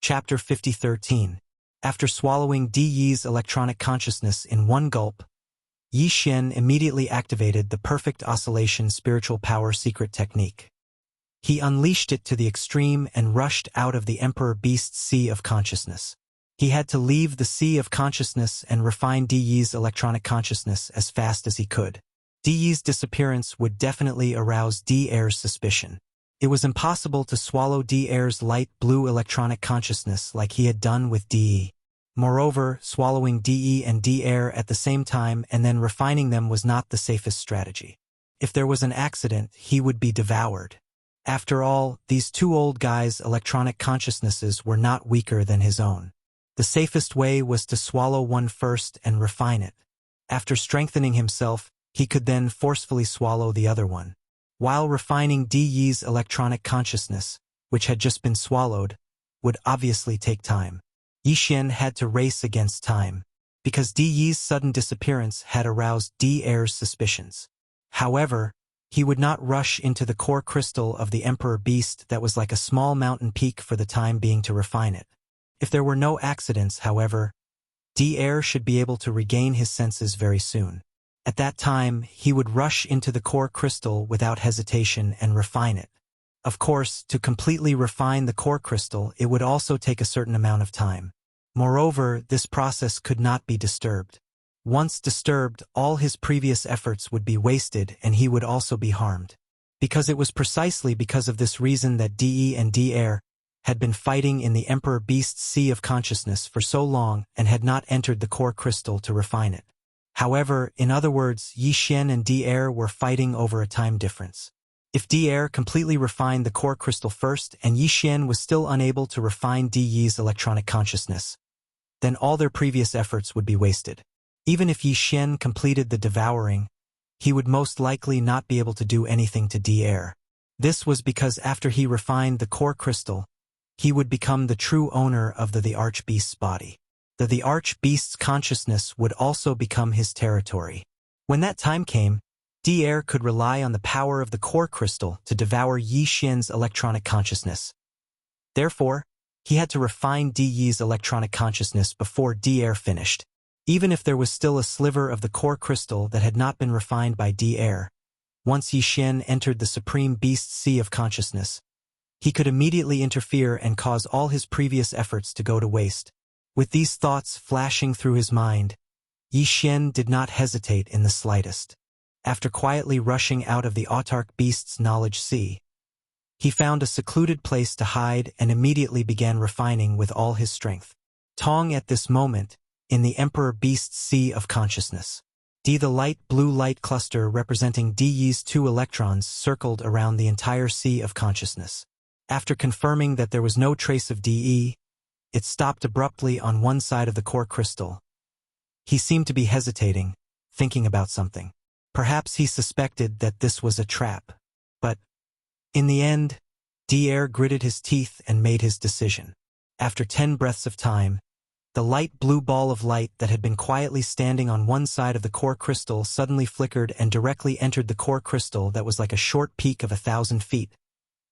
Chapter 50:13. After swallowing Di Yi's electronic consciousness in one gulp, Yi Xian immediately activated the perfect oscillation spiritual power secret technique. He unleashed it to the extreme and rushed out of the Emperor Beast's sea of consciousness. He had to leave the sea of consciousness and refine Di Yi's electronic consciousness as fast as he could. Di Yi's disappearance would definitely arouse Di Er's suspicion. It was impossible to swallow Di Er's light blue electronic consciousness like he had done with Di Yi. Moreover, swallowing Di Yi and Di Er at the same time and then refining them was not the safest strategy. If there was an accident, he would be devoured. After all, these two old guys' electronic consciousnesses were not weaker than his own. The safest way was to swallow one first and refine it. After strengthening himself, he could then forcefully swallow the other one. While refining Di Yi's electronic consciousness, which had just been swallowed, would obviously take time. Yi Xian had to race against time, because Di Yi's sudden disappearance had aroused Di Er's suspicions. However, he would not rush into the core crystal of the Emperor Beast that was like a small mountain peak for the time being to refine it. If there were no accidents, however, Di Er should be able to regain his senses very soon. At that time, he would rush into the core crystal without hesitation and refine it. Of course, to completely refine the core crystal, it would also take a certain amount of time. Moreover, this process could not be disturbed. Once disturbed, all his previous efforts would be wasted and he would also be harmed. Because it was precisely because of this reason that Di Yi and Di Er had been fighting in the Emperor Beast's sea of consciousness for so long and had not entered the core crystal to refine it. However, in other words, Yi Xian and Di Er were fighting over a time difference. If Di Er completely refined the core crystal first and Yi Xian was still unable to refine Di Yi's electronic consciousness, then all their previous efforts would be wasted. Even if Yi Xian completed the devouring, he would most likely not be able to do anything to Di Er. This was because after he refined the core crystal, he would become the true owner of the Archbeast's body. The Archbeast's consciousness would also become his territory. When that time came, Di Er could rely on the power of the core crystal to devour Yi Xian's electronic consciousness. Therefore, he had to refine Di Yi's electronic consciousness before Di Er finished. Even if there was still a sliver of the core crystal that had not been refined by Di Er, once Yi Xian entered the Supreme Beast's sea of consciousness, he could immediately interfere and cause all his previous efforts to go to waste. With these thoughts flashing through his mind, Yi Xian did not hesitate in the slightest. After quietly rushing out of the autarch beast's knowledge sea, he found a secluded place to hide and immediately began refining with all his strength. Tong at this moment, in the Emperor Beast's sea of consciousness. The light blue light cluster representing Di Yi's 2 electrons circled around the entire sea of consciousness. After confirming that there was no trace of Di Yi, it stopped abruptly on one side of the core crystal. He seemed to be hesitating, thinking about something. Perhaps he suspected that this was a trap. But, in the end, Di Er gritted his teeth and made his decision. After 10 breaths of time, the light blue ball of light that had been quietly standing on one side of the core crystal suddenly flickered and directly entered the core crystal that was like a short peak of 1,000 feet,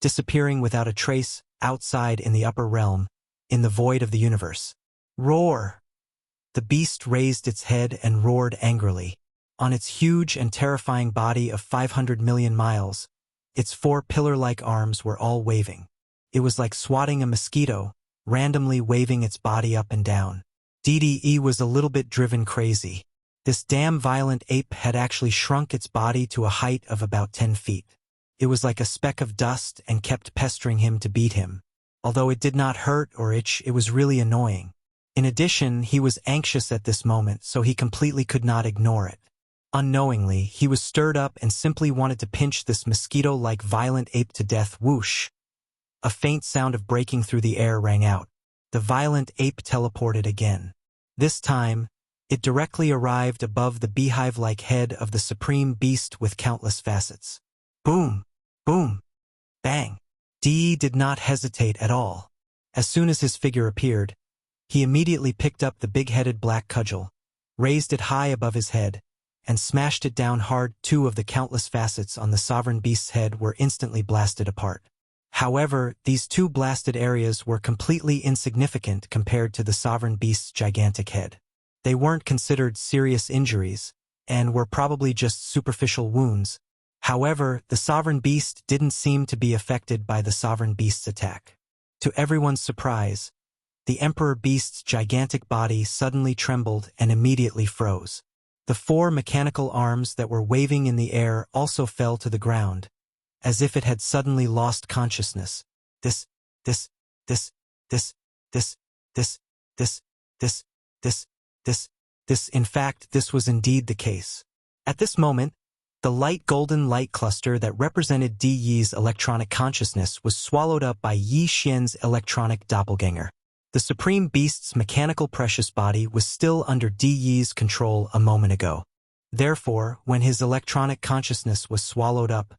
disappearing without a trace outside in the upper realm, in the void of the universe. Roar! The beast raised its head and roared angrily. On its huge and terrifying body of 500 million miles, its 4 pillar-like arms were all waving. It was like swatting a mosquito, randomly waving its body up and down. Di was a little bit driven crazy. This damn violent ape had actually shrunk its body to a height of about 10 feet. It was like a speck of dust and kept pestering him to beat him. Although it did not hurt or itch, it was really annoying. In addition, he was anxious at this moment, so he completely could not ignore it. Unknowingly, he was stirred up and simply wanted to pinch this mosquito-like violent ape to death. Whoosh! A faint sound of breaking through the air rang out. The violent ape teleported again. This time, it directly arrived above the beehive-like head of the Supreme Beast with countless facets. Boom! Boom! Bang! Di did not hesitate at all. As soon as his figure appeared, he immediately picked up the big-headed black cudgel, raised it high above his head, and smashed it down hard. 2 of the countless facets on the sovereign beast's head were instantly blasted apart. However, these two blasted areas were completely insignificant compared to the sovereign beast's gigantic head. They weren't considered serious injuries, and were probably just superficial wounds. However, the sovereign beast didn't seem to be affected by the sovereign beast's attack. To everyone's surprise, the emperor beast's gigantic body suddenly trembled and immediately froze. The four mechanical arms that were waving in the air also fell to the ground, as if it had suddenly lost consciousness. This, in fact, this was indeed the case. At this moment, the light golden light cluster that represented Di Yi's electronic consciousness was swallowed up by Yi Xian's electronic doppelganger. The Supreme Beast's mechanical precious body was still under Di Yi's control a moment ago. Therefore, when his electronic consciousness was swallowed up,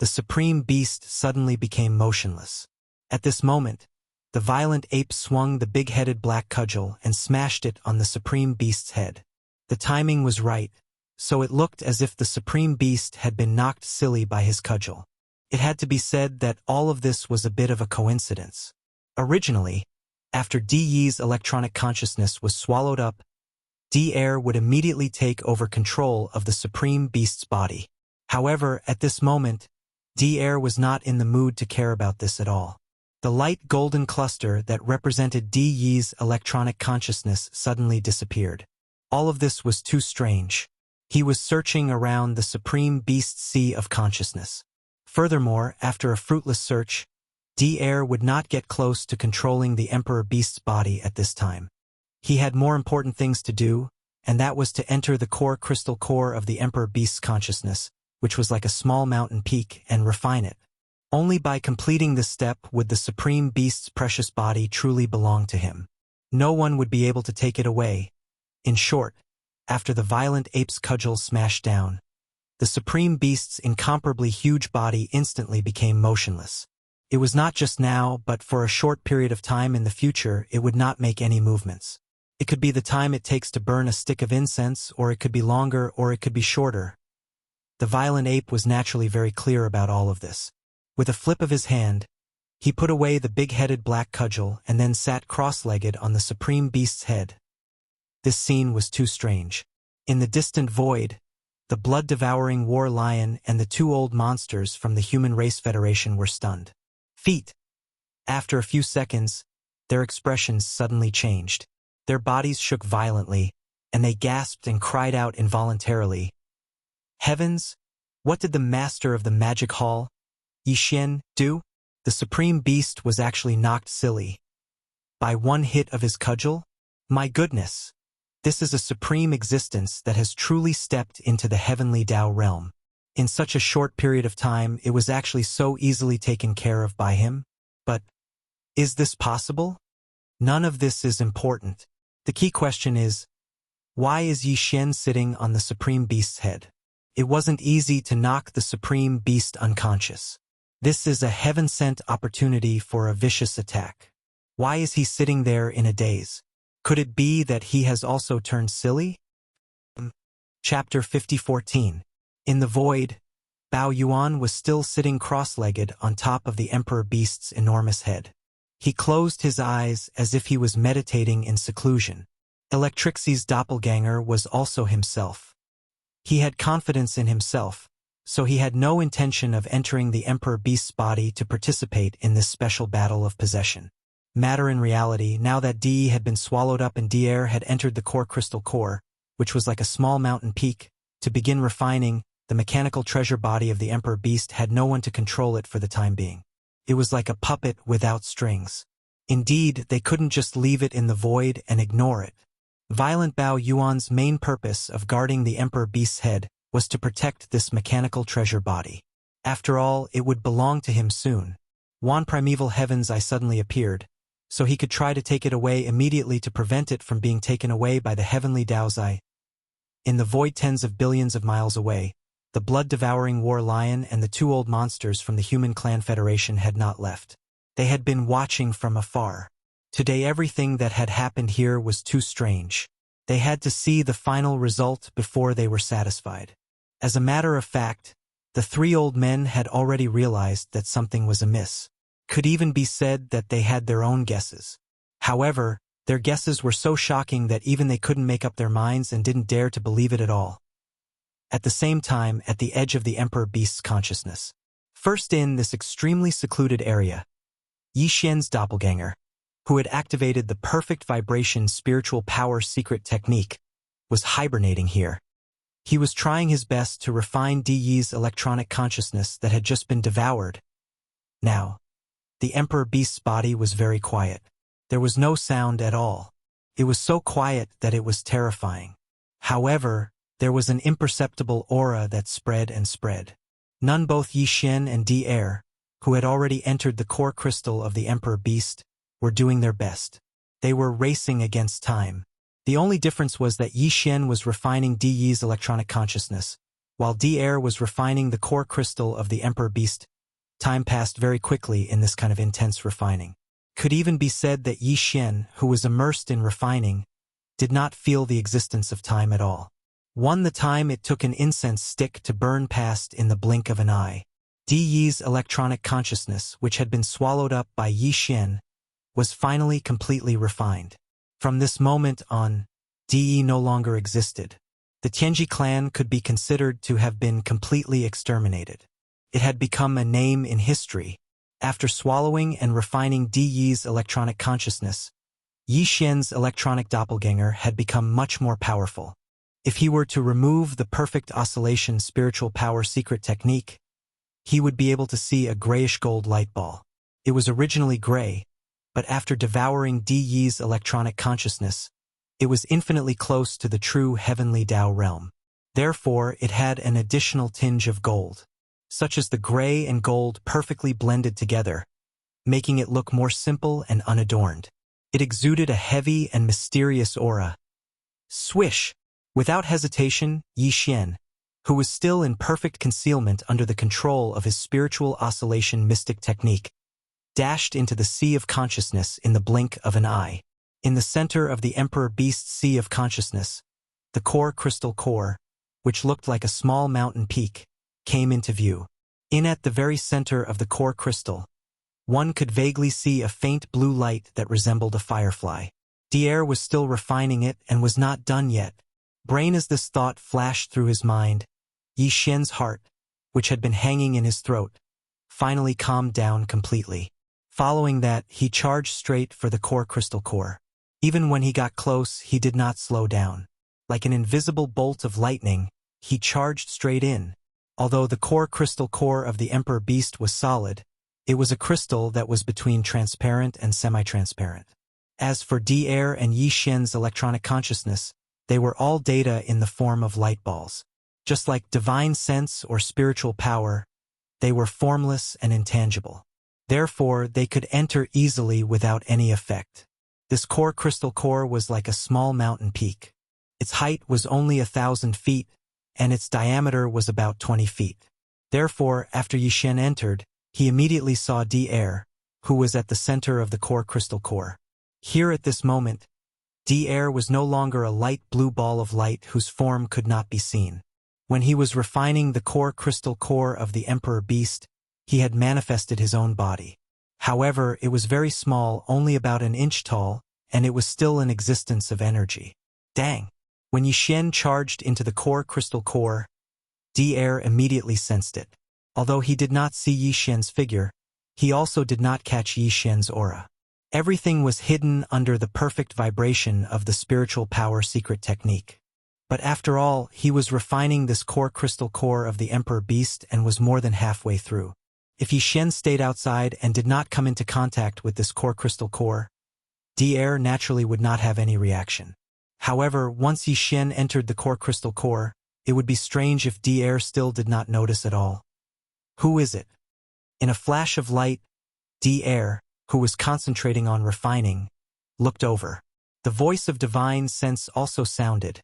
the Supreme Beast suddenly became motionless. At this moment, the violent ape swung the big-headed black cudgel and smashed it on the Supreme Beast's head. The timing was right, so it looked as if the Supreme Beast had been knocked silly by his cudgel. It had to be said that all of this was a bit of a coincidence. Originally, after Di Yi's electronic consciousness was swallowed up, Di Air would immediately take over control of the Supreme Beast's body. However, at this moment, Di Air was not in the mood to care about this at all. The light golden cluster that represented Di Yi's electronic consciousness suddenly disappeared. All of this was too strange. He was searching around the Supreme Beast's sea of consciousness. Furthermore, after a fruitless search, Di Air would not get close to controlling the Emperor Beast's body at this time. He had more important things to do, and that was to enter the core crystal core of the Emperor Beast's consciousness, which was like a small mountain peak, and refine it. Only by completing this step would the Supreme Beast's precious body truly belong to him. No one would be able to take it away. In short, after the violent ape's cudgel smashed down, the Supreme Beast's incomparably huge body instantly became motionless. It was not just now, but for a short period of time in the future it would not make any movements. It could be the time it takes to burn a stick of incense, or it could be longer, or it could be shorter. The violent ape was naturally very clear about all of this. With a flip of his hand, he put away the big-headed black cudgel and then sat cross-legged on the Supreme Beast's head. This scene was too strange. In the distant void, the blood-devouring war lion and the two old monsters from the Human Race Federation were stunned. After a few seconds, their expressions suddenly changed. Their bodies shook violently, and they gasped and cried out involuntarily. Heavens! What did the master of the magic hall, Yi Xian, do? The Supreme Beast was actually knocked silly. By one hit of his cudgel? My goodness! This is a supreme existence that has truly stepped into the heavenly Tao realm. In such a short period of time, it was actually so easily taken care of by him. But, is this possible? None of this is important. The key question is, why is Yi Xian sitting on the Supreme Beast's head? It wasn't easy to knock the Supreme Beast unconscious. This is a heaven-sent opportunity for a vicious attack. Why is he sitting there in a daze? Could it be that he has also turned silly? Chapter 50:14. In the void, Bao Yuan was still sitting cross-legged on top of the Emperor Beast's enormous head. He closed his eyes as if he was meditating in seclusion. Electrixi's doppelganger was also himself. He had confidence in himself, so he had no intention of entering the Emperor Beast's body to participate in this special battle of possession. Matter in reality, now that Di had been swallowed up and Di Air had entered the core crystal core, which was like a small mountain peak, to begin refining, the mechanical treasure body of the Emperor Beast had no one to control it for the time being. It was like a puppet without strings. Indeed, they couldn't just leave it in the void and ignore it. Violent Bao Yuan's main purpose of guarding the Emperor Beast's head was to protect this mechanical treasure body. After all, it would belong to him soon. One primeval heavens suddenly appeared, so he could try to take it away immediately to prevent it from being taken away by the heavenly Daozai. In the void tens of billions of miles away, the blood-devouring war lion and the two old monsters from the Human Clan Federation had not left. They had been watching from afar. Today everything that had happened here was too strange. They had to see the final result before they were satisfied. As a matter of fact, the three old men had already realized that something was amiss. could even be said that they had their own guesses. However, their guesses were so shocking that even they couldn't make up their minds and didn't dare to believe it at all. At the same time, at the edge of the Emperor Beast's consciousness. First in this extremely secluded area, Yi Xian's doppelganger, who had activated the perfect vibration spiritual power secret technique, was hibernating here. He was trying his best to refine Di Yi's electronic consciousness that had just been devoured. Now, the Emperor Beast's body was very quiet. There was no sound at all. It was so quiet that it was terrifying. However, there was an imperceptible aura that spread and spread. None both Yi Xian and Di Er, who had already entered the core crystal of the Emperor Beast, were doing their best. They were racing against time. The only difference was that Yi Xian was refining Di Yi's electronic consciousness, while Di Er was refining the core crystal of the Emperor Beast. Time passed very quickly in this kind of intense refining. Could even be said that Yi Xian, who was immersed in refining, did not feel the existence of time at all. The time it took an incense stick to burn past in the blink of an eye. Di Yi's electronic consciousness, which had been swallowed up by Yi Xian, was finally completely refined. From this moment on, Di Yi no longer existed. The Tianji clan could be considered to have been completely exterminated. It had become a name in history. After swallowing and refining Di Yi's electronic consciousness, Yi Xian's electronic doppelganger had become much more powerful. If he were to remove the perfect oscillation spiritual power secret technique, he would be able to see a grayish-gold light ball. It was originally gray, but after devouring Di Yi's electronic consciousness, it was infinitely close to the true heavenly Tao realm. Therefore, it had an additional tinge of gold, such as the gray and gold perfectly blended together, making it look more simple and unadorned. It exuded a heavy and mysterious aura. Swish! Without hesitation, Yi Xian, who was still in perfect concealment under the control of his spiritual oscillation mystic technique, dashed into the sea of consciousness in the blink of an eye. In the center of the Emperor Beast's sea of consciousness, the core crystal core, which looked like a small mountain peak, came into view. At the very center of the core crystal, one could vaguely see a faint blue light that resembled a firefly. Di Er was still refining it and was not done yet. Brain as this thought flashed through his mind, Yi Xian's heart, which had been hanging in his throat, finally calmed down completely. Following that, he charged straight for the core crystal core. Even when he got close, he did not slow down. Like an invisible bolt of lightning, he charged straight in. Although the core crystal core of the Emperor Beast was solid, it was a crystal that was between transparent and semi-transparent. As for Di Er and Yi Xian's electronic consciousness, they were all data in the form of light balls. Just like divine sense or spiritual power, they were formless and intangible. Therefore, they could enter easily without any effect. This core crystal core was like a small mountain peak. Its height was only 1,000 feet, and its diameter was about 20 feet. Therefore, after Yi Xian entered, he immediately saw Di Er, who was at the center of the core crystal core. Here at this moment, Di Er was no longer a light blue ball of light whose form could not be seen. When he was refining the core crystal core of the Emperor Beast, he had manifested his own body. However, it was very small, only about an inch tall, and it was still an existence of energy. Dang! When Yi Xian charged into the core crystal core, Di Er immediately sensed it. Although he did not see Yi Xian's figure, he also did not catch Yi Xian's aura. Everything was hidden under the perfect vibration of the spiritual power secret technique. But after all, he was refining this core crystal core of the Emperor Beast and was more than halfway through. If Yi Xian stayed outside and did not come into contact with this core crystal core, Di Er naturally would not have any reaction. However, once Yi Xian entered the core crystal core, it would be strange if Di Er still did not notice at all. Who is it? In a flash of light, Di Er, who was concentrating on refining, looked over. The voice of divine sense also sounded,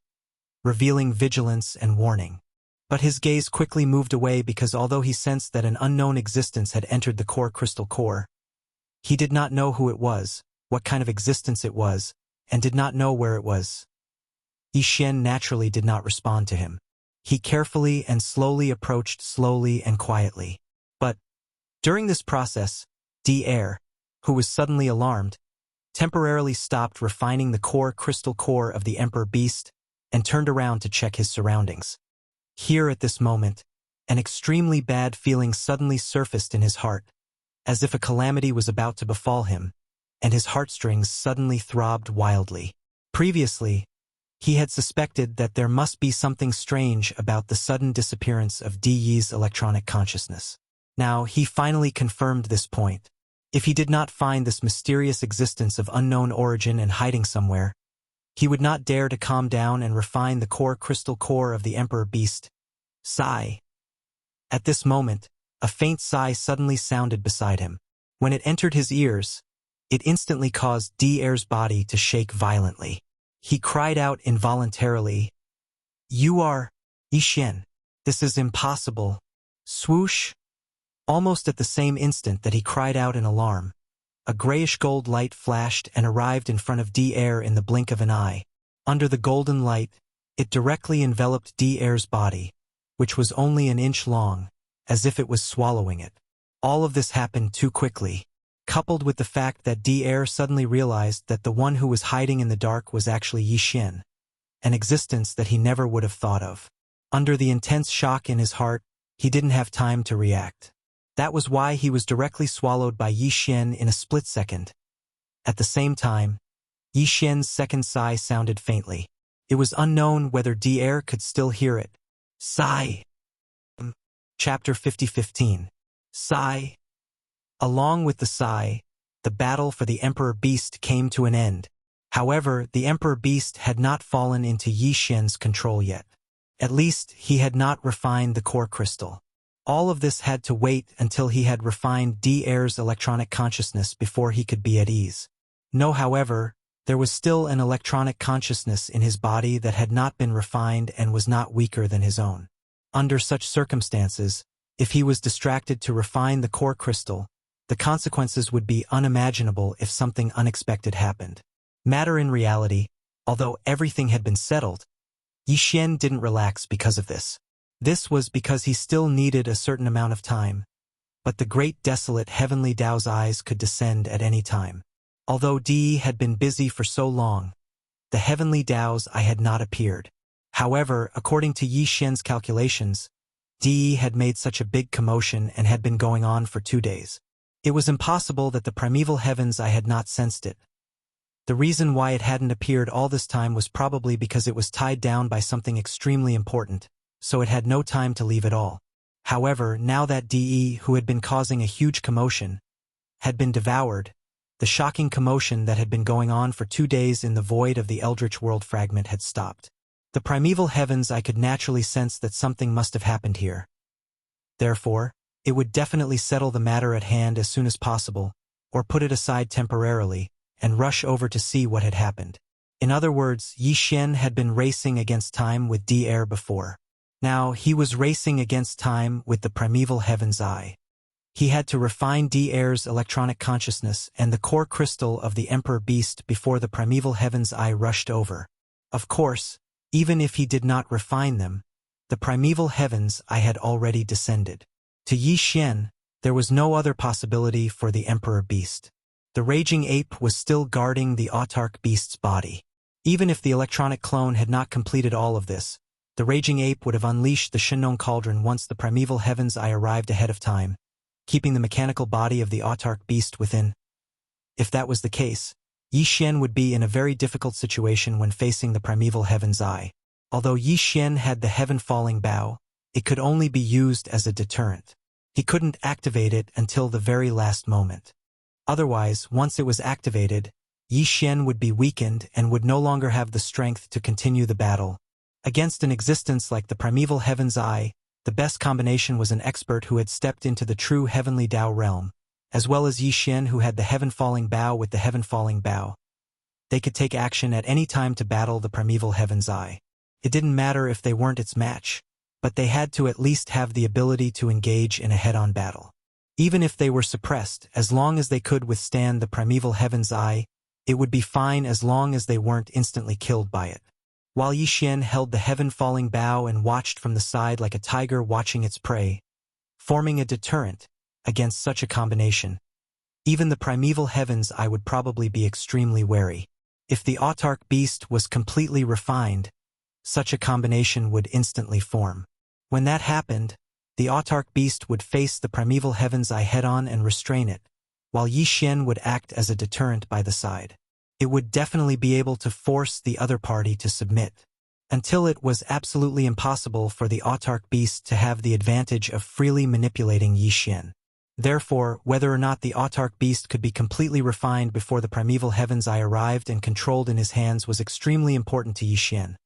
revealing vigilance and warning. But his gaze quickly moved away because although he sensed that an unknown existence had entered the core crystal core, he did not know who it was, what kind of existence it was, and did not know where it was. Yi Xian naturally did not respond to him. He carefully and slowly approached slowly and quietly. But, during this process, D-Air, who was suddenly alarmed, temporarily stopped refining the core crystal core of the Emperor Beast and turned around to check his surroundings. Here at this moment, an extremely bad feeling suddenly surfaced in his heart, as if a calamity was about to befall him, and his heartstrings suddenly throbbed wildly. Previously, he had suspected that there must be something strange about the sudden disappearance of Di Yi's electronic consciousness. Now, he finally confirmed this point. If he did not find this mysterious existence of unknown origin and hiding somewhere, he would not dare to calm down and refine the core crystal core of the Emperor Beast. Sigh. At this moment, a faint sigh suddenly sounded beside him. When it entered his ears, it instantly caused D-Air's body to shake violently. He cried out involuntarily, "You are Yi Xian. This is impossible." Swoosh! Almost at the same instant that he cried out in alarm, a grayish-gold light flashed and arrived in front of D-Air in the blink of an eye. Under the golden light, it directly enveloped D-Air's body, which was only an inch long, as if it was swallowing it. All of this happened too quickly, coupled with the fact that D-Air suddenly realized that the one who was hiding in the dark was actually Yi Xian, an existence that he never would have thought of. Under the intense shock in his heart, he didn't have time to react. That was why he was directly swallowed by Yi Xian in a split second. At the same time, Yi Xian's second sigh sounded faintly. It was unknown whether D-Air could still hear it. Sigh. Chapter 50:15. Sigh. Along with the sigh, the battle for the Emperor Beast came to an end. However, the Emperor Beast had not fallen into Yi Xian's control yet. At least, he had not refined the core crystal. All of this had to wait until he had refined D-Air's electronic consciousness before he could be at ease. No, however, there was still an electronic consciousness in his body that had not been refined and was not weaker than his own. Under such circumstances, if he was distracted to refine the core crystal, the consequences would be unimaginable if something unexpected happened. Matter in reality, although everything had been settled, Yi Xian didn't relax because of this. This was because he still needed a certain amount of time, but the great desolate heavenly Tao's eyes could descend at any time. Although Di had been busy for so long, the heavenly Tao's eye had not appeared. However, according to Yi Xian's calculations, Di had made such a big commotion and had been going on for 2 days. It was impossible that the primeval heaven's eye had not sensed it. The reason why it hadn't appeared all this time was probably because it was tied down by something extremely important, so it had no time to leave at all. However, now that Di, who had been causing a huge commotion, had been devoured, the shocking commotion that had been going on for 2 days in the void of the Eldritch World fragment had stopped. The primeval heavens, I could naturally sense that something must have happened here. Therefore, it would definitely settle the matter at hand as soon as possible, or put it aside temporarily, and rush over to see what had happened. In other words, Yi Xian had been racing against time with D-Air before. Now, he was racing against time with the primeval heaven's eye. He had to refine D-Air's electronic consciousness and the core crystal of the Emperor Beast before the primeval heaven's eye rushed over. Of course, even if he did not refine them, the primeval heaven's eye had already descended. To Yi Xian, there was no other possibility for the Emperor Beast. The raging ape was still guarding the autarch beast's body. Even if the electronic clone had not completed all of this, the raging ape would have unleashed the Shinnon Cauldron once the primeval heaven's eye arrived ahead of time, keeping the mechanical body of the autarch beast within. If that was the case, Yi Xian would be in a very difficult situation when facing the primeval heaven's eye. Although Yi Xian had the heaven-falling bow, it could only be used as a deterrent. He couldn't activate it until the very last moment. Otherwise, once it was activated, Yi Xian would be weakened and would no longer have the strength to continue the battle. Against an existence like the primeval heaven's eye, the best combination was an expert who had stepped into the true heavenly Tao realm, as well as Yi Xian, who had the heaven-falling bow with the heaven-falling bow. They could take action at any time to battle the primeval heaven's eye. It didn't matter if they weren't its match, but they had to at least have the ability to engage in a head-on battle. Even if they were suppressed, as long as they could withstand the primeval heaven's eye, it would be fine as long as they weren't instantly killed by it. While Yi Xian held the heaven-falling bow and watched from the side like a tiger watching its prey, forming a deterrent against such a combination, Even the primeval heavens I would probably be extremely wary. If the autarch beast was completely refined, such a combination would instantly form. When that happened, the autarch beast would face the primeval heavens I head-on and restrain it, while Yi Xian would act as a deterrent by the side. It would definitely be able to force the other party to submit, until it was absolutely impossible for the autarch beast to have the advantage of freely manipulating Yi Xian. Therefore, whether or not the autarch beast could be completely refined before the primeval heavens I arrived and controlled in his hands was extremely important to Yi Xian.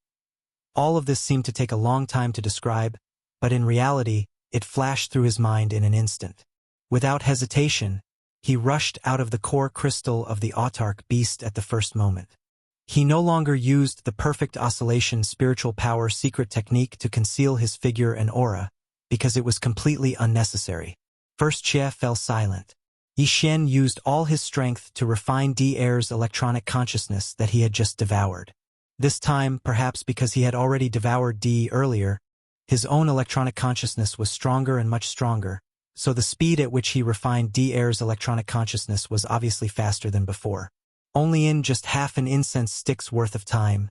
All of this seemed to take a long time to describe, but in reality, it flashed through his mind in an instant. Without hesitation, he rushed out of the core crystal of the autarch beast at the first moment. He no longer used the perfect oscillation spiritual power secret technique to conceal his figure and aura, because it was completely unnecessary. First Xie fell silent. Yi Xian used all his strength to refine Di-Er's electronic consciousness that he had just devoured. This time, perhaps because he had already devoured Di earlier, his own electronic consciousness was stronger and much stronger, so the speed at which he refined Di-Er's electronic consciousness was obviously faster than before. Only in just half an incense stick's worth of time,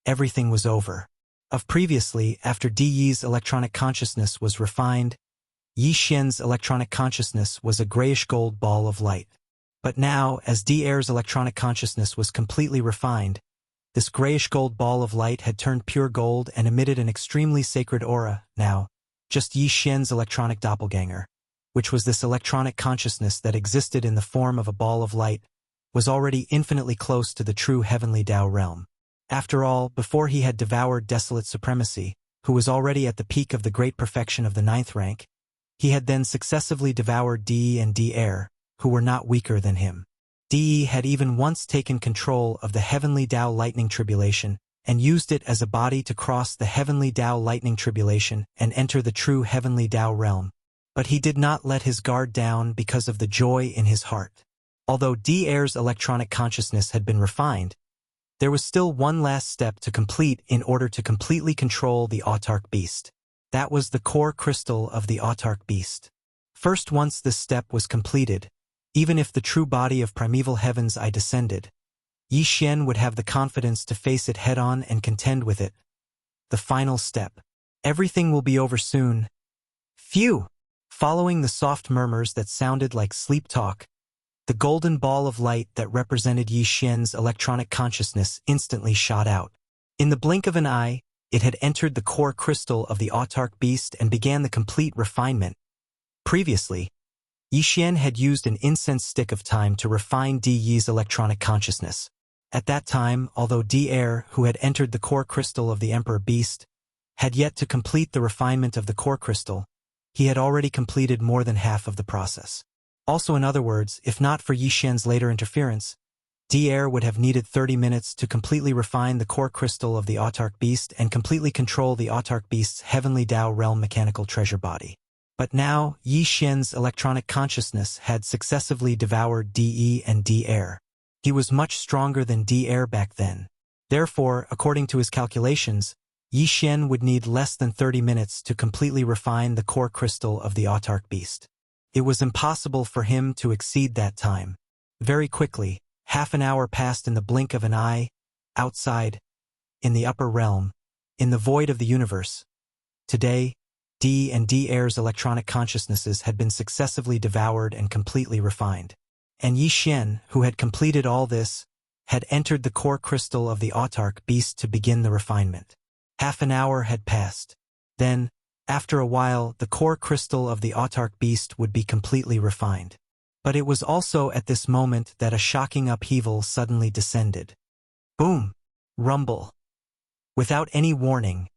everything was over. Of previously, after Di's electronic consciousness was refined, Yi Xian's electronic consciousness was a grayish-gold ball of light. But now, as Di-Er's electronic consciousness was completely refined, this grayish-gold ball of light had turned pure gold and emitted an extremely sacred aura. Now, just Yi Xian's electronic doppelganger, which was this electronic consciousness that existed in the form of a ball of light, was already infinitely close to the true heavenly Tao realm. After all, before he had devoured Desolate Supremacy, who was already at the peak of the great perfection of the 9th rank, he had then successively devoured Di and Di-Er, who were not weaker than him. Di had even once taken control of the heavenly Tao lightning tribulation and used it as a body to cross the heavenly Tao lightning tribulation and enter the true heavenly Tao realm. But he did not let his guard down because of the joy in his heart. Although Di-Er's electronic consciousness had been refined, there was still one last step to complete in order to completely control the autarch beast. That was the core crystal of the autarch beast. First, once this step was completed, even if the true body of primeval heavens I descended, Yi Xian would have the confidence to face it head-on and contend with it. The final step. Everything will be over soon. Phew! Following the soft murmurs that sounded like sleep talk, the golden ball of light that represented Yi Xian's electronic consciousness instantly shot out. In the blink of an eye, it had entered the core crystal of the autarch beast and began the complete refinement. Previously, Yi Xian had used an incense stick of time to refine Di's electronic consciousness. At that time, although Di-Er, who had entered the core crystal of the Emperor Beast, had yet to complete the refinement of the core crystal, he had already completed more than half of the process. Also, in other words, if not for Yi Xian's later interference, Di-Er would have needed 30 minutes to completely refine the core crystal of the autarch beast and completely control the autarch beast's heavenly Tao realm mechanical treasure body. But now, Yi Xian's electronic consciousness had successively devoured Di and Di-Er. He was much stronger than Di-Er back then. Therefore, according to his calculations, Yi Xian would need less than 30 minutes to completely refine the core crystal of the autarch beast. It was impossible for him to exceed that time. Very quickly, half an hour passed in the blink of an eye, outside, in the upper realm, in the void of the universe. Today, Di and Di-Er's electronic consciousnesses had been successively devoured and completely refined. And Yi Xian, who had completed all this, had entered the core crystal of the autarch beast to begin the refinement. Half an hour had passed. Then, after a while, the core crystal of the autarch beast would be completely refined. But it was also at this moment that a shocking upheaval suddenly descended. Boom! Rumble. Without any warning,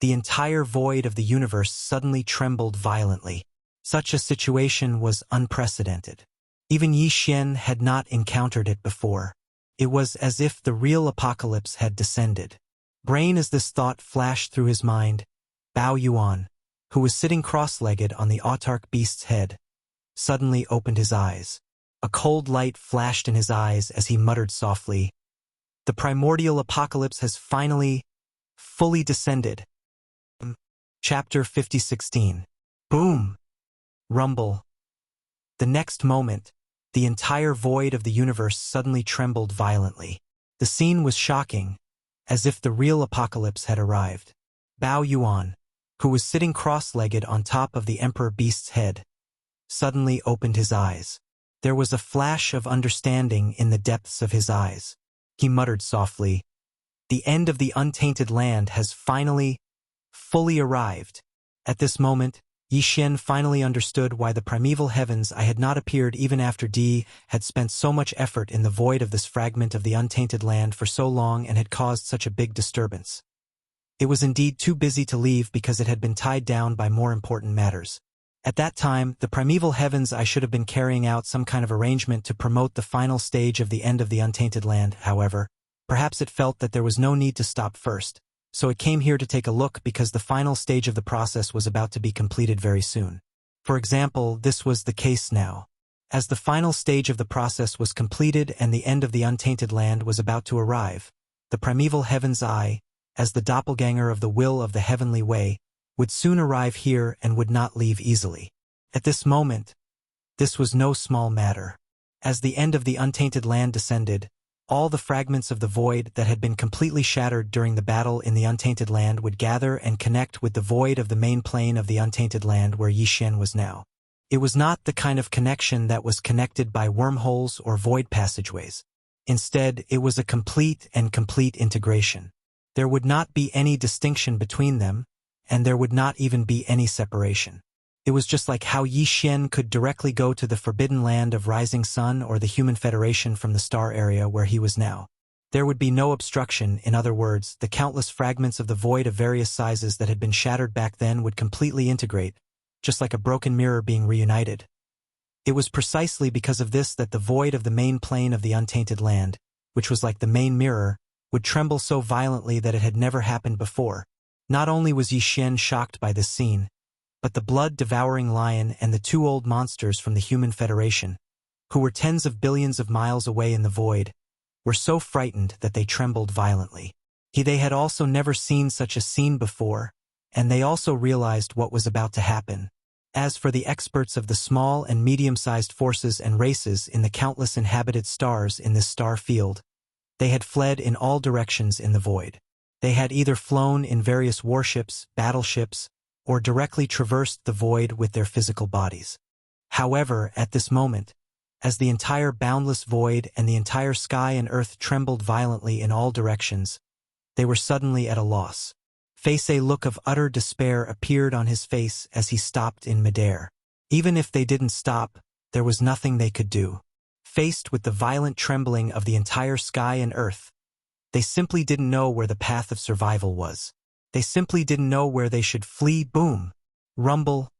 the entire void of the universe suddenly trembled violently. Such a situation was unprecedented. Even Yi Xian had not encountered it before. It was as if the real apocalypse had descended. Brain as this thought flashed through his mind, Bao Yuan, who was sitting cross-legged on the autarch beast's head, suddenly opened his eyes. A cold light flashed in his eyes as he muttered softly, "The primordial apocalypse has finally, fully descended." Chapter 50:16. Boom! Rumble. The next moment, the entire void of the universe suddenly trembled violently. The scene was shocking, as if the real apocalypse had arrived. Bao Yuan, who was sitting cross-legged on top of the Emperor Beast's head, suddenly opened his eyes. There was a flash of understanding in the depths of his eyes. He muttered softly, "The end of the untainted land has finally, fully arrived." At this moment, Yi Xian finally understood why the primeval heavens I had not appeared even after Di had spent so much effort in the void of this fragment of the untainted land for so long and had caused such a big disturbance. It was indeed too busy to leave because it had been tied down by more important matters. At that time, the primeval heavens I should have been carrying out some kind of arrangement to promote the final stage of the end of the untainted land. However, perhaps it felt that there was no need to stop first, so it came here to take a look because the final stage of the process was about to be completed very soon. For example, this was the case now. As the final stage of the process was completed and the end of the untainted land was about to arrive, the primeval heavens I, as the doppelganger of the will of the heavenly way, would soon arrive here and would not leave easily. At this moment, this was no small matter. As the end of the untainted land descended, all the fragments of the void that had been completely shattered during the battle in the untainted land would gather and connect with the void of the main plane of the untainted land where Yi Xian was now. It was not the kind of connection that was connected by wormholes or void passageways. Instead, it was a complete integration. There would not be any distinction between them, and there would not even be any separation. It was just like how Yi Xian could directly go to the forbidden land of Rising Sun or the Human Federation from the star area where he was now. There would be no obstruction. In other words, the countless fragments of the void of various sizes that had been shattered back then would completely integrate, just like a broken mirror being reunited. It was precisely because of this that the void of the main plane of the untainted land, which was like the main mirror, would tremble so violently that it had never happened before. Not only was Yi Xian shocked by this scene, but the blood-devouring lion and the two old monsters from the Human Federation, who were tens of billions of miles away in the void, were so frightened that they trembled violently. They had also never seen such a scene before, and they also realized what was about to happen. As for the experts of the small and medium-sized forces and races in the countless inhabited stars in this star field, they had fled in all directions in the void. They had either flown in various warships, battleships, or directly traversed the void with their physical bodies. However, at this moment, as the entire boundless void and the entire sky and earth trembled violently in all directions, they were suddenly at a loss. A look of utter despair appeared on his face as he stopped in midair. Even if they didn't stop, there was nothing they could do. Faced with the violent trembling of the entire sky and earth, they simply didn't know where the path of survival was. They simply didn't know where they should flee. Boom! Rumble.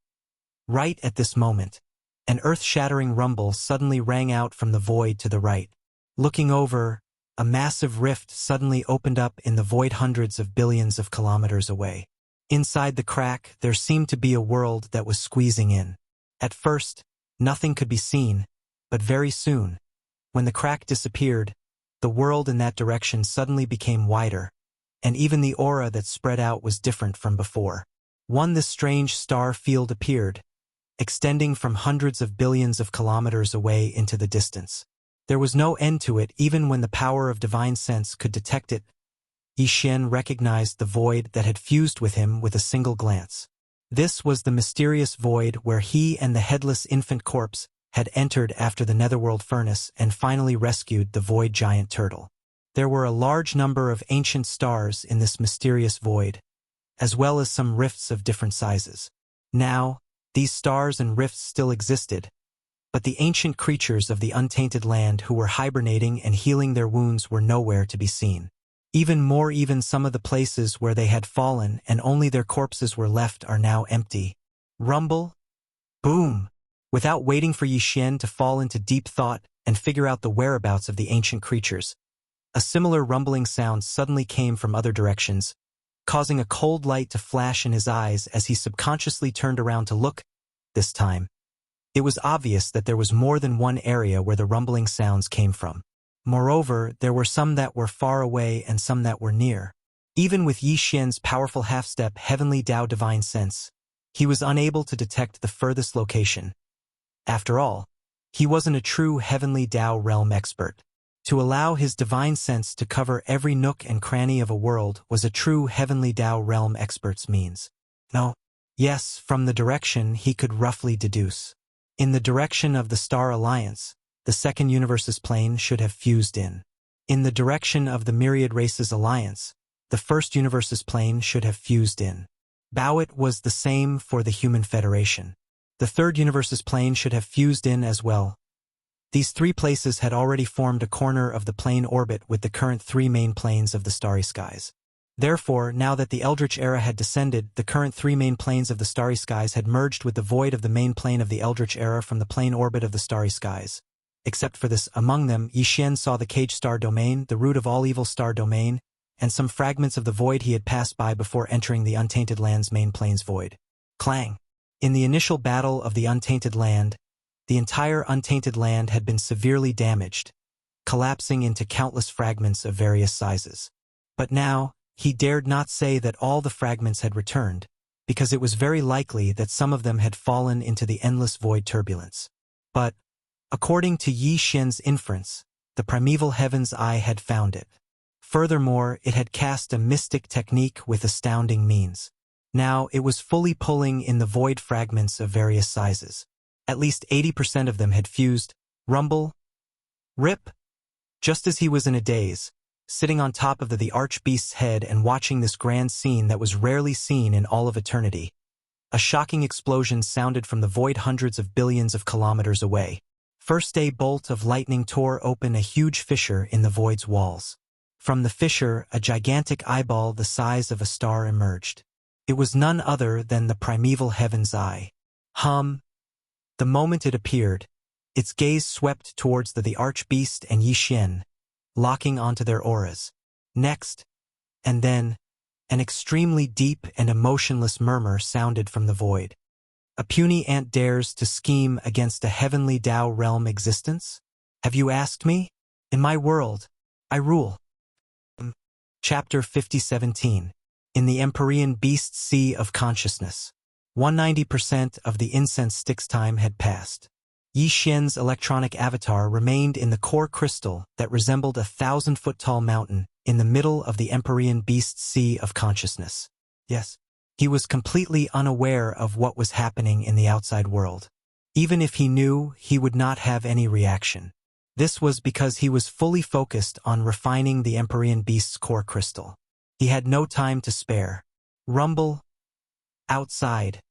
Right at this moment, an earth-shattering rumble suddenly rang out from the void to the right. Looking over, a massive rift suddenly opened up in the void hundreds of billions of kilometers away. Inside the crack, there seemed to be a world that was squeezing in. At first, nothing could be seen, but very soon, when the crack disappeared, the world in that direction suddenly became wider, and even the aura that spread out was different from before. This strange star field appeared, extending from hundreds of billions of kilometers away into the distance. There was no end to it even when the power of divine sense could detect it. Yi Xian recognized the void that had fused with him with a single glance. This was the mysterious void where he and the headless infant corpse had entered after the netherworld furnace and finally rescued the void giant turtle. There were a large number of ancient stars in this mysterious void, as well as some rifts of different sizes. Now, these stars and rifts still existed, but the ancient creatures of the untainted land who were hibernating and healing their wounds were nowhere to be seen. Even some of the places where they had fallen and only their corpses were left are now empty. Rumble. Boom. Without waiting for Yi Xian to fall into deep thought and figure out the whereabouts of the ancient creatures, a similar rumbling sound suddenly came from other directions, causing a cold light to flash in his eyes as he subconsciously turned around to look. This time, it was obvious that there was more than one area where the rumbling sounds came from. Moreover, there were some that were far away and some that were near. Even with Yi Xian's powerful half-step heavenly Tao divine sense, he was unable to detect the furthest location. After all, He wasn't a true heavenly Tao realm expert. To allow his divine sense to cover every nook and cranny of a world was a true heavenly Tao realm expert's means. No. Yes, from the direction he could roughly deduce. In the direction of the Star Alliance, the second universe's plane should have fused in. In the direction of the Myriad Races Alliance, the first universe's plane should have fused in. Bowit was the same for the Human Federation. The third universe's plane should have fused in as well. These three places had already formed a corner of the plane orbit with the current three main planes of the starry skies. Therefore, now that the Eldritch era had descended, the current three main planes of the starry skies had merged with the void of the main plane of the Eldritch era from the plane orbit of the starry skies. Except for this, among them, Yi Xian saw the cage star domain, the root of all evil star domain, and some fragments of the void he had passed by before entering the Untainted Land's main plane's void. Clang! In the initial battle of the Untainted Land, the entire Untainted Land had been severely damaged, collapsing into countless fragments of various sizes. But now, he dared not say that all the fragments had returned, because it was very likely that some of them had fallen into the endless void turbulence. But, according to Yi Xian's inference, the primeval heaven's eye had found it. Furthermore, it had cast a mystic technique with astounding means. Now, it was fully pulling in the void fragments of various sizes. At least 80% of them had fused. Rumble. Rip. Just as he was in a daze, sitting on top of the archbeast's head and watching this grand scene that was rarely seen in all of eternity, a shocking explosion sounded from the void hundreds of billions of kilometers away. First, a bolt of lightning tore open a huge fissure in the void's walls. From the fissure, a gigantic eyeball the size of a star emerged. It was none other than the primeval heaven's eye. The moment it appeared, its gaze swept towards the archbeast and Yi Xian, locking onto their auras. Next, and then, an extremely deep and emotionless murmur sounded from the void. A puny ant dares to scheme against a heavenly Tao realm existence? Have you asked me? In my world, I rule. Chapter 5017. In the Empyrean Beast's Sea of Consciousness. 190% of the incense stick's time had passed. Yi Xian's electronic avatar remained in the core crystal that resembled a 1,000-foot-tall mountain in the middle of the Empyrean Beast's Sea of Consciousness. Yes, he was completely unaware of what was happening in the outside world. Even if he knew, he would not have any reaction. This was because he was fully focused on refining the Empyrean Beast's core crystal. He had no time to spare. Rumble. Outside,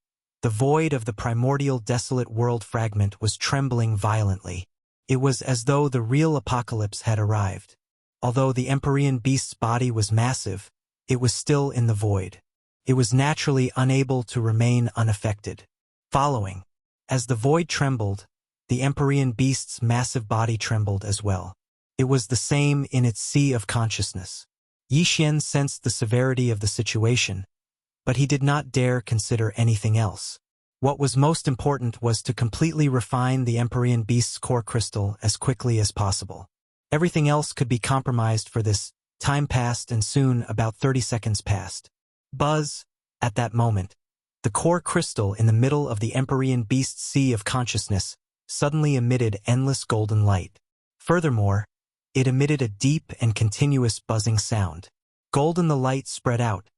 the void of the primordial desolate world fragment was trembling violently. It was as though the real apocalypse had arrived. Although the Empyrean Beast's body was massive, it was still in the void. It was naturally unable to remain unaffected. Following, as the void trembled, the Empyrean Beast's massive body trembled as well. It was the same in its sea of consciousness. Yi Xian sensed the severity of the situation, but he did not dare consider anything else. What was most important was to completely refine the Empyrean Beast's core crystal as quickly as possible. Everything else could be compromised for this. Time passed and soon about 30 seconds passed. Buzz. At that moment, the core crystal in the middle of the Empyrean Beast's Sea of Consciousness suddenly emitted endless golden light. Furthermore, it emitted a deep and continuous buzzing sound. Golden the light spread out,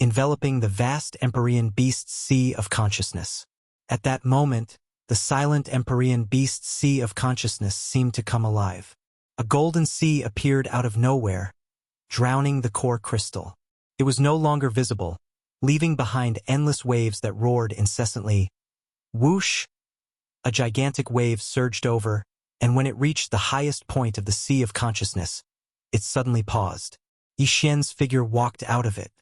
enveloping the vast Empyrean Beast's Sea of Consciousness. At that moment, the silent Empyrean Beast's Sea of Consciousness seemed to come alive. A golden sea appeared out of nowhere, drowning the core crystal. It was no longer visible, leaving behind endless waves that roared incessantly. Whoosh! A gigantic wave surged over, and when it reached the highest point of the Sea of Consciousness, it suddenly paused. Yi Xian's figure walked out of it.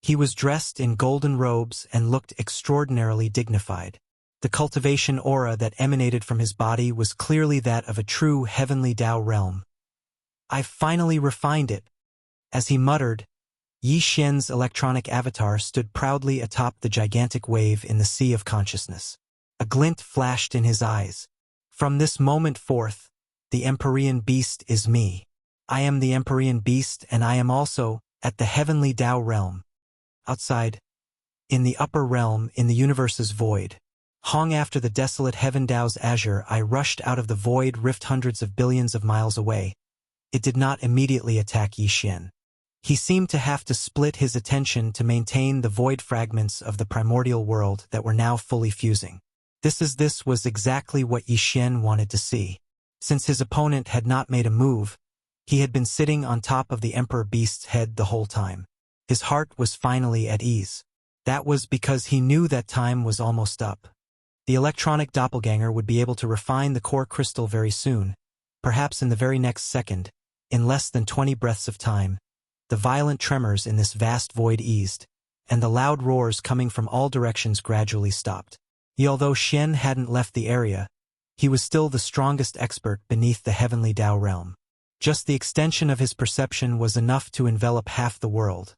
He was dressed in golden robes and looked extraordinarily dignified. The cultivation aura that emanated from his body was clearly that of a true heavenly Tao realm. "I've finally refined it." As he muttered, Yi Xian's electronic avatar stood proudly atop the gigantic wave in the Sea of Consciousness. A glint flashed in his eyes. "From this moment forth, the Empyrean Beast is me. I am the Empyrean Beast, and I am also at the heavenly Tao realm. Outside, in the upper realm, in the universe's void, Hong after the desolate heaven Dao's azure eye rushed out of the void rift hundreds of billions of miles away. It did not immediately attack Yi Xian. He seemed to have to split his attention to maintain the void fragments of the primordial world that were now fully fusing. This was exactly what Yi Xian wanted to see. Since his opponent had not made a move, he had been sitting on top of the Emperor Beast's head the whole time. His heart was finally at ease. That was because he knew that time was almost up. The electronic doppelganger would be able to refine the core crystal very soon, perhaps in the very next second, in less than 20 breaths of time. The violent tremors in this vast void eased, and the loud roars coming from all directions gradually stopped. Although Xian hadn't left the area, he was still the strongest expert beneath the heavenly Dao realm. Just the extension of his perception was enough to envelop half the world.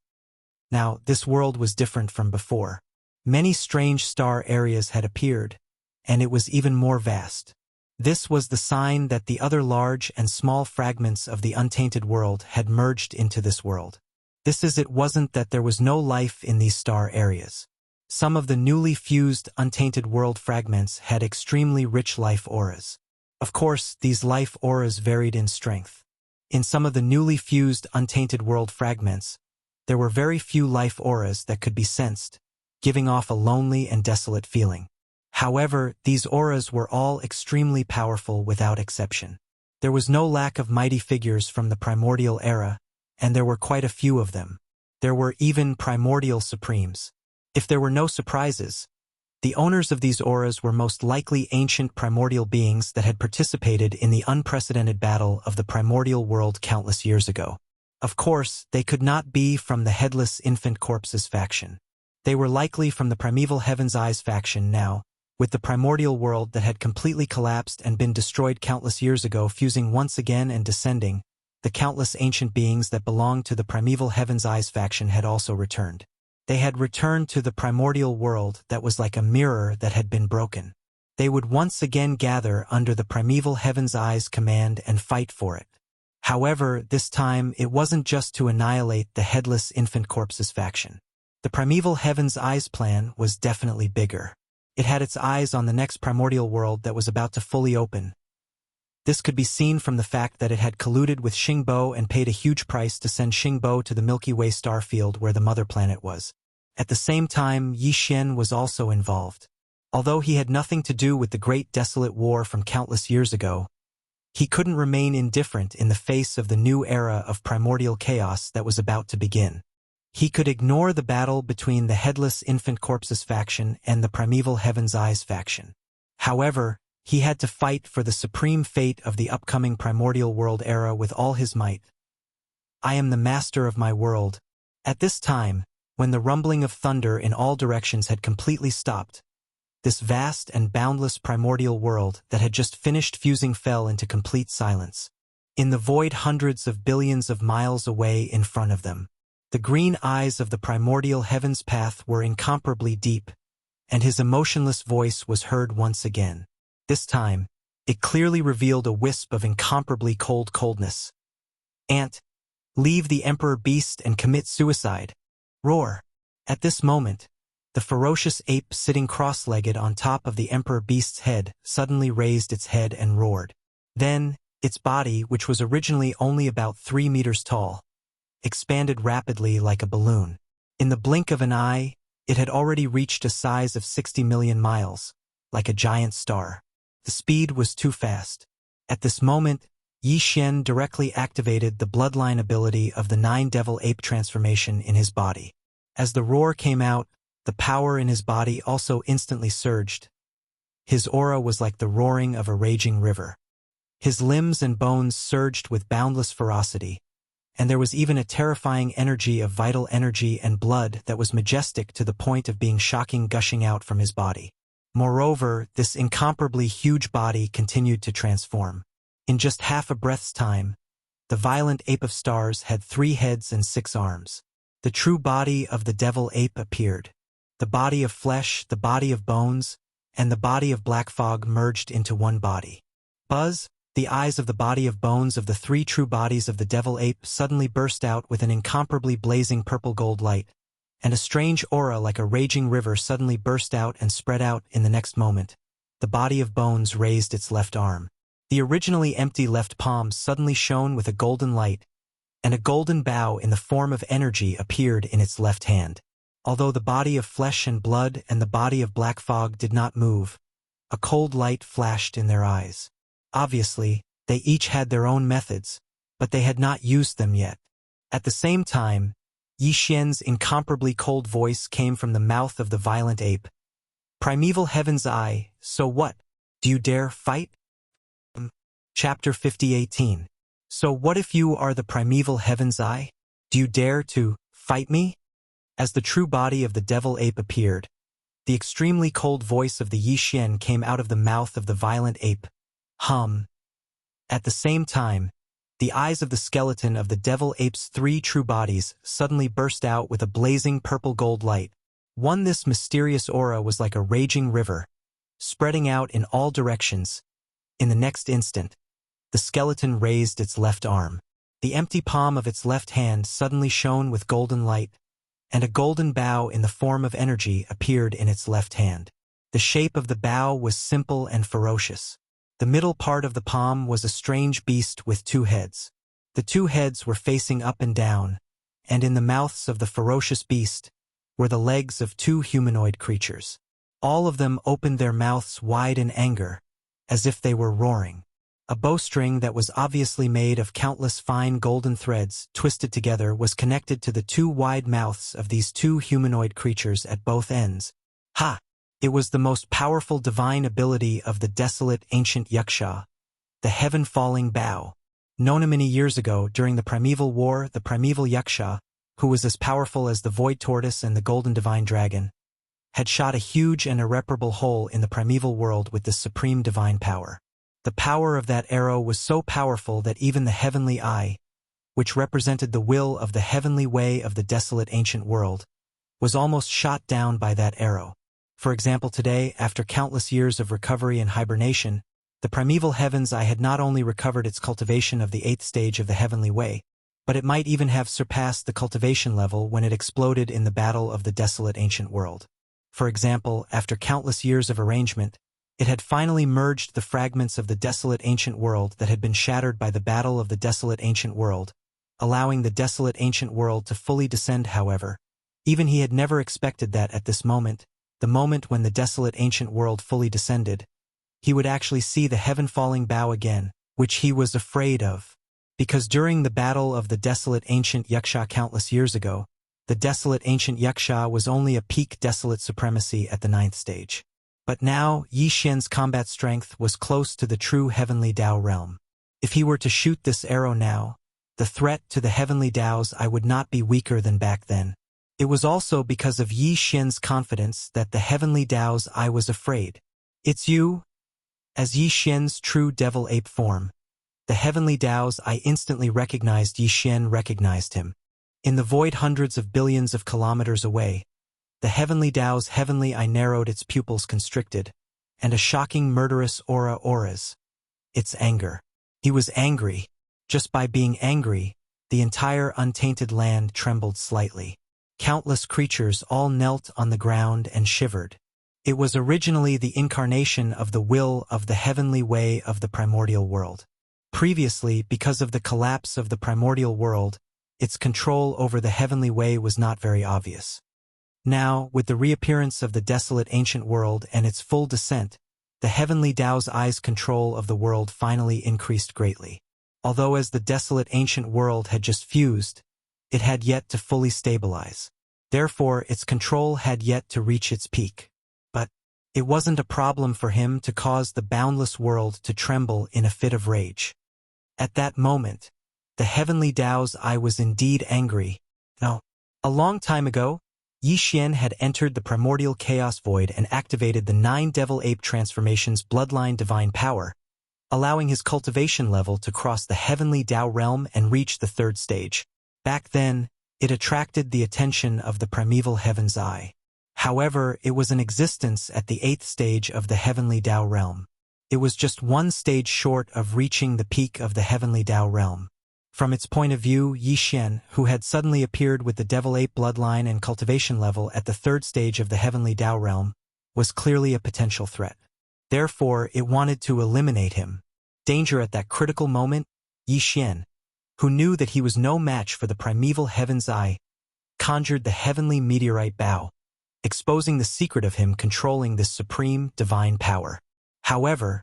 Now, this world was different from before. Many strange star areas had appeared, and it was even more vast. This was the sign that the other large and small fragments of the untainted world had merged into this world. It wasn't that there was no life in these star areas. Some of the newly fused untainted world fragments had extremely rich life auras. Of course, these life auras varied in strength. In some of the newly fused untainted world fragments, there were very few life auras that could be sensed, giving off a lonely and desolate feeling. However, these auras were all extremely powerful without exception. There was no lack of mighty figures from the primordial era, and there were quite a few of them. There were even primordial supremes. If there were no surprises, the owners of these auras were most likely ancient primordial beings that had participated in the unprecedented battle of the primordial world countless years ago. Of course, they could not be from the Headless Infant Corpses faction. They were likely from the Primeval Heaven's Eyes faction now, with the primordial world that had completely collapsed and been destroyed countless years ago fusing once again and descending. The countless ancient beings that belonged to the Primeval Heaven's Eyes faction had also returned. They had returned to the primordial world that was like a mirror that had been broken. They would once again gather under the Primeval Heaven's Eyes command and fight for it. However, this time it wasn't just to annihilate the Headless Infant Corpses faction. The Primeval Heaven's Eyes plan was definitely bigger. It had its eyes on the next primordial world that was about to fully open. This could be seen from the fact that it had colluded with Xingbo and paid a huge price to send Xingbo to the Milky Way star field where the mother planet was. At the same time, Yi Xian was also involved. Although he had nothing to do with the great desolate war from countless years ago, he couldn't remain indifferent in the face of the new era of primordial chaos that was about to begin. He could ignore the battle between the Headless Infant Corpses faction and the Primeval Heaven's Eyes faction. However, he had to fight for the supreme fate of the upcoming primordial world era with all his might. I am the master of my world. At this time, when the rumbling of thunder in all directions had completely stopped, this vast and boundless primordial world that had just finished fusing fell into complete silence. In the void hundreds of billions of miles away in front of them, the green eyes of the primordial heaven's path were incomparably deep, and his emotionless voice was heard once again. This time, it clearly revealed a wisp of incomparably cold coldness. Ant, leave the Emperor Beast and commit suicide. Roar. At this moment, the ferocious ape sitting cross-legged on top of the Emperor Beast's head suddenly raised its head and roared. Then, its body, which was originally only about 3 meters tall, expanded rapidly like a balloon. In the blink of an eye, it had already reached a size of 60 million miles, like a giant star. The speed was too fast. At this moment, Yi Xian directly activated the bloodline ability of the 9-devil ape transformation in his body. As the roar came out, the power in his body also instantly surged. His aura was like the roaring of a raging river. His limbs and bones surged with boundless ferocity, and there was even a terrifying energy of vital energy and blood that was majestic to the point of being shocking gushing out from his body. Moreover, this incomparably huge body continued to transform. In just half a breath's time, the violent ape of stars had 3 heads and 6 arms. The true body of the devil ape appeared. The body of flesh, the body of bones, and the body of black fog merged into one body. Buzz, the eyes of the body of bones of the 3 true bodies of the devil ape suddenly burst out with an incomparably blazing purple gold light, and a strange aura like a raging river suddenly burst out and spread out in the next moment. The body of bones raised its left arm. The originally empty left palm suddenly shone with a golden light, and a golden bow in the form of energy appeared in its left hand. Although the body of flesh and blood and the body of black fog did not move, a cold light flashed in their eyes. Obviously, they each had their own methods, but they had not used them yet. At the same time, Yi Xian's incomparably cold voice came from the mouth of the violent ape. Primeval Heaven's Eye, so what? Do you dare fight? Chapter 50:18. So what if you are the primeval Heaven's Eye? Do you dare to fight me? As the true body of the devil ape appeared, the extremely cold voice of the Yi Xian came out of the mouth of the violent ape. At the same time, the eyes of the skeleton of the devil ape's three true bodies suddenly burst out with a blazing purple gold light. This mysterious aura was like a raging river, spreading out in all directions. In the next instant, the skeleton raised its left arm. The empty palm of its left hand suddenly shone with golden light, and a golden bow in the form of energy appeared in its left hand. The shape of the bow was simple and ferocious. The middle part of the palm was a strange beast with two heads. The two heads were facing up and down, and in the mouths of the ferocious beast were the legs of two humanoid creatures. All of them opened their mouths wide in anger, as if they were roaring. A bowstring that was obviously made of countless fine golden threads twisted together was connected to the two wide mouths of these two humanoid creatures at both ends. It was the most powerful divine ability of the desolate ancient Wuxia, the heaven-falling bow. Known many years ago during the Primeval War, the primeval Wuxia, who was as powerful as the Void Tortoise and the Golden Divine Dragon, had shot a huge and irreparable hole in the primeval world with this supreme divine power. The power of that arrow was so powerful that even the heavenly eye, which represented the will of the heavenly way of the desolate ancient world, was almost shot down by that arrow. For example, today, after countless years of recovery and hibernation, the primeval heaven's eye had not only recovered its cultivation of the 8th stage of the heavenly way, but it might even have surpassed the cultivation level when it exploded in the battle of the desolate ancient world. For example, after countless years of arrangement, it had finally merged the fragments of the desolate ancient world that had been shattered by the battle of the desolate ancient world, allowing the desolate ancient world to fully descend. However, even he had never expected that at this moment, the moment when the desolate ancient world fully descended, he would actually see the heaven-falling bow again, which he was afraid of. Because during the battle of the desolate ancient Wuxia countless years ago, the desolate ancient Wuxia was only a peak desolate supremacy at the 9th stage. But now, Yi Xian's combat strength was close to the true heavenly Dao realm. If he were to shoot this arrow now, the threat to the heavenly Dao's eye would not be weaker than back then. It was also because of Yi Xian's confidence that the heavenly Dao's eye was afraid. It's you? As Yi Xian's true devil ape form, the heavenly Dao's eye instantly recognized Yi Xian recognized him. In the void hundreds of billions of kilometers away, the heavenly Dao's heavenly eye narrowed, its pupils constricted, and a shocking murderous aura auras. It's anger. He was angry. Just by being angry, the entire untainted land trembled slightly. Countless creatures all knelt on the ground and shivered. It was originally the incarnation of the will of the heavenly way of the primordial world. Previously, because of the collapse of the primordial world, its control over the heavenly way was not very obvious. Now, with the reappearance of the desolate ancient world and its full descent, the heavenly Dao's eye's control of the world finally increased greatly. Although as the desolate ancient world had just fused, it had yet to fully stabilize. Therefore, its control had yet to reach its peak. But it wasn't a problem for him to cause the boundless world to tremble in a fit of rage. At that moment, the heavenly Dao's eye was indeed angry. No. A long time ago, Yi Xian had entered the primordial chaos void and activated the 9 devil ape transformations bloodline divine power, allowing his cultivation level to cross the heavenly Dao realm and reach the 3rd stage. Back then, it attracted the attention of the primeval heaven's eye. However, it was in existence at the 8th stage of the heavenly Dao realm. It was just one stage short of reaching the peak of the heavenly Dao realm. From its point of view, Yi Xian, who had suddenly appeared with the devil-ape bloodline and cultivation level at the third stage of the heavenly Tao realm, was clearly a potential threat. Therefore, it wanted to eliminate him. Danger at that critical moment, Yi Xian, who knew that he was no match for the primeval heaven's eye, conjured the heavenly meteorite bow, exposing the secret of him controlling this supreme divine power. However,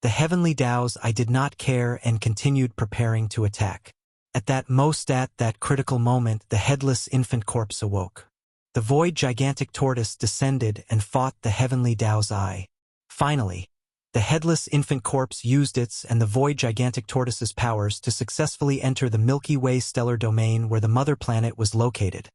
the heavenly Tao's eye did not care and continued preparing to attack. At that critical moment, the headless infant corpse awoke. The void gigantic tortoise descended and fought the heavenly Tao's eye. Finally, the headless infant corpse used its and the void gigantic tortoise's powers to successfully enter the Milky Way stellar domain where the mother planet was located.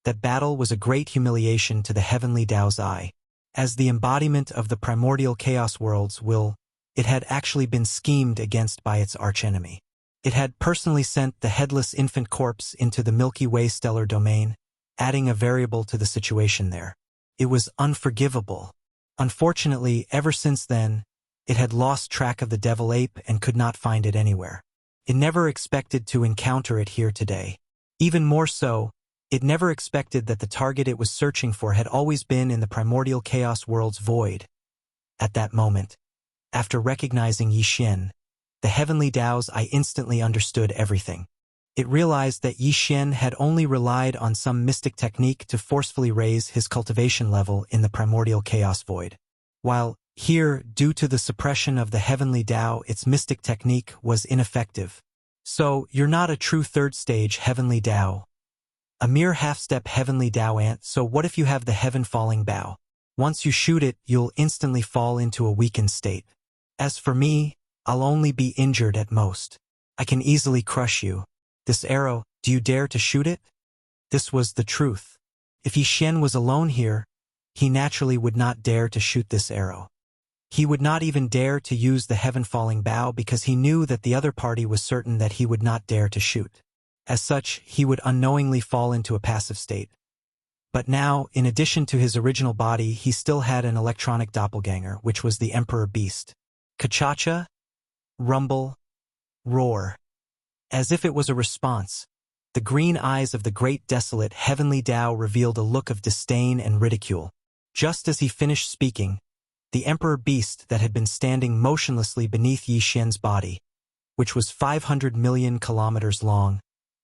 That battle was a great humiliation to the heavenly Tao's eye. As the embodiment of the primordial chaos world's will, it had actually been schemed against by its archenemy. It had personally sent the headless infant corpse into the Milky Way stellar domain, adding a variable to the situation there. It was unforgivable. Unfortunately, ever since then, it had lost track of the devil ape and could not find it anywhere. It never expected to encounter it here today. Even more so, it never expected that the target it was searching for had always been in the primordial chaos world's void. At that moment, after recognizing Yi Xian, the heavenly Tao's eye instantly understood everything. It realized that Yi Xian had only relied on some mystic technique to forcefully raise his cultivation level in the primordial chaos void. While, here, due to the suppression of the heavenly Tao, its mystic technique was ineffective. So, you're not a true third stage heavenly Tao. A mere half-step heavenly Tao ant, so what if you have the heaven-falling bow? Once you shoot it, you'll instantly fall into a weakened state. As for me, I'll only be injured at most. I can easily crush you. This arrow, do you dare to shoot it? This was the truth. If Yi Xian was alone here, he naturally would not dare to shoot this arrow. He would not even dare to use the heaven-falling bow because he knew that the other party was certain that he would not dare to shoot. As such, he would unknowingly fall into a passive state. But now, in addition to his original body, he still had an electronic doppelganger, which was the Emperor Beast. Kachacha, rumble, roar. As if it was a response, the green eyes of the great desolate heavenly Tao revealed a look of disdain and ridicule. Just as he finished speaking, the Emperor Beast that had been standing motionlessly beneath Yi Xian's body, which was 500 million kilometers long,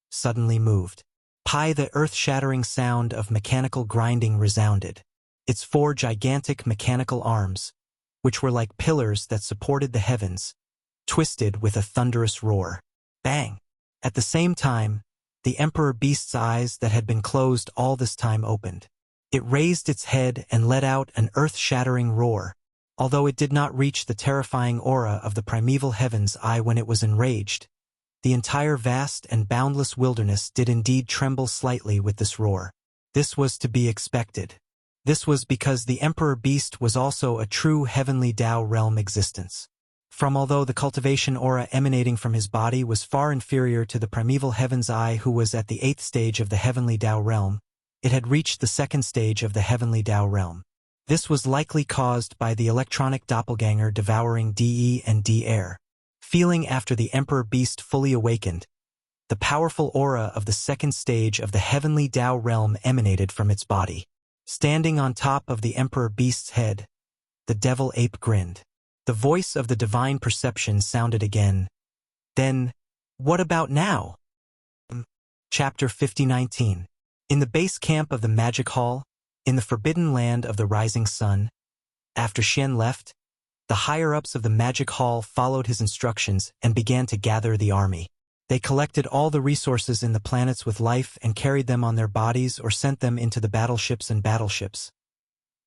suddenly moved. The earth-shattering sound of mechanical grinding resounded. Its 4 gigantic mechanical arms, which were like pillars that supported the heavens, twisted with a thunderous roar. Bang! At the same time, the Emperor Beast's eyes that had been closed all this time opened. It raised its head and let out an earth-shattering roar. Although it did not reach the terrifying aura of the primeval heaven's eye when it was enraged, the entire vast and boundless wilderness did indeed tremble slightly with this roar. This was to be expected. This was because the Emperor Beast was also a true heavenly Tao realm existence. Although the cultivation aura emanating from his body was far inferior to the primeval heaven's eye who was at the 8th stage of the heavenly Tao realm, it had reached the 2nd stage of the heavenly Tao realm. This was likely caused by the electronic doppelganger devouring DE and D-air. Feeling after the Emperor Beast fully awakened, the powerful aura of the 2nd stage of the heavenly Tao realm emanated from its body. Standing on top of the Emperor Beast's head, the devil ape grinned. The voice of the divine perception sounded again. Then, what about now? Chapter 50-19. In the base camp of the Magic Hall, in the forbidden land of the rising sun, after Xian left, the higher-ups of the Magic Hall followed his instructions and began to gather the army. They collected all the resources in the planets with life and carried them on their bodies or sent them into the battleships and battleships.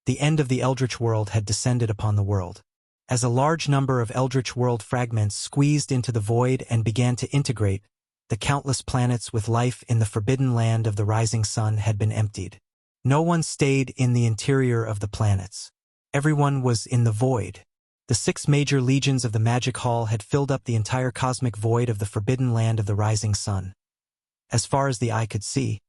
The end of the Eldritch world had descended upon the world. As a large number of Eldritch world fragments squeezed into the void and began to integrate, the countless planets with life in the forbidden land of the rising sun had been emptied. No one stayed in the interior of the planets. Everyone was in the void. The 6 major legions of the Magic Hall had filled up the entire cosmic void of the forbidden land of the rising sun. As far as the eye could see,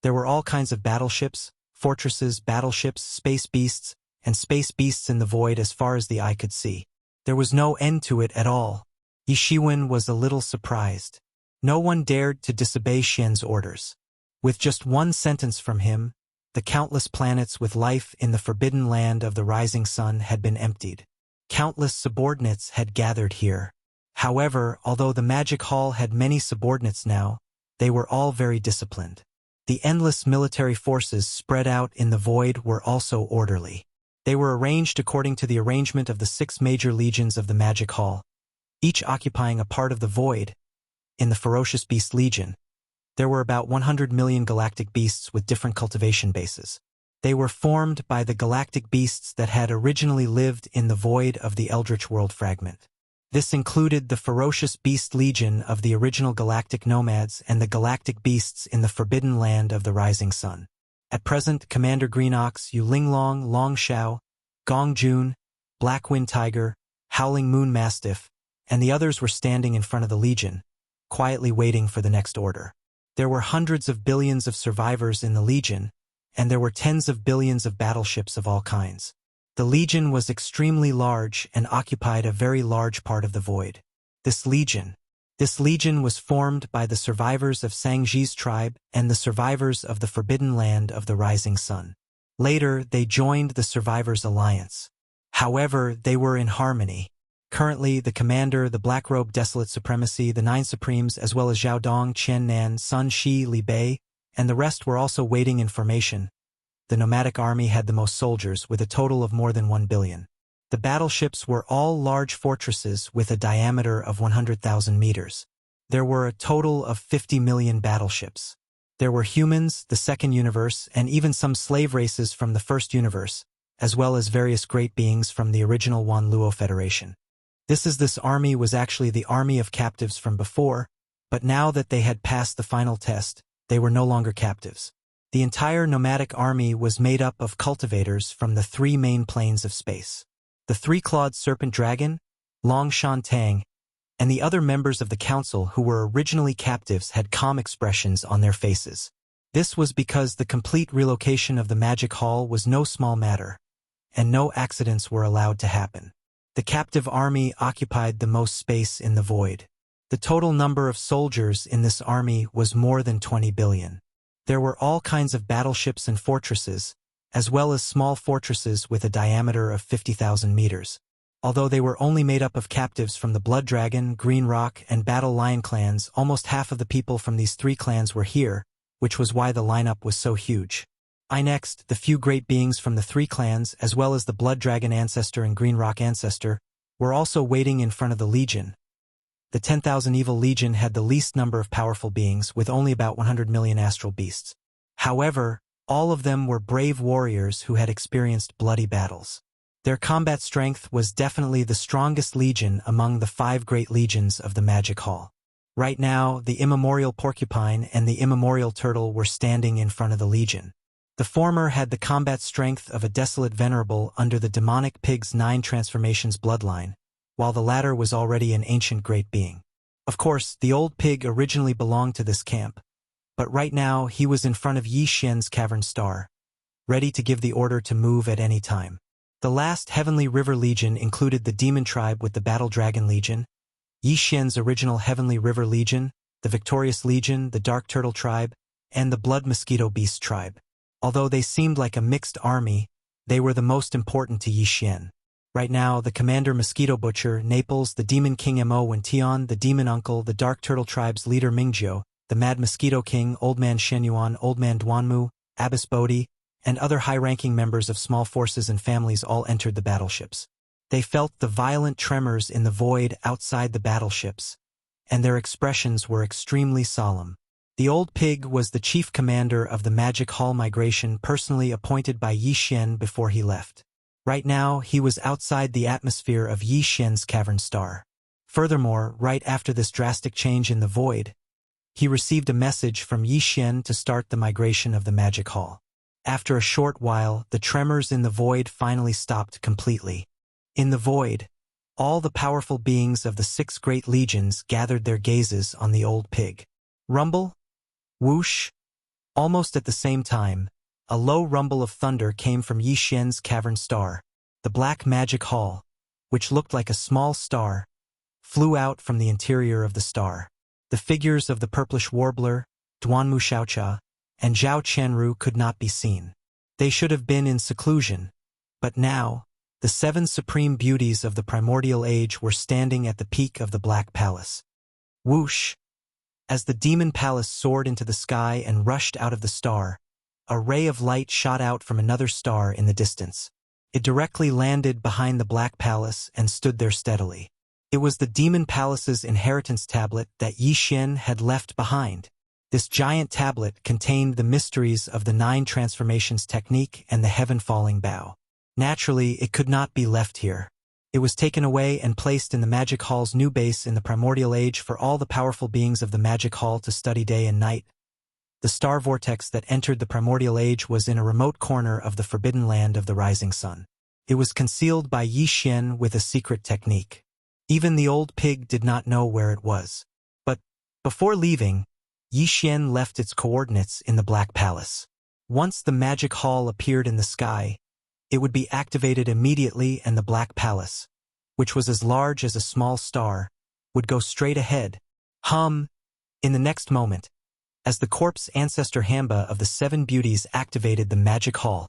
there were all kinds of battleships, fortresses, battleships, space beasts, and space beasts in the void as far as the eye could see. There was no end to it at all. Yi Shiwen was a little surprised. No one dared to disobey Xian's orders. With just one sentence from him, the countless planets with life in the forbidden land of the rising sun had been emptied. Countless subordinates had gathered here. However, although the magic hall had many subordinates now, they were all very disciplined. The endless military forces spread out in the void were also orderly. They were arranged according to the arrangement of the 6 major legions of the magic hall, each occupying a part of the void. In the ferocious beast legion, there were about 100 million galactic beasts with different cultivation bases. They were formed by the galactic beasts that had originally lived in the void of the Eldritch World fragment. This included the ferocious beast legion of the original galactic nomads and the galactic beasts in the forbidden land of the rising sun. At present, Commander Green Ox, Yu Linglong, Long Xiao, Gong Jun, Black Wind Tiger, Howling Moon Mastiff, and the others were standing in front of the legion, quietly waiting for the next order. There were hundreds of billions of survivors in the legion, and there were tens of billions of battleships of all kinds. The legion was extremely large and occupied a very large part of the void. This legion was formed by the survivors of Sangji's tribe and the survivors of the forbidden land of the rising sun. Later, they joined the Survivors Alliance. However, they were in harmony. Currently, the commander, the Black Robe Desolate Supremacy, the 9 Supremes, as well as Zhao Dong, Chen Nan, Sun Shi, Li Bei, and the rest were also waiting in formation. The nomadic army had the most soldiers, with a total of more than 1 billion. The battleships were all large fortresses with a diameter of 100,000 meters. There were a total of 50 million battleships. There were humans, the second universe, and even some slave races from the first universe, as well as various great beings from the original Wan Luo Federation. This army was actually the army of captives from before, but now that they had passed the final test, they were no longer captives. The entire nomadic army was made up of cultivators from the 3 main planes of space. The 3-clawed serpent dragon, Long Shan Tang, and the other members of the council who were originally captives had calm expressions on their faces. This was because the complete relocation of the magic hall was no small matter, and no accidents were allowed to happen. The captive army occupied the most space in the void. The total number of soldiers in this army was more than 20 billion. There were all kinds of battleships and fortresses, as well as small fortresses with a diameter of 50,000 meters. Although they were only made up of captives from the Blood Dragon, Green Rock, and Battle Lion clans, almost half of the people from these 3 clans were here, which was why the lineup was so huge. Next, the few great beings from the 3 clans, as well as the Blood Dragon Ancestor and Green Rock Ancestor, were also waiting in front of the Legion. The 10,000 Evil Legion had the least number of powerful beings, with only about 100 million astral beasts. However, all of them were brave warriors who had experienced bloody battles. Their combat strength was definitely the strongest legion among the 5 great legions of the Magic Hall. Right now, the Immemorial Porcupine and the Immemorial Turtle were standing in front of the Legion. The former had the combat strength of a desolate venerable under the demonic pig's 9 transformations bloodline, while the latter was already an ancient great being. Of course, the old pig originally belonged to this camp, but right now he was in front of Yi Xian's Cavern Star, ready to give the order to move at any time. The last Heavenly River Legion included the Demon Tribe with the Battle Dragon Legion, Yi Xian's original Heavenly River Legion, the Victorious Legion, the Dark Turtle Tribe, and the Blood Mosquito Beast Tribe. Although they seemed like a mixed army, they were the most important to Yi Xian. Right now, the Commander Mosquito Butcher, Naples, the Demon King Mo and Tian, the Demon Uncle, the Dark Turtle Tribe's leader Mingjiu, the Mad Mosquito King, Old Man Shenyuan, Old Man Duanmu, Abbess Bodhi, and other high-ranking members of small forces and families all entered the battleships. They felt the violent tremors in the void outside the battleships, and their expressions were extremely solemn. The old pig was the chief commander of the Magic Hall migration personally appointed by Yi Xian before he left. Right now, he was outside the atmosphere of Yi Xian's Cavern Star. Furthermore, right after this drastic change in the void, he received a message from Yi Xian to start the migration of the Magic Hall. After a short while, the tremors in the void finally stopped completely. In the void, all the powerful beings of the 6 great legions gathered their gazes on the old pig. Rumble? Whoosh! Almost at the same time, a low rumble of thunder came from Yi Xian's Cavern Star. The black magic hall, which looked like a small star, flew out from the interior of the star. The figures of the purplish warbler, Duanmu Xiaocha, and Zhao Qianru could not be seen. They should have been in seclusion, but now, the 7 supreme beauties of the primordial age were standing at the peak of the Black Palace. Whoosh! As the demon palace soared into the sky and rushed out of the star, a ray of light shot out from another star in the distance. It directly landed behind the Black Palace and stood there steadily. It was the demon palace's inheritance tablet that Yi Xian had left behind. This giant tablet contained the mysteries of the 9 transformations technique and the heaven-falling bow. Naturally, it could not be left here. It was taken away and placed in the Magic Hall's new base in the primordial age for all the powerful beings of the Magic Hall to study day and night. The star vortex that entered the primordial age was in a remote corner of the forbidden land of the rising sun. It was concealed by Yi Xian with a secret technique. Even the old pig did not know where it was. But, before leaving, Yi Xian left its coordinates in the Black Palace. Once the Magic Hall appeared in the sky, it would be activated immediately, and the Black Palace, which was as large as a small star, would go straight ahead. In the next moment, as the corpse ancestor Hamba of the 7 beauties activated the Magic Hall,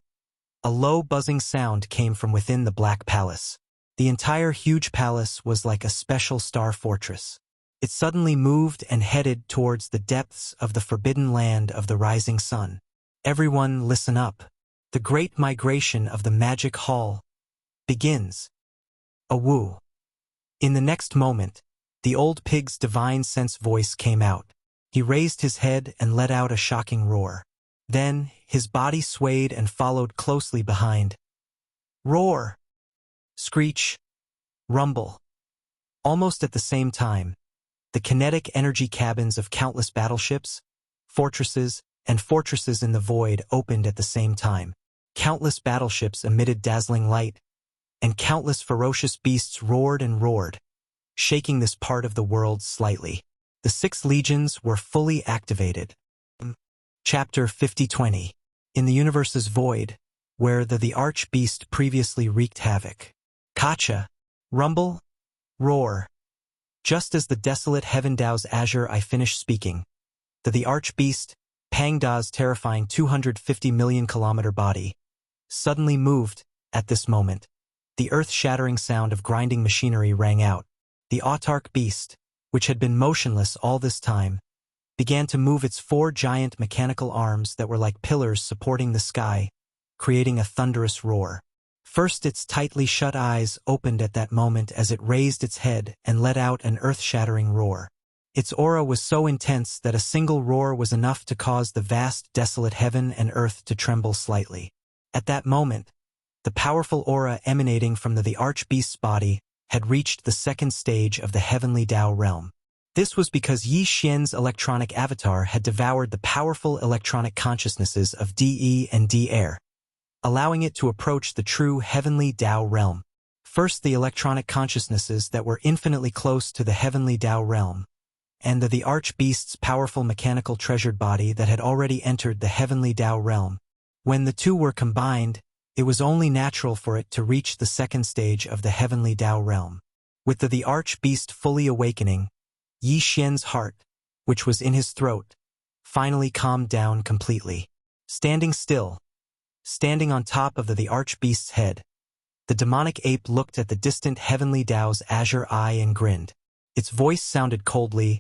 a low buzzing sound came from within the Black Palace. The entire huge palace was like a special star fortress. It suddenly moved and headed towards the depths of the forbidden land of the rising sun. Everyone listen up. The great migration of the Magic Hall begins. A woo. In the next moment, the old pig's divine sense voice came out. He raised his head and let out a shocking roar. Then, his body swayed and followed closely behind. Roar! Screech! Rumble! Almost at the same time, the kinetic energy cabins of countless battleships, fortresses in the void opened at the same time. Countless battleships emitted dazzling light, and countless ferocious beasts roared and roared, shaking this part of the world slightly. The 6 legions were fully activated. Chapter 50-20. In the universe's void, where the arch-beast previously wreaked havoc. Kacha! Rumble! Roar! Just as the desolate heaven Dao's azure I finished speaking, the arch-beast, Pang Da's terrifying 250 million kilometer body, suddenly moved. At this moment, the earth-shattering sound of grinding machinery rang out. The autarch beast, which had been motionless all this time, began to move its 4 giant mechanical arms that were like pillars supporting the sky, creating a thunderous roar. First, its tightly shut eyes opened at that moment as it raised its head and let out an earth-shattering roar. Its aura was so intense that a single roar was enough to cause the vast, desolate heaven and earth to tremble slightly. At that moment, the powerful aura emanating from the archbeast's body had reached the 2nd stage of the heavenly Dao realm. This was because Yi Xian's electronic avatar had devoured the powerful electronic consciousnesses of De and De, allowing it to approach the true heavenly Dao realm. First, the electronic consciousnesses that were infinitely close to the heavenly Dao realm, and the archbeast's powerful mechanical treasured body that had already entered the heavenly Dao realm. When the 2 were combined, it was only natural for it to reach the 2nd stage of the heavenly Dao realm. With the archbeast fully awakening, Yi Xian's heart, which was in his throat, finally calmed down completely. Standing still, standing on top of the archbeast's head, the demonic ape looked at the distant heavenly Dao's azure eye and grinned. Its voice sounded coldly.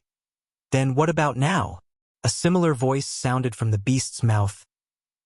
Then what about now? A similar voice sounded from the beast's mouth.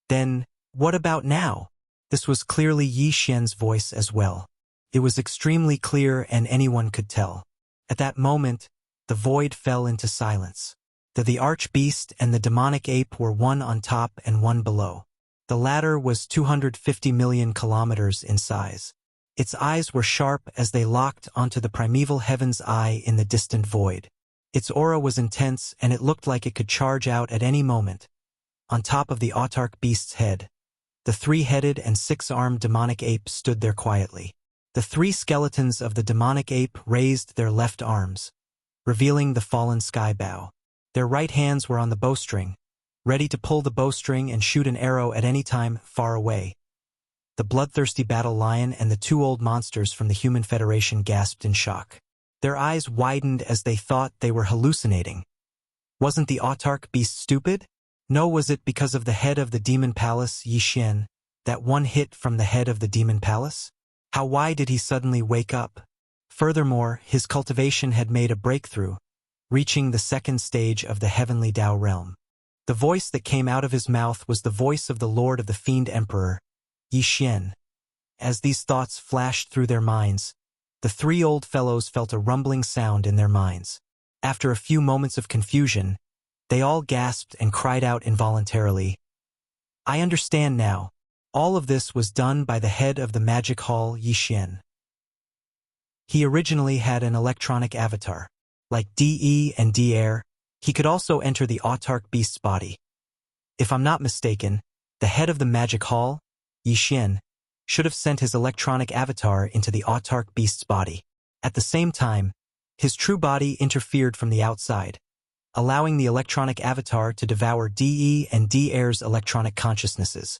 Then, what about now? This was clearly Yi Xian's voice as well. It was extremely clear and anyone could tell. At that moment, the void fell into silence. The archbeast and the demonic ape were one on top and one below. The latter was 250 million kilometers in size. Its eyes were sharp as they locked onto the primeval heaven's eye in the distant void. Its aura was intense and it looked like it could charge out at any moment. On top of the autarch beast's head, the 3-headed and 6-armed demonic ape stood there quietly. The 3 skeletons of the demonic ape raised their left arms, revealing the fallen sky bow. Their right hands were on the bowstring, ready to pull the bowstring and shoot an arrow at any time far away. The bloodthirsty battle lion and the 2 old monsters from the Human Federation gasped in shock. Their eyes widened as they thought they were hallucinating. Wasn't the autarch beast stupid? No, was it because of the head of the demon palace, Yi Xian, that one hit from the head of the demon palace? Why did he suddenly wake up? Furthermore, his cultivation had made a breakthrough, reaching the second stage of the heavenly Tao realm. The voice that came out of his mouth was the voice of the Lord of the Fiend Emperor, Yi Xian. As these thoughts flashed through their minds, the three old fellows felt a rumbling sound in their minds. After a few moments of confusion, they all gasped and cried out involuntarily. I understand now. All of this was done by the head of the magic hall, Yi Xian. He originally had an electronic avatar. Like DE and D-Air, he could also enter the autarch beast's body. If I'm not mistaken, the head of the magic hall, Yi Xian, should have sent his electronic avatar into the autarch beast's body. At the same time, his true body interfered from the outside, allowing the electronic avatar to devour DE and D-Air's electronic consciousnesses,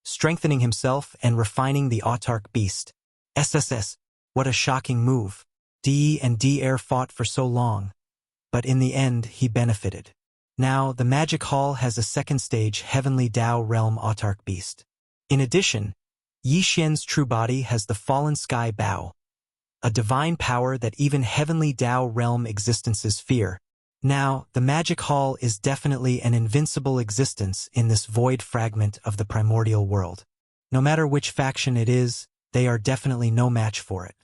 strengthening himself and refining the autarch beast. SSS, what a shocking move. DE and D-Air fought for so long, but in the end he benefited. Now, the Magic Hall has a second stage Heavenly Tao Realm autarch beast. In addition, Yi Xian's true body has the Fallen Sky Bao, a divine power that even Heavenly Tao Realm existences fear. Now, the Magic Hall is definitely an invincible existence in this void fragment of the primordial world. No matter which faction it is, they are definitely no match for it.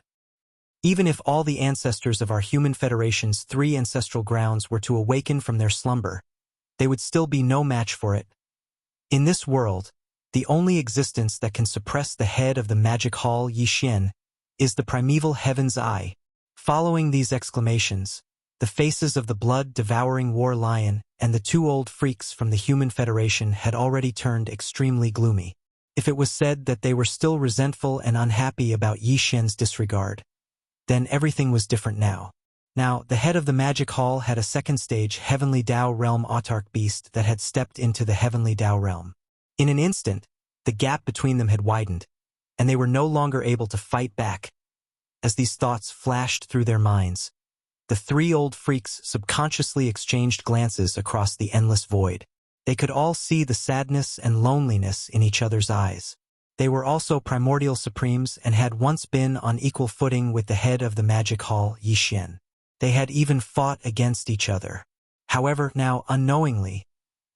Even if all the ancestors of our human federation's 3 ancestral grounds were to awaken from their slumber, they would still be no match for it. In this world, the only existence that can suppress the head of the Magic Hall, Yi Xian, is the primeval Heaven's Eye. Following these exclamations, the faces of the blood-devouring war lion and the 2 old freaks from the human federation had already turned extremely gloomy. If it was said that they were still resentful and unhappy about Yi Xian's disregard, then everything was different now. Now, the head of the Magic Hall had a second stage Heavenly Tao Realm autarch beast that had stepped into the Heavenly Tao Realm. In an instant, the gap between them had widened, and they were no longer able to fight back. As these thoughts flashed through their minds, the 3 old freaks subconsciously exchanged glances across the endless void. They could all see the sadness and loneliness in each other's eyes. They were also primordial supremes and had once been on equal footing with the head of the Magic Hall, Yi Xian. They had even fought against each other. However, now, unknowingly,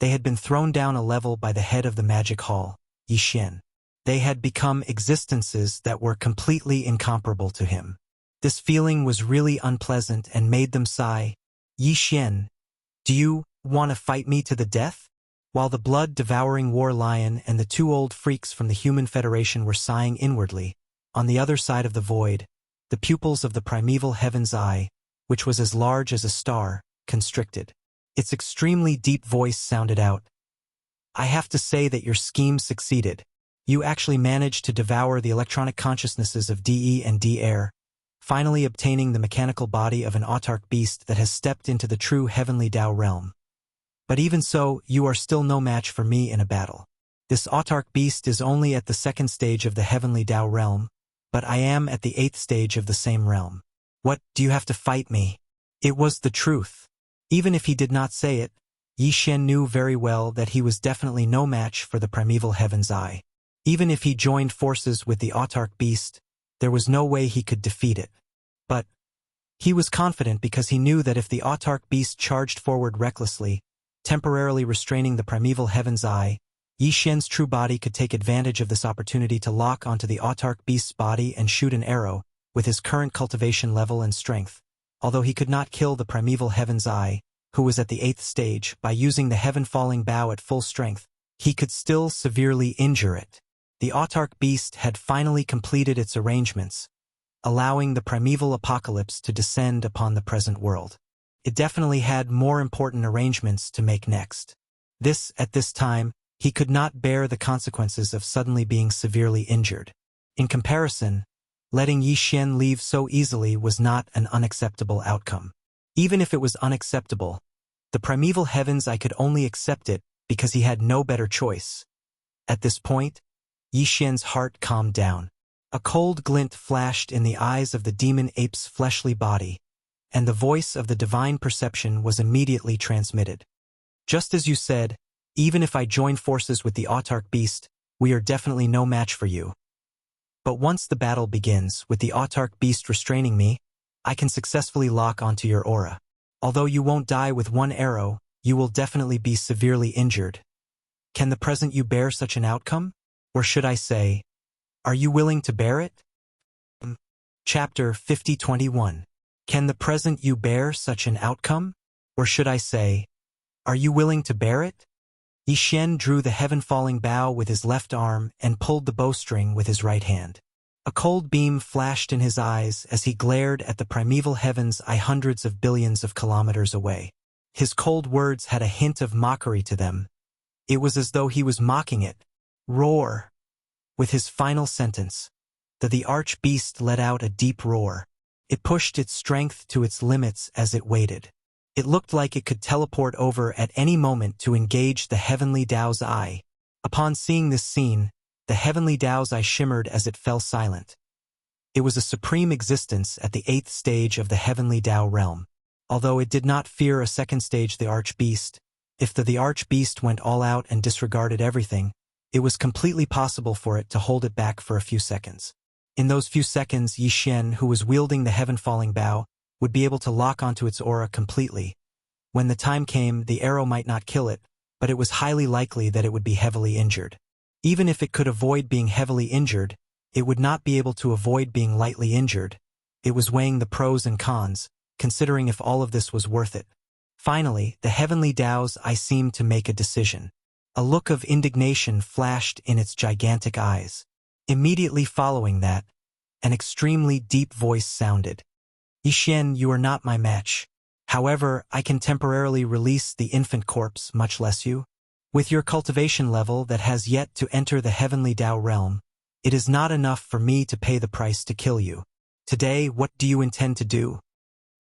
they had been thrown down a level by the head of the Magic Hall, Yi Xian. They had become existences that were completely incomparable to him. This feeling was really unpleasant and made them sigh. Yi Xian, do you want to fight me to the death? While the blood-devouring war lion and the 2 old freaks from the human federation were sighing inwardly, on the other side of the void, the pupils of the primeval Heaven's Eye, which was as large as a star, constricted. Its extremely deep voice sounded out. I have to say that your scheme succeeded. You actually managed to devour the electronic consciousnesses of DE and D-Air, finally obtaining the mechanical body of an autarch beast that has stepped into the true Heavenly Tao realm. But even so, you are still no match for me in a battle. This autarch beast is only at the second stage of the Heavenly Tao realm, but I am at the 8th stage of the same realm. What, do you have to fight me? It was the truth. Even if he did not say it, Yi Xian knew very well that he was definitely no match for the primeval Heaven's Eye. Even if he joined forces with the autarch beast, there was no way he could defeat it. But he was confident because he knew that if the autarch beast charged forward recklessly, temporarily restraining the primeval Heaven's Eye, Yi Xian's true body could take advantage of this opportunity to lock onto the autarch beast's body and shoot an arrow with his current cultivation level and strength. Although he could not kill the primeval Heaven's Eye, who was at the 8th stage, by using the heaven-falling bow at full strength, he could still severely injure it. The autarch beast had finally completed its arrangements, allowing the primeval apocalypse to descend upon the present world. It definitely had more important arrangements to make next. At this time, he could not bear the consequences of suddenly being severely injured. In comparison, letting Yi Xian leave so easily was not an unacceptable outcome. Even if it was unacceptable, the primeval Heavens I could only accept it because he had no better choice. At this point, Yi Xian's heart calmed down. A cold glint flashed in the eyes of the demon ape's fleshly body, and the voice of the divine perception was immediately transmitted. Just as you said, even if I join forces with the autarch beast, we are definitely no match for you. But once the battle begins, with the autarch beast restraining me, I can successfully lock onto your aura. Although you won't die with one arrow, you will definitely be severely injured. Can the present you bear such an outcome? Or should I say, are you willing to bear it? Chapter 50:21. Can the present you bear such an outcome? Or should I say, are you willing to bear it? Yi Xian drew the heaven-falling bow with his left arm and pulled the bowstring with his right hand. A cold beam flashed in his eyes as he glared at the primeval heavens hundreds of billions of kilometers away. His cold words had a hint of mockery to them. It was as though he was mocking it. Roar! With his final sentence, the arch-beast let out a deep roar. It pushed its strength to its limits as it waited. It looked like it could teleport over at any moment to engage the heavenly Tao's eye. Upon seeing this scene, the heavenly Tao's eye shimmered as it fell silent. It was a supreme existence at the 8th stage of the heavenly Tao realm. Although it did not fear a second stage, the arch-beast, if the arch-beast went all out and disregarded everything, it was completely possible for it to hold it back for a few seconds. In those few seconds, Yi Xian, who was wielding the heaven-falling bow, would be able to lock onto its aura completely. When the time came, the arrow might not kill it, but it was highly likely that it would be heavily injured. Even if it could avoid being heavily injured, it would not be able to avoid being lightly injured. It was weighing the pros and cons, considering if all of this was worth it. Finally, the heavenly Tao's eye seemed to make a decision. A look of indignation flashed in its gigantic eyes. Immediately following that, an extremely deep voice sounded. Yi Xian, you are not my match. However, I can temporarily release the infant corpse, much less you. With your cultivation level that has yet to enter the heavenly Tao realm, it is not enough for me to pay the price to kill you. Today, what do you intend to do?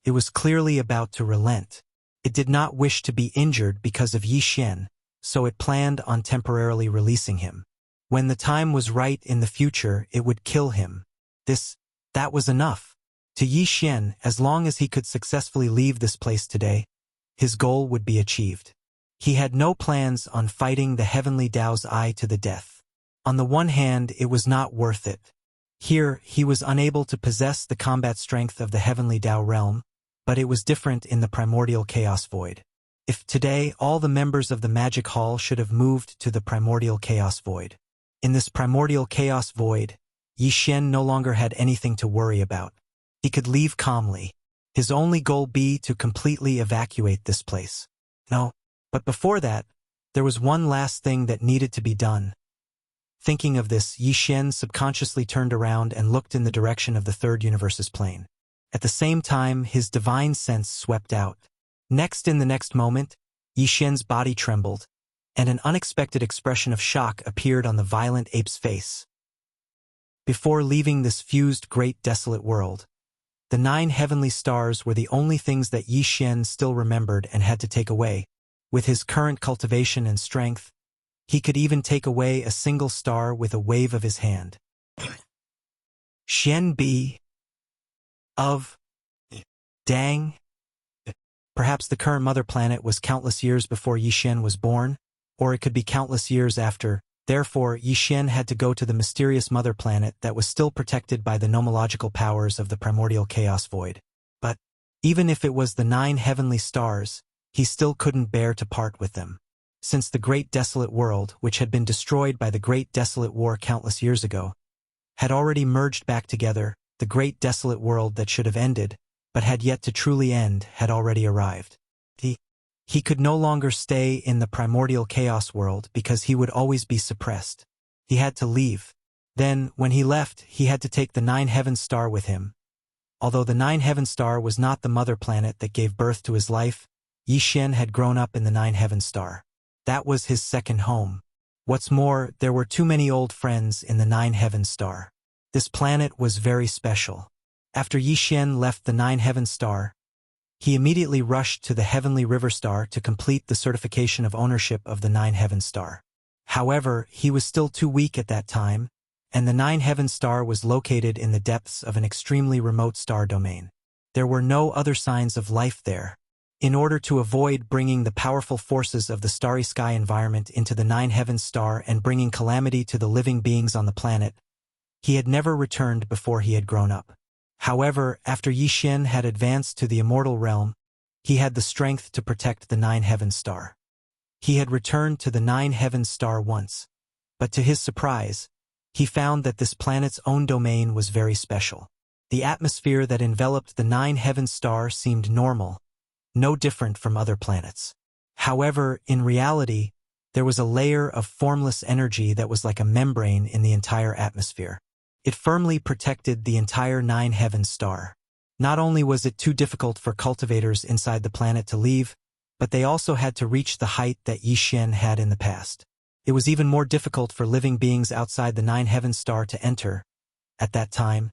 It was clearly about to relent. It did not wish to be injured because of Yi Xian, so it planned on temporarily releasing him. When the time was right in the future, it would kill him. That was enough. To Yi Xian, as long as he could successfully leave this place today, his goal would be achieved. He had no plans on fighting the heavenly Tao's eye to the death. On the one hand, it was not worth it. Here, he was unable to possess the combat strength of the heavenly Tao realm, but it was different in the primordial chaos void. If today all the members of the magic hall should have moved to the primordial chaos void. In this primordial chaos void, Yi Xian no longer had anything to worry about. He could leave calmly. His only goal be to completely evacuate this place. No, but before that, there was one last thing that needed to be done. Thinking of this, Yi Xian subconsciously turned around and looked in the direction of the third universe's plane. At the same time, his divine sense swept out. In the next moment, Yi Xian's body trembled, and an unexpected expression of shock appeared on the violent ape's face. Before leaving this fused great desolate world, the 9 heavenly stars were the only things that Yi Xian still remembered and had to take away. With his current cultivation and strength, he could even take away a single star with a wave of his hand. Xian Bi of Dang. Perhaps the current mother planet was countless years before Yi Xian was born, or it could be countless years after. Therefore, Yi Xian had to go to the mysterious mother planet that was still protected by the nomological powers of the primordial chaos void. But, even if it was the 9 heavenly stars, he still couldn't bear to part with them. Since the great desolate world, which had been destroyed by the great desolate war countless years ago, had already merged back together, the great desolate world that should have ended, but had yet to truly end, had already arrived. He could no longer stay in the primordial chaos world because he would always be suppressed. He had to leave. Then, when he left, he had to take the 9 heaven star with him. Although the 9 heaven star was not the mother planet that gave birth to his life, Yi Xian had grown up in the 9 heaven star. That was his second home. What's more, there were too many old friends in the 9 heaven star. This planet was very special. After Yi Xian left the 9 heaven star, he immediately rushed to the heavenly river star to complete the certification of ownership of the 9 heaven star. However, he was still too weak at that time, and the 9 heaven star was located in the depths of an extremely remote star domain. There were no other signs of life there. In order to avoid bringing the powerful forces of the starry sky environment into the nine heavens star and bringing calamity to the living beings on the planet, he had never returned before he had grown up. However, after Yi Xin had advanced to the immortal realm, he had the strength to protect the nine heavens star. He had returned to the nine heavens star once, but to his surprise, he found that this planet's own domain was very special. The atmosphere that enveloped the nine heavens star seemed normal, no different from other planets. However, in reality, there was a layer of formless energy that was like a membrane in the entire atmosphere. It firmly protected the entire nine heavens star. Not only was it too difficult for cultivators inside the planet to leave, but they also had to reach the height that Yi Xin had in the past. It was even more difficult for living beings outside the nine heavens star to enter. At that time,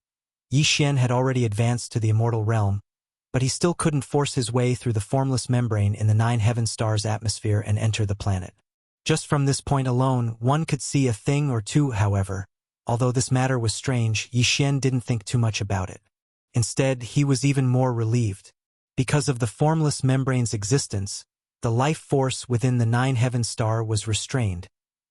Yi Xin had already advanced to the immortal realm, but he still couldn't force his way through the formless membrane in the nine heavens star's atmosphere and enter the planet. Just from this point alone, one could see a thing or two, however. Although this matter was strange, Yi Xin didn't think too much about it. Instead, he was even more relieved. Because of the formless membrane's existence, the life force within the nine heavens star was restrained,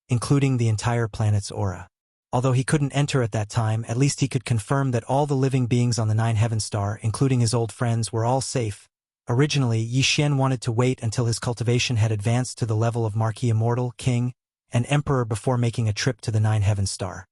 including the entire planet's aura. Although he couldn't enter at that time, at least he could confirm that all the living beings on the nine heavens star, including his old friends, were all safe. Originally, Yi Xin wanted to wait until his cultivation had advanced to the level of Marquis Immortal, King, and Emperor before making a trip to the nine heavens star.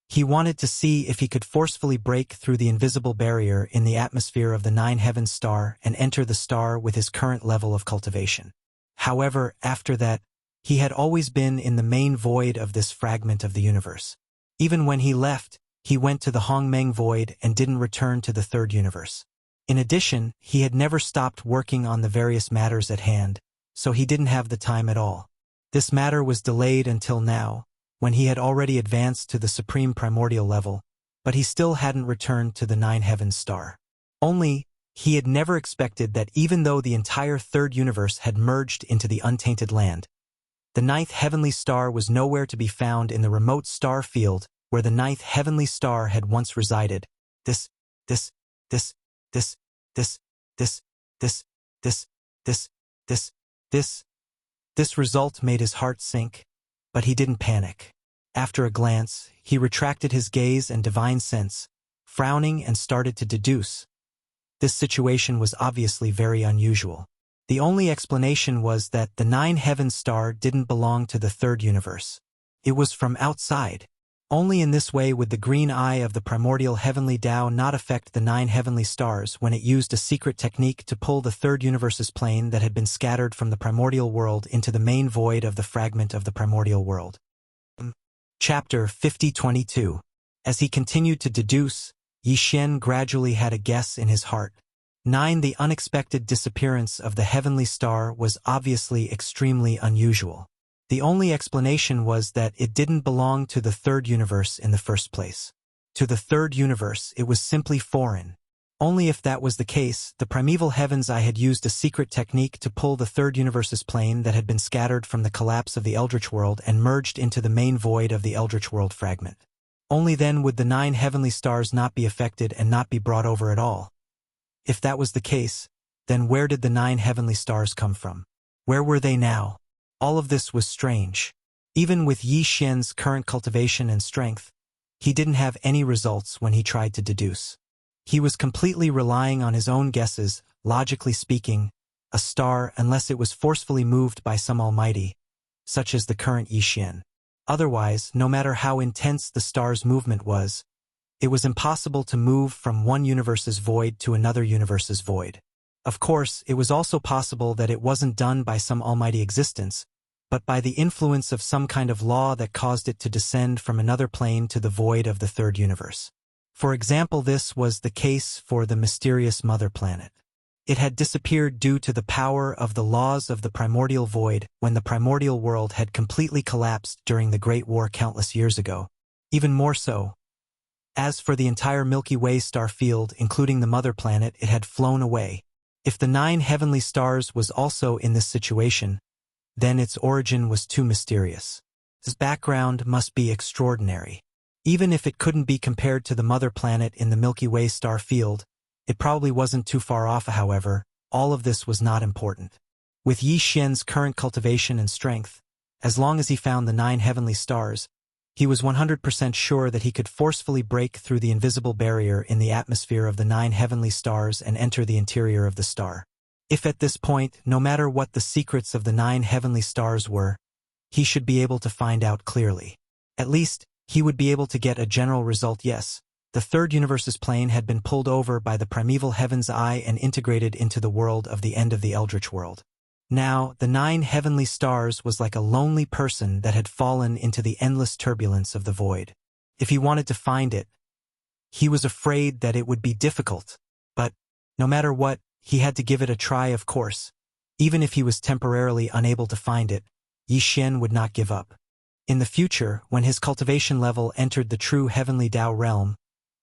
He wanted to see if he could forcefully break through the invisible barrier in the atmosphere of the nine heavens star and enter the star with his current level of cultivation. However, after that, he had always been in the main void of this fragment of the universe. Even when he left, he went to the Hongmeng void and didn't return to the third universe. In addition, he had never stopped working on the various matters at hand, so he didn't have the time at all. This matter was delayed until now, when he had already advanced to the supreme primordial level, but he still hadn't returned to the nine heavens star. Only, he had never expected that even though the entire third universe had merged into the untainted land, the ninth heavenly star was nowhere to be found in the remote star field where the ninth heavenly star had once resided. This result made his heart sink, but he didn't panic. After a glance, he retracted his gaze and divine sense, frowning and started to deduce. This situation was obviously very unusual. The only explanation was that the nine heavens star didn't belong to the third universe. It was from outside. Only in this way would the green eye of the primordial heavenly Tao not affect the nine heavenly stars when it used a secret technique to pull the third universe's plane that had been scattered from the primordial world into the main void of the fragment of the primordial world. Chapter 50:22. As he continued to deduce, Yi Xin gradually had a guess in his heart. 9. The unexpected disappearance of the heavenly star was obviously extremely unusual. The only explanation was that it didn't belong to the third universe in the first place. To the third universe, it was simply foreign. Only if that was the case, the primeval heavens I had used a secret technique to pull the third universe's plane that had been scattered from the collapse of the Eldritch world and merged into the main void of the Eldritch world fragment. Only then would the nine heavenly stars not be affected and not be brought over at all. If that was the case, then where did the nine heavenly stars come from? Where were they now? All of this was strange. Even with Yi Xin's current cultivation and strength, he didn't have any results when he tried to deduce. He was completely relying on his own guesses. Logically speaking, a star, unless it was forcefully moved by some almighty, such as the current Yi Xin. Otherwise, no matter how intense the star's movement was, it was impossible to move from one universe's void to another universe's void. Of course, it was also possible that it wasn't done by some almighty existence, but by the influence of some kind of law that caused it to descend from another plane to the void of the third universe. For example, this was the case for the mysterious mother planet. It had disappeared due to the power of the laws of the primordial void when the primordial world had completely collapsed during the Great War countless years ago. Even more so, as for the entire Milky Way star field, including the mother planet, it had flown away. If the nine heavenly stars was also in this situation, then its origin was too mysterious. Its background must be extraordinary. Even if it couldn't be compared to the mother planet in the Milky Way star field, It probably wasn't too far off, however. All of this was not important. With Yi Xian's current cultivation and strength, as long as he found the 9 heavenly stars, he was 100% sure that he could forcefully break through the invisible barrier in the atmosphere of the 9 heavenly stars and enter the interior of the star. If at this point, no matter what the secrets of the 9 heavenly stars were, he should be able to find out clearly. At least, he would be able to get a general result. Yes, the third universe's plane had been pulled over by the primeval heaven's eye and integrated into the world of the end of the Eldritch world. Now, the 9 heavenly stars was like a lonely person that had fallen into the endless turbulence of the void. If he wanted to find it, he was afraid that it would be difficult, but no matter what, he had to give it a try, of course. Even if he was temporarily unable to find it, Yi Xian would not give up. In the future, when his cultivation level entered the true heavenly Tao realm,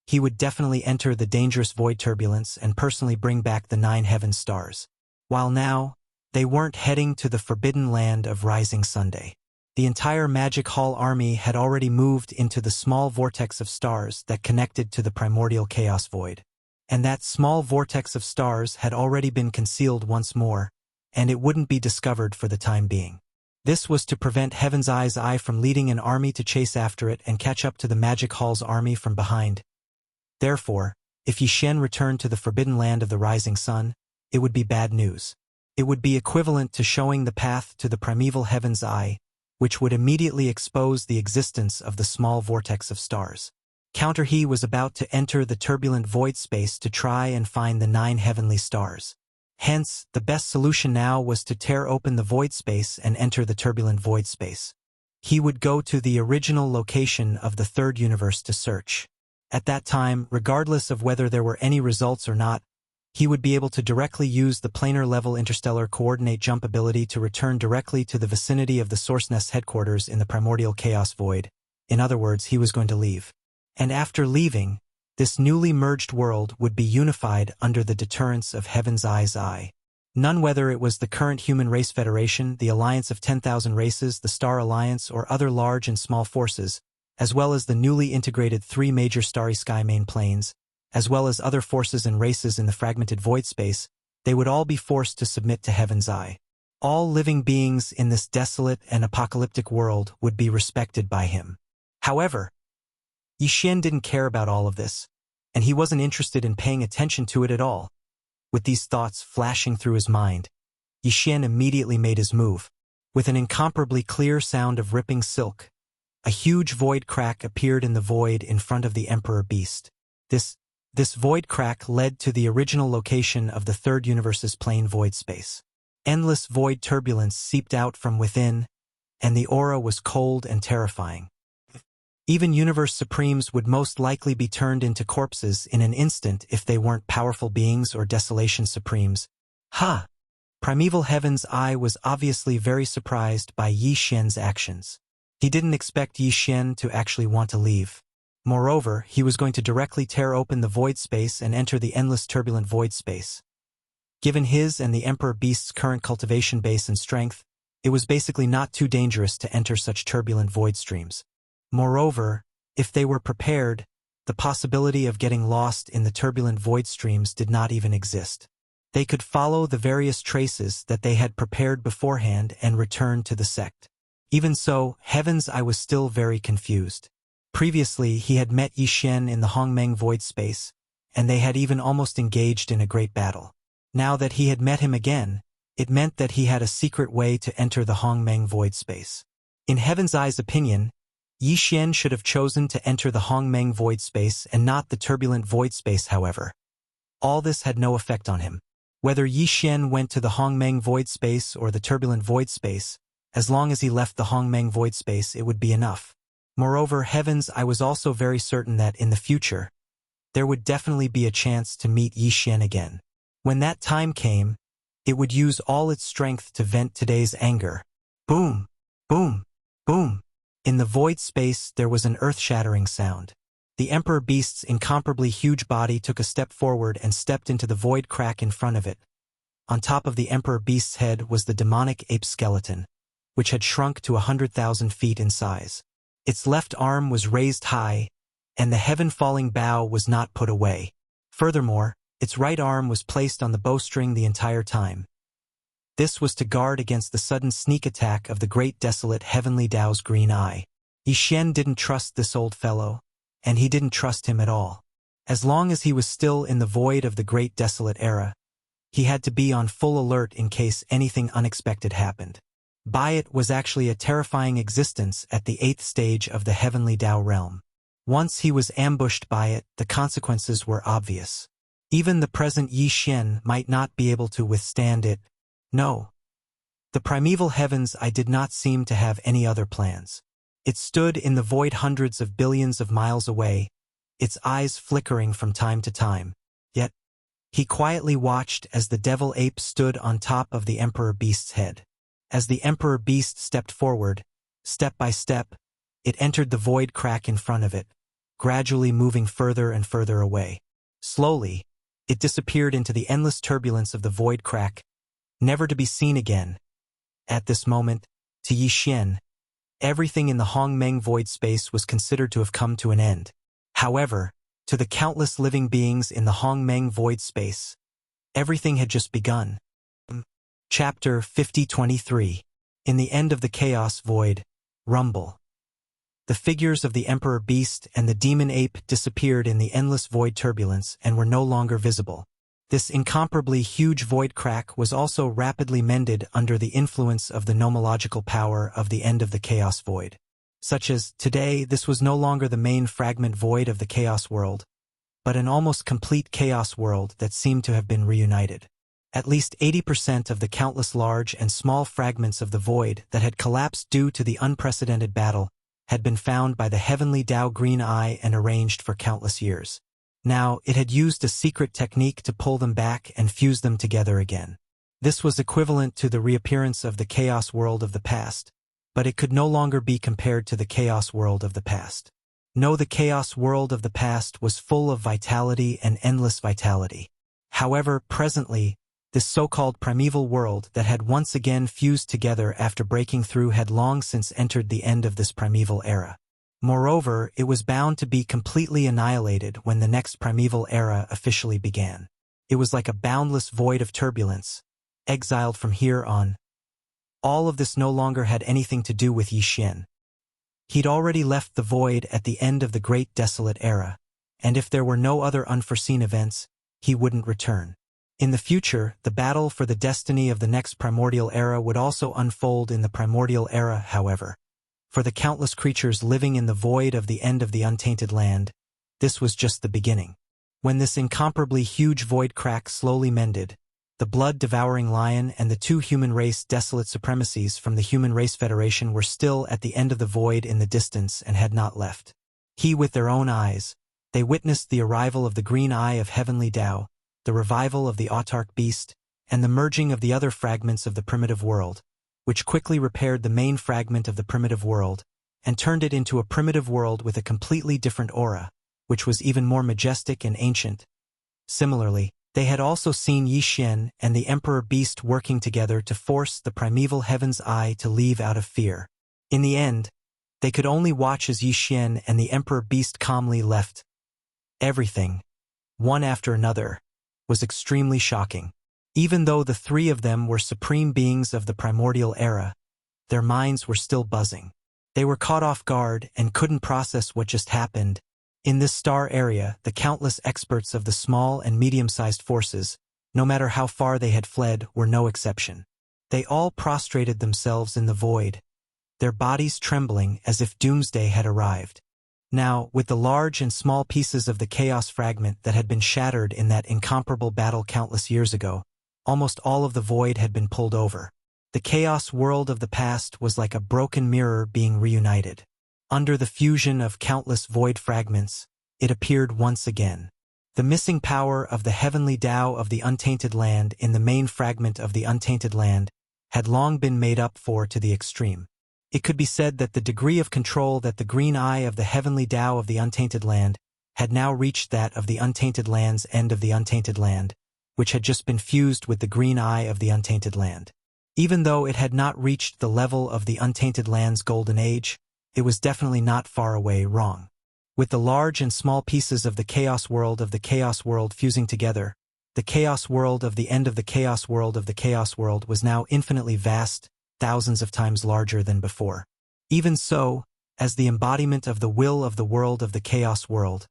he would definitely enter the dangerous void turbulence and personally bring back the 9 heaven stars. While now, they weren't heading to the forbidden land of Rising Sunday. The entire Magic Hall army had already moved into the small vortex of stars that connected to the primordial chaos void. And that small vortex of stars had already been concealed once more, and it wouldn't be discovered for the time being. This was to prevent Heaven's Eye's eye from leading an army to chase after it and catch up to the Magic Hall's army from behind. Therefore, if Yi Xian returned to the forbidden land of the rising sun, it would be bad news. It would be equivalent to showing the path to the primeval Heaven's Eye, which would immediately expose the existence of the small vortex of stars. He was about to enter the turbulent void space to try and find the 9 heavenly stars. Hence, the best solution now was to tear open the void space and enter the turbulent void space. He would go to the original location of the third universe to search. At that time, regardless of whether there were any results or not, he would be able to directly use the planar-level interstellar coordinate jump ability to return directly to the vicinity of the Source Nest headquarters in the primordial chaos void. In other words, he was going to leave. And after leaving, this newly merged world would be unified under the deterrence of Heaven's Eye's eye. None, whether it was the current Human Race Federation, the Alliance of 10,000 Races, the Star Alliance, or other large and small forces, as well as the newly integrated 3 major starry sky main planes, as well as other forces and races in the fragmented void space, they would all be forced to submit to Heaven's Eye. All living beings in this desolate and apocalyptic world would be respected by him. However, Yi Xian didn't care about all of this, and he wasn't interested in paying attention to it at all. With these thoughts flashing through his mind, Yi Xian immediately made his move. With an incomparably clear sound of ripping silk, a huge void crack appeared in the void in front of the Emperor Beast. This void crack led to the original location of the third universe's plane void space. Endless void turbulence seeped out from within, and the aura was cold and terrifying. Even Universe Supremes would most likely be turned into corpses in an instant if they weren't powerful beings or Desolation Supremes. Ha! Primeval Heaven's Eye was obviously very surprised by Yi Xian's actions. He didn't expect Yi Xian to actually want to leave. Moreover, he was going to directly tear open the void space and enter the endless turbulent void space. Given his and the Emperor Beast's current cultivation base and strength, it was basically not too dangerous to enter such turbulent void streams. Moreover, if they were prepared, the possibility of getting lost in the turbulent void streams did not even exist. They could follow the various traces that they had prepared beforehand and return to the sect. Even so, Heaven's Eye was still very confused. Previously, he had met Yi Xian in the Hongmeng void space, and they had even almost engaged in a great battle. Now that he had met him again, it meant that he had a secret way to enter the Hongmeng void space. In Heaven's Eye's opinion, Yi Xian should have chosen to enter the Hongmeng void space and not the turbulent void space, however. All this had no effect on him. Whether Yi Xian went to the Hongmeng void space or the turbulent void space, as long as he left the Hongmeng void space, it would be enough. Moreover, Heaven's Eye was also very certain that in the future, there would definitely be a chance to meet Yi Xian again. When that time came, it would use all its strength to vent today's anger. Boom! Boom! Boom! In the void space, there was an earth-shattering sound. The Emperor Beast's incomparably huge body took a step forward and stepped into the void crack in front of it. On top of the Emperor Beast's head was the demonic ape skeleton, which had shrunk to 100,000 feet in size. Its left arm was raised high, and the heaven-falling bow was not put away. Furthermore, Its right arm was placed on the bowstring the entire time. This was to guard against the sudden sneak attack of the great desolate heavenly Tao's green eye. Yi Xian didn't trust this old fellow, and he didn't trust him at all. As long as he was still in the void of the great desolate era, he had to be on full alert in case anything unexpected happened. Bayat was actually a terrifying existence at the 8th stage of the heavenly Tao realm. Once he was ambushed by it, the consequences were obvious. Even the present Yi Xian might not be able to withstand it. No. The primeval heavens I did not seem to have any other plans. It stood in the void hundreds of billions of miles away, its eyes flickering from time to time. Yet, he quietly watched as the devil ape stood on top of the emperor beast's head. As the emperor beast stepped forward, step by step, it entered the void crack in front of it, gradually moving further and further away. Slowly, it disappeared into the endless turbulence of the void crack, never to be seen again. At this moment, to Yi Xian, everything in the Hongmeng void space was considered to have come to an end. However, to the countless living beings in the Hongmeng void space, everything had just begun. Chapter 50-23. In the end of the chaos void, rumble. The figures of the emperor beast and the demon ape disappeared in the endless void turbulence and were no longer visible. This incomparably huge void crack was also rapidly mended under the influence of the nomological power of the end of the chaos void. Such as, today, this was no longer the main fragment void of the chaos world, but an almost complete chaos world that seemed to have been reunited. At least 80% of the countless large and small fragments of the void that had collapsed due to the unprecedented battle had been found by the heavenly Tao Green Eye and arranged for countless years. Now, it had used a secret technique to pull them back and fuse them together again. This was equivalent to the reappearance of the chaos world of the past, but it could no longer be compared to the chaos world of the past. No, the chaos world of the past was full of vitality and endless vitality. However, presently, this so-called primeval world that had once again fused together after breaking through had long since entered the end of this primeval era. Moreover, it was bound to be completely annihilated when the next primeval era officially began. It was like a boundless void of turbulence, exiled from here on. All of this no longer had anything to do with Yi Xian. He'd already left the void at the end of the great desolate era, and if there were no other unforeseen events, he wouldn't return. In the future, the battle for the destiny of the next primordial era would also unfold in the primordial era, however. For the countless creatures living in the void of the end of the untainted land, this was just the beginning. When this incomparably huge void crack slowly mended, the blood-devouring lion and the two human race desolate supremacies from the Human Race Federation were still at the end of the void in the distance and had not left. With their own eyes, they witnessed the arrival of the green eye of heavenly Tao, the revival of the autarch beast, and the merging of the other fragments of the primitive world, which quickly repaired the main fragment of the primitive world, and turned it into a primitive world with a completely different aura, which was even more majestic and ancient. Similarly, they had also seen Yi Xian and the Emperor Beast working together to force the primeval Heaven's Eye to leave out of fear. In the end, they could only watch as Yi Xian and the Emperor Beast calmly left. Everything, one after another, was extremely shocking. Even though the three of them were supreme beings of the primordial era, their minds were still buzzing. They were caught off guard and couldn't process what just happened. In this star area, the countless experts of the small and medium-sized forces, no matter how far they had fled, were no exception. They all prostrated themselves in the void, their bodies trembling as if doomsday had arrived. Now, with the large and small pieces of the chaos fragment that had been shattered in that incomparable battle countless years ago, almost all of the void had been pulled over. The chaos world of the past was like a broken mirror being reunited. Under the fusion of countless void fragments, it appeared once again. The missing power of the heavenly Tao of the untainted land in the main fragment of the untainted land had long been made up for to the extreme. It could be said that the degree of control that the green eye of the heavenly Tao of the untainted land had now reached that of the untainted land's end of the untainted land, which had just been fused with the green eye of the untainted land. Even though it had not reached the level of the untainted land's golden age, it was definitely not far away wrong. With the large and small pieces of the chaos world fusing together, The chaos world of the end of the chaos world of the chaos world was now infinitely vast, thousands of times larger than before. Even so, as the embodiment of the will of the world of the chaos world,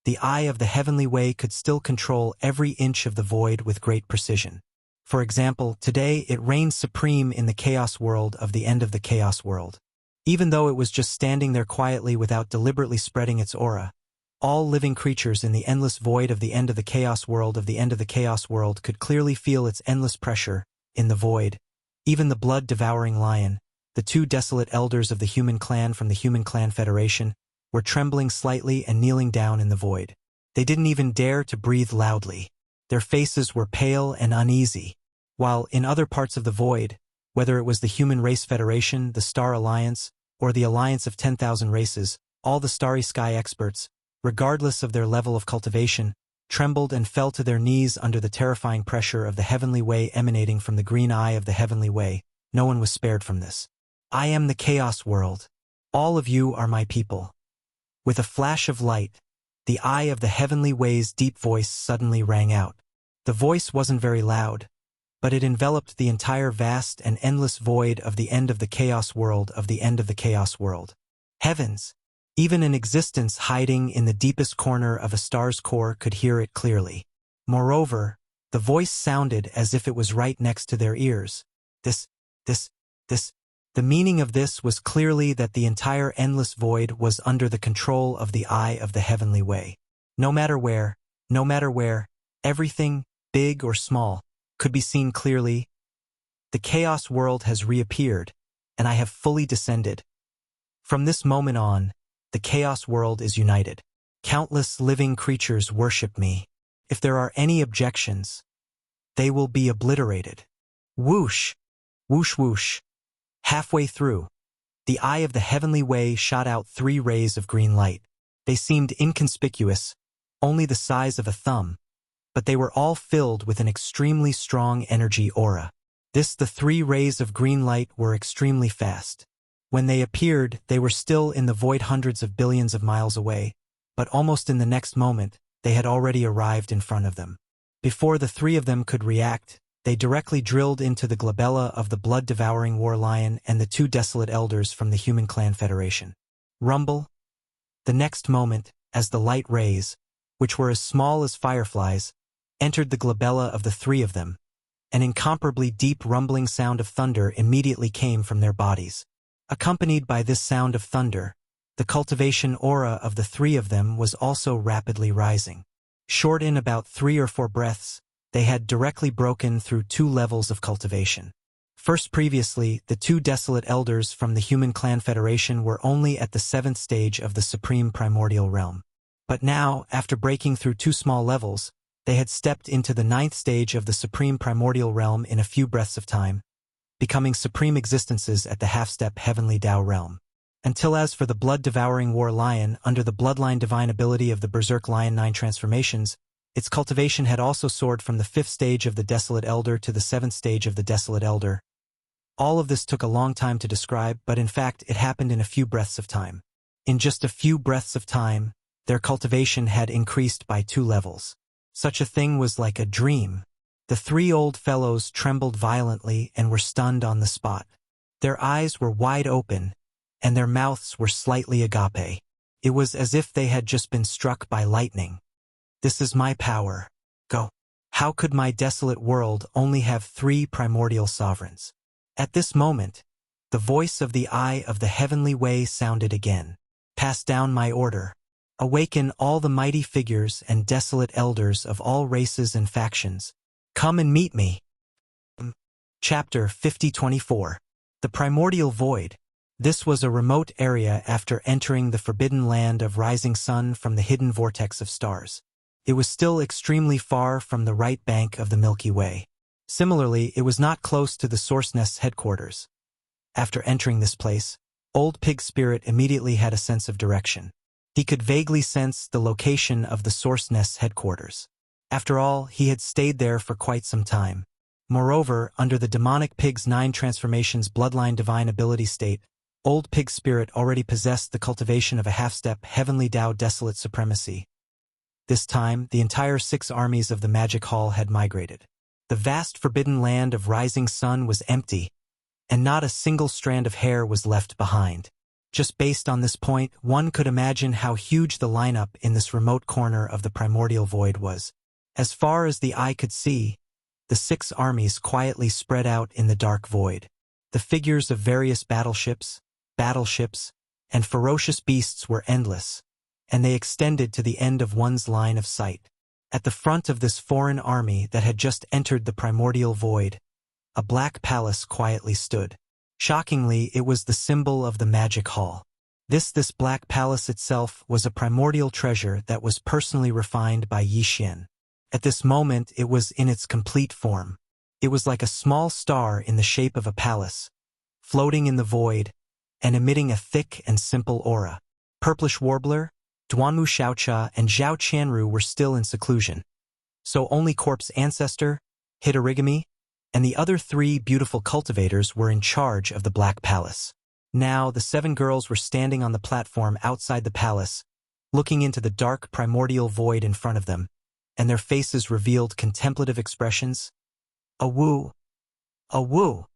the eye of the heavenly way could still control every inch of the void with great precision. For example, today it reigns supreme in the chaos world of the end of the chaos world. Even though it was just standing there quietly without deliberately spreading its aura, all living creatures in the endless void of the end of the chaos world of the end of the chaos world could clearly feel its endless pressure in the void. Even the blood-devouring lion, the two desolate elders of the human clan from the human clan federation, were trembling slightly and kneeling down in the void. They didn't even dare to breathe loudly. Their faces were pale and uneasy. While in other parts of the void, whether it was the Human Race Federation, the Star Alliance, or the Alliance of 10,000 Races, all the starry sky experts, regardless of their level of cultivation, trembled and fell to their knees under the terrifying pressure of the heavenly way emanating from the green eye of the heavenly way. No one was spared from this. I am the chaos world. All of you are my people. With a flash of light, the eye of the heavenly way's deep voice suddenly rang out. The voice wasn't very loud, but it enveloped the entire vast and endless void of the end of the chaos world of the end of the chaos world. Heavens! Even an existence hiding in the deepest corner of a star's core could hear it clearly. Moreover, the voice sounded as if it was right next to their ears. This. The meaning of this was clearly that the entire endless void was under the control of the eye of the heavenly way. No matter where, everything, big or small, could be seen clearly. The chaos world has reappeared, and I have fully descended. From this moment on, the chaos world is united. Countless living creatures worship me. If there are any objections, they will be obliterated. Whoosh! Whoosh whoosh! Halfway through, the eye of the heavenly way shot out 3 rays of green light. They seemed inconspicuous, only the size of a thumb, but they were all filled with an extremely strong energy aura. The 3 rays of green light were extremely fast. When they appeared, they were still in the void hundreds of billions of miles away, but almost in the next moment, they had already arrived in front of them. Before the 3 of them could react, they directly drilled into the glabella of the blood-devouring war lion and the 2 desolate elders from the Human Clan Federation. Rumble. The next moment, as the light rays, which were as small as fireflies, entered the glabella of the 3 of them, an incomparably deep rumbling sound of thunder immediately came from their bodies. Accompanied by this sound of thunder, the cultivation aura of the 3 of them was also rapidly rising. Short in about 3 or 4 breaths, they had directly broken through 2 levels of cultivation. First, previously, the 2 desolate elders from the Human Clan Federation were only at the 7th stage of the Supreme Primordial Realm. But now, after breaking through 2 small levels, they had stepped into the 9th stage of the Supreme Primordial Realm in a few breaths of time, becoming supreme existences at the half-step Heavenly Tao Realm. Until as for the blood-devouring war lion, under the bloodline divine ability of the Berserk Lion 9 transformations, its cultivation had also soared from the 5th stage of the Desolate Elder to the 7th stage of the Desolate Elder. All of this took a long time to describe, but in fact it happened in a few breaths of time. In just a few breaths of time, their cultivation had increased by 2 levels. Such a thing was like a dream. The 3 old fellows trembled violently and were stunned on the spot. Their eyes were wide open, and their mouths were slightly agape. It was as if they had just been struck by lightning. This is my power. Go. How could my desolate world only have 3 primordial sovereigns? At this moment, the voice of the eye of the heavenly way sounded again. Pass down my order. Awaken all the mighty figures and desolate elders of all races and factions. Come and meet me. Chapter 5024. The Primordial Void. This was a remote area after entering the forbidden land of rising sun from the hidden vortex of stars. It was still extremely far from the right bank of the Milky Way. Similarly, it was not close to the Source Nest's headquarters. After entering this place, Old Pig Spirit immediately had a sense of direction. He could vaguely sense the location of the Source Nest's headquarters. After all, he had stayed there for quite some time. Moreover, under the Demonic Pig's 9 transformations bloodline divine ability state, Old Pig Spirit already possessed the cultivation of a half-step Heavenly Tao Desolate Supremacy. This time, the entire 6 armies of the Magic Hall had migrated. The vast forbidden land of Rising Sun was empty, and not a single strand of hair was left behind. Just based on this point, one could imagine how huge the lineup in this remote corner of the primordial void was. As far as the eye could see, the 6 armies quietly spread out in the dark void. The figures of various battleships, and ferocious beasts were endless, and they extended to the end of one's line of sight. At the front of this foreign army that had just entered the primordial void, a black palace quietly stood. Shockingly, it was the symbol of the Magic Hall. This black palace itself was a primordial treasure that was personally refined by Yi Xian. At this moment, it was in its complete form. It was like a small star in the shape of a palace, floating in the void, and emitting a thick and simple aura. Purplish Warbler, Duanmu Xiaocha, and Zhao Qianru were still in seclusion. So only Corpse Ancestor, Hitorigami, and the other 3 beautiful cultivators were in charge of the Black Palace. Now, the 7 girls were standing on the platform outside the palace, looking into the dark primordial void in front of them, and their faces revealed contemplative expressions. Awoo! Awoo!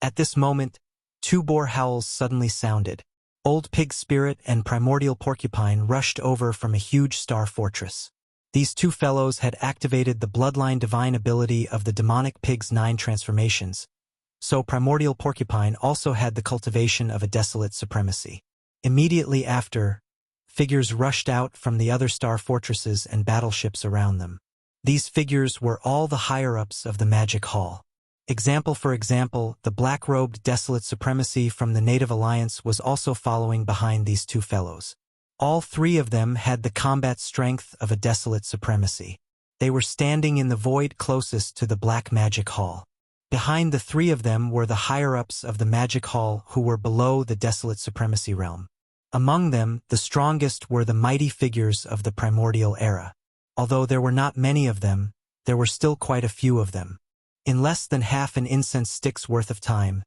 At this moment, 2 boar howls suddenly sounded. Old Pig Spirit and Primordial Porcupine rushed over from a huge star fortress. These 2 fellows had activated the bloodline divine ability of the demonic pig's 9 transformations, so Primordial Porcupine also had the cultivation of a desolate supremacy. Immediately after, figures rushed out from the other star fortresses and battleships around them. These figures were all the higher-ups of the Magic Hall. For example, the black-robed desolate supremacy from the Native Alliance was also following behind these 2 fellows. All 3 of them had the combat strength of a desolate supremacy. They were standing in the void closest to the Black Magic Hall. Behind the 3 of them were the higher-ups of the Magic Hall who were below the desolate supremacy realm. Among them, the strongest were the mighty figures of the primordial era. Although there were not many of them, there were still quite a few of them. In less than half an incense stick's worth of time,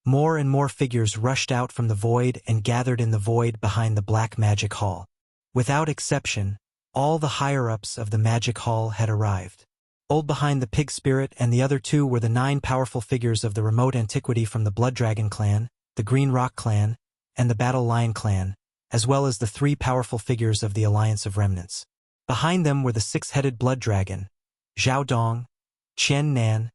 more and more figures rushed out from the void and gathered in the void behind the Black Magic Hall. Without exception, all the higher-ups of the Magic Hall had arrived. Old Behind the Pig Spirit and the other 2 were the 9 powerful figures of the remote antiquity from the Blood Dragon clan, the Green Rock clan, and the Battle Lion clan, as well as the 3 powerful figures of the Alliance of Remnants. Behind them were the 6-headed Blood Dragon, Zhao Dong, Qian Nan,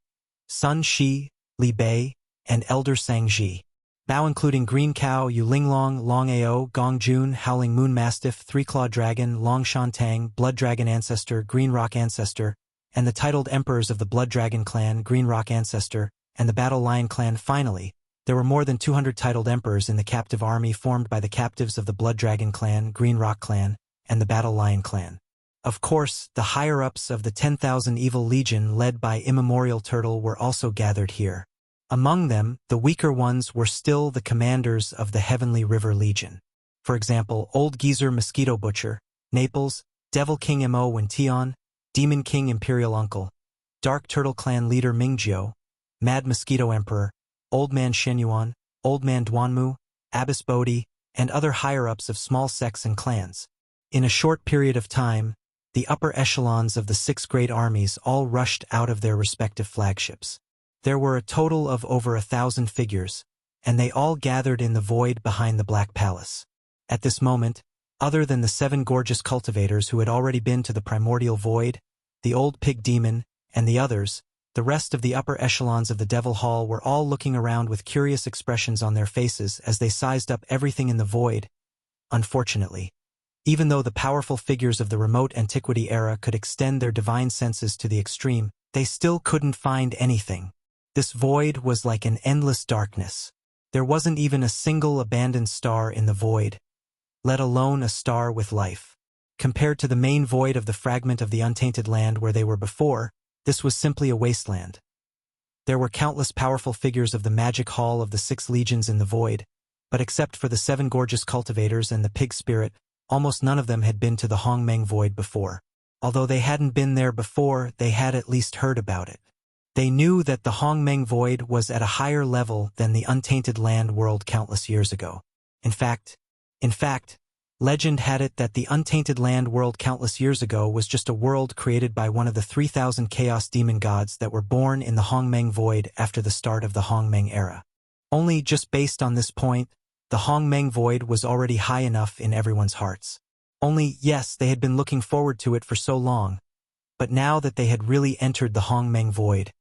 Sun Shi, Li Bei, and Elder Sang Ji. Bao including Green Cow, Yu Linglong, Long Ao, Gong Jun, Howling Moon Mastiff, Three-Clawed Dragon, Long Shan Tang, Blood Dragon Ancestor, Green Rock Ancestor, and the titled Emperors of the Blood Dragon clan, Green Rock Ancestor, and the Battle Lion clan. Finally, there were more than 200 titled Emperors in the captive army formed by the captives of the Blood Dragon clan, Green Rock clan, and the Battle Lion clan. Of course, the higher-ups of the 10,000 Evil Legion led by Immemorial Turtle were also gathered here. Among them, the weaker ones were still the commanders of the Heavenly River Legion. For example, Old Geezer Mosquito Butcher, Naples, Devil King Mo Wention, Demon King Imperial Uncle, Dark Turtle Clan leader Mingjiu, Mad Mosquito Emperor, Old Man Shenyuan, Old Man Duanmu, Abbess Bodhi, and other higher-ups of small sects and clans. In a short period of time, the upper echelons of the 6 great armies all rushed out of their respective flagships. There were a total of over 1,000 figures, and they all gathered in the void behind the Black Palace. At this moment, other than the 7 gorgeous cultivators who had already been to the primordial void, the old pig demon, and the others, the rest of the upper echelons of the Devil Hall were all looking around with curious expressions on their faces as they sized up everything in the void. Unfortunately, even though the powerful figures of the remote antiquity era could extend their divine senses to the extreme, they still couldn't find anything. This void was like an endless darkness. There wasn't even a single abandoned star in the void, let alone a star with life. Compared to the main void of the fragment of the untainted land where they were before, this was simply a wasteland. There were countless powerful figures of the Magic Hall of the 6 legions in the void, but except for the 7 gorgeous cultivators and the pig spirit, almost none of them had been to the Hongmeng Void before. Although they hadn't been there before, they had at least heard about it. They knew that the Hongmeng Void was at a higher level than the untainted land world countless years ago. In fact, Legend had it that the untainted land world countless years ago was just a world created by one of the 3,000 chaos demon gods that were born in the Hongmeng Void after the start of the Hongmeng era. Only just based on this point, the Hongmeng Void was already high enough in everyone's hearts. Only, yes, they had been looking forward to it for so long, but now that they had really entered the Hongmeng Void,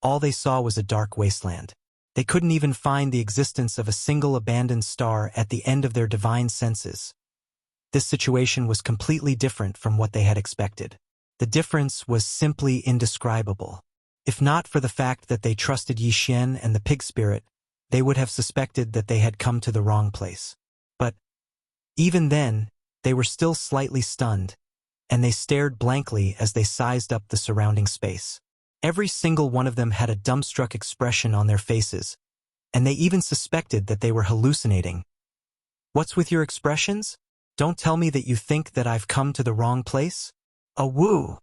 all they saw was a dark wasteland. They couldn't even find the existence of a single abandoned star at the end of their divine senses. This situation was completely different from what they had expected. The difference was simply indescribable. If not for the fact that they trusted Yi Xian and the pig spirit, they would have suspected that they had come to the wrong place. But even then, they were still slightly stunned, and they stared blankly as they sized up the surrounding space. Every single one of them had a dumbstruck expression on their faces, and they even suspected that they were hallucinating. "What's with your expressions? Don't tell me that you think that I've come to the wrong place?" "Woo!"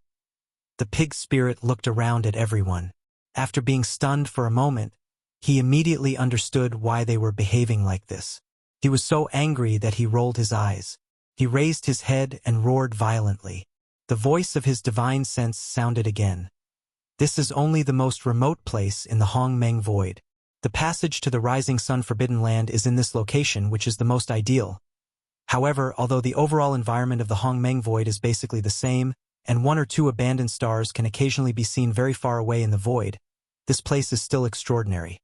The pig spirit looked around at everyone. After being stunned for a moment, he immediately understood why they were behaving like this. He was so angry that he rolled his eyes. He raised his head and roared violently. The voice of his divine sense sounded again. "This is only the most remote place in the Hongmeng Void. The passage to the Rising Sun Forbidden Land is in this location, which is the most ideal. However, although the overall environment of the Hongmeng Void is basically the same, and one or two abandoned stars can occasionally be seen very far away in the void, this place is still extraordinary.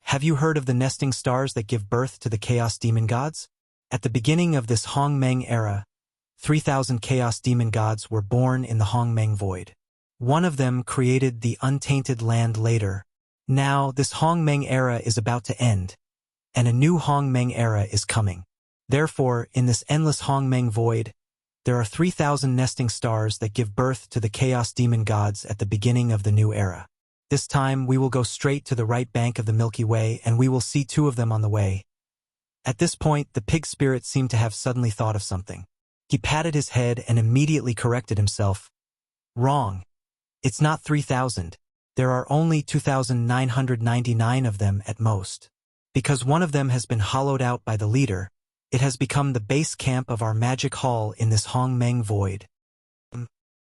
Have you heard of the nesting stars that give birth to the Chaos Demon Gods? At the beginning of this Hongmeng era, 3,000 Chaos Demon Gods were born in the Hongmeng Void. One of them created the untainted land later. Now, this Hongmeng era is about to end, and a new Hongmeng era is coming. Therefore, in this endless Hongmeng Void, there are 3,000 nesting stars that give birth to the Chaos Demon Gods at the beginning of the new era. This time, we will go straight to the right bank of the Milky Way, and we will see 2 of them on the way. At this point, the pig spirit seemed to have suddenly thought of something. He patted his head and immediately corrected himself. "Wrong. It's not 3,000. There are only 2,999 of them at most. Because one of them has been hollowed out by the leader, it has become the base camp of our magic hall in this Hongmeng Void."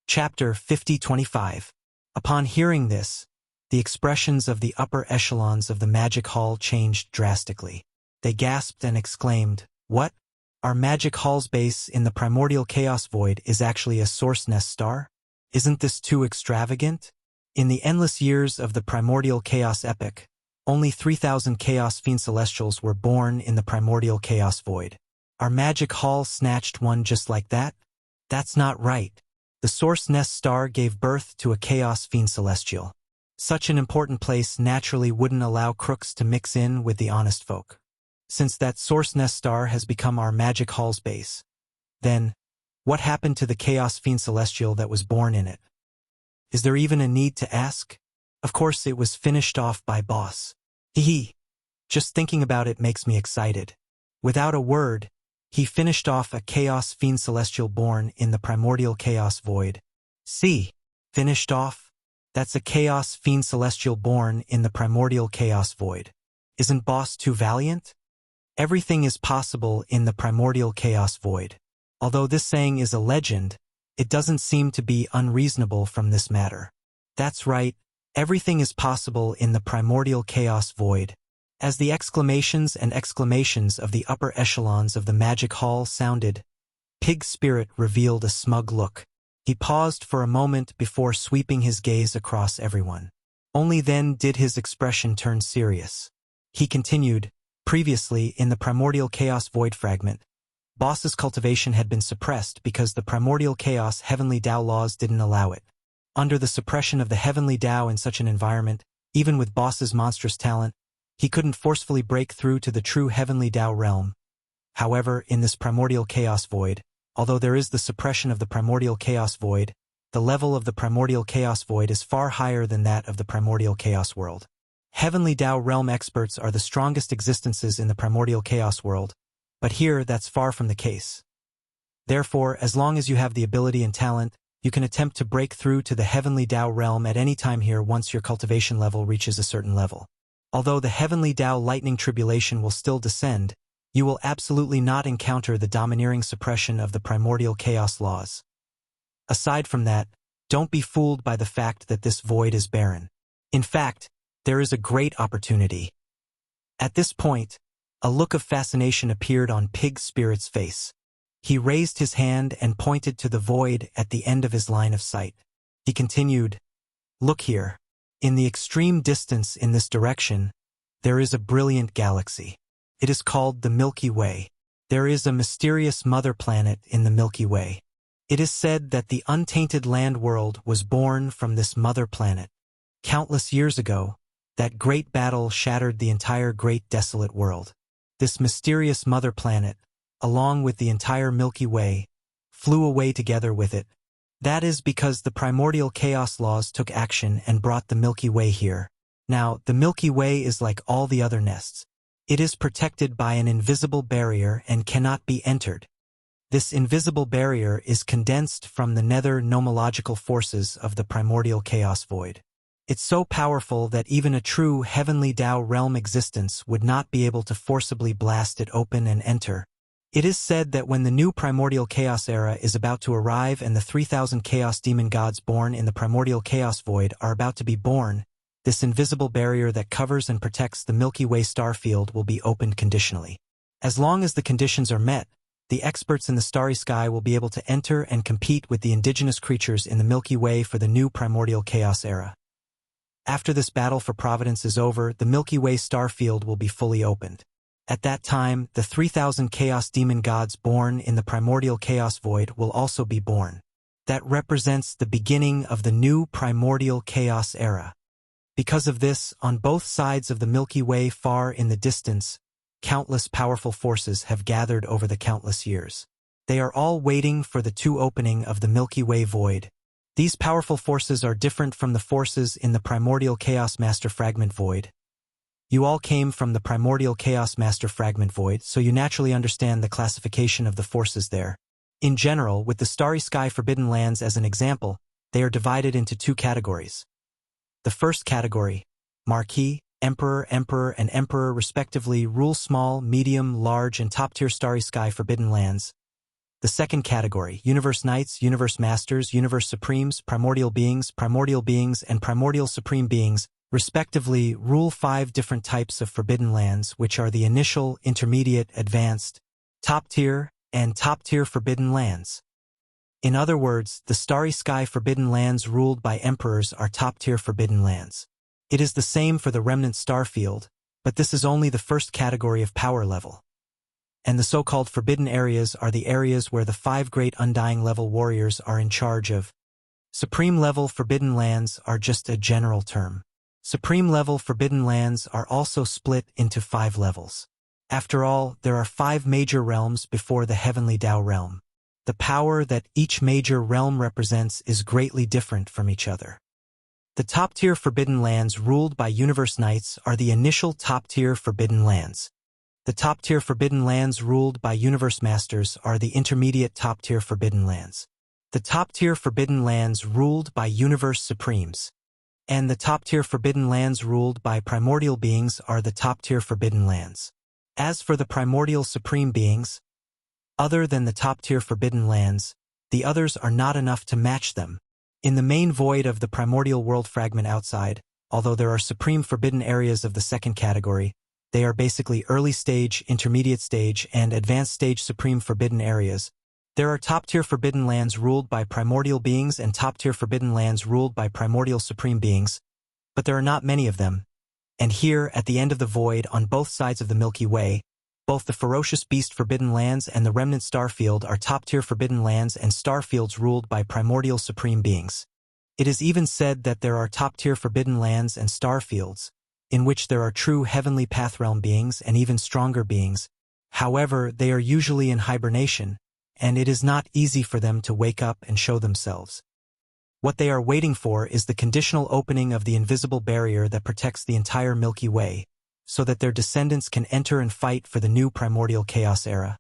Chapter 50-25. Upon hearing this, the expressions of the upper echelons of the magic hall changed drastically. They gasped and exclaimed, "What? Our magic hall's base in the primordial chaos void is actually a source nest star? Isn't this too extravagant? In the endless years of the primordial chaos epoch, only 3,000 chaos fiend celestials were born in the primordial chaos void. Our magic hall snatched one just like that? That's not right. The source nest star gave birth to a chaos fiend celestial. Such an important place naturally wouldn't allow crooks to mix in with the honest folk. Since that source nest star has become our magic hall's base, then what happened to the chaos fiend celestial that was born in it? Is there even a need to ask? Of course it was finished off by boss. Hee. Just thinking about it makes me excited. Without a word, he finished off a chaos fiend celestial born in the primordial chaos void. See, finished off? That's a chaos fiend celestial born in the primordial chaos void. Isn't boss too valiant? Everything is possible in the primordial chaos void. Although this saying is a legend, it doesn't seem to be unreasonable from this matter. That's right, everything is possible in the primordial chaos void. As the exclamations and exclamations of the upper echelons of the magic hall sounded, Pig Spirit revealed a smug look. He paused for a moment before sweeping his gaze across everyone. Only then did his expression turn serious. He continued, "Previously, in the primordial chaos void fragment, boss's cultivation had been suppressed because the primordial chaos heavenly Tao laws didn't allow it. Under the suppression of the heavenly Tao in such an environment, even with boss's monstrous talent, he couldn't forcefully break through to the true heavenly Tao realm. However, in this primordial chaos void, although there is the suppression of the primordial chaos void, the level of the primordial chaos void is far higher than that of the primordial chaos world. Heavenly Tao realm experts are the strongest existences in the primordial chaos world, but here that's far from the case. Therefore, as long as you have the ability and talent, you can attempt to break through to the heavenly Tao realm at any time here once your cultivation level reaches a certain level. Although the heavenly Tao lightning tribulation will still descend, You will absolutely not encounter the domineering suppression of the primordial chaos laws. Aside from that, don't be fooled by the fact that this void is barren. In fact, there is a great opportunity. At this point, a look of fascination appeared on Pig Spirit's face. He raised his hand and pointed to the void at the end of his line of sight. He continued, "Look here. In the extreme distance in this direction, there is a brilliant galaxy. It is called the Milky Way. There is a mysterious mother planet in the Milky Way. It is said that the untainted land world was born from this mother planet. Countless years ago, that great battle shattered the entire great desolate world. This mysterious mother planet, along with the entire Milky Way, flew away together with it. That is because the primordial chaos laws took action and brought the Milky Way here. Now, the Milky Way is like all the other nests. It is protected by an invisible barrier and cannot be entered. This invisible barrier is condensed from the nether nomological forces of the primordial chaos void. It's so powerful that even a true heavenly Tao realm existence would not be able to forcibly blast it open and enter. It is said that when the new primordial chaos era is about to arrive and the 3,000 chaos demon gods born in the primordial chaos void are about to be born, this invisible barrier that covers and protects the Milky Way star field will be opened conditionally. As long as the conditions are met, the experts in the starry sky will be able to enter and compete with the indigenous creatures in the Milky Way for the new primordial chaos era. After this battle for providence is over, the Milky Way star field will be fully opened. At that time, the 3,000 chaos demon gods born in the primordial chaos void will also be born. That represents the beginning of the new primordial chaos era. Because of this, on both sides of the Milky Way far in the distance, countless powerful forces have gathered over the countless years. They are all waiting for the opening of the Milky Way void. These powerful forces are different from the forces in the primordial chaos master fragment void. You all came from the primordial chaos master fragment void, so you naturally understand the classification of the forces there. In general, with the starry sky forbidden lands as an example, they are divided into two categories. The first category, Marquis, Emperor, and Emperor respectively, rule small, medium, large, and top-tier starry sky forbidden lands. The second category, Universe Knights, Universe Masters, Universe Supremes, Primordial Beings, and Primordial Supreme Beings, respectively, rule 5 different types of forbidden lands, which are the initial, intermediate, advanced, top-tier, and top-tier forbidden lands. In other words, the starry sky forbidden lands ruled by emperors are top-tier forbidden lands. It is the same for the remnant star field, but this is only the first category of power level. And the so-called forbidden areas are the areas where the 5 great undying level warriors are in charge of. Supreme level forbidden lands are just a general term. Supreme level forbidden lands are also split into 5 levels. After all, there are 5 major realms before the heavenly Tao realm. The power that each major realm represents is greatly different from each other. The top-tier forbidden lands ruled by Universe Knights are the initial top-tier forbidden lands. The top-tier forbidden lands ruled by Universe Masters are the intermediate top-tier forbidden lands. The top-tier forbidden lands ruled by Universe Supremes. And the top-tier forbidden lands ruled by Primordial Beings are the top-tier forbidden lands. As for the Primordial Supreme Beings, other than the top-tier forbidden lands, the others are not enough to match them. In the main void of the primordial world fragment outside, although there are supreme forbidden areas of the second category, they are basically early stage, intermediate stage, and advanced stage supreme forbidden areas. There are top-tier forbidden lands ruled by primordial beings and top-tier forbidden lands ruled by primordial supreme beings, but there are not many of them. And here, at the end of the void on both sides of the Milky Way, both the ferocious beast forbidden lands and the remnant starfield are top-tier forbidden lands and starfields ruled by primordial supreme beings. It is even said that there are top-tier forbidden lands and starfields, in which there are true heavenly path realm beings and even stronger beings. However, they are usually in hibernation, and it is not easy for them to wake up and show themselves. What they are waiting for is the conditional opening of the invisible barrier that protects the entire Milky Way, so that their descendants can enter and fight for the new primordial chaos era.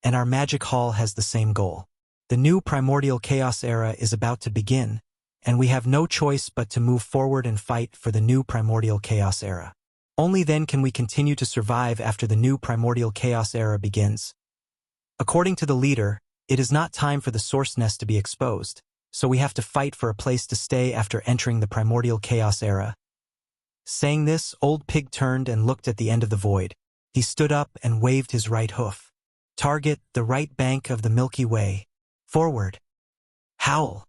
And our magic hall has the same goal. The new primordial chaos era is about to begin, and we have no choice but to move forward and fight for the new primordial chaos era. Only then can we continue to survive after the new primordial chaos era begins. According to the leader, it is not time for the source nest to be exposed, so we have to fight for a place to stay after entering the primordial chaos era. Saying this, Old Pig turned and looked at the end of the void. He stood up and waved his right hoof. Target, the right bank of the Milky Way. Forward. Howl.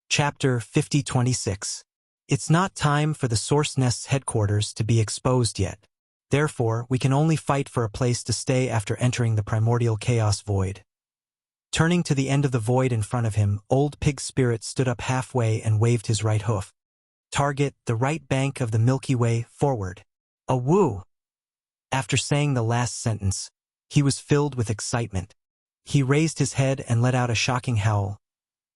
Chapter 5026. It's not time for the source nest's headquarters to be exposed yet. Therefore, we can only fight for a place to stay after entering the primordial chaos void. Turning to the end of the void in front of him, Old Pig's spirit stood up halfway and waved his right hoof. Target, the right bank of the Milky Way, forward. A woo! After saying the last sentence, he was filled with excitement. He raised his head and let out a shocking howl.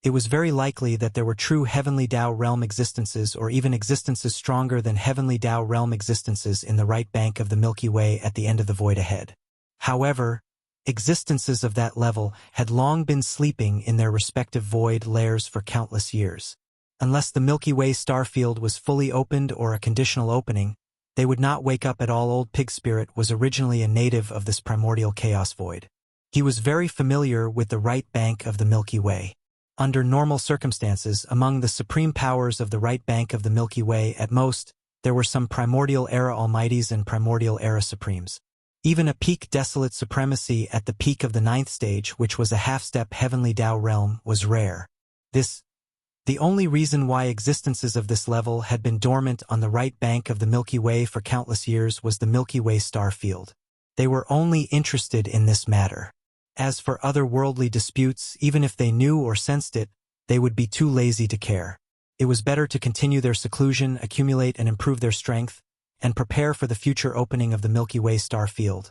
It was very likely that there were true Heavenly Tao realm existences or even existences stronger than Heavenly Tao realm existences in the right bank of the Milky Way at the end of the void ahead. However, existences of that level had long been sleeping in their respective void lairs for countless years. Unless the Milky Way starfield was fully opened or a conditional opening, they would not wake up at all. Old Pig Spirit was originally a native of this primordial chaos void. He was very familiar with the right bank of the Milky Way. Under normal circumstances, among the supreme powers of the right bank of the Milky Way, at most, there were some primordial era almighties and primordial era supremes. Even a peak desolate supremacy at the peak of the 9th stage, which was a half-step Heavenly Tao realm, was rare. The only reason why existences of this level had been dormant on the right bank of the Milky Way for countless years was the Milky Way star field. They were only interested in this matter. As for other worldly disputes, even if they knew or sensed it, they would be too lazy to care. It was better to continue their seclusion, accumulate and improve their strength, and prepare for the future opening of the Milky Way star field.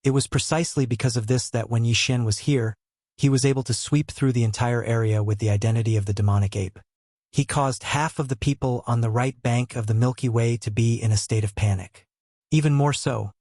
It was precisely because of this that when Yi Xin was here, he was able to sweep through the entire area with the identity of the demonic ape. He caused half of the people on the right bank of the Milky Way to be in a state of panic. Even more so.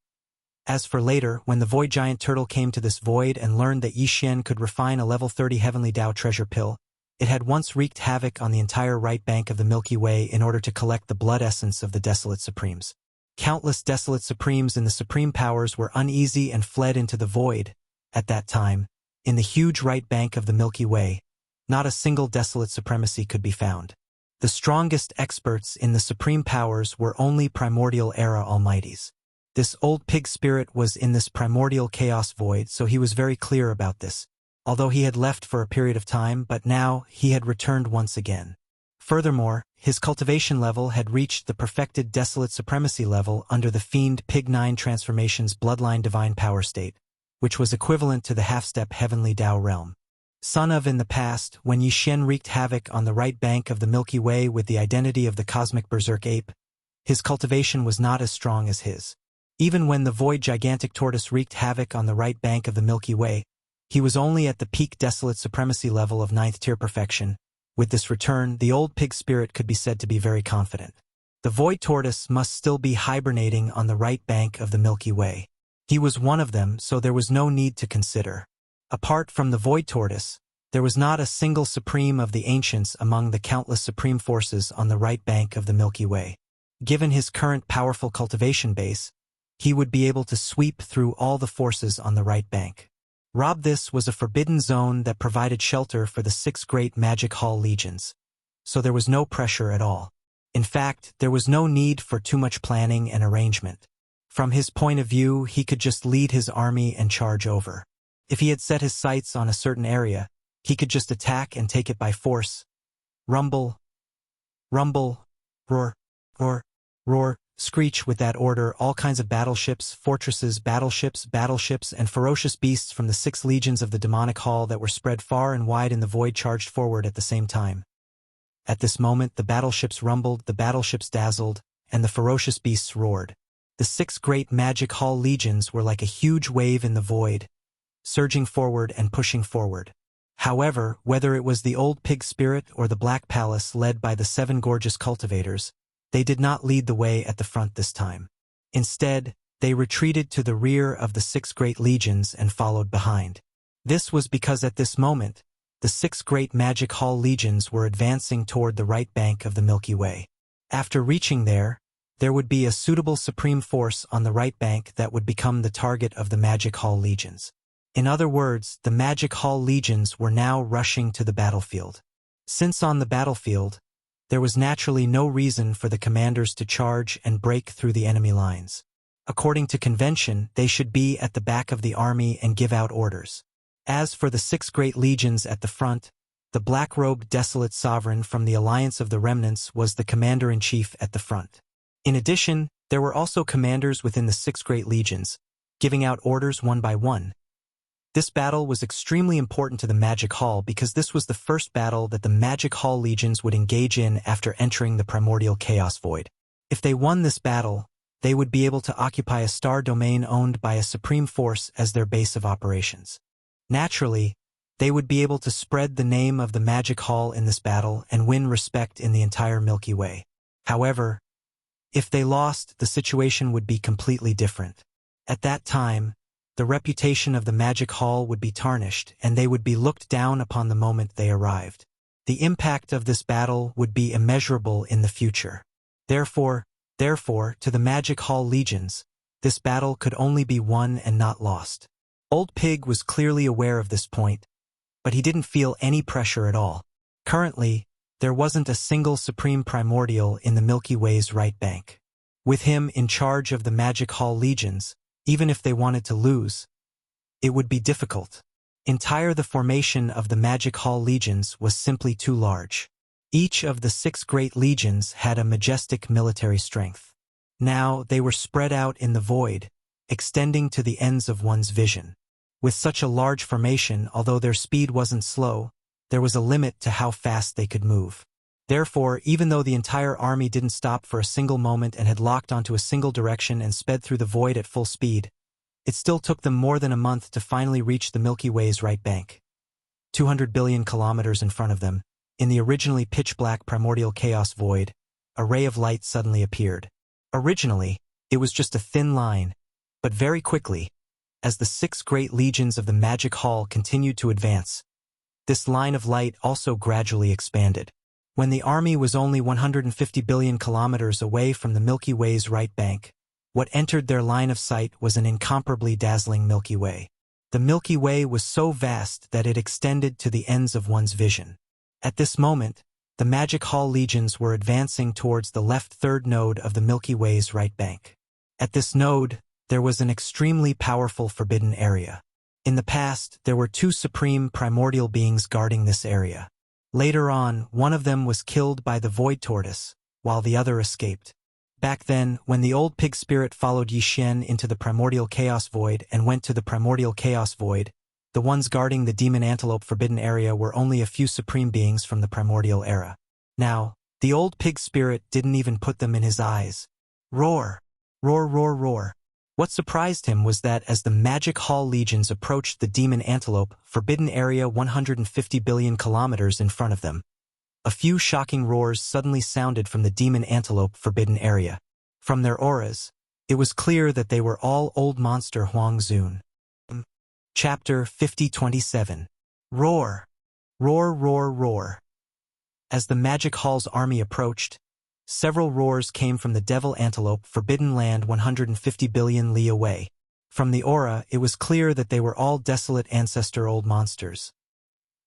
As for later, when the void giant turtle came to this void and learned that Yi Xin could refine a level 30 Heavenly Tao treasure pill, it had once wreaked havoc on the entire right bank of the Milky Way in order to collect the blood essence of the Desolate Supremes. Countless Desolate Supremes in the Supreme Powers were uneasy and fled into the void. At that time, in the huge right bank of the Milky Way, not a single Desolate Supremacy could be found. The strongest experts in the Supreme Powers were only Primordial Era Almighties. This Old Pig Spirit was in this primordial chaos void, so he was very clear about this, although he had left for a period of time, but now he had returned once again. Furthermore, his cultivation level had reached the perfected Desolate Supremacy level under the Fiend Pig 9 Transformation's Bloodline Divine Power state, which was equivalent to the half-step Heavenly Tao realm. Son of in the past, when Yi Xin wreaked havoc on the right bank of the Milky Way with the identity of the Cosmic Berserk Ape, his cultivation was not as strong as his. Even when the void gigantic tortoise wreaked havoc on the right bank of the Milky Way, he was only at the peak Desolate Supremacy level of 9th tier perfection. With this return, the Old Pig Spirit could be said to be very confident. The void tortoise must still be hibernating on the right bank of the Milky Way. He was one of them, so there was no need to consider. Apart from the void tortoise, there was not a single supreme of the ancients among the countless supreme forces on the right bank of the Milky Way. Given his current powerful cultivation base, he would be able to sweep through all the forces on the right bank. This was a forbidden zone that provided shelter for the 6 great Magic Hall legions, so there was no pressure at all. In fact, there was no need for too much planning and arrangement. From his point of view, he could just lead his army and charge over. If he had set his sights on a certain area, he could just attack and take it by force. Rumble, rumble, roar, roar, roar, screech. With that order, all kinds of battleships, fortresses, battleships, and ferocious beasts from the 6 legions of the demonic hall that were spread far and wide in the void charged forward at the same time. At this moment, the battleships rumbled, the battleships dazzled, and the ferocious beasts roared. The 6 great Magic Hall legions were like a huge wave in the void, surging forward and pushing forward. However, whether it was the Old Pig Spirit or the Black Palace led by the 7 gorgeous cultivators, they did not lead the way at the front this time. Instead, they retreated to the rear of the 6 great legions and followed behind. This was because at this moment, the 6 great Magic Hall legions were advancing toward the right bank of the Milky Way. After reaching there, there would be a suitable supreme force on the right bank that would become the target of the Magic Hall legions. In other words, the Magic Hall legions were now rushing to the battlefield. Since on the battlefield, there was naturally no reason for the commanders to charge and break through the enemy lines. According to convention, they should be at the back of the army and give out orders. As for the 6 great legions at the front, the black-robed desolate sovereign from the Alliance of the Remnants was the commander-in-chief at the front. In addition, there were also commanders within the 6 great legions, giving out orders one by one. This battle was extremely important to the Magic Hall because this was the first battle that the Magic Hall legions would engage in after entering the primordial chaos void. If they won this battle, they would be able to occupy a star domain owned by a supreme force as their base of operations. Naturally, they would be able to spread the name of the Magic Hall in this battle and win respect in the entire Milky Way. However, if they lost, the situation would be completely different. At that time, the reputation of the Magic Hall would be tarnished, and they would be looked down upon the moment they arrived. The impact of this battle would be immeasurable in the future. Therefore, to the Magic Hall legions, this battle could only be won and not lost. Old Pig was clearly aware of this point, but he didn't feel any pressure at all. Currently, there wasn't a single supreme primordial in the Milky Way's right bank. With him in charge of the Magic Hall legions, even if they wanted to lose, it would be difficult. The formation of the Magic Hall legions was simply too large. Each of the 6 great legions had a majestic military strength. Now they were spread out in the void, extending to the ends of one's vision. With such a large formation, although their speed wasn't slow, there was a limit to how fast they could move. Therefore, even though the entire army didn't stop for a single moment and had locked onto a single direction and sped through the void at full speed, it still took them more than a month to finally reach the Milky Way's right bank. 200 billion kilometers in front of them, in the originally pitch-black primordial chaos void, a ray of light suddenly appeared. Originally, it was just a thin line, but very quickly, as the 6 great legions of the Magic Hall continued to advance, this line of light also gradually expanded. When the army was only 150 billion kilometers away from the Milky Way's right bank, what entered their line of sight was an incomparably dazzling Milky Way. The Milky Way was so vast that it extended to the ends of one's vision. At this moment, the Magic Hall legions were advancing towards the left third node of the Milky Way's right bank. At this node, there was an extremely powerful forbidden area. In the past, there were 2 supreme primordial beings guarding this area. Later on, one of them was killed by the Void Tortoise, while the other escaped. Back then, when the old pig spirit followed Yi Xian into the primordial chaos void and went to the primordial chaos void, the ones guarding the demon antelope forbidden area were only a few supreme beings from the primordial era. Now, the old pig spirit didn't even put them in his eyes. Roar! Roar, roar, roar! What surprised him was that as the Magic Hall legions approached the demon antelope forbidden area 150 billion kilometers in front of them, a few shocking roars suddenly sounded from the demon antelope forbidden area. From their auras, it was clear that they were all old monster Huang Zun. Chapter 5027. Roar! Roar, roar, roar! As the Magic Hall's army approached, several roars came from the devil antelope forbidden land 150 billion li away. From the aura, it was clear that they were all desolate ancestor old monsters.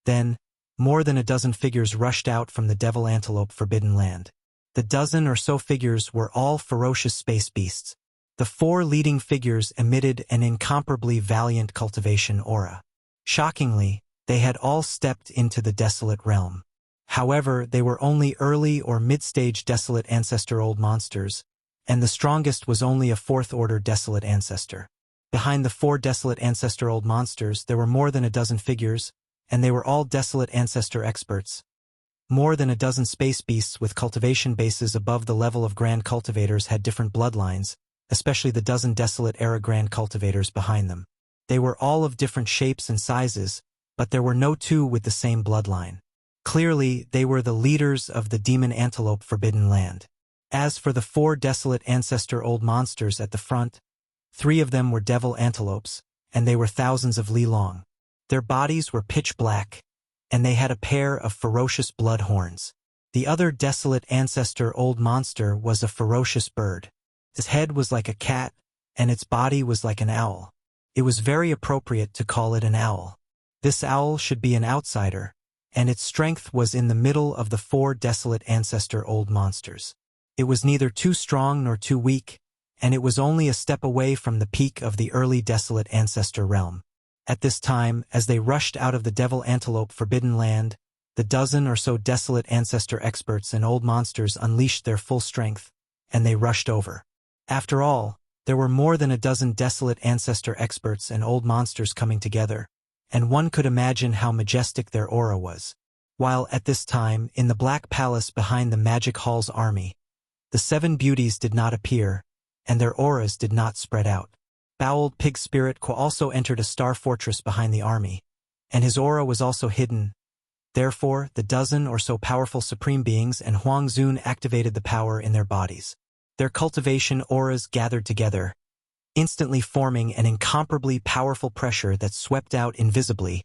Then, more than a dozen figures rushed out from the devil antelope forbidden land. The dozen or so figures were all ferocious space beasts. The 4 leading figures emitted an incomparably valiant cultivation aura. Shockingly, they had all stepped into the desolate realm. However, they were only early or mid-stage desolate ancestor old monsters, and the strongest was only a 4th-order desolate ancestor. Behind the 4 desolate ancestor old monsters, there were more than a dozen figures, and they were all desolate ancestor experts. More than a dozen space beasts with cultivation bases above the level of grand cultivators had different bloodlines, especially the dozen desolate era grand cultivators behind them. They were all of different shapes and sizes, but there were no 2 with the same bloodline. Clearly, they were the leaders of the demon antelope forbidden land. As for the 4 desolate ancestor old monsters at the front, 3 of them were devil antelopes, and they were thousands of li long. Their bodies were pitch black, and they had a pair of ferocious blood horns. The other desolate ancestor old monster was a ferocious bird. Its head was like a cat, and its body was like an owl. It was very appropriate to call it an owl. This owl should be an outsider, and its strength was in the middle of the four desolate ancestor old monsters. It was neither too strong nor too weak, and it was only a step away from the peak of the early desolate ancestor realm. At this time, as they rushed out of the devil antelope forbidden land, the dozen or so desolate ancestor experts and old monsters unleashed their full strength, and they rushed over. After all, there were more than a dozen desolate ancestor experts and old monsters coming together, and one could imagine how majestic their aura was. While at this time, in the Black Palace behind the Magic Hall's army, the seven beauties did not appear, and their auras did not spread out. Bowled Pig Spirit also entered a star fortress behind the army, and his aura was also hidden. Therefore, the dozen or so powerful supreme beings and Huang Zun activated the power in their bodies. Their cultivation auras gathered together, instantly forming an incomparably powerful pressure that swept out invisibly,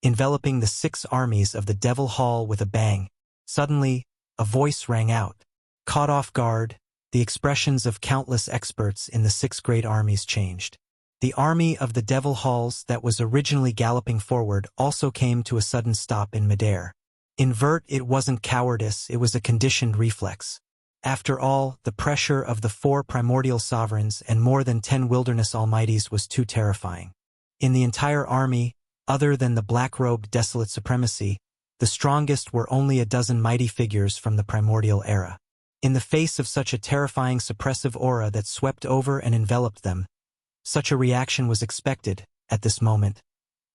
enveloping the 6 armies of the Devil Hall with a bang. Suddenly, a voice rang out. Caught off guard, the expressions of countless experts in the 6 great armies changed. The army of the Devil Halls that was originally galloping forward also came to a sudden stop in midair. Invert, it wasn't cowardice, it was a conditioned reflex. After all, the pressure of the 4 primordial sovereigns and more than 10 wilderness almighties was too terrifying. In the entire army, other than the black-robed desolate supremacy, the strongest were only a dozen mighty figures from the primordial era. In the face of such a terrifying suppressive aura that swept over and enveloped them, such a reaction was expected. At this moment,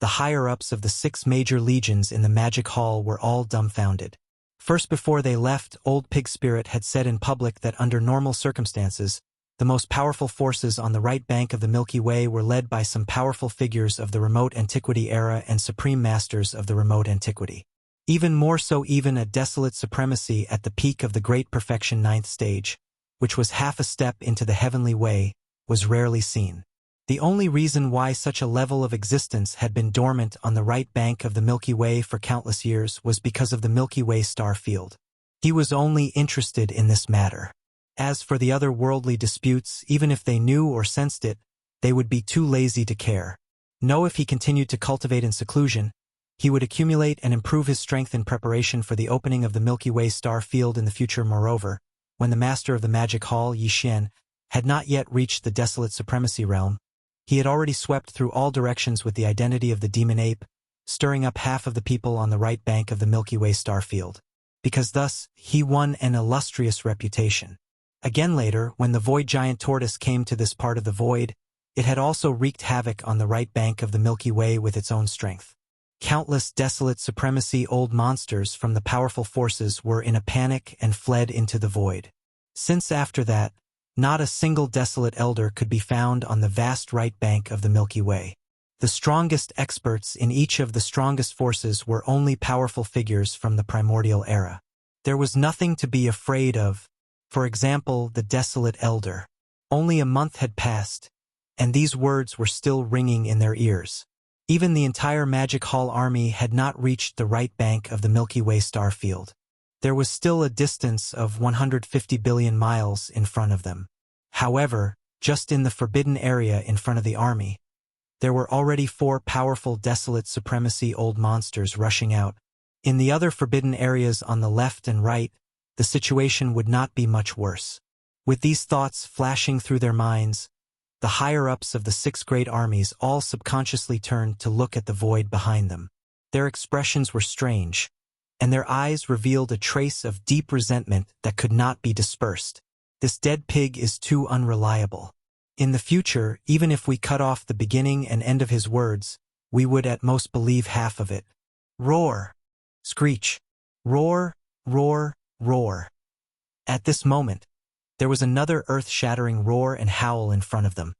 the higher-ups of the 6 major legions in the Magic Hall were all dumbfounded. First, before they left, Old Pig Spirit had said in public that under normal circumstances, the most powerful forces on the right bank of the Milky Way were led by some powerful figures of the remote antiquity era and supreme masters of the remote antiquity. Even more so, even a desolate supremacy at the peak of the Great Perfection 9th stage, which was half a step into the heavenly way, was rarely seen. The only reason why such a level of existence had been dormant on the right bank of the Milky Way for countless years was because of the Milky Way star field. He was only interested in this matter. As for the other worldly disputes, even if they knew or sensed it, they would be too lazy to care. No, if he continued to cultivate in seclusion, he would accumulate and improve his strength in preparation for the opening of the Milky Way star field in the future. Moreover, when the master of the Magic Hall, Yi Xian, had not yet reached the desolate supremacy realm, he had already swept through all directions with the identity of the demon ape, stirring up half of the people on the right bank of the Milky Way star field. Because thus, he won an illustrious reputation. Again later, when the void giant tortoise came to this part of the void, it had also wreaked havoc on the right bank of the Milky Way with its own strength. Countless desolate supremacy old monsters from the powerful forces were in a panic and fled into the void. Since after that, not a single desolate elder could be found on the vast right bank of the Milky Way. The strongest experts in each of the strongest forces were only powerful figures from the primordial era. There was nothing to be afraid of. For example, the desolate elder. Only a month had passed, and these words were still ringing in their ears. Even the entire Magic Hall army had not reached the right bank of the Milky Way star field. There was still a distance of 150 billion miles in front of them. However, just in the forbidden area in front of the army, there were already 4 powerful desolate supremacy old monsters rushing out. In the other forbidden areas on the left and right, the situation would not be much worse. With these thoughts flashing through their minds, the higher-ups of the 6 great armies all subconsciously turned to look at the void behind them. Their expressions were strange, and their eyes revealed a trace of deep resentment that could not be dispersed. This dead pig is too unreliable. In the future, even if we cut off the beginning and end of his words, we would at most believe half of it. Roar! Screech! Roar! Roar! Roar! At this moment, there was another earth-shattering roar and howl in front of them.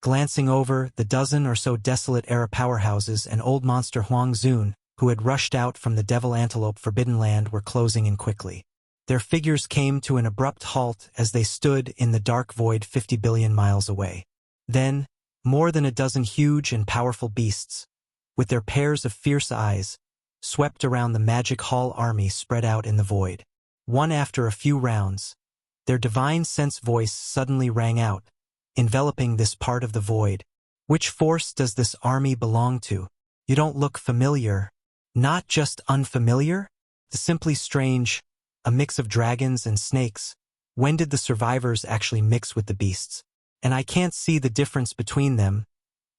Glancing over, the dozen or so desolate era powerhouses and old monster Huang Zun, who had rushed out from the Devil Antelope Forbidden Land, were closing in quickly. Their figures came to an abrupt halt as they stood in the dark void 50 billion miles away. Then, more than a dozen huge and powerful beasts, with their pairs of fierce eyes, swept around the Magic Hall army spread out in the void. One after a few rounds, their divine sense voice suddenly rang out, enveloping this part of the void. Which force does this army belong to? You don't look familiar. Not just unfamiliar? The simply strange, a mix of dragons and snakes. When did the survivors actually mix with the beasts? And I can't see the difference between them.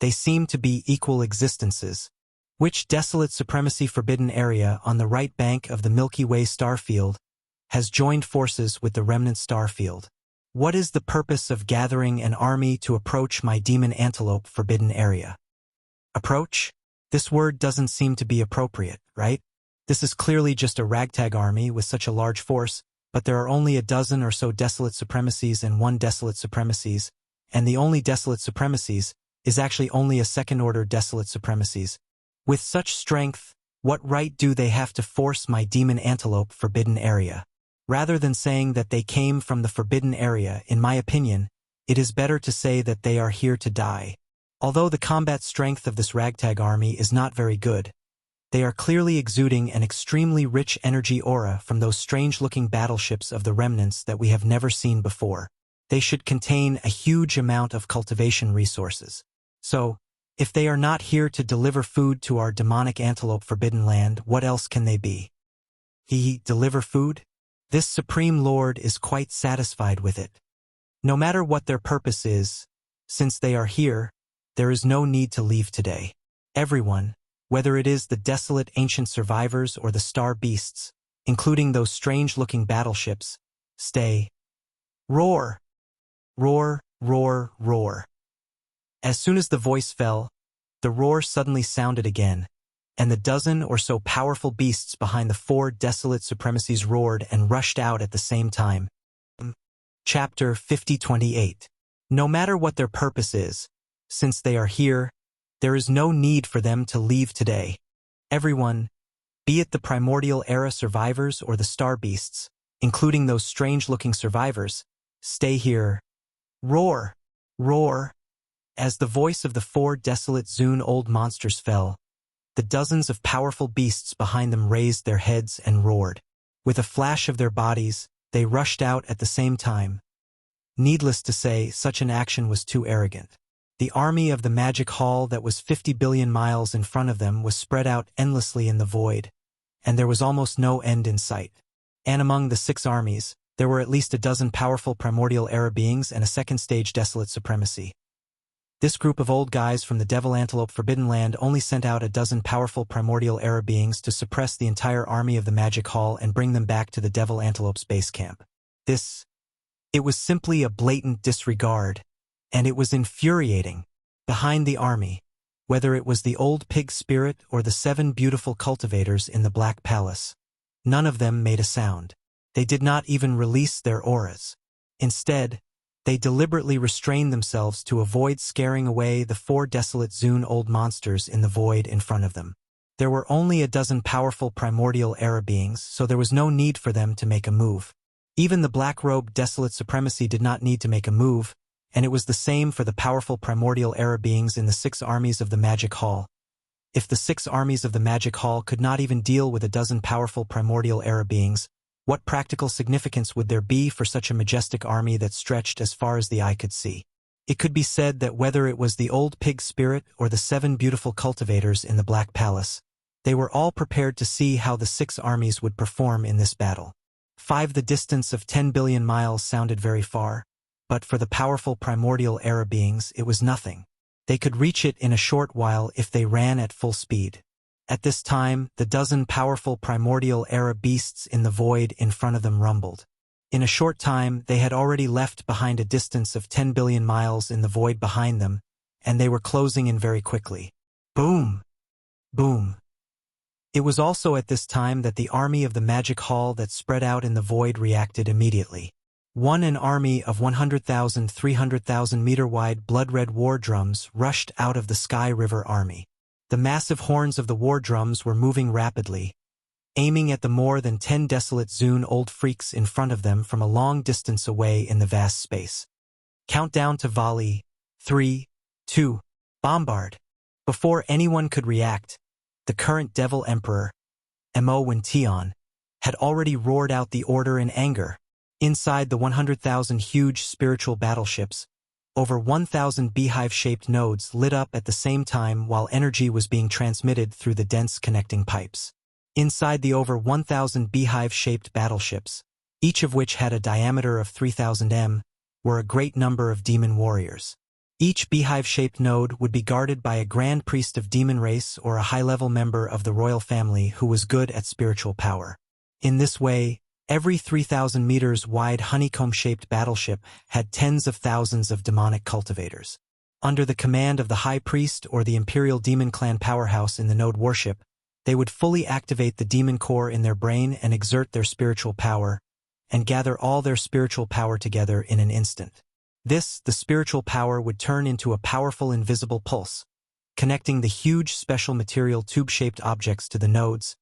They seem to be equal existences. Which desolate supremacy forbidden area on the right bank of the Milky Way starfield has joined forces with the remnant starfield? What is the purpose of gathering an army to approach my demon antelope forbidden area? Approach? This word doesn't seem to be appropriate, right? This is clearly just a ragtag army with such a large force, but there are only a dozen or so desolate supremacies and one desolate supremacies, and the only desolate supremacies is actually only a second-order desolate supremacies. With such strength, what right do they have to force my demon antelope forbidden area? Rather than saying that they came from the forbidden area, in my opinion, it is better to say that they are here to die. Although the combat strength of this ragtag army is not very good, they are clearly exuding an extremely rich energy aura from those strange-looking battleships of the remnants that we have never seen before. They should contain a huge amount of cultivation resources. So, if they are not here to deliver food to our demonic antelope forbidden land, what else can they be? Deliver food? This Supreme Lord is quite satisfied with it. No matter what their purpose is, since they are here, there is no need to leave today. Everyone, whether it is the desolate ancient survivors or the star beasts, including those strange-looking battleships, stay. Roar! Roar, roar, roar. As soon as the voice fell, the roar suddenly sounded again, and the dozen or so powerful beasts behind the four desolate supremacies roared and rushed out at the same time. Chapter 50:28. No matter what their purpose is, since they are here, there is no need for them to leave today. Everyone, be it the primordial era survivors or the star beasts, including those strange-looking survivors, stay here. Roar! Roar! As the voice of the four desolate Zune old monsters fell, the dozens of powerful beasts behind them raised their heads and roared. With a flash of their bodies, they rushed out at the same time. Needless to say, such an action was too arrogant. The army of the Magic Hall that was 50 billion miles in front of them was spread out endlessly in the void, and there was almost no end in sight. And among the 6 armies, there were at least a dozen powerful primordial era beings and a second-stage desolate supremacy. This group of old guys from the Devil Antelope Forbidden Land only sent out a dozen powerful primordial era beings to suppress the entire army of the Magic Hall and bring them back to the Devil Antelope's base camp. It was simply a blatant disregard, and it was infuriating. Behind the army, whether it was the old pig spirit or the 7 beautiful cultivators in the Black Palace, none of them made a sound. They did not even release their auras. Instead, they deliberately restrained themselves to avoid scaring away the 4 desolate Zune old monsters in the void in front of them. There were only a dozen powerful primordial era beings, so there was no need for them to make a move. Even the black-robed desolate supremacy did not need to make a move, and it was the same for the powerful primordial era beings in the 6 armies of the Magic Hall. If the 6 armies of the Magic Hall could not even deal with a dozen powerful primordial era beings, what practical significance would there be for such a majestic army that stretched as far as the eye could see? It could be said that whether it was the old pig spirit or the 7 beautiful cultivators in the Black Palace, they were all prepared to see how the 6 armies would perform in this battle. 5 The distance of 10 billion miles sounded very far, but for the powerful primordial era beings it was nothing. They could reach it in a short while if they ran at full speed. At this time, the dozen powerful primordial era beasts in the void in front of them rumbled. In a short time, they had already left behind a distance of 10 billion miles in the void behind them, and they were closing in very quickly. Boom! Boom! It was also at this time that the army of the Magic Hall that spread out in the void reacted immediately. An army of 100,000 300,000 meter-wide blood-red war drums rushed out of the Sky River army. The massive horns of the war drums were moving rapidly, aiming at the more than 10 desolate Zune old freaks in front of them from a long distance away in the vast space. Countdown to volley. 3, 2, bombard. Before anyone could react, the current Devil Emperor, Mo and Tion, had already roared out the order in anger. Inside the 100,000 huge spiritual battleships, over 1,000 beehive-shaped nodes lit up at the same time while energy was being transmitted through the dense connecting pipes. Inside the over 1,000 beehive-shaped battleships, each of which had a diameter of 3,000 m, were a great number of demon warriors. Each beehive-shaped node would be guarded by a grand priest of demon race or a high-level member of the royal family who was good at spiritual power. In this way, every 3,000 meters wide honeycomb-shaped battleship had tens of thousands of demonic cultivators. Under the command of the high priest or the imperial demon clan powerhouse in the node warship, they would fully activate the demon core in their brain and exert their spiritual power, and gather all their spiritual power together in an instant. This, the spiritual power, would turn into a powerful invisible pulse, connecting the huge special material tube-shaped objects to the nodes,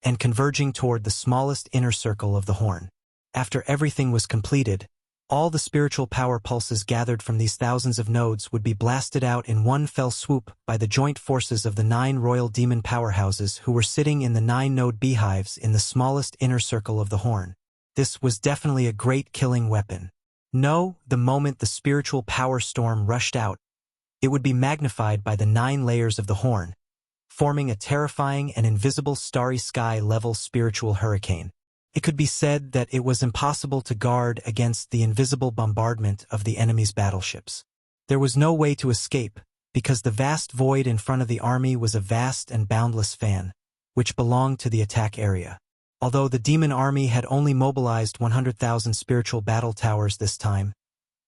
and converging toward the smallest inner circle of the horn. After everything was completed, all the spiritual power pulses gathered from these thousands of nodes would be blasted out in one fell swoop by the joint forces of the 9 royal demon powerhouses who were sitting in the 9-node beehives in the smallest inner circle of the horn. This was definitely a great killing weapon. No, the moment the spiritual power storm rushed out, it would be magnified by the 9 layers of the horn, forming a terrifying and invisible starry sky-level spiritual hurricane. It could be said that it was impossible to guard against the invisible bombardment of the enemy's battleships. There was no way to escape, because the vast void in front of the army was a vast and boundless fan, which belonged to the attack area. Although the demon army had only mobilized 100,000 spiritual battle towers this time,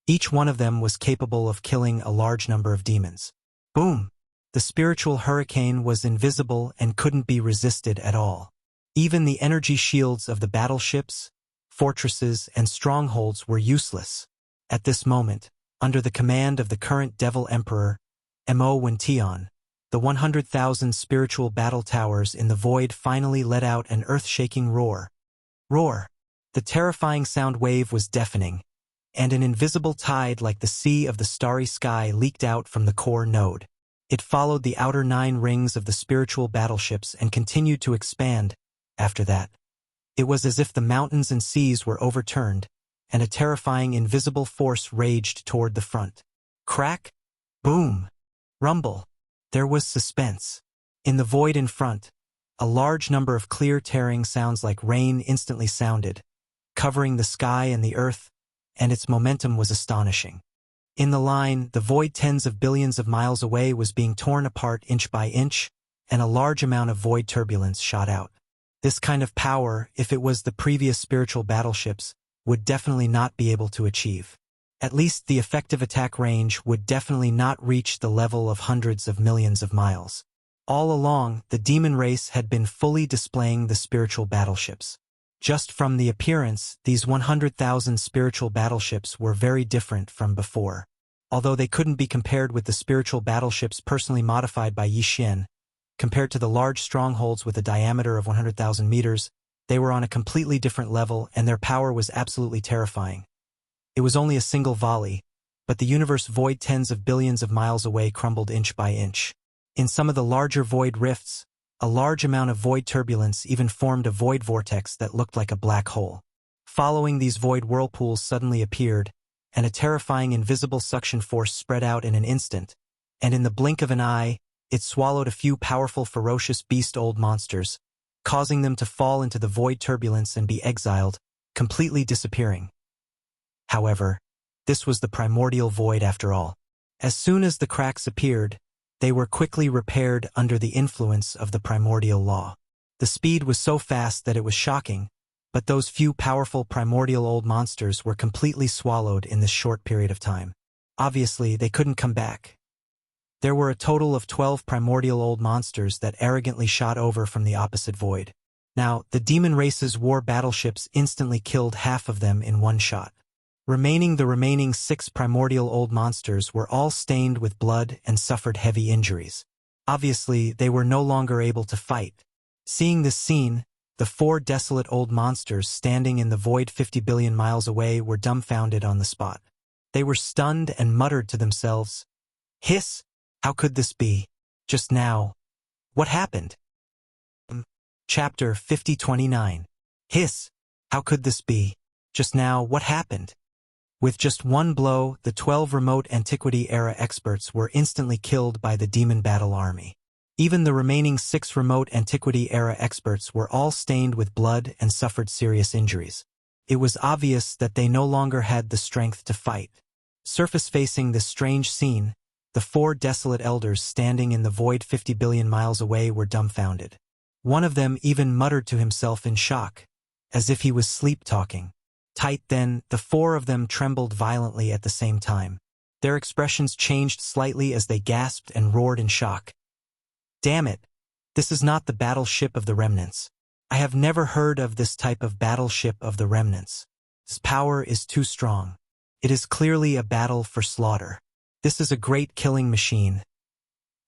each one of them was capable of killing a large number of demons. Boom! The spiritual hurricane was invisible and couldn't be resisted at all. Even the energy shields of the battleships, fortresses, and strongholds were useless. At this moment, under the command of the current Devil Emperor, Mo and Tion, the 100,000 spiritual battle towers in the void finally let out an earth-shaking roar. Roar! The terrifying sound wave was deafening, and an invisible tide like the sea of the starry sky leaked out from the core node. It followed the outer 9 rings of the spiritual battleships and continued to expand. After that, it was as if the mountains and seas were overturned, and a terrifying invisible force raged toward the front. Crack! Boom! Rumble! There was suspense. In the void in front, a large number of clear tearing sounds like rain instantly sounded, covering the sky and the earth, and its momentum was astonishing. In the line, the void tens of billions of miles away was being torn apart inch by inch, and a large amount of void turbulence shot out. This kind of power, if it was the previous spiritual battleships, would definitely not be able to achieve. At least the effective attack range would definitely not reach the level of hundreds of millions of miles. All along, the demon race had been fully displaying the spiritual battleships. Just from the appearance, these 100,000 spiritual battleships were very different from before. Although they couldn't be compared with the spiritual battleships personally modified by Yi Xian, compared to the large strongholds with a diameter of 100,000 meters, they were on a completely different level and their power was absolutely terrifying. It was only a single volley, but the universe void tens of billions of miles away crumbled inch by inch. In some of the larger void rifts, a large amount of void turbulence even formed a void vortex that looked like a black hole. Following these void whirlpools suddenly appeared, and a terrifying invisible suction force spread out in an instant, and in the blink of an eye, it swallowed a few powerful ferocious beast-old monsters, causing them to fall into the void turbulence and be exiled, completely disappearing. However, this was the primordial void after all. As soon as the cracks appeared, they were quickly repaired under the influence of the primordial law. The speed was so fast that it was shocking, but those few powerful primordial old monsters were completely swallowed in this short period of time. Obviously, they couldn't come back. There were a total of 12 primordial old monsters that arrogantly shot over from the opposite void. Now, the demon race's war battleships instantly killed half of them in one shot. The remaining 6 primordial old monsters were all stained with blood and suffered heavy injuries. Obviously, they were no longer able to fight. Seeing this scene, the 4 desolate old monsters standing in the void 50 billion miles away were dumbfounded on the spot. They were stunned and muttered to themselves, "Hiss! How could this be? Just now. What happened?" Chapter 5029. Hiss! How could this be? Just now, what happened? With just one blow, the 12 remote antiquity-era experts were instantly killed by the demon battle army. Even the remaining 6 remote antiquity-era experts were all stained with blood and suffered serious injuries. It was obvious that they no longer had the strength to fight. Surface-facing this strange scene, the 4 desolate elders standing in the void 50 billion miles away were dumbfounded. One of them even muttered to himself in shock, as if he was sleep-talking. Tight then, the 4 of them trembled violently at the same time. Their expressions changed slightly as they gasped and roared in shock. Damn it! This is not the battleship of the remnants. I have never heard of this type of battleship of the remnants. Its power is too strong. It is clearly a battle for slaughter. This is a great killing machine.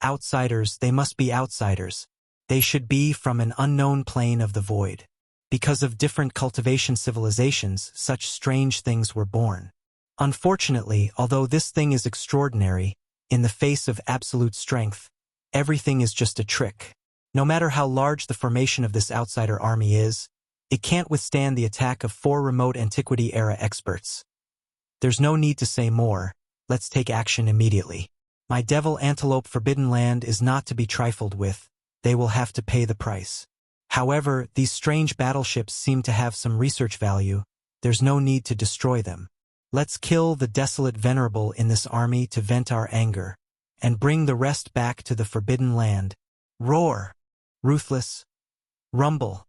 Outsiders, they must be outsiders. They should be from an unknown plane of the void. Because of different cultivation civilizations, such strange things were born. Unfortunately, although this thing is extraordinary, in the face of absolute strength, everything is just a trick. No matter how large the formation of this outsider army is, it can't withstand the attack of 4 remote antiquity-era experts. There's no need to say more. Let's take action immediately. My devil antelope forbidden land is not to be trifled with. They will have to pay the price. However, these strange battleships seem to have some research value. There's no need to destroy them. Let's kill the desolate venerable in this army to vent our anger, and bring the rest back to the forbidden land. Roar! Ruthless! Rumble!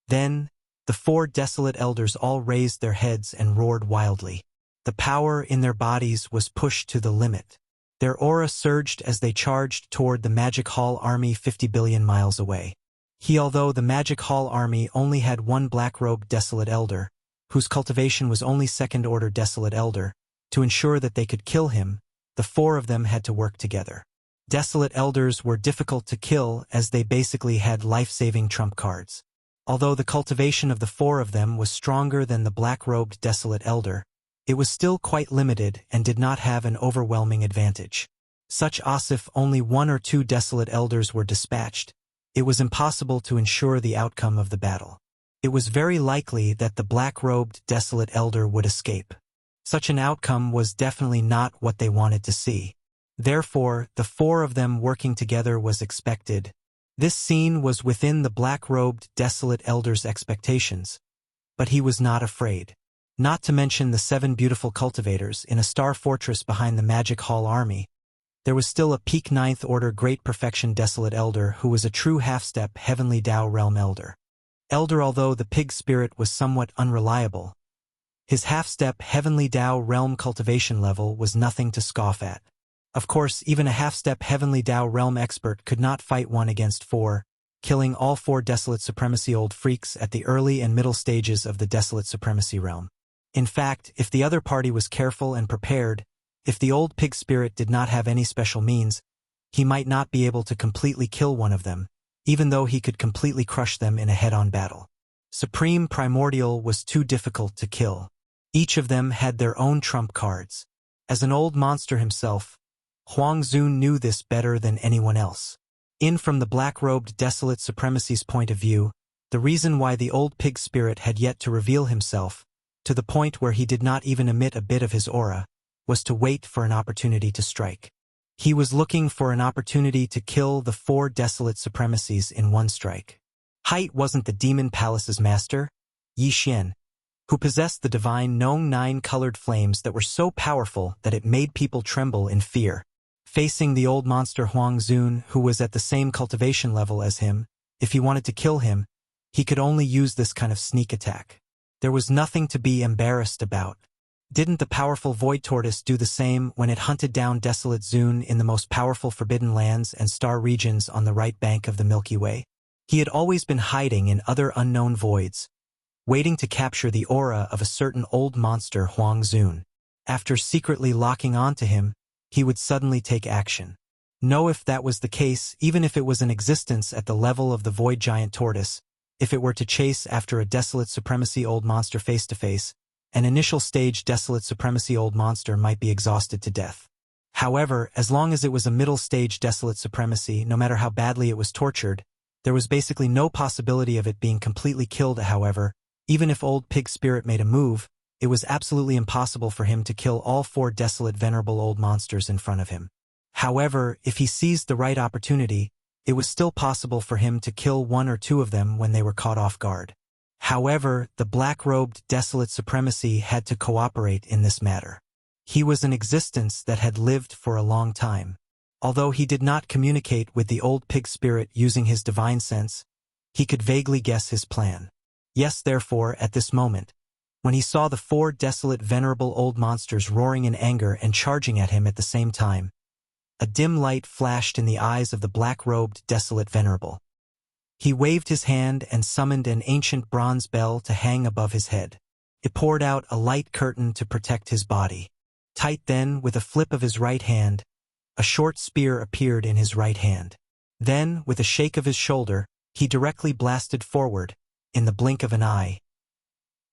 Then, the 4 desolate elders all raised their heads and roared wildly. The power in their bodies was pushed to the limit. Their aura surged as they charged toward the Magic Hall army 50 billion miles away. Although the Magic Hall army only had 1 black-robed desolate elder, whose cultivation was only second-order desolate elder, to ensure that they could kill him, the 4 of them had to work together. Desolate elders were difficult to kill as they basically had life-saving trump cards. Although the cultivation of the 4 of them was stronger than the black-robed desolate elder, it was still quite limited and did not have an overwhelming advantage. Such as if only 1 or 2 desolate elders were dispatched, it was impossible to ensure the outcome of the battle. It was very likely that the black-robed desolate elder would escape. Such an outcome was definitely not what they wanted to see. Therefore, the 4 of them working together was expected. This scene was within the black-robed desolate elder's expectations, but he was not afraid. Not to mention the 7 beautiful cultivators in a star fortress behind the Magic Hall army. There was still a peak 9th order Great Perfection Desolate Elder who was a true half-step Heavenly Tao Realm Elder. Although the pig spirit was somewhat unreliable, his half-step Heavenly Tao Realm cultivation level was nothing to scoff at. Of course, even a half-step Heavenly Tao Realm expert could not fight 1 against 4, killing all 4 Desolate Supremacy old freaks at the early and middle stages of the Desolate Supremacy realm. In fact, if the other party was careful and prepared, if the old pig spirit did not have any special means, he might not be able to completely kill one of them, even though he could completely crush them in a head-on battle. Supreme Primordial was too difficult to kill. Each of them had their own trump cards. As an old monster himself, Huang Zun knew this better than anyone else. From the black-robed Desolate Supremacy's point of view, the reason why the old pig spirit had yet to reveal himself, to the point where he did not even emit a bit of his aura, was to wait for an opportunity to strike. He was looking for an opportunity to kill the 4 desolate supremacies in one strike. Height wasn't the demon palace's master, Yi Xian, who possessed the divine Nong 9-colored flames that were so powerful that it made people tremble in fear. Facing the old monster Huang Zun, who was at the same cultivation level as him, if he wanted to kill him, he could only use this kind of sneak attack. There was nothing to be embarrassed about. Didn't the powerful Void Tortoise do the same when it hunted down Desolate Zun in the most powerful Forbidden Lands and star regions on the right bank of the Milky Way? He had always been hiding in other unknown voids, waiting to capture the aura of a certain old monster Huang Zun. After secretly locking onto him, he would suddenly take action. Know if that was the case, even if it was in existence at the level of the Void Giant Tortoise, if it were to chase after a Desolate Supremacy old monster face-to-face, an initial stage Desolate Supremacy old monster might be exhausted to death. However, as long as it was a middle stage Desolate Supremacy, no matter how badly it was tortured, There was basically no possibility of it being completely killed, however. Even if Old Pig Spirit made a move, it was absolutely impossible for him to kill all 4 desolate venerable old monsters in front of him. However, if he seized the right opportunity, it was still possible for him to kill 1 or 2 of them when they were caught off guard. However, the black-robed desolate supremacy had to cooperate in this matter. He was an existence that had lived for a long time. Although he did not communicate with the Old Pig Spirit using his divine sense, he could vaguely guess his plan. Yes, therefore, at this moment, when he saw the 4 desolate venerable old monsters roaring in anger and charging at him at the same time, a dim light flashed in the eyes of the black-robed desolate venerable. He waved his hand and summoned an ancient bronze bell to hang above his head. It poured out a light curtain to protect his body. Tight then, with a flip of his right hand, a short spear appeared in his right hand. Then, with a shake of his shoulder, he directly blasted forward, in the blink of an eye.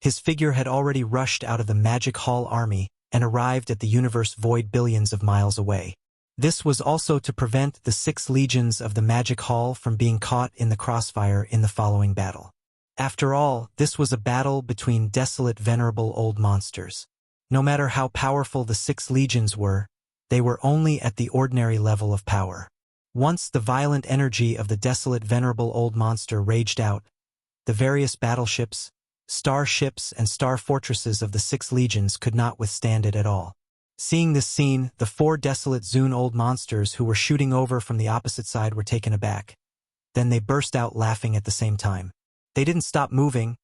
His figure had already rushed out of the Magic Hall army and arrived at the universe void billions of miles away. This was also to prevent the 6 legions of the Magic Hall from being caught in the crossfire in the following battle. After all, this was a battle between desolate venerable old monsters. No matter how powerful the 6 legions were, they were only at the ordinary level of power. Once the violent energy of the desolate venerable old monster raged out, the various battleships, starships, and star fortresses of the 6 legions could not withstand it at all. Seeing this scene, the 4 desolate Zune old monsters who were shooting over from the opposite side were taken aback. Then they burst out laughing at the same time. They didn't stop moving,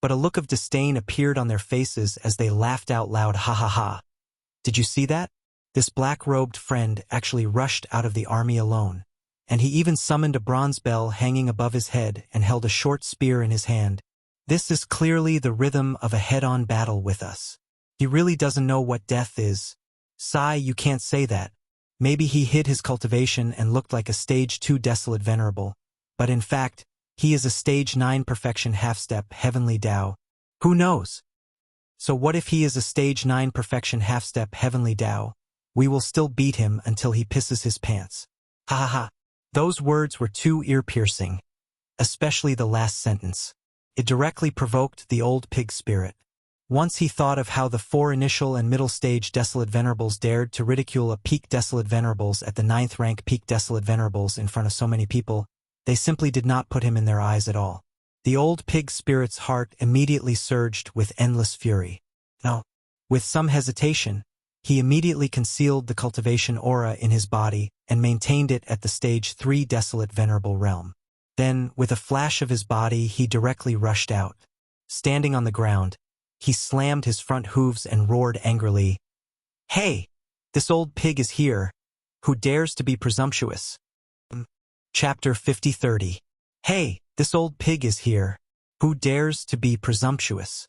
but a look of disdain appeared on their faces as they laughed out loud, ha ha ha. Did you see that? This black-robed friend actually rushed out of the army alone, and he even summoned a bronze bell hanging above his head and held a short spear in his hand. This is clearly the rhythm of a head-on battle with us. He really doesn't know what death is. Sigh, you can't say that. Maybe he hid his cultivation and looked like a stage 2 desolate venerable, but in fact, he is a stage 9 perfection half-step heavenly Tao. Who knows? So what if he is a stage 9 perfection half-step heavenly Tao? We will still beat him until he pisses his pants. Ha ha ha. Those words were too ear-piercing, especially the last sentence. It directly provoked the Old Pig Spirit. Once he thought of how the 4 initial and middle stage desolate venerables dared to ridicule a peak desolate venerables at the 9th rank peak desolate venerables in front of so many people, they simply did not put him in their eyes at all. The Old Pig Spirit's heart immediately surged with endless fury. Now, with some hesitation, he immediately concealed the cultivation aura in his body and maintained it at the stage 3 desolate venerable realm. Then, with a flash of his body, he directly rushed out. Standing on the ground, he slammed his front hooves and roared angrily, "Hey! This old pig is here! Who dares to be presumptuous?" Chapter 50-30. Hey! This old pig is here! Who dares to be presumptuous?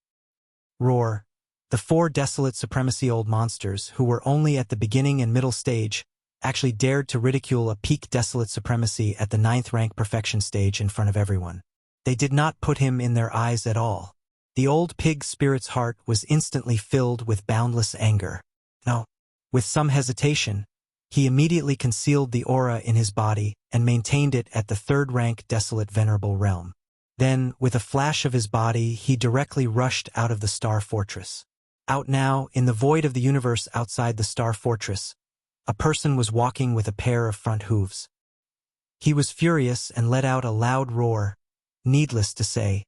Roar. The 4 desolate supremacy old monsters, who were only at the beginning and middle stage, actually dared to ridicule a peak desolate supremacy at the 9th rank perfection stage in front of everyone. They did not put him in their eyes at all. The Old Pig Spirit's heart was instantly filled with boundless anger. No. With some hesitation, he immediately concealed the aura in his body and maintained it at the 3rd rank desolate venerable realm. Then, with a flash of his body, he directly rushed out of the Star Fortress. Out now, in the void of the universe outside the Star Fortress, a person was walking with a pair of front hooves. He was furious and let out a loud roar. Needless to say,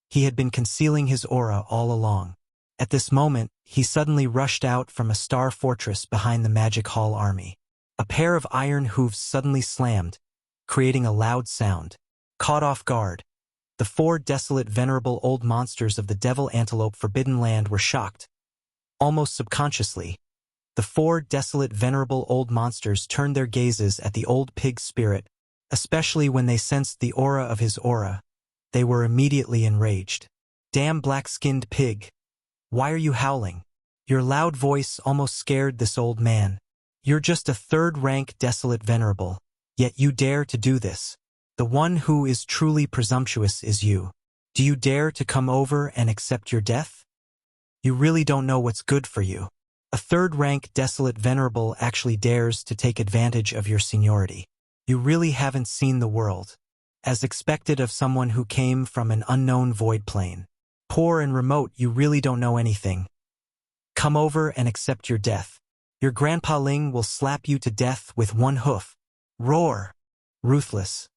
he had been concealing his aura all along. At this moment, he suddenly rushed out from a Star Fortress behind the Magic Hall army. A pair of iron hooves suddenly slammed, creating a loud sound. Caught off guard, the 4 desolate venerable old monsters of the Devil Antelope Forbidden Land were shocked. Almost subconsciously, the 4 desolate venerable old monsters turned their gazes at the Old Pig Spirit, especially when they sensed the aura of his aura. They were immediately enraged. Damn black-skinned pig! Why are you howling? Your loud voice almost scared this old man. You're just a 3rd rank desolate venerable, yet you dare to do this. The one who is truly presumptuous is you. Do you dare to come over and accept your death? You really don't know what's good for you. A 3rd rank desolate venerable actually dares to take advantage of your seniority. You really haven't seen the world. as expected of someone who came from an unknown void plane. Poor and remote, you really don't know anything. Come over and accept your death. Your Grandpa Ling will slap you to death with one hoof. Roar! Ruthless.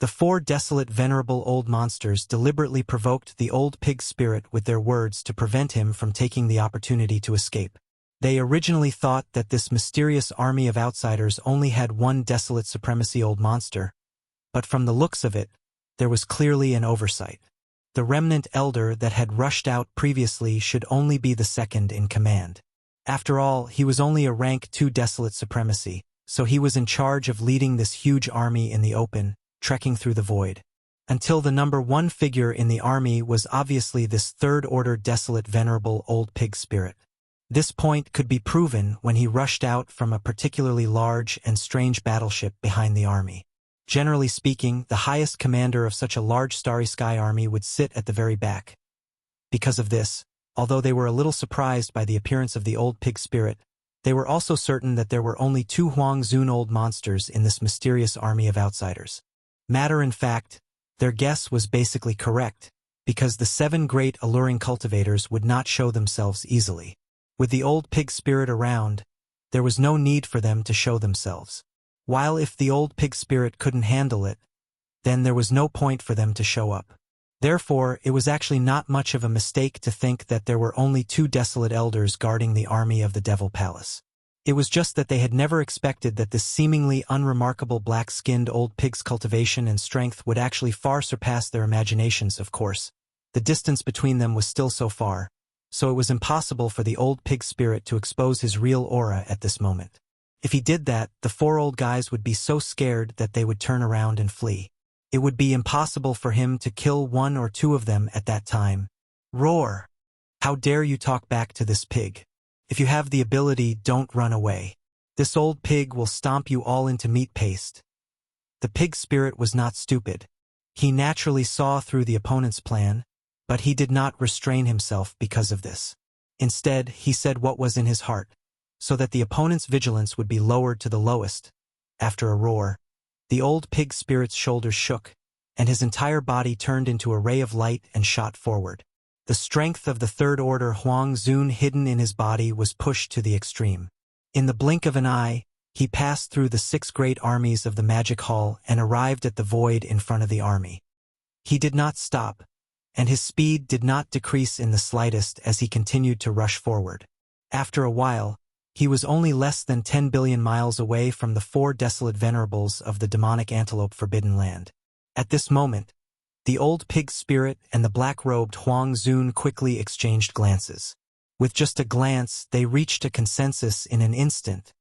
The four desolate venerable old monsters deliberately provoked the old pig spirit with their words to prevent him from taking the opportunity to escape. They originally thought that this mysterious army of outsiders only had one desolate supremacy old monster, but from the looks of it, there was clearly an oversight. The remnant elder that had rushed out previously should only be the second in command. After all, he was only a rank 2 desolate supremacy, so he was in charge of leading this huge army in the open, trekking through the void. Until the number 1 figure in the army was obviously this third-order desolate venerable old pig spirit. This point could be proven when he rushed out from a particularly large and strange battleship behind the army. Generally speaking, the highest commander of such a large starry sky army would sit at the very back. Because of this, although they were a little surprised by the appearance of the old pig spirit, they were also certain that there were only 2 Huang Zun old monsters in this mysterious army of outsiders. Matter in fact, their guess was basically correct, because the 7 great alluring cultivators would not show themselves easily. With the old pig spirit around, there was no need for them to show themselves. While if the old pig spirit couldn't handle it, then there was no point for them to show up. Therefore, it was actually not much of a mistake to think that there were only 2 desolate elders guarding the army of the Devil Palace. It was just that they had never expected that this seemingly unremarkable black-skinned old pig's cultivation and strength would actually far surpass their imaginations, of course. The distance between them was still so far, so it was impossible for the old pig spirit to expose his real aura at this moment. If he did that, the 4 old guys would be so scared that they would turn around and flee. It would be impossible for him to kill 1 or 2 of them at that time. Roar! How dare you talk back to this pig? If you have the ability, don't run away. This old pig will stomp you all into meat paste. The pig spirit was not stupid. He naturally saw through the opponent's plan, but he did not restrain himself because of this. Instead, he said what was in his heart, so that the opponent's vigilance would be lowered to the lowest. After a roar, the old pig spirit's shoulders shook, and his entire body turned into a ray of light and shot forward. The strength of the third-order Huang Zun hidden in his body was pushed to the extreme. In the blink of an eye, he passed through the 6 great armies of the magic hall and arrived at the void in front of the army. He did not stop, and his speed did not decrease in the slightest as he continued to rush forward. After a while, he was only less than 10 billion miles away from the 4 desolate venerables of the demonic antelope forbidden land. At this moment, the old pig spirit and the black-robed Huang Zun quickly exchanged glances. With just a glance, they reached a consensus in an instant.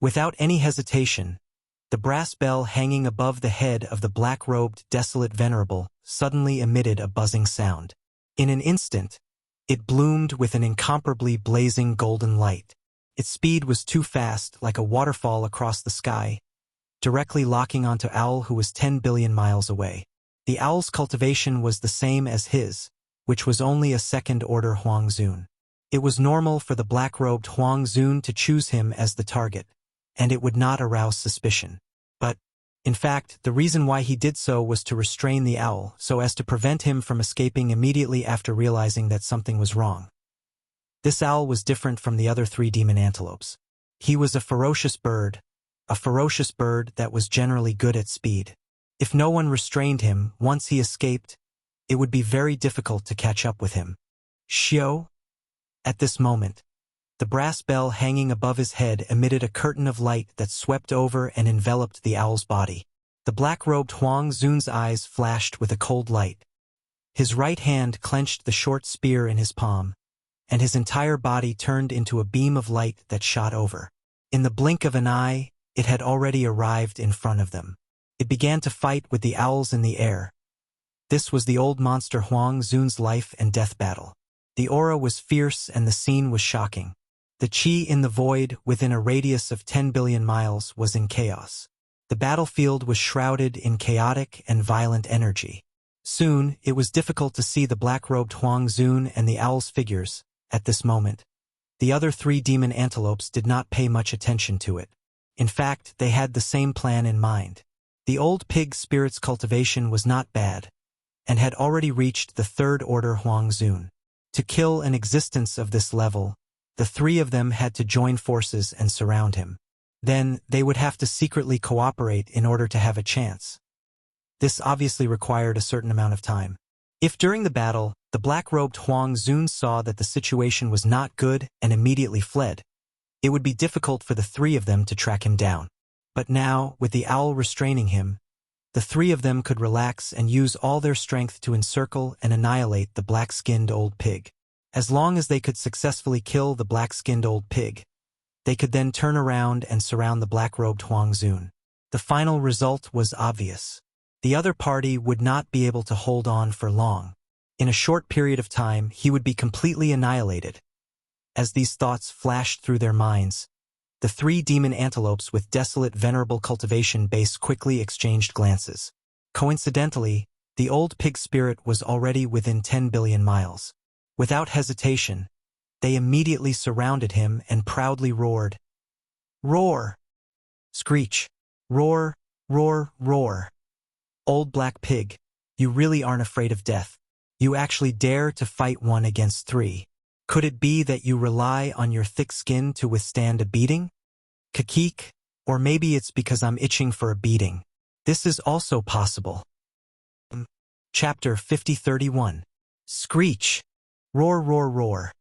Without any hesitation, the brass bell hanging above the head of the black-robed desolate venerable suddenly emitted a buzzing sound. In an instant, it bloomed with an incomparably blazing golden light. Its speed was too fast, like a waterfall across the sky, directly locking onto Owl, who was 10 billion miles away. The owl's cultivation was the same as his, which was only a second-order Huang Zun. It was normal for the black-robed Huang Zun to choose him as the target, and it would not arouse suspicion. But, in fact, the reason why he did so was to restrain the owl so as to prevent him from escaping immediately after realizing that something was wrong. This owl was different from the other 3 demon antelopes. He was a ferocious bird that was generally good at speed. If no one restrained him, once he escaped, it would be very difficult to catch up with him. Xiao? At this moment, the brass bell hanging above his head emitted a curtain of light that swept over and enveloped the owl's body. The black-robed Huang Zun's eyes flashed with a cold light. His right hand clenched the short spear in his palm, and his entire body turned into a beam of light that shot over. In the blink of an eye, it had already arrived in front of them. It began to fight with the owls in the air. This was the old monster Huang Zun's life and death battle. The aura was fierce and the scene was shocking. The chi in the void within a radius of 10 billion miles was in chaos. The battlefield was shrouded in chaotic and violent energy. Soon, it was difficult to see the black-robed Huang Zun and the owl's figures. At this moment, the other 3 demon antelopes did not pay much attention to it. In fact, they had the same plan in mind. The old pig spirit's cultivation was not bad, and had already reached the third order Huangzun. To kill an existence of this level, the three of them had to join forces and surround him. Then, they would have to secretly cooperate in order to have a chance. This obviously required a certain amount of time. If during the battle, the black-robed Huangzun saw that the situation was not good and immediately fled, it would be difficult for the three of them to track him down. But now, with the owl restraining him, the three of them could relax and use all their strength to encircle and annihilate the black-skinned old pig. As long as they could successfully kill the black-skinned old pig, they could then turn around and surround the black-robed Huangzun. The final result was obvious. The other party would not be able to hold on for long. In a short period of time, he would be completely annihilated. As these thoughts flashed through their minds, the three demon antelopes with desolate venerable cultivation base quickly exchanged glances. Coincidentally, the old pig spirit was already within 10 billion miles. Without hesitation, they immediately surrounded him and proudly roared. Roar! Screech! Roar! Roar! Roar! Old black pig, you really aren't afraid of death. You actually dare to fight 1 against 3. Could it be that you rely on your thick skin to withstand a beating? Kakik, or maybe it's because I'm itching for a beating. This is also possible. Chapter 5031. Screech! Roar, roar, roar.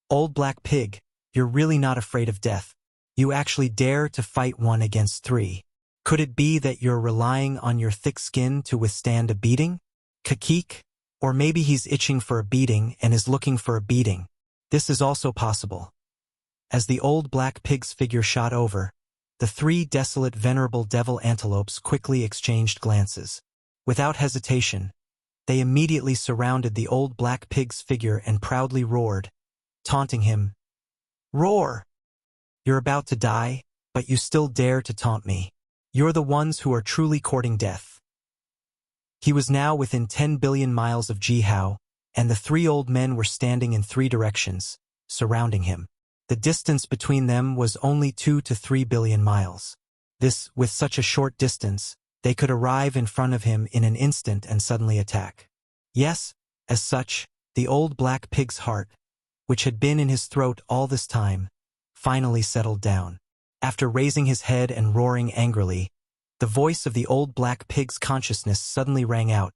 Old black pig, you're really not afraid of death. You actually dare to fight 1 against 3. Could it be that you're relying on your thick skin to withstand a beating? Kakik, or maybe he's itching for a beating and is looking for a beating. This is also possible. As the old black pig's figure shot over, the three desolate venerable devil antelopes quickly exchanged glances. Without hesitation, they immediately surrounded the old black pig's figure and proudly roared, taunting him. Roar! You're about to die, but you still dare to taunt me. You're the ones who are truly courting death. He was now within 10 billion miles of Jihao, and the three old men were standing in 3 directions, surrounding him. The distance between them was only 2 to 3 billion miles. With such a short distance, they could arrive in front of him in an instant and suddenly attack. Yes, as such, the old black pig's heart, which had been in his throat all this time, finally settled down. After raising his head and roaring angrily, the voice of the old black pig's consciousness suddenly rang out.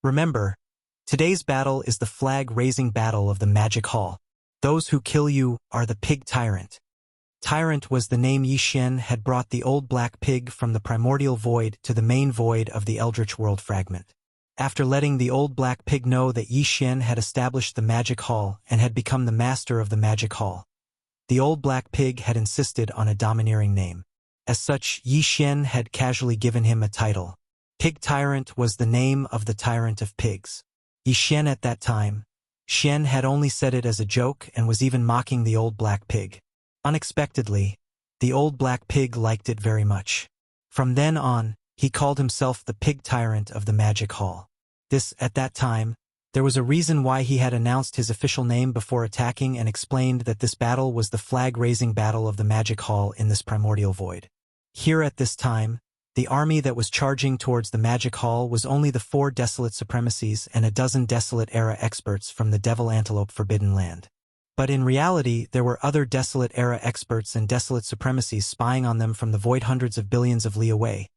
Remember, today's battle is the flag-raising battle of the Magic Hall. Those who kill you are the Pig Tyrant. Tyrant was the name Yi Xian had brought the old black pig from the primordial void to the main void of the Eldritch World fragment. After letting the old black pig know that Yi Xian had established the Magic Hall and had become the master of the Magic Hall, the old black pig had insisted on a domineering name. As such, Yi Xian had casually given him a title. Pig Tyrant was the name of the tyrant of pigs. Yi Xian at that time, Xian had only said it as a joke and was even mocking the old black pig. Unexpectedly, the old black pig liked it very much. From then on, he called himself the Pig Tyrant of the Magic Hall. At that time, there was a reason why he had announced his official name before attacking and explained that this battle was the flag-raising battle of the Magic Hall in this primordial void. Here at this time, the army that was charging towards the Magic Hall was only the 4 desolate supremacies and a dozen desolate-era experts from the Devil Antelope Forbidden Land. But in reality, there were other desolate-era experts and desolate supremacies spying on them from the void hundreds of billions of li away.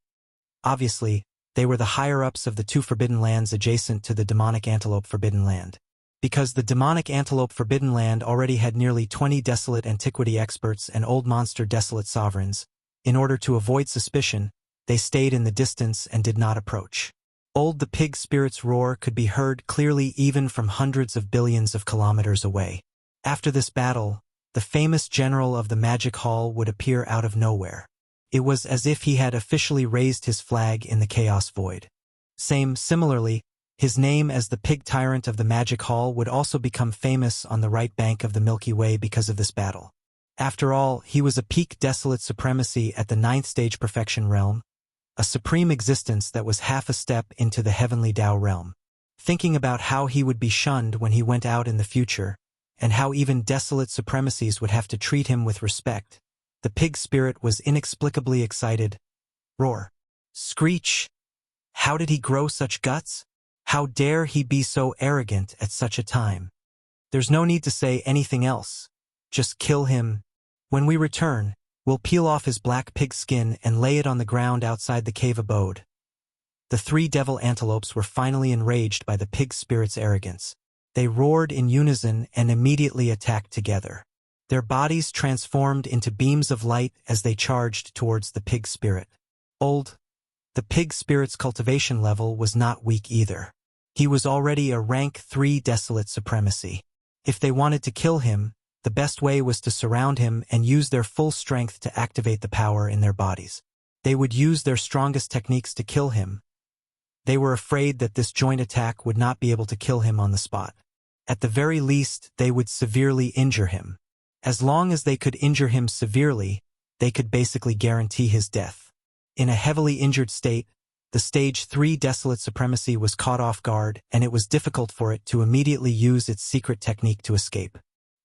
Obviously, they were the higher-ups of the 2 Forbidden Lands adjacent to the Demonic Antelope Forbidden Land. Because the Demonic Antelope Forbidden Land already had nearly 20 desolate antiquity experts and old monster desolate sovereigns, in order to avoid suspicion, they stayed in the distance and did not approach. The pig spirit's roar could be heard clearly even from hundreds of billions of kilometers away. After this battle, the famous general of the Magic Hall would appear out of nowhere. It was as if he had officially raised his flag in the Chaos Void. Similarly, his name as the Pig Tyrant of the Magic Hall would also become famous on the right bank of the Milky Way because of this battle. After all, he was a peak desolate supremacy at the 9th stage perfection realm, a supreme existence that was half a step into the heavenly Tao realm. Thinking about how he would be shunned when he went out in the future, and how even desolate supremacies would have to treat him with respect, the pig spirit was inexplicably excited. Roar. Screech! How did he grow such guts? How dare he be so arrogant at such a time? There's no need to say anything else. Just kill him. When we return, we'll peel off his black pig skin and lay it on the ground outside the cave abode. The three devil antelopes were finally enraged by the pig spirit's arrogance. They roared in unison and immediately attacked together. Their bodies transformed into beams of light as they charged towards the pig spirit. The pig spirit's cultivation level was not weak either. He was already a rank 3 desolate supremacy. If they wanted to kill him, the best way was to surround him and use their full strength to activate the power in their bodies. They would use their strongest techniques to kill him. They were afraid that this joint attack would not be able to kill him on the spot. At the very least, they would severely injure him. As long as they could injure him severely, they could basically guarantee his death. In a heavily injured state, the Stage 3 Desolate Supremacy was caught off guard, and it was difficult for it to immediately use its secret technique to escape.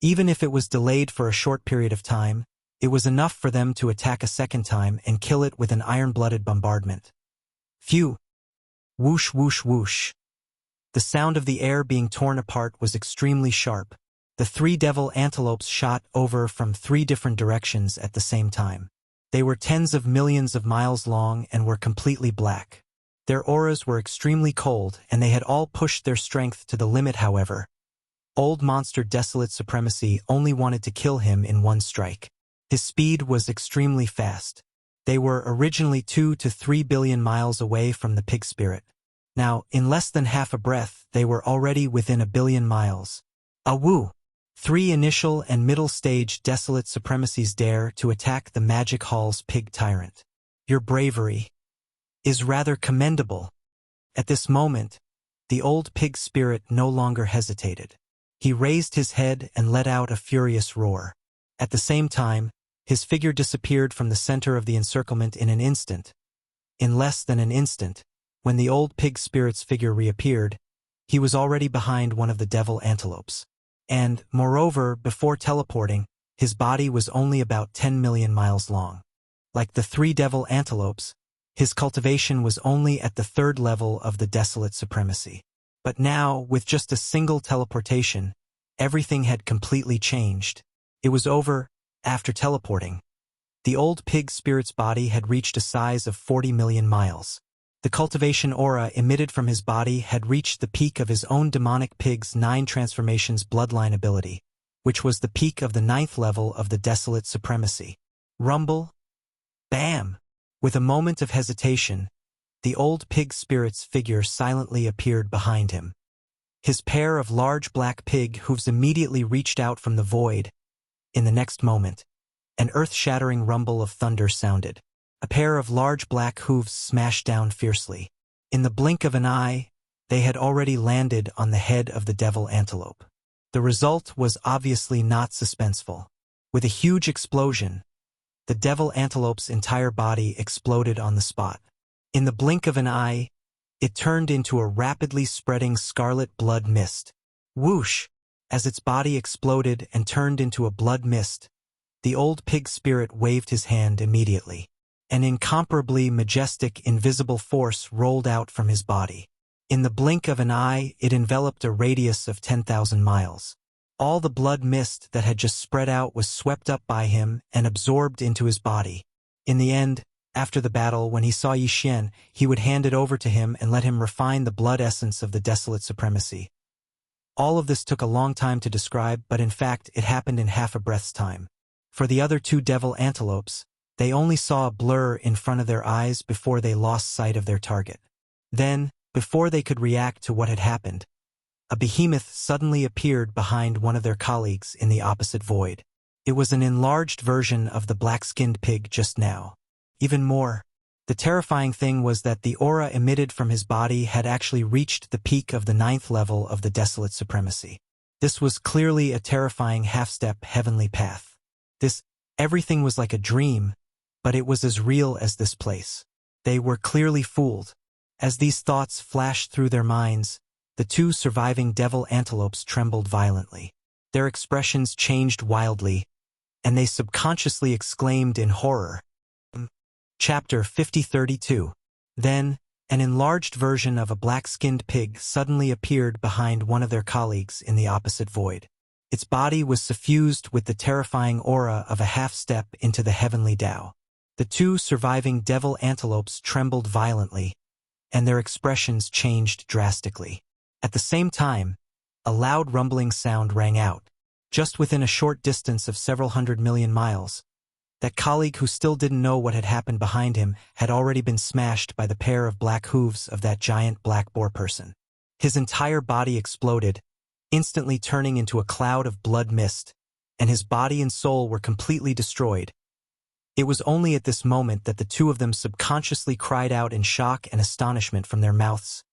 Even if it was delayed for a short period of time, it was enough for them to attack a second time and kill it with an iron-blooded bombardment. Phew! Whoosh, whoosh, whoosh. The sound of the air being torn apart was extremely sharp. The three devil antelopes shot over from 3 different directions at the same time. They were tens of millions of miles long and were completely black. Their auras were extremely cold, and they had all pushed their strength to the limit. However, Old Monster Desolate Supremacy only wanted to kill him in one strike. His speed was extremely fast. They were originally 2 to 3 billion miles away from the pig spirit. Now, in less than half a breath, they were already within 1 billion miles. Awoo! 3 initial and middle stage desolate supremacies dare to attack the Magic Hall's pig tyrant. Your bravery is rather commendable. At this moment, the old pig spirit no longer hesitated. He raised his head and let out a furious roar. At the same time, his figure disappeared from the center of the encirclement in an instant. In less than an instant, when the old pig spirit's figure reappeared, he was already behind one of the devil antelopes. And, moreover, before teleporting, his body was only about 10 million miles long. Like the 3 devil antelopes, his cultivation was only at the 3rd level of the desolate supremacy. But now, with just a single teleportation, everything had completely changed. It was over. After teleporting, the old pig spirit's body had reached a size of 40 million miles. The cultivation aura emitted from his body had reached the peak of his own demonic pig's 9 transformations bloodline ability, which was the peak of the 9th level of the desolate supremacy. Rumble. Bam! With a moment of hesitation, the old pig spirit's figure silently appeared behind him. His pair of large black pig hooves immediately reached out from the void. In the next moment, an earth-shattering rumble of thunder sounded. A pair of large black hooves smashed down fiercely. In the blink of an eye, they had already landed on the head of the devil antelope. The result was obviously not suspenseful. With a huge explosion, the devil antelope's entire body exploded on the spot. In the blink of an eye, it turned into a rapidly spreading scarlet blood mist. Whoosh! As its body exploded and turned into a blood mist, the old pig spirit waved his hand immediately. An incomparably majestic, invisible force rolled out from his body. In the blink of an eye, it enveloped a radius of 10,000 miles. All the blood mist that had just spread out was swept up by him and absorbed into his body. In the end, after the battle, when he saw Yi Xian, he would hand it over to him and let him refine the blood essence of the desolate supremacy. All of this took a long time to describe, but in fact, it happened in half a breath's time. For the other 2 devil antelopes, they only saw a blur in front of their eyes before they lost sight of their target. Then, before they could react to what had happened, a behemoth suddenly appeared behind one of their colleagues in the opposite void. It was an enlarged version of the black-skinned pig just now. Even more, the terrifying thing was that the aura emitted from his body had actually reached the peak of the 9th level of the desolate supremacy. This was clearly a terrifying half-step heavenly path. Everything was like a dream, but it was as real as this place. They were clearly fooled. As these thoughts flashed through their minds, the 2 surviving devil antelopes trembled violently. Their expressions changed wildly, and they subconsciously exclaimed in horror. Chapter 5032. Then, an enlarged version of a black-skinned pig suddenly appeared behind one of their colleagues in the opposite void. Its body was suffused with the terrifying aura of a half-step into the heavenly Tao. The two surviving devil antelopes trembled violently, and their expressions changed drastically. At the same time, a loud rumbling sound rang out. Just within a short distance of several 100 million miles, that colleague who still didn't know what had happened behind him had already been smashed by the pair of black hooves of that giant black boar person. His entire body exploded, instantly turning into a cloud of blood mist, and his body and soul were completely destroyed. It was only at this moment that the two of them subconsciously cried out in shock and astonishment from their mouths.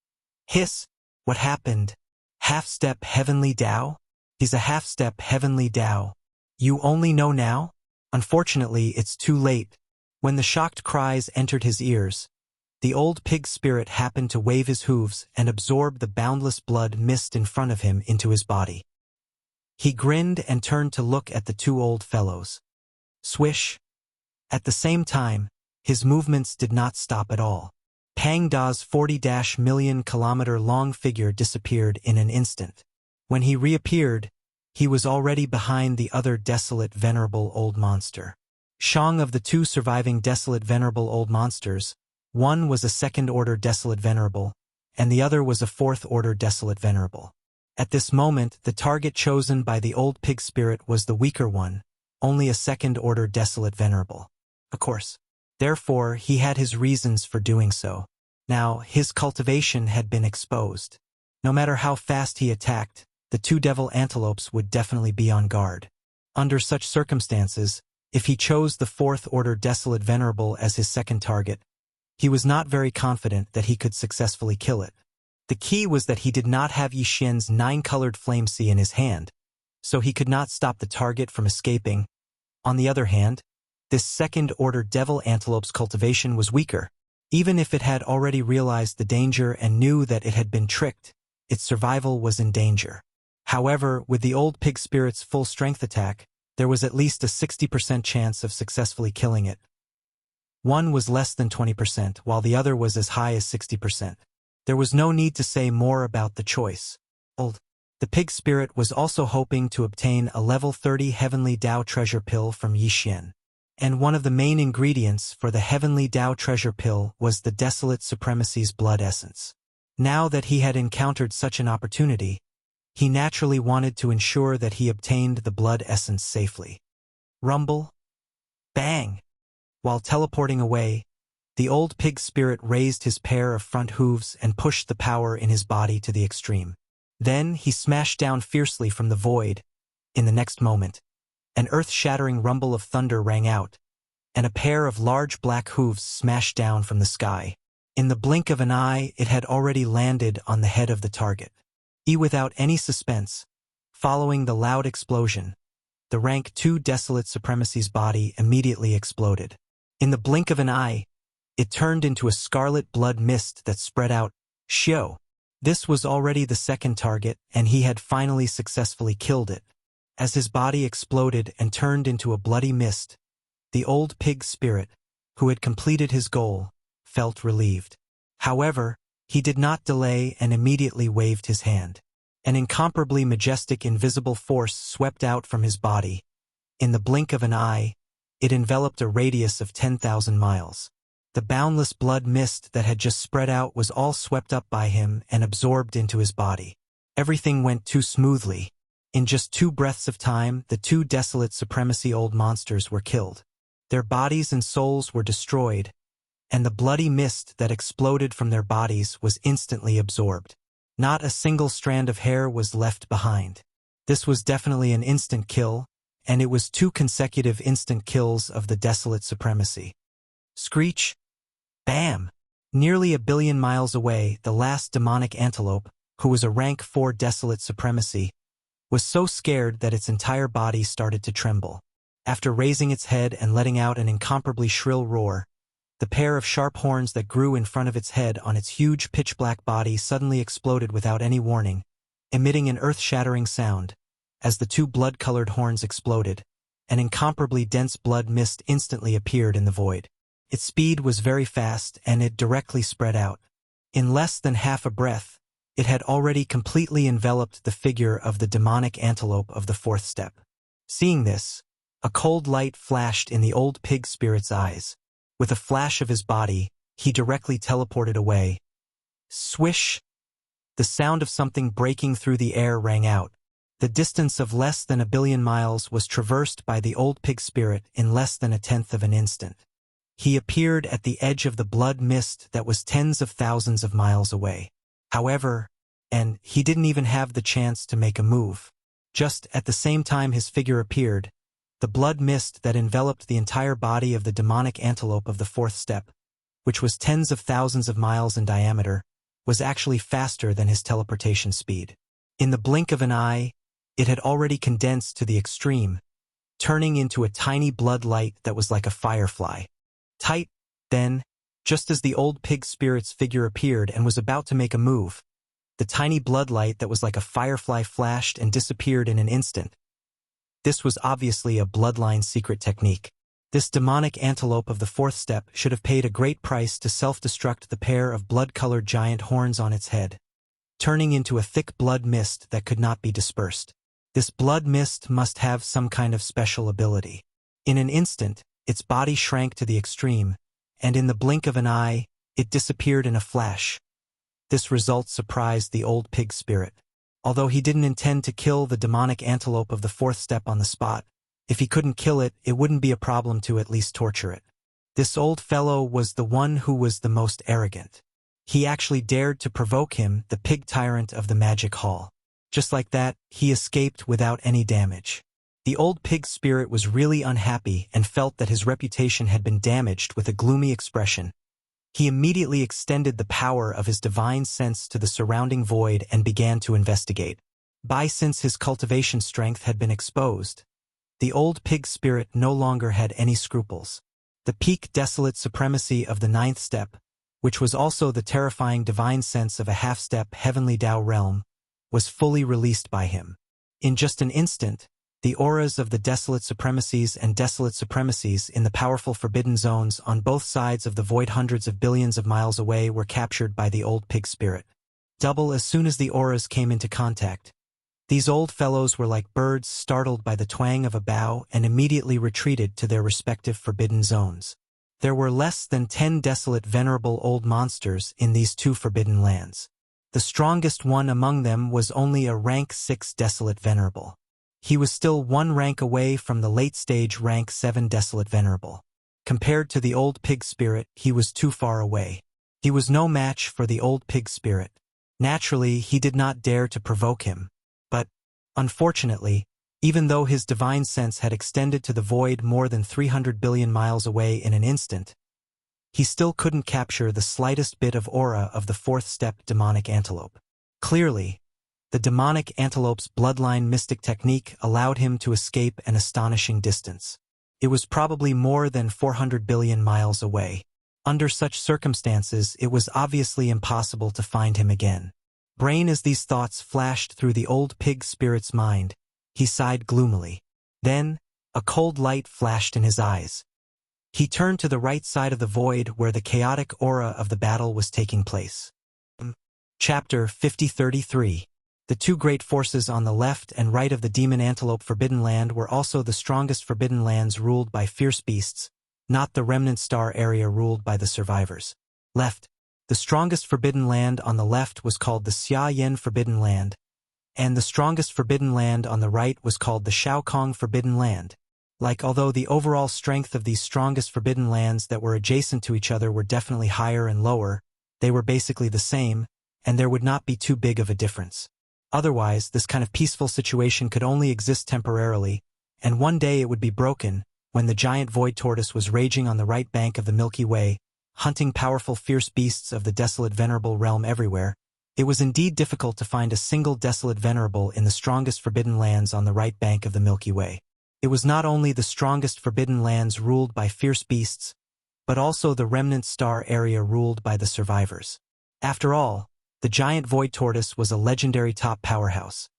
Hiss! What happened? Half-step heavenly Tao? He's a half-step heavenly Tao. You only know now? Unfortunately, it's too late. When the shocked cries entered his ears, the old pig spirit happened to wave his hooves and absorb the boundless blood mist in front of him into his body. He grinned and turned to look at the two old fellows. Swish! At the same time, his movements did not stop at all. Pang Da's 40-million-kilometer-long figure disappeared in an instant. When he reappeared, he was already behind the other desolate venerable old monster. Shang of the two surviving desolate venerable old monsters, one was a second-order desolate venerable, and the other was a fourth-order desolate venerable. At this moment, the target chosen by the old pig spirit was the weaker one, only a second-order desolate venerable. Of course. Therefore, he had his reasons for doing so. Now, his cultivation had been exposed. No matter how fast he attacked, the two devil antelopes would definitely be on guard. Under such circumstances, if he chose the fourth-order desolate venerable as his second target, he was not very confident that he could successfully kill it. The key was that he did not have Yi Xian's 9-colored flame sea in his hand, so he could not stop the target from escaping. On the other hand, this second-order devil antelope's cultivation was weaker. Even if it had already realized the danger and knew that it had been tricked, its survival was in danger. However, with the old pig spirit's full-strength attack, there was at least a 60% chance of successfully killing it. One was less than 20%, while the other was as high as 60%. There was no need to say more about the choice. The pig spirit was also hoping to obtain a level 30 heavenly Tao treasure pill from Yi Xian. And one of the main ingredients for the heavenly Tao treasure pill was the desolate supremacy's blood essence. Now that he had encountered such an opportunity, he naturally wanted to ensure that he obtained the blood essence safely. Rumble. Bang! While teleporting away, the old pig spirit raised his pair of front hooves and pushed the power in his body to the extreme. Then he smashed down fiercely from the void. In the next moment, an earth-shattering rumble of thunder rang out, and a pair of large black hooves smashed down from the sky. In the blink of an eye, it had already landed on the head of the target. Without any suspense, following the loud explosion, the rank 2 desolate supremacy's body immediately exploded. In the blink of an eye, it turned into a scarlet blood mist that spread out. Xiao. This was already the second target, and he had finally successfully killed it. As his body exploded and turned into a bloody mist, the old pig spirit, who had completed his goal, felt relieved. However, he did not delay and immediately waved his hand. An incomparably majestic invisible force swept out from his body. In the blink of an eye, it enveloped a radius of 10,000 miles. The boundless blood mist that had just spread out was all swept up by him and absorbed into his body. Everything went too smoothly. In just 2 breaths of time, the 2 desolate supremacy old monsters were killed. Their bodies and souls were destroyed, and the bloody mist that exploded from their bodies was instantly absorbed. Not a single strand of hair was left behind. This was definitely an instant kill, and it was 2 consecutive instant kills of the desolate supremacy. Screech! Bam! Nearly 1 billion miles away, the last demonic antelope, who was a rank 4 desolate supremacy, was so scared that its entire body started to tremble. After raising its head and letting out an incomparably shrill roar, the pair of sharp horns that grew in front of its head on its huge pitch-black body suddenly exploded without any warning, emitting an earth-shattering sound. As the 2 blood-colored horns exploded, an incomparably dense blood mist instantly appeared in the void. Its speed was very fast and it directly spread out. In less than half a breath, it had already completely enveloped the figure of the demonic antelope of the fourth step. Seeing this, a cold light flashed in the old pig spirit's eyes. With a flash of his body, he directly teleported away. Swish! The sound of something breaking through the air rang out. The distance of less than 1 billion miles was traversed by the old pig spirit in less than 1/10 of an instant. He appeared at the edge of the blood mist that was tens of thousands of miles away. However, and he didn't even have the chance to make a move. Just at the same time his figure appeared, the blood mist that enveloped the entire body of the demonic antelope of the fourth step, which was tens of thousands of miles in diameter, was actually faster than his teleportation speed. In the blink of an eye, it had already condensed to the extreme, turning into a tiny blood light that was like a firefly. Tight, then, just as the old pig spirit's figure appeared and was about to make a move, the tiny blood light that was like a firefly flashed and disappeared in an instant. This was obviously a bloodline secret technique. This demonic antelope of the fourth step should have paid a great price to self-destruct the pair of blood-colored giant horns on its head, turning into a thick blood mist that could not be dispersed. This blood mist must have some kind of special ability. In an instant, its body shrank to the extreme, and in the blink of an eye, it disappeared in a flash. This result surprised the old pig spirit. Although he didn't intend to kill the demonic antelope of the fourth step on the spot, if he couldn't kill it, it wouldn't be a problem to at least torture it. This old fellow was the one who was the most arrogant. He actually dared to provoke him, the pig tyrant of the magic hall. Just like that, he escaped without any damage. The old pig spirit was really unhappy and felt that his reputation had been damaged. With a gloomy expression, he immediately extended the power of his divine sense to the surrounding void and began to investigate. Since his cultivation strength had been exposed, the old pig spirit no longer had any scruples. The peak desolate supremacy of the ninth step, which was also the terrifying divine sense of a half-step heavenly Tao realm, was fully released by him. In just an instant, the auras of the desolate supremacies and desolate supremacies in the powerful forbidden zones on both sides of the void hundreds of billions of miles away were captured by the old pig spirit. As soon as the auras came into contact, these old fellows were like birds startled by the twang of a bow and immediately retreated to their respective forbidden zones. There were less than 10 desolate venerable old monsters in these two forbidden lands. The strongest one among them was only a rank 6 desolate venerable. He was still 1 rank away from the late-stage rank 7 desolate venerable. Compared to the old pig spirit, he was too far away. He was no match for the old pig spirit. Naturally, he did not dare to provoke him. But, unfortunately, even though his divine sense had extended to the void more than 300 billion miles away in an instant, he still couldn't capture the slightest bit of aura of the fourth step demonic antelope. Clearly, the demonic antelope's bloodline mystic technique allowed him to escape an astonishing distance. It was probably more than 400 billion miles away. Under such circumstances, it was obviously impossible to find him again. As these thoughts flashed through the old pig spirit's mind, he sighed gloomily. Then, a cold light flashed in his eyes. He turned to the right side of the void where the chaotic aura of the battle was taking place. Chapter 5033. The two great forces on the left and right of the demon antelope forbidden land were also the strongest forbidden lands ruled by fierce beasts, not the remnant star area ruled by the survivors. Left. The strongest forbidden land on the left was called the Xia Yen Forbidden Land, and the strongest forbidden land on the right was called the Shao Kong Forbidden Land. Although the overall strength of these strongest forbidden lands that were adjacent to each other were definitely higher and lower, they were basically the same, and there would not be too big of a difference. Otherwise, this kind of peaceful situation could only exist temporarily, and one day it would be broken, when the giant void tortoise was raging on the right bank of the Milky Way, hunting powerful fierce beasts of the desolate venerable realm everywhere. It was indeed difficult to find a single desolate venerable in the strongest forbidden lands on the right bank of the Milky Way. It was not only the strongest forbidden lands ruled by fierce beasts, but also the remnant star area ruled by the survivors. After all, the giant void tortoise was a legendary top powerhouse,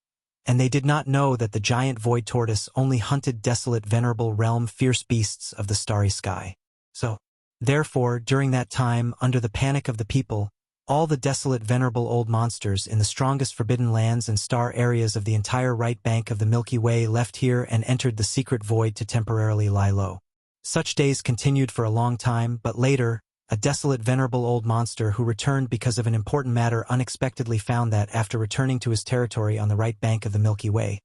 and they did not know that the giant void tortoise only hunted desolate venerable realm fierce beasts of the starry sky. So, Therefore, during that time, under the panic of the people, all the desolate venerable old monsters in the strongest forbidden lands and star areas of the entire right bank of the Milky Way left here and entered the secret void to temporarily lie low. Such days continued for a long time, but later, a desolate venerable old monster who returned because of an important matter unexpectedly found that, after returning to his territory on the right bank of the Milky Way,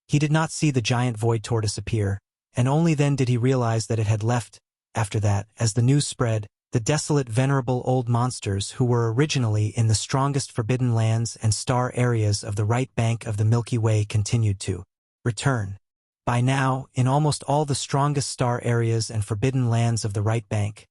he did not see the giant void tortoise appear, and only then did he realize that it had left. After that, as the news spread, the desolate venerable old monsters who were originally in the strongest forbidden lands and star areas of the right bank of the Milky Way continued to return. By now, in almost all the strongest star areas and forbidden lands of the right bank,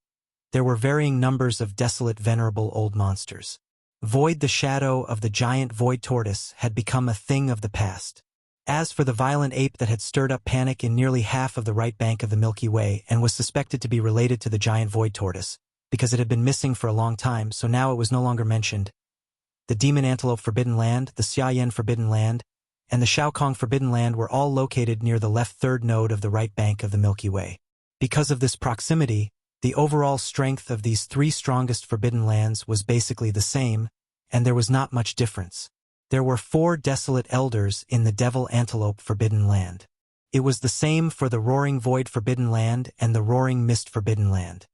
there were varying numbers of desolate venerable old monsters. Void, the shadow of the giant void tortoise, had become a thing of the past. As for the violent ape that had stirred up panic in nearly half of the right bank of the Milky Way and was suspected to be related to the giant void tortoise, because it had been missing for a long time, so now it was no longer mentioned, the demon antelope forbidden land, the Xiaoyan forbidden land, and the Shaokong forbidden land were all located near the left third node of the right bank of the Milky Way. Because of this proximity, the overall strength of these three strongest forbidden lands was basically the same, and there was not much difference. There were 4 desolate elders in the Devil Antelope Forbidden Land. It was the same for the Roaring Void Forbidden Land and the Roaring Mist Forbidden Land.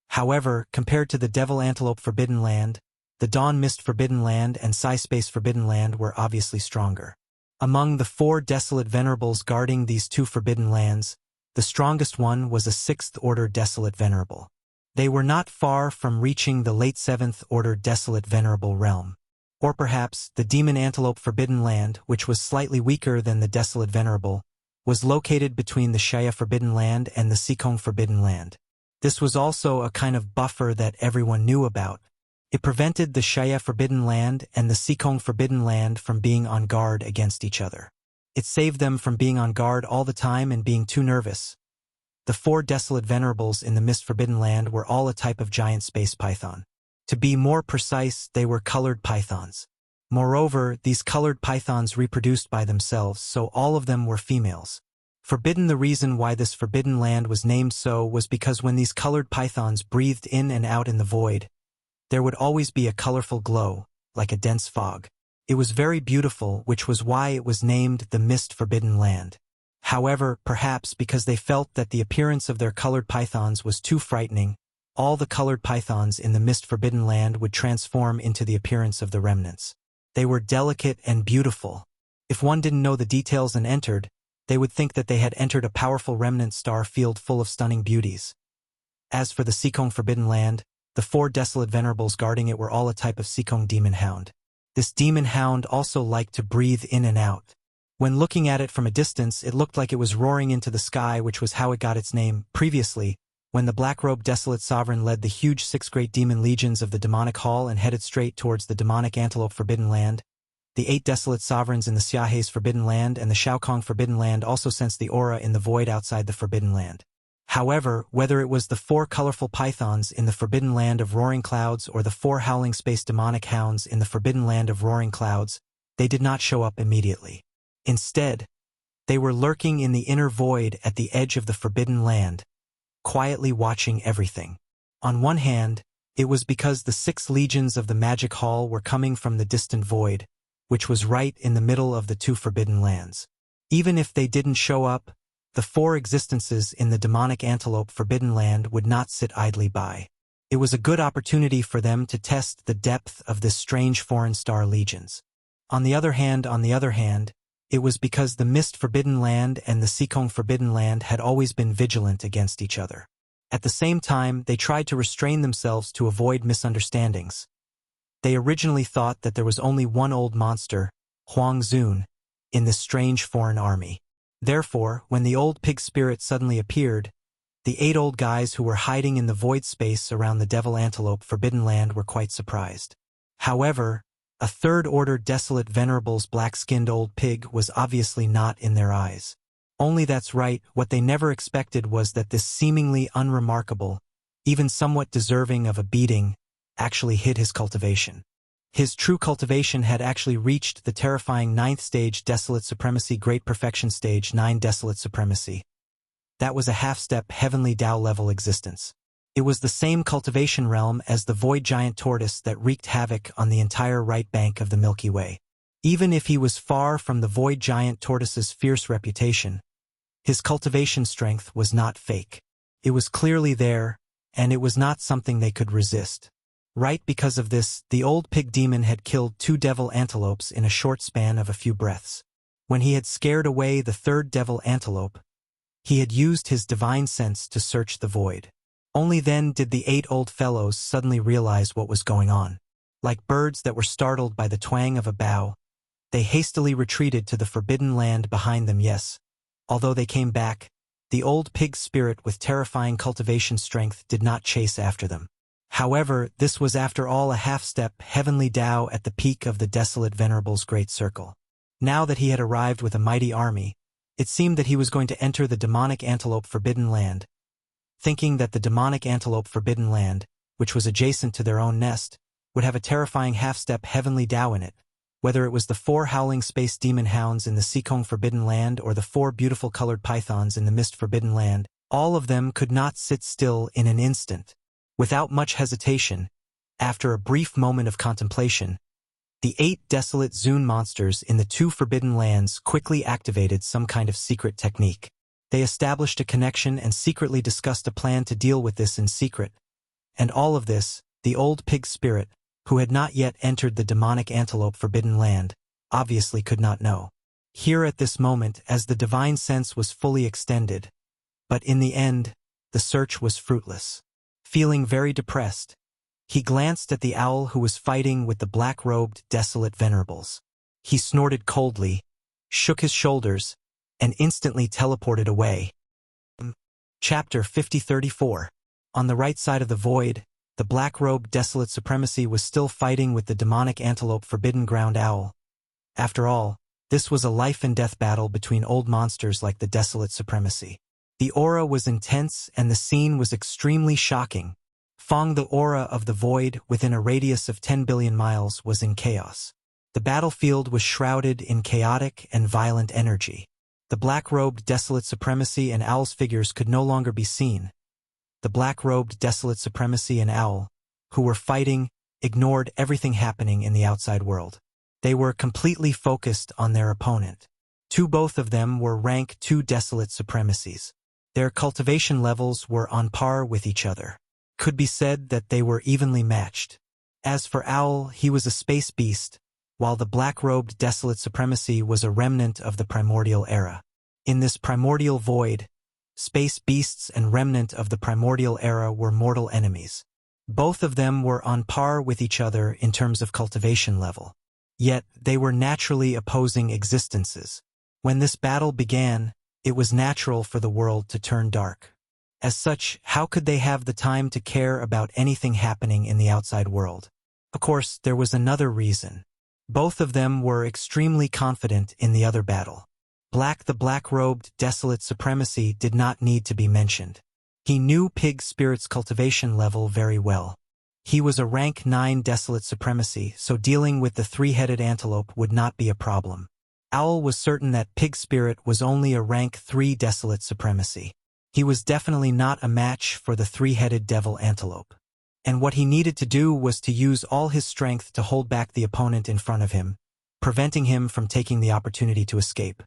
However, compared to the Devil Antelope Forbidden Land, the Dawn Mist Forbidden Land and Psi Space Forbidden Land were obviously stronger. Among the 4 desolate venerables guarding these 2 forbidden lands, the strongest one was a 6th-order desolate venerable. They were not far from reaching the late 7th-order desolate venerable realm. Or perhaps, the Demon Antelope Forbidden Land, which was slightly weaker than the Desolate Venerable, was located between the Shaya Forbidden Land and the Sikong Forbidden Land. This was also a kind of buffer that everyone knew about. It prevented the Shaya Forbidden Land and the Sikong Forbidden Land from being on guard against each other. It saved them from being on guard all the time and being too nervous. The 4 Desolate Venerables in the Mist Forbidden Land were all a type of giant space python. To be more precise, they were colored pythons. Moreover, these colored pythons reproduced by themselves, so all of them were females. Forbidden, the reason why this forbidden land was named so was because when these colored pythons breathed in and out in the void, there would always be a colorful glow, like a dense fog. It was very beautiful, which was why it was named the Mist Forbidden Land. However, perhaps because they felt that the appearance of their colored pythons was too frightening, all the colored pythons in the Mist Forbidden Land would transform into the appearance of the remnants. They were delicate and beautiful. If one didn't know the details and entered, they would think that they had entered a powerful remnant star field full of stunning beauties. As for the Sikong Forbidden Land, the 4 desolate venerables guarding it were all a type of Sikong demon hound. This demon hound also liked to breathe in and out. When looking at it from a distance, it looked like it was roaring into the sky, which was how it got its name. Previously, when the black-robed desolate sovereign led the huge 6 great demon legions of the demonic hall and headed straight towards the demonic antelope forbidden land, the 8 desolate sovereigns in the Xiaohe's forbidden land and the Shaokong forbidden land also sensed the aura in the void outside the forbidden land. However, whether it was the 4 colorful pythons in the forbidden land of roaring clouds or the 4 howling space demonic hounds in the forbidden land of roaring clouds, they did not show up immediately. Instead, they were lurking in the inner void at the edge of the forbidden land, quietly watching everything. On one hand, it was because the 6 legions of the magic hall were coming from the distant void, which was right in the middle of the 2 forbidden lands. Even if they didn't show up, the 4 existences in the demonic antelope forbidden land would not sit idly by. It was a good opportunity for them to test the depth of this strange foreign star legions. On the other hand, it was because the Mist Forbidden Land and the Sikong Forbidden Land had always been vigilant against each other. At the same time, they tried to restrain themselves to avoid misunderstandings. They originally thought that there was only one old monster, Huang Zun, in this strange foreign army. Therefore, when the old pig spirit suddenly appeared, the 8 old guys who were hiding in the void space around the Devil Antelope Forbidden Land were quite surprised. However, a 3rd-order desolate venerable's black-skinned old pig was obviously not in their eyes. Only that's right, what they never expected was that this seemingly unremarkable, even somewhat deserving of a beating, actually hid his cultivation. His true cultivation had actually reached the terrifying 9th stage Desolate Supremacy Great Perfection Stage 9 Desolate Supremacy. That was a half-step heavenly Tao level existence. It was the same cultivation realm as the void giant tortoise that wreaked havoc on the entire right bank of the Milky Way. Even if he was far from the void giant tortoise's fierce reputation, his cultivation strength was not fake. It was clearly there, and it was not something they could resist. Right because of this, the old pig demon had killed 2 devil antelopes in a short span of a few breaths. When he had scared away the 3rd devil antelope, he had used his divine sense to search the void. Only then did the 8 old fellows suddenly realize what was going on. Like birds that were startled by the twang of a bow, they hastily retreated to the forbidden land behind them. Yes, although they came back, the old pig spirit with terrifying cultivation strength did not chase after them. However, this was after all a half-step heavenly Tao at the peak of the desolate Venerable's great circle. Now that he had arrived with a mighty army, it seemed that he was going to enter the demonic antelope forbidden land, thinking that the demonic antelope forbidden land, which was adjacent to their own nest, would have a terrifying half-step heavenly Tao in it. Whether it was the 4 howling space demon hounds in the Seekong forbidden land or the 4 beautiful colored pythons in the mist forbidden land, all of them could not sit still in an instant. Without much hesitation, after a brief moment of contemplation, the 8 desolate Zune monsters in the 2 forbidden lands quickly activated some kind of secret technique. They established a connection and secretly discussed a plan to deal with this in secret. And all of this, the old pig spirit, who had not yet entered the demonic antelope forbidden land, obviously could not know. Here at this moment, as the divine sense was fully extended, but in the end, the search was fruitless. Feeling very depressed, he glanced at the owl who was fighting with the black-robed, desolate venerables. He snorted coldly, shook his shoulders, and instantly teleported away. Chapter 5034. On the right side of the void, the black-robed desolate supremacy was still fighting with the demonic antelope forbidden ground owl. After all, this was a life-and-death battle between old monsters like the desolate supremacy. The aura was intense and the scene was extremely shocking. The aura of the void within a radius of 10 billion miles was in chaos. The battlefield was shrouded in chaotic and violent energy. The black-robed desolate supremacy and owl's figures could no longer be seen. The black-robed desolate supremacy and owl, who were fighting, ignored everything happening in the outside world. They were completely focused on their opponent. Both of them were rank 2 desolate supremacies. Their cultivation levels were on par with each other. Could be said that they were evenly matched. As for Owl, he was a space beast, while the black-robed desolate supremacy was a remnant of the primordial era. In this primordial void, space beasts and remnant of the primordial era were mortal enemies. Both of them were on par with each other in terms of cultivation level. Yet, they were naturally opposing existences. When this battle began, it was natural for the world to turn dark. As such, how could they have the time to care about anything happening in the outside world? Of course, there was another reason. Both of them were extremely confident in the other battle. The black-robed desolate supremacy did not need to be mentioned. He knew Pig Spirit's cultivation level very well. He was a rank 9 desolate supremacy, so dealing with the 3-headed antelope would not be a problem. Owl was certain that Pig Spirit was only a rank 3 desolate supremacy. He was definitely not a match for the 3-headed devil antelope. And what he needed to do was to use all his strength to hold back the opponent in front of him, preventing him from taking the opportunity to escape.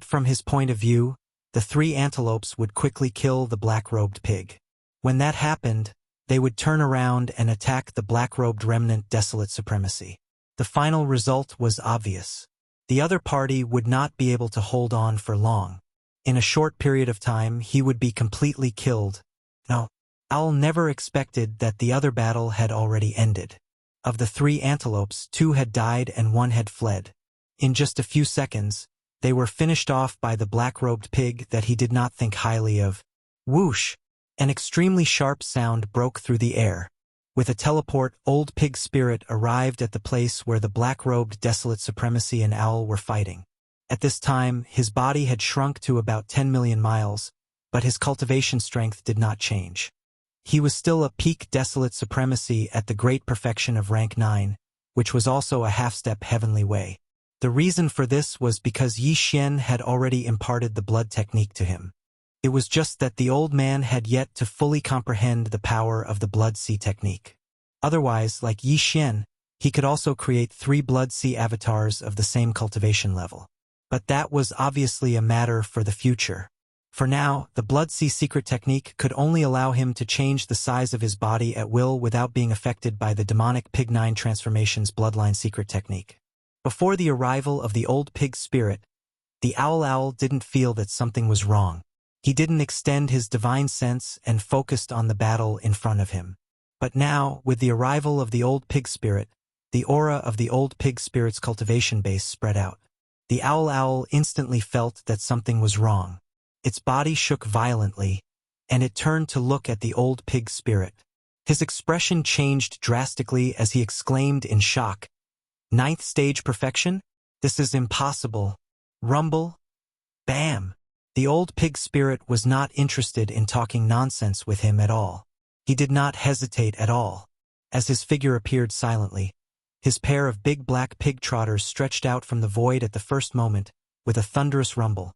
From his point of view, the 3 antelopes would quickly kill the black-robed pig. When that happened, they would turn around and attack the black-robed remnant desolate supremacy. The final result was obvious. The other party would not be able to hold on for long. In a short period of time, he would be completely killed. No, Owl never expected that the other battle had already ended. Of the 3 antelopes, 2 had died and 1 had fled. In just a few seconds, they were finished off by the black-robed pig that he did not think highly of. Whoosh! An extremely sharp sound broke through the air. With a teleport, old Pig Spirit arrived at the place where the black-robed desolate supremacy and Owl were fighting. At this time, his body had shrunk to about 10 million miles, but his cultivation strength did not change. He was still a peak desolate supremacy at the great perfection of rank 9, which was also a half-step heavenly way. The reason for this was because Yi Xian had already imparted the blood technique to him. It was just that the old man had yet to fully comprehend the power of the Blood Sea technique. Otherwise, like Yi Xian, he could also create 3 Blood Sea avatars of the same cultivation level. But that was obviously a matter for the future. For now, the Blood Sea secret technique could only allow him to change the size of his body at will without being affected by the demonic Pig 9 transformation's bloodline secret technique. Before the arrival of the old pig spirit, the owl didn't feel that something was wrong. He didn't extend his divine sense and focused on the battle in front of him. But now, with the arrival of the old pig spirit, the aura of the old pig spirit's cultivation base spread out. The owl instantly felt that something was wrong. Its body shook violently, and it turned to look at the old pig spirit. His expression changed drastically as he exclaimed in shock, "Ninth stage perfection? This is impossible." Rumble. Bam. The old pig spirit was not interested in talking nonsense with him at all. He did not hesitate at all. As his figure appeared silently, his pair of big black pig trotters stretched out from the void at the first moment, with a thunderous rumble.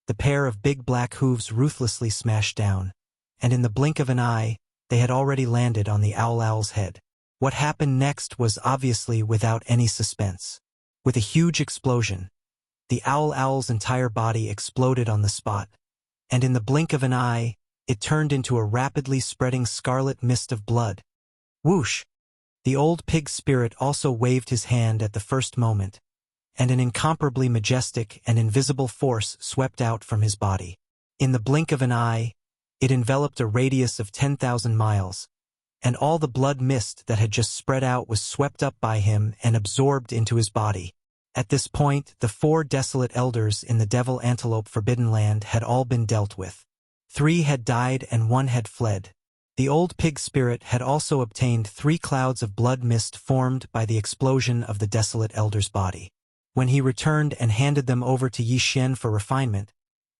The pair of big black hooves ruthlessly smashed down, and in the blink of an eye, they had already landed on the owl's head. What happened next was obviously without any suspense. With a huge explosion, the owl's entire body exploded on the spot, and in the blink of an eye, it turned into a rapidly spreading scarlet mist of blood. Whoosh! The old pig spirit also waved his hand at the first moment, and an incomparably majestic and invisible force swept out from his body. In the blink of an eye, it enveloped a radius of 10,000 miles, and all the blood mist that had just spread out was swept up by him and absorbed into his body. At this point, the 4 desolate elders in the Devil Antelope Forbidden Land had all been dealt with. 3 had died and 1 had fled. The old pig spirit had also obtained 3 clouds of blood mist formed by the explosion of the desolate elder's body. When he returned and handed them over to Yi Xian for refinement,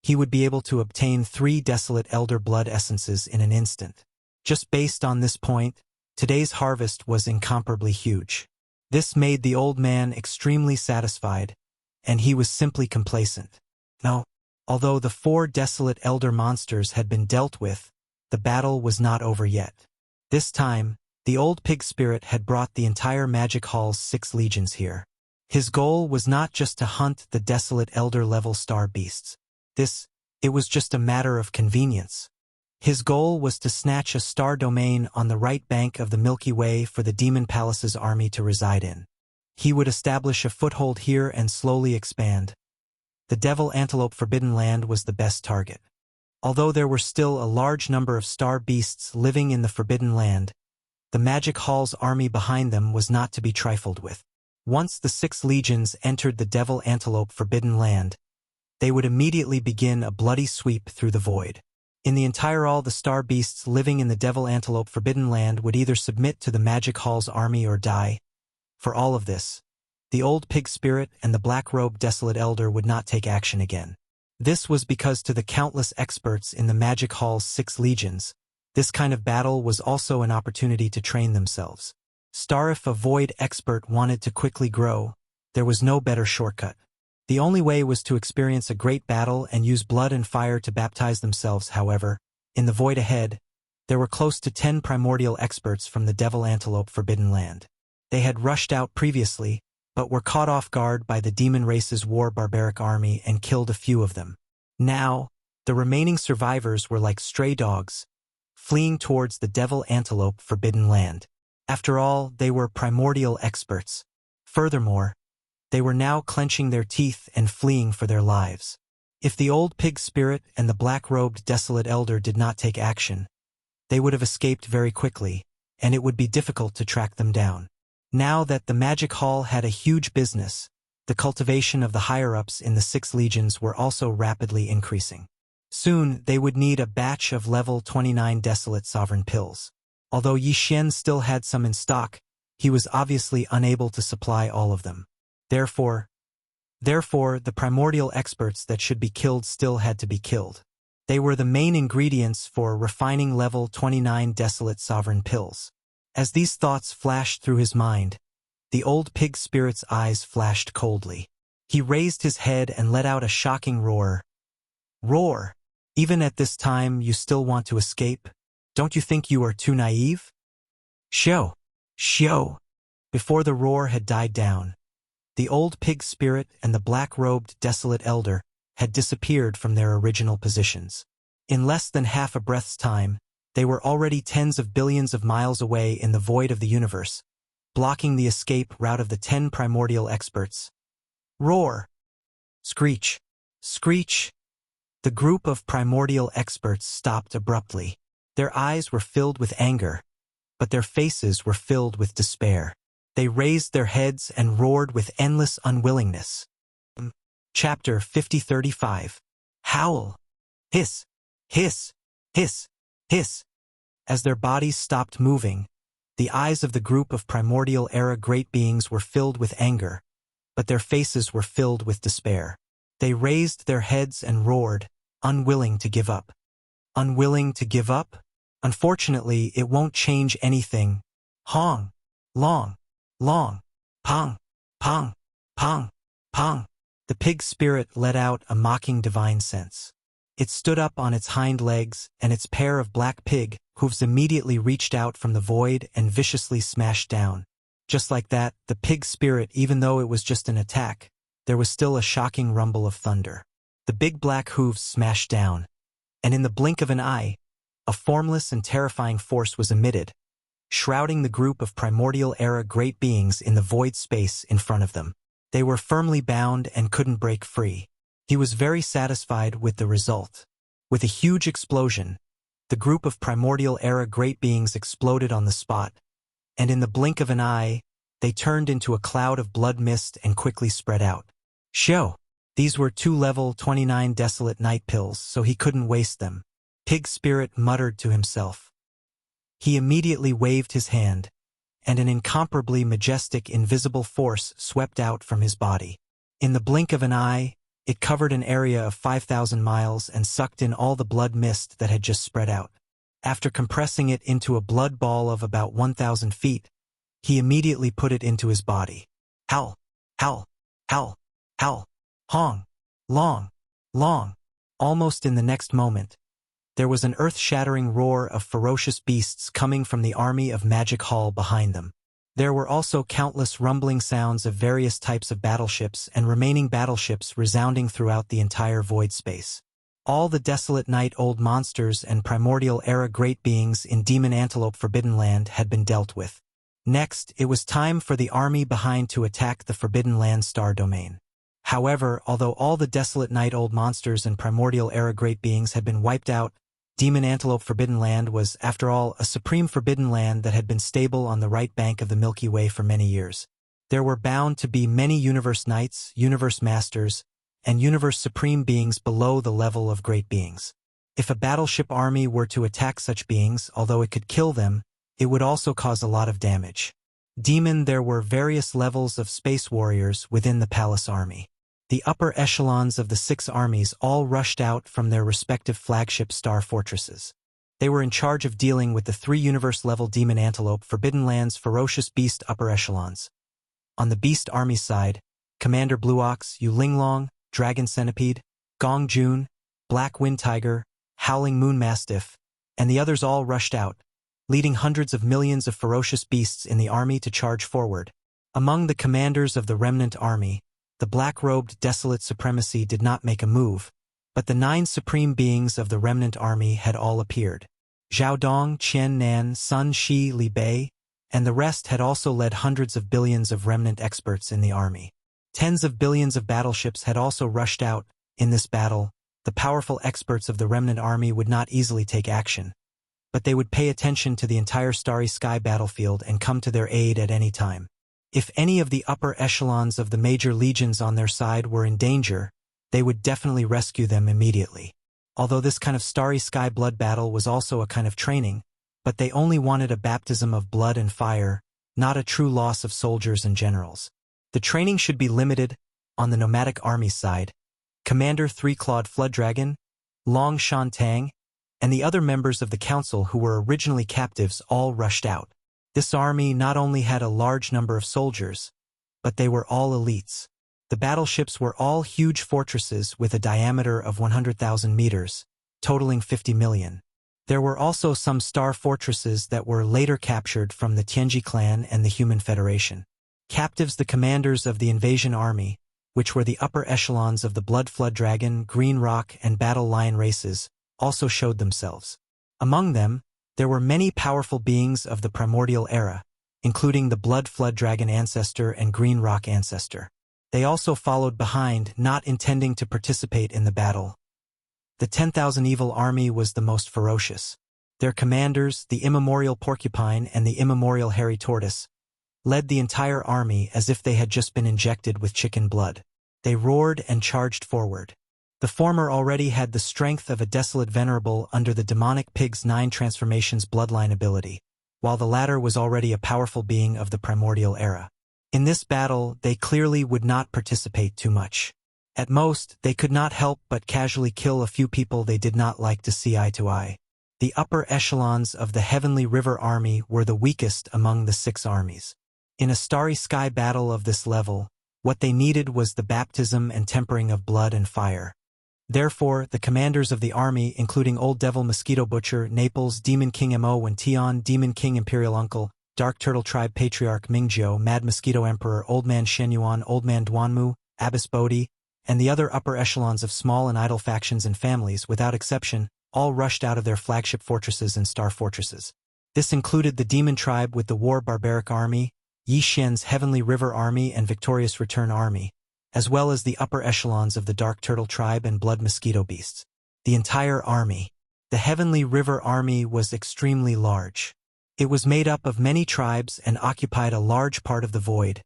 he would be able to obtain 3 desolate elder blood essences in an instant. Just based on this point, today's harvest was incomparably huge. This made the old man extremely satisfied, and he was simply complacent. No, although the 4 desolate elder monsters had been dealt with, the battle was not over yet. This time, the old pig spirit had brought the entire Magic Hall's 6 legions here. His goal was not just to hunt the desolate elder-level star beasts. It was just a matter of convenience. His goal was to snatch a star domain on the right bank of the Milky Way for the Demon Palace's army to reside in. He would establish a foothold here and slowly expand. The Devil Antelope Forbidden Land was the best target. Although there were still a large number of star beasts living in the Forbidden Land, the Magic Hall's army behind them was not to be trifled with. Once the 6 legions entered the Devil Antelope Forbidden Land, they would immediately begin a bloody sweep through the void. In the entire all the star beasts living in the Devil Antelope Forbidden Land would either submit to the Magic Hall's army or die. For all of this, the old pig spirit and the black-robed desolate elder would not take action again. This was because to the countless experts in the Magic Hall's 6 legions, this kind of battle was also an opportunity to train themselves. If a void expert wanted to quickly grow, there was no better shortcut. The only way was to experience a great battle and use blood and fire to baptize themselves. However, in the void ahead, there were close to 10 primordial experts from the Devil Antelope Forbidden Land. They had rushed out previously, but were caught off guard by the demon race's war barbaric army and killed a few of them. Now, the remaining survivors were like stray dogs, fleeing towards the Devil Antelope Forbidden Land. After all, they were primordial experts. Furthermore, they were now clenching their teeth and fleeing for their lives. If the old pig spirit and the black-robed desolate elder did not take action, they would have escaped very quickly, and it would be difficult to track them down. Now that the Magic Hall had a huge business, the cultivation of the higher-ups in the 6 legions were also rapidly increasing. Soon, they would need a batch of level 29 desolate sovereign pills. Although Yi Xian still had some in stock, he was obviously unable to supply all of them. Therefore, the primordial experts that should be killed still had to be killed. They were the main ingredients for refining level 29 desolate sovereign pills. As these thoughts flashed through his mind, the old pig spirit's eyes flashed coldly. He raised his head and let out a shocking roar. Roar! Even at this time you still want to escape? Don't you think you are too naive? Show! Show! Before the roar had died down, the old pig spirit and the black-robed desolate elder had disappeared from their original positions. In less than half a breath's time, they were already tens of billions of miles away in the void of the universe, blocking the escape route of the 10 primordial experts. Roar! Screech! Screech! The group of primordial experts stopped abruptly. Their eyes were filled with anger, but their faces were filled with despair. They raised their heads and roared with endless unwillingness. Chapter 50-35. Howl! Hiss! Hiss! Hiss! Hiss! As their bodies stopped moving, the eyes of the group of primordial era great beings were filled with anger, but their faces were filled with despair. They raised their heads and roared, unwilling to give up. Unwilling to give up? Unfortunately, it won't change anything. Hong! Long! Long! Pong! Pong! Pong! Pong! The pig spirit let out a mocking divine sense. It stood up on its hind legs, and its pair of black pig hooves immediately reached out from the void and viciously smashed down. Just like that, the pig spirit, even though it was just an attack, there was still a shocking rumble of thunder. The big black hooves smashed down, and in the blink of an eye, a formless and terrifying force was emitted, shrouding the group of primordial era great beings in the void space in front of them. They were firmly bound and couldn't break free. He was very satisfied with the result. With a huge explosion, the group of primordial era great beings exploded on the spot, and in the blink of an eye, they turned into a cloud of blood mist and quickly spread out. Show! These were 2 level 29 desolate night pills, so he couldn't waste them. Pig Spirit muttered to himself. He immediately waved his hand, and an incomparably majestic invisible force swept out from his body. In the blink of an eye, it covered an area of 5,000 miles and sucked in all the blood mist that had just spread out. After compressing it into a blood ball of about 1,000 feet, he immediately put it into his body. Howl! Howl! Howl! Howl! Hong! Long! Long! Almost in the next moment, there was an earth-shattering roar of ferocious beasts coming from the army of Magic Hall behind them. There were also countless rumbling sounds of various types of battleships and remaining battleships resounding throughout the entire void space. All the desolate night-old monsters and primordial era great beings in Demon Antelope Forbidden Land had been dealt with. Next, it was time for the army behind to attack the Forbidden Land star domain. However, although all the desolate night-old monsters and primordial era great beings had been wiped out, Demon Antelope Forbidden Land was, after all, a supreme forbidden land that had been stable on the right bank of the Milky Way for many years. There were bound to be many Universe Knights, Universe Masters, and Universe Supreme beings below the level of great beings. If a battleship army were to attack such beings, although it could kill them, it would also cause a lot of damage. There were various levels of space warriors within the palace army. The upper echelons of the 6 armies all rushed out from their respective flagship star fortresses. They were in charge of dealing with the 3 universe-level Demon Antelope Forbidden Land's ferocious beast upper echelons. On the beast army side, Commander Blue Ox, Yu Linglong, Dragon Centipede, Gong Jun, Black Wind Tiger, Howling Moon Mastiff, and the others all rushed out, leading hundreds of millions of ferocious beasts in the army to charge forward. Among the commanders of the remnant army, the black-robed desolate supremacy did not make a move, but the 9 supreme beings of the remnant army had all appeared. Zhao Dong, Qian Nan, Sun Shi, Li Bei, and the rest had also led hundreds of billions of remnant experts in the army. Tens of billions of battleships had also rushed out. In this battle, the powerful experts of the remnant army would not easily take action, but they would pay attention to the entire starry sky battlefield and come to their aid at any time. If any of the upper echelons of the major legions on their side were in danger, they would definitely rescue them immediately. Although this kind of starry sky blood battle was also a kind of training, but they only wanted a baptism of blood and fire, not a true loss of soldiers and generals. The training should be limited. On the nomadic army side, Commander 3-Clawed Flood Dragon, Long Shan Tang, and the other members of the council who were originally captives all rushed out. This army not only had a large number of soldiers, but they were all elites. The battleships were all huge fortresses with a diameter of 100,000 meters, totaling 50 million. There were also some star fortresses that were later captured from the Tianji clan and the Human Federation. Captives, the commanders of the invasion army, which were the upper echelons of the Blood Flood Dragon, Green Rock, and Battle Lion races, also showed themselves. Among them, there were many powerful beings of the primordial era, including the Blood Flood Dragon ancestor and Green Rock ancestor. They also followed behind, not intending to participate in the battle. The 10,000 Evil Army was the most ferocious. Their commanders, the immemorial Porcupine and the immemorial Hairy Tortoise, led the entire army as if they had just been injected with chicken blood. They roared and charged forward. The former already had the strength of a desolate venerable under the demonic pig's 9 transformations bloodline ability, while the latter was already a powerful being of the primordial era. In this battle, they clearly would not participate too much. At most, they could not help but casually kill a few people they did not like to see eye to eye. The upper echelons of the Heavenly River Army were the weakest among the 6 armies. In a starry sky battle of this level, what they needed was the baptism and tempering of blood and fire. Therefore, the commanders of the army, including Old Devil Mosquito Butcher, Naples, Demon King Mo and Tion, Demon King Imperial Uncle, Dark Turtle Tribe Patriarch Mingjiu, Mad Mosquito Emperor, Old Man Shenyuan, Old Man Duanmu, Abbess Bodhi, and the other upper echelons of small and idle factions and families, without exception, all rushed out of their flagship fortresses and star fortresses. This included the Demon Tribe with the War Barbaric Army, Yi Xian's Heavenly River Army and Victorious Return Army, as well as the upper echelons of the Dark Turtle Tribe and Blood Mosquito Beasts. The entire army. The Heavenly River Army was extremely large. It was made up of many tribes and occupied a large part of the void,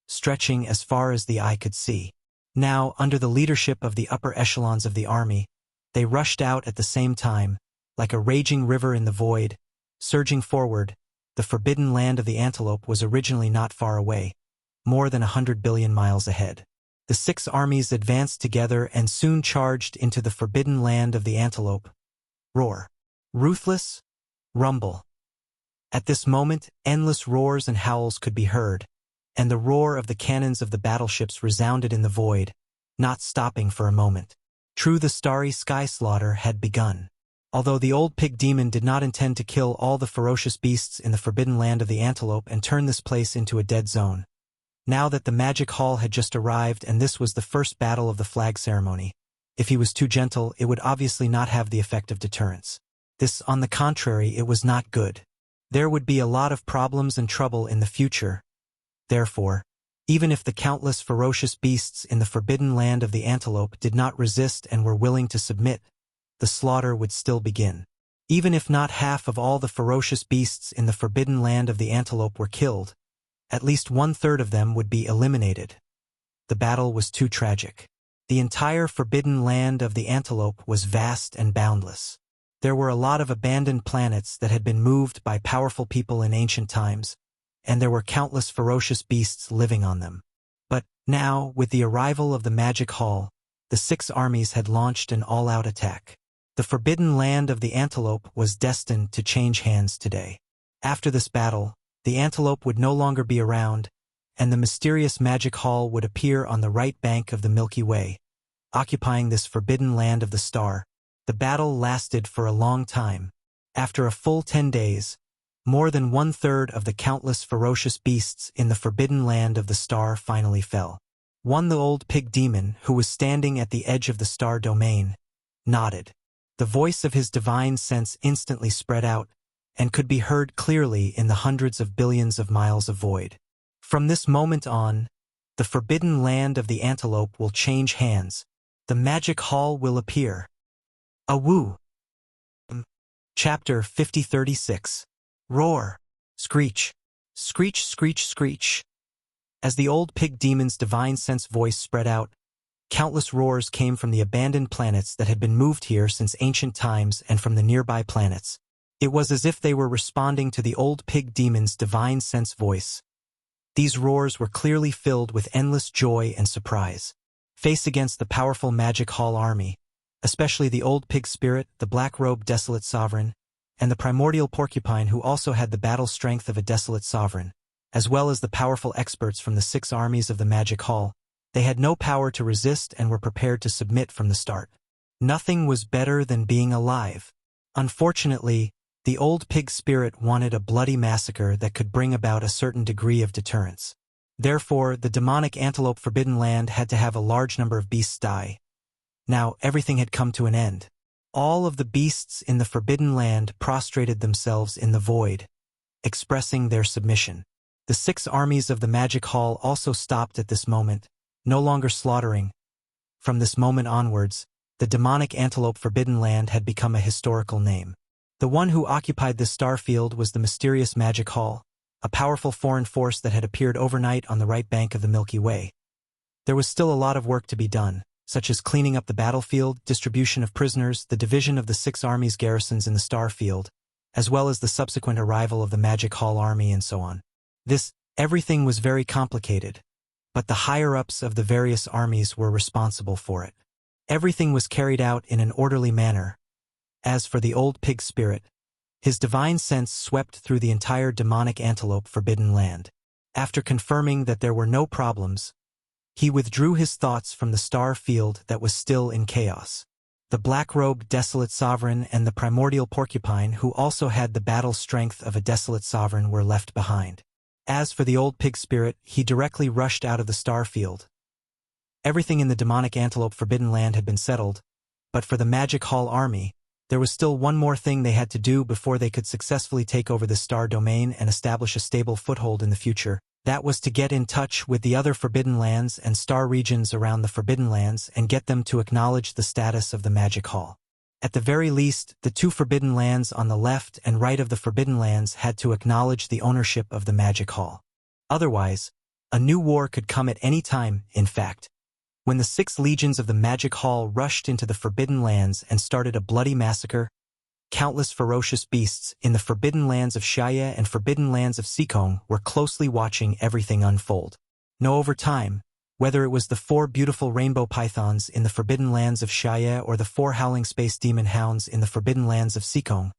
stretching as far as the eye could see. Now, under the leadership of the upper echelons of the army, they rushed out at the same time, like a raging river in the void, surging forward. The forbidden land of the antelope was originally not far away, more than 100 billion miles ahead. The 6 armies advanced together and soon charged into the forbidden land of the antelope. Roar. Ruthless. Rumble. At this moment, endless roars and howls could be heard, and the roar of the cannons of the battleships resounded in the void, not stopping for a moment. True, the starry sky slaughter had begun. Although the old pig demon did not intend to kill all the ferocious beasts in the forbidden land of the antelope and turn this place into a dead zone. Now that the magic hall had just arrived and this was the first battle of the flag ceremony, if he was too gentle, it would obviously not have the effect of deterrence. This, on the contrary, it was not good. There would be a lot of problems and trouble in the future. Therefore, even if the countless ferocious beasts in the forbidden land of the antelope did not resist and were willing to submit, the slaughter would still begin. Even if not half of all the ferocious beasts in the forbidden land of the antelope were killed, at least 1/3 of them would be eliminated. The battle was too tragic. The entire forbidden land of the antelope was vast and boundless. There were a lot of abandoned planets that had been moved by powerful people in ancient times, and there were countless ferocious beasts living on them. But now, with the arrival of the Magic Hall, the 6 armies had launched an all-out attack. The forbidden land of the antelope was destined to change hands today. After this battle, the antelope would no longer be around, and the mysterious Magic Hall would appear on the right bank of the Milky Way, occupying this forbidden land of the star. The battle lasted for a long time. After a full 10 days, more than 1/3 of the countless ferocious beasts in the forbidden land of the star finally fell. The old pig demon, who was standing at the edge of the star domain, nodded. The voice of his divine sense instantly spread out, and could be heard clearly in the hundreds of billions of miles of void. From this moment on, the forbidden land of the antelope will change hands. The Magic Hall will appear. Awoo! Chapter 5036. Roar! Screech! Screech, screech, screech! As the old pig demon's divine sense voice spread out, countless roars came from the abandoned planets that had been moved here since ancient times and from the nearby planets. It was as if they were responding to the old pig demon's divine sense voice. These roars were clearly filled with endless joy and surprise. Face against the powerful Magic Hall army, especially the old pig spirit, the black-robed desolate sovereign, and the primordial porcupine who also had the battle strength of a desolate sovereign, as well as the powerful experts from the 6 armies of the Magic Hall. They had no power to resist and were prepared to submit from the start. Nothing was better than being alive. Unfortunately, the old pig spirit wanted a bloody massacre that could bring about a certain degree of deterrence. Therefore, the demonic antelope forbidden land had to have a large number of beasts die. Now, everything had come to an end. All of the beasts in the forbidden land prostrated themselves in the void, expressing their submission. The 6 armies of the magic hall also stopped at this moment, no longer slaughtering. From this moment onwards, the demonic antelope forbidden land had become a historical name. The one who occupied this star field was the mysterious magic hall, a powerful foreign force that had appeared overnight on the right bank of the Milky Way. There was still a lot of work to be done, such as cleaning up the battlefield, distribution of prisoners, the division of the 6 armies' garrisons in the star field, as well as the subsequent arrival of the magic hall army and so on. Everything was very complicated, but the higher-ups of the various armies were responsible for it. Everything was carried out in an orderly manner. As for the old pig spirit, his divine sense swept through the entire demonic antelope forbidden land. After confirming that there were no problems, he withdrew his thoughts from the star field that was still in chaos. The black-robed desolate sovereign and the primordial porcupine, who also had the battle strength of a desolate sovereign, were left behind. As for the old pig spirit, he directly rushed out of the star field. Everything in the demonic antelope forbidden land had been settled, but for the magic hall army, there was still one more thing they had to do before they could successfully take over this star domain and establish a stable foothold in the future. That was to get in touch with the other forbidden lands and star regions around the forbidden lands and get them to acknowledge the status of the magic hall. At the very least, the 2 forbidden lands on the left and right of the forbidden lands had to acknowledge the ownership of the magic hall. Otherwise, a new war could come at any time. In fact, when the 6 legions of the magic hall rushed into the forbidden lands and started a bloody massacre, countless ferocious beasts in the forbidden lands of Shaya and forbidden lands of Sikong were closely watching everything unfold. Over time, whether it was the 4 beautiful rainbow pythons in the forbidden lands of Shaya or the 4 howling space demon hounds in the forbidden lands of Sikong,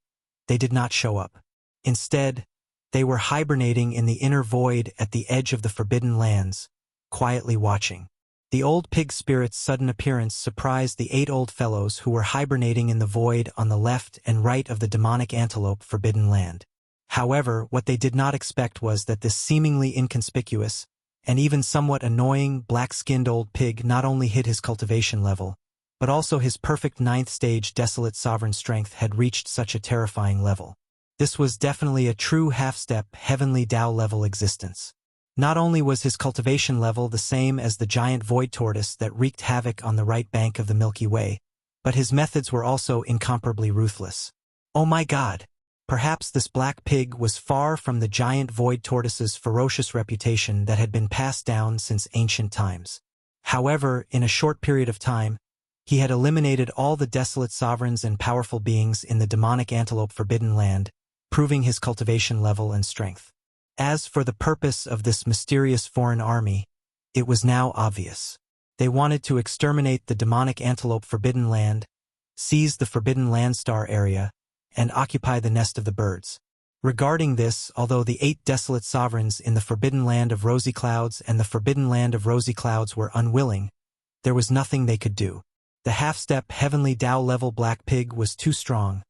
they did not show up. Instead, they were hibernating in the inner void at the edge of the forbidden lands, quietly watching. The old pig spirit's sudden appearance surprised the 8 old fellows who were hibernating in the void on the left and right of the demonic antelope forbidden land. However, what they did not expect was that this seemingly inconspicuous, and even somewhat annoying black-skinned old pig not only hid his cultivation level, but also his perfect 9th stage desolate sovereign strength had reached such a terrifying level. This was definitely a true half-step heavenly Tao level existence. Not only was his cultivation level the same as the giant void tortoise that wreaked havoc on the right bank of the Milky Way, but his methods were also incomparably ruthless. Oh my God! Perhaps this black pig was far from the giant void tortoise's ferocious reputation that had been passed down since ancient times. However, in a short period of time, he had eliminated all the desolate sovereigns and powerful beings in the demonic antelope forbidden land, proving his cultivation level and strength. As for the purpose of this mysterious foreign army, it was now obvious. They wanted to exterminate the demonic antelope forbidden land, seize the forbidden land star area, and occupy the nest of the birds. Regarding this, although the 8 desolate sovereigns in the forbidden land of rosy clouds and the forbidden land of rosy clouds were unwilling, there was nothing they could do. The half-step heavenly Tao level black pig was too strong.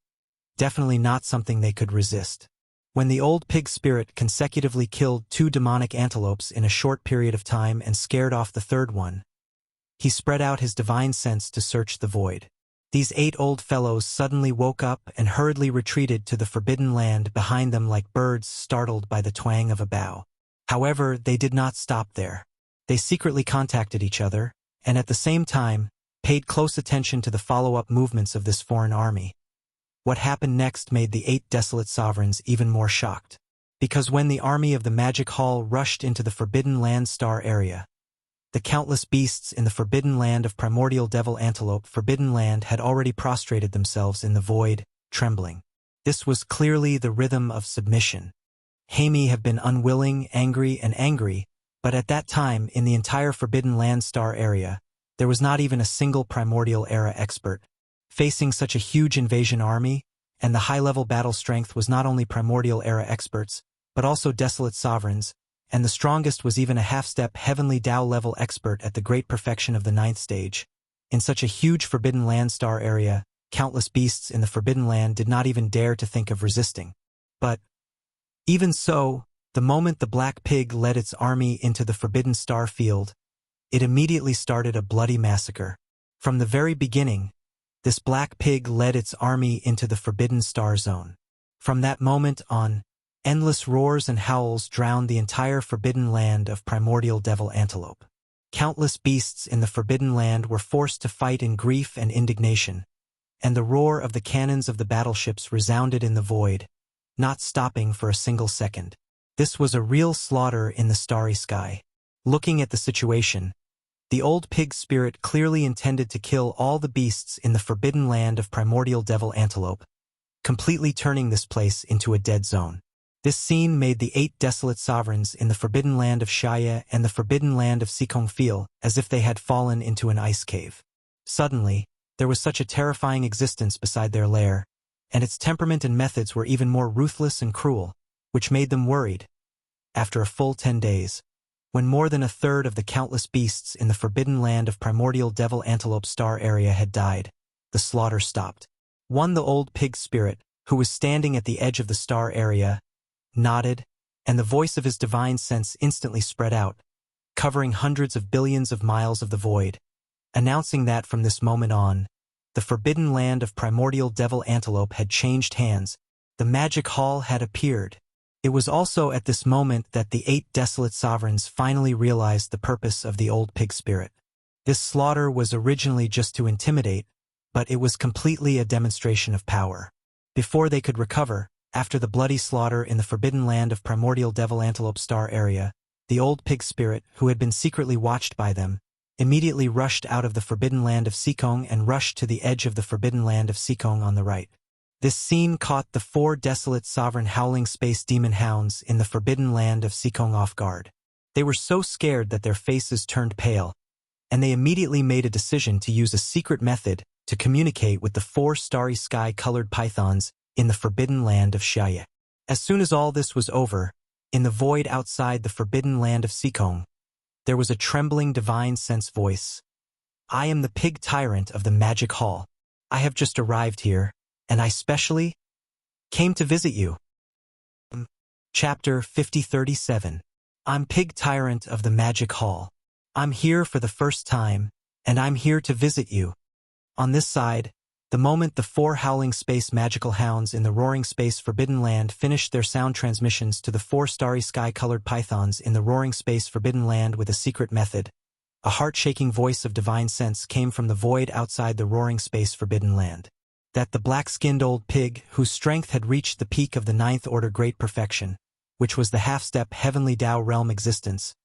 Definitely not something they could resist. When the old pig spirit consecutively killed 2 demonic antelopes in a short period of time and scared off the 3rd one, he spread out his divine sense to search the void. These 8 old fellows suddenly woke up and hurriedly retreated to the forbidden land behind them like birds startled by the twang of a bow. However, they did not stop there. They secretly contacted each other, and at the same time, paid close attention to the follow-up movements of this foreign army. What happened next made the 8 desolate sovereigns even more shocked. Because when the army of the Magic Hall rushed into the Forbidden Land Star area, the countless beasts in the forbidden land of primordial devil antelope forbidden land had already prostrated themselves in the void, trembling. This was clearly the rhythm of submission. Hamey have been unwilling, angry, but at that time, in the entire Forbidden Land Star area, there was not even a single primordial era expert. Facing such a huge invasion army, and the high-level battle strength was not only primordial era experts, but also desolate sovereigns, and the strongest was even a half-step heavenly Tao level expert at the great perfection of the 9th stage. In such a huge Forbidden Land star area, countless beasts in the Forbidden Land did not even dare to think of resisting. But, even so, the moment the Black Pig led its army into the Forbidden Star field, it immediately started a bloody massacre. From the very beginning, this Black Pig led its army into the Forbidden Star Zone. From that moment on, endless roars and howls drowned the entire Forbidden Land of primordial devil antelope. Countless beasts in the Forbidden Land were forced to fight in grief and indignation, and the roar of the cannons of the battleships resounded in the void, not stopping for a single second. This was a real slaughter in the starry sky. Looking at the situation, the old pig spirit clearly intended to kill all the beasts in the Forbidden Land of primordial devil antelope, completely turning this place into a dead zone. This scene made the 8 desolate sovereigns in the Forbidden Land of Shaya and the Forbidden Land of Sikong feel as if they had fallen into an ice cave. Suddenly, there was such a terrifying existence beside their lair, and its temperament and methods were even more ruthless and cruel, which made them worried. After a full 10 days, when more than a third of the countless beasts in the Forbidden Land of primordial devil antelope star area had died, the slaughter stopped. The old pig spirit, who was standing at the edge of the star area, nodded, and the voice of his divine sense instantly spread out, covering hundreds of billions of miles of the void, announcing that from this moment on, the Forbidden Land of primordial devil antelope had changed hands. The magic hall had appeared. It was also at this moment that the 8 desolate sovereigns finally realized the purpose of the old pig spirit. This slaughter was originally just to intimidate, but it was completely a demonstration of power. Before they could recover, after the bloody slaughter in the Forbidden Land of primordial devil antelope star area, the old pig spirit, who had been secretly watched by them, immediately rushed out of the Forbidden Land of Sikong and rushed to the edge of the Forbidden Land of Sikong on the right. This scene caught the 4 desolate sovereign howling space demon hounds in the Forbidden Land of Sikong off guard. They were so scared that their faces turned pale, and they immediately made a decision to use a secret method to communicate with the 4 starry sky-colored pythons in the Forbidden Land of Shaya. As soon as all this was over, in the void outside the Forbidden Land of Sikong, there was a trembling divine sense voice. "I am the pig tyrant of the magic hall. I have just arrived here, and I specially came to visit you." Chapter 5037. I'm Pig Tyrant of the Magic Hall. I'm here for the first time, and I'm here to visit you. On this side, the moment the 4 howling space magical hounds in the roaring space Forbidden Land finished their sound transmissions to the 4 starry sky-colored pythons in the roaring space Forbidden Land with a secret method, a heart-shaking voice of divine sense came from the void outside the roaring space Forbidden Land. That the black-skinned old pig, whose strength had reached the peak of the 9th order great perfection, which was the half-step heavenly Tao realm existence,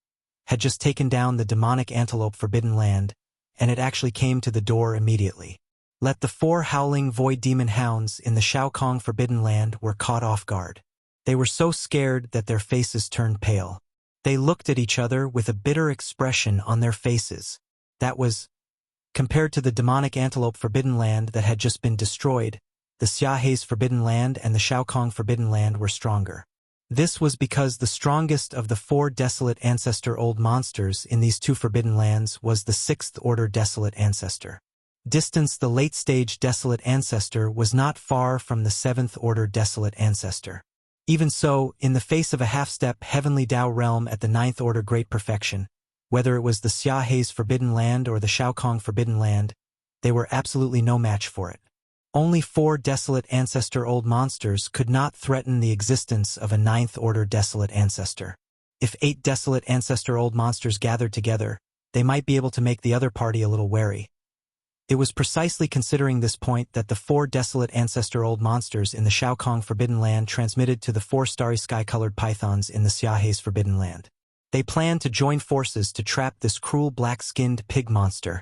had just taken down the demonic antelope Forbidden Land, and it actually came to the door immediately. Let the 4 howling void demon hounds in the Shao Kong Forbidden Land were caught off guard. They were so scared that their faces turned pale. They looked at each other with a bitter expression on their faces. That was, compared to the demonic antelope Forbidden Land that had just been destroyed, the Xiahe's Forbidden Land and the Shao Kong Forbidden Land were stronger. This was because the strongest of the 4 desolate ancestor old monsters in these 2 Forbidden Lands was the 6th order desolate ancestor. Distance the late-stage desolate ancestor was not far from the 7th order desolate ancestor. Even so, in the face of a half-step heavenly Tao realm at the 9th order great perfection, whether it was the Xiahe's Forbidden Land or the Shao Kong Forbidden Land, they were absolutely no match for it. Only 4 desolate ancestor old monsters could not threaten the existence of a 9th order desolate ancestor. If 8 desolate ancestor old monsters gathered together, they might be able to make the other party a little wary. It was precisely considering this point that the 4 desolate ancestor old monsters in the Shao Kong Forbidden Land transmitted to the 4 starry sky-colored pythons in the Xiahe's Forbidden Land. They planned to join forces to trap this cruel black-skinned pig monster,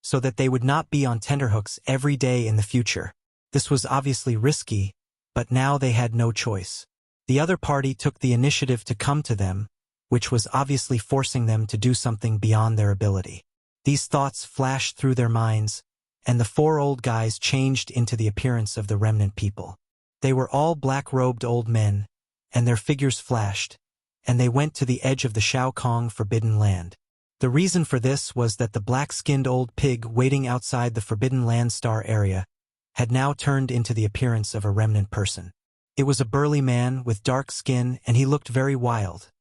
so that they would not be on tenterhooks every day in the future. This was obviously risky, but now they had no choice. The other party took the initiative to come to them, which was obviously forcing them to do something beyond their ability. These thoughts flashed through their minds, and the 4 old guys changed into the appearance of the remnant people. They were all black-robed old men, and their figures flashed, and they went to the edge of the Shao Kong Forbidden Land. The reason for this was that the black-skinned old pig waiting outside the Forbidden Land Star area had now turned into the appearance of a remnant person. It was a burly man with dark skin, and he looked very wild.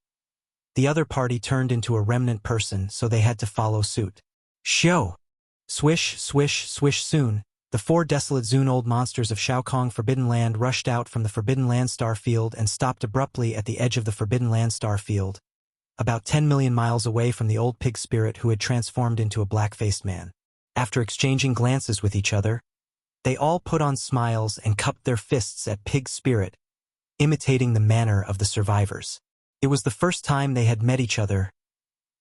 The other party turned into a remnant person, so they had to follow suit. Shoo! Swish, swish, swish. Soon, the 4 desolate Zune old monsters of Shao Kong Forbidden Land rushed out from the Forbidden Land Star Field and stopped abruptly at the edge of the Forbidden Land Star Field, about 10 million miles away from the old pig spirit who had transformed into a black-faced man. After exchanging glances with each other, they all put on smiles and cupped their fists at Pig Spirit, imitating the manner of the survivors. It was the first time they had met each other.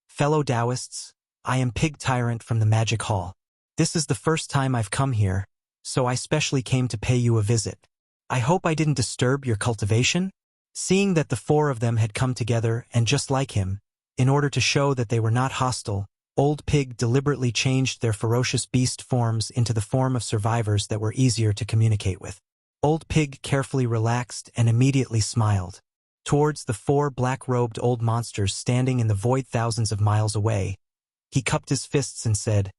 Fellow Taoists, I am Pig Tyrant from the Magic Hall. This is the first time I've come here, so I specially came to pay you a visit. I hope I didn't disturb your cultivation? Seeing that the 4 of them had come together and just like him, in order to show that they were not hostile, Old Pig deliberately changed their ferocious beast forms into the form of survivors that were easier to communicate with. Old Pig carefully relaxed and immediately smiled. Towards the 4 black-robed old monsters standing in the void thousands of miles away, he cupped his fists and said,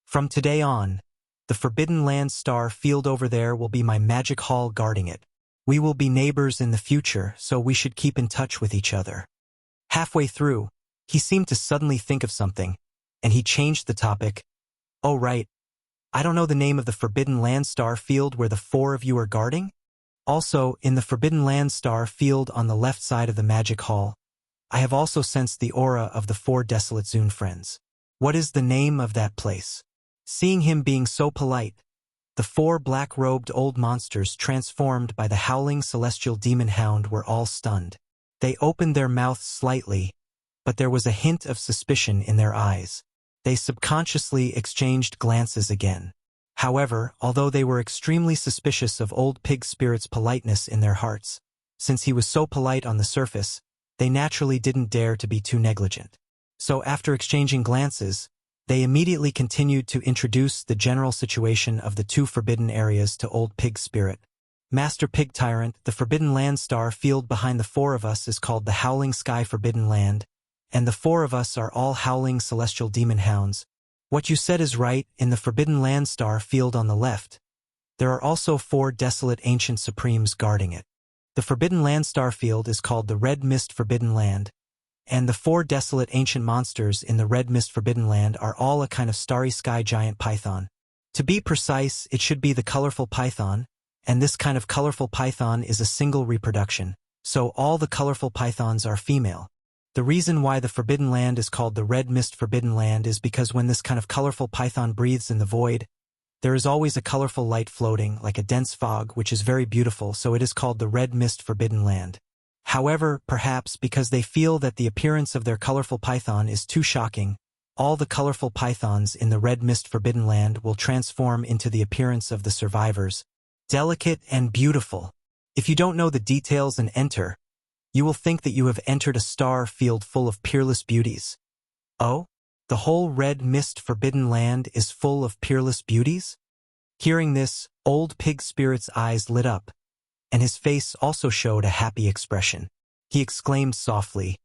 "From today on, the Forbidden Land Star Field over there will be my magic hall guarding it. We will be neighbors in the future, so we should keep in touch with each other." Halfway through, he seemed to suddenly think of something, and he changed the topic. "Oh right, I don't know the name of the Forbidden Land Star Field where the 4 of you are guarding? Also, in the Forbidden Land Star Field on the left side of the Magic Hall, I have also sensed the aura of the 4 desolate Zune friends. What is the name of that place?" Seeing him being so polite, the 4 black-robed old monsters transformed by the howling celestial demon hound were all stunned. They opened their mouths slightly, but there was a hint of suspicion in their eyes. They subconsciously exchanged glances again. However, although they were extremely suspicious of Old Pig Spirit's politeness in their hearts, since he was so polite on the surface, they naturally didn't dare to be too negligent. So after exchanging glances, they immediately continued to introduce the general situation of the 2 forbidden areas to Old Pig Spirit. "Master Pig Tyrant, the Forbidden Land Star Field behind the 4 of us is called the Howling Sky Forbidden Land, and the 4 of us are all howling celestial demon hounds. What you said is right. In the Forbidden Land Star Field on the left, there are also 4 desolate ancient supremes guarding it. The Forbidden Land Star Field is called the Red Mist Forbidden Land, and the 4 desolate ancient monsters in the Red Mist Forbidden Land are all a kind of starry sky giant python. To be precise, it should be the colorful python, and this kind of colorful python is a single reproduction, so all the colorful pythons are female. The reason why the Forbidden Land is called the Red Mist Forbidden Land is because when this kind of colorful python breathes in the void, there is always a colorful light floating, like a dense fog, which is very beautiful, so it is called the Red Mist Forbidden Land. However, perhaps because they feel that the appearance of their colorful python is too shocking, all the colorful pythons in the Red Mist Forbidden Land will transform into the appearance of the survivors, delicate and beautiful. If you don't know the details and enter, you will think that you have entered a star field full of peerless beauties. Oh, the whole Red Mist Forbidden Land is full of peerless beauties? Hearing this, Old Pig Spirit's eyes lit up, and his face also showed a happy expression. He exclaimed softly,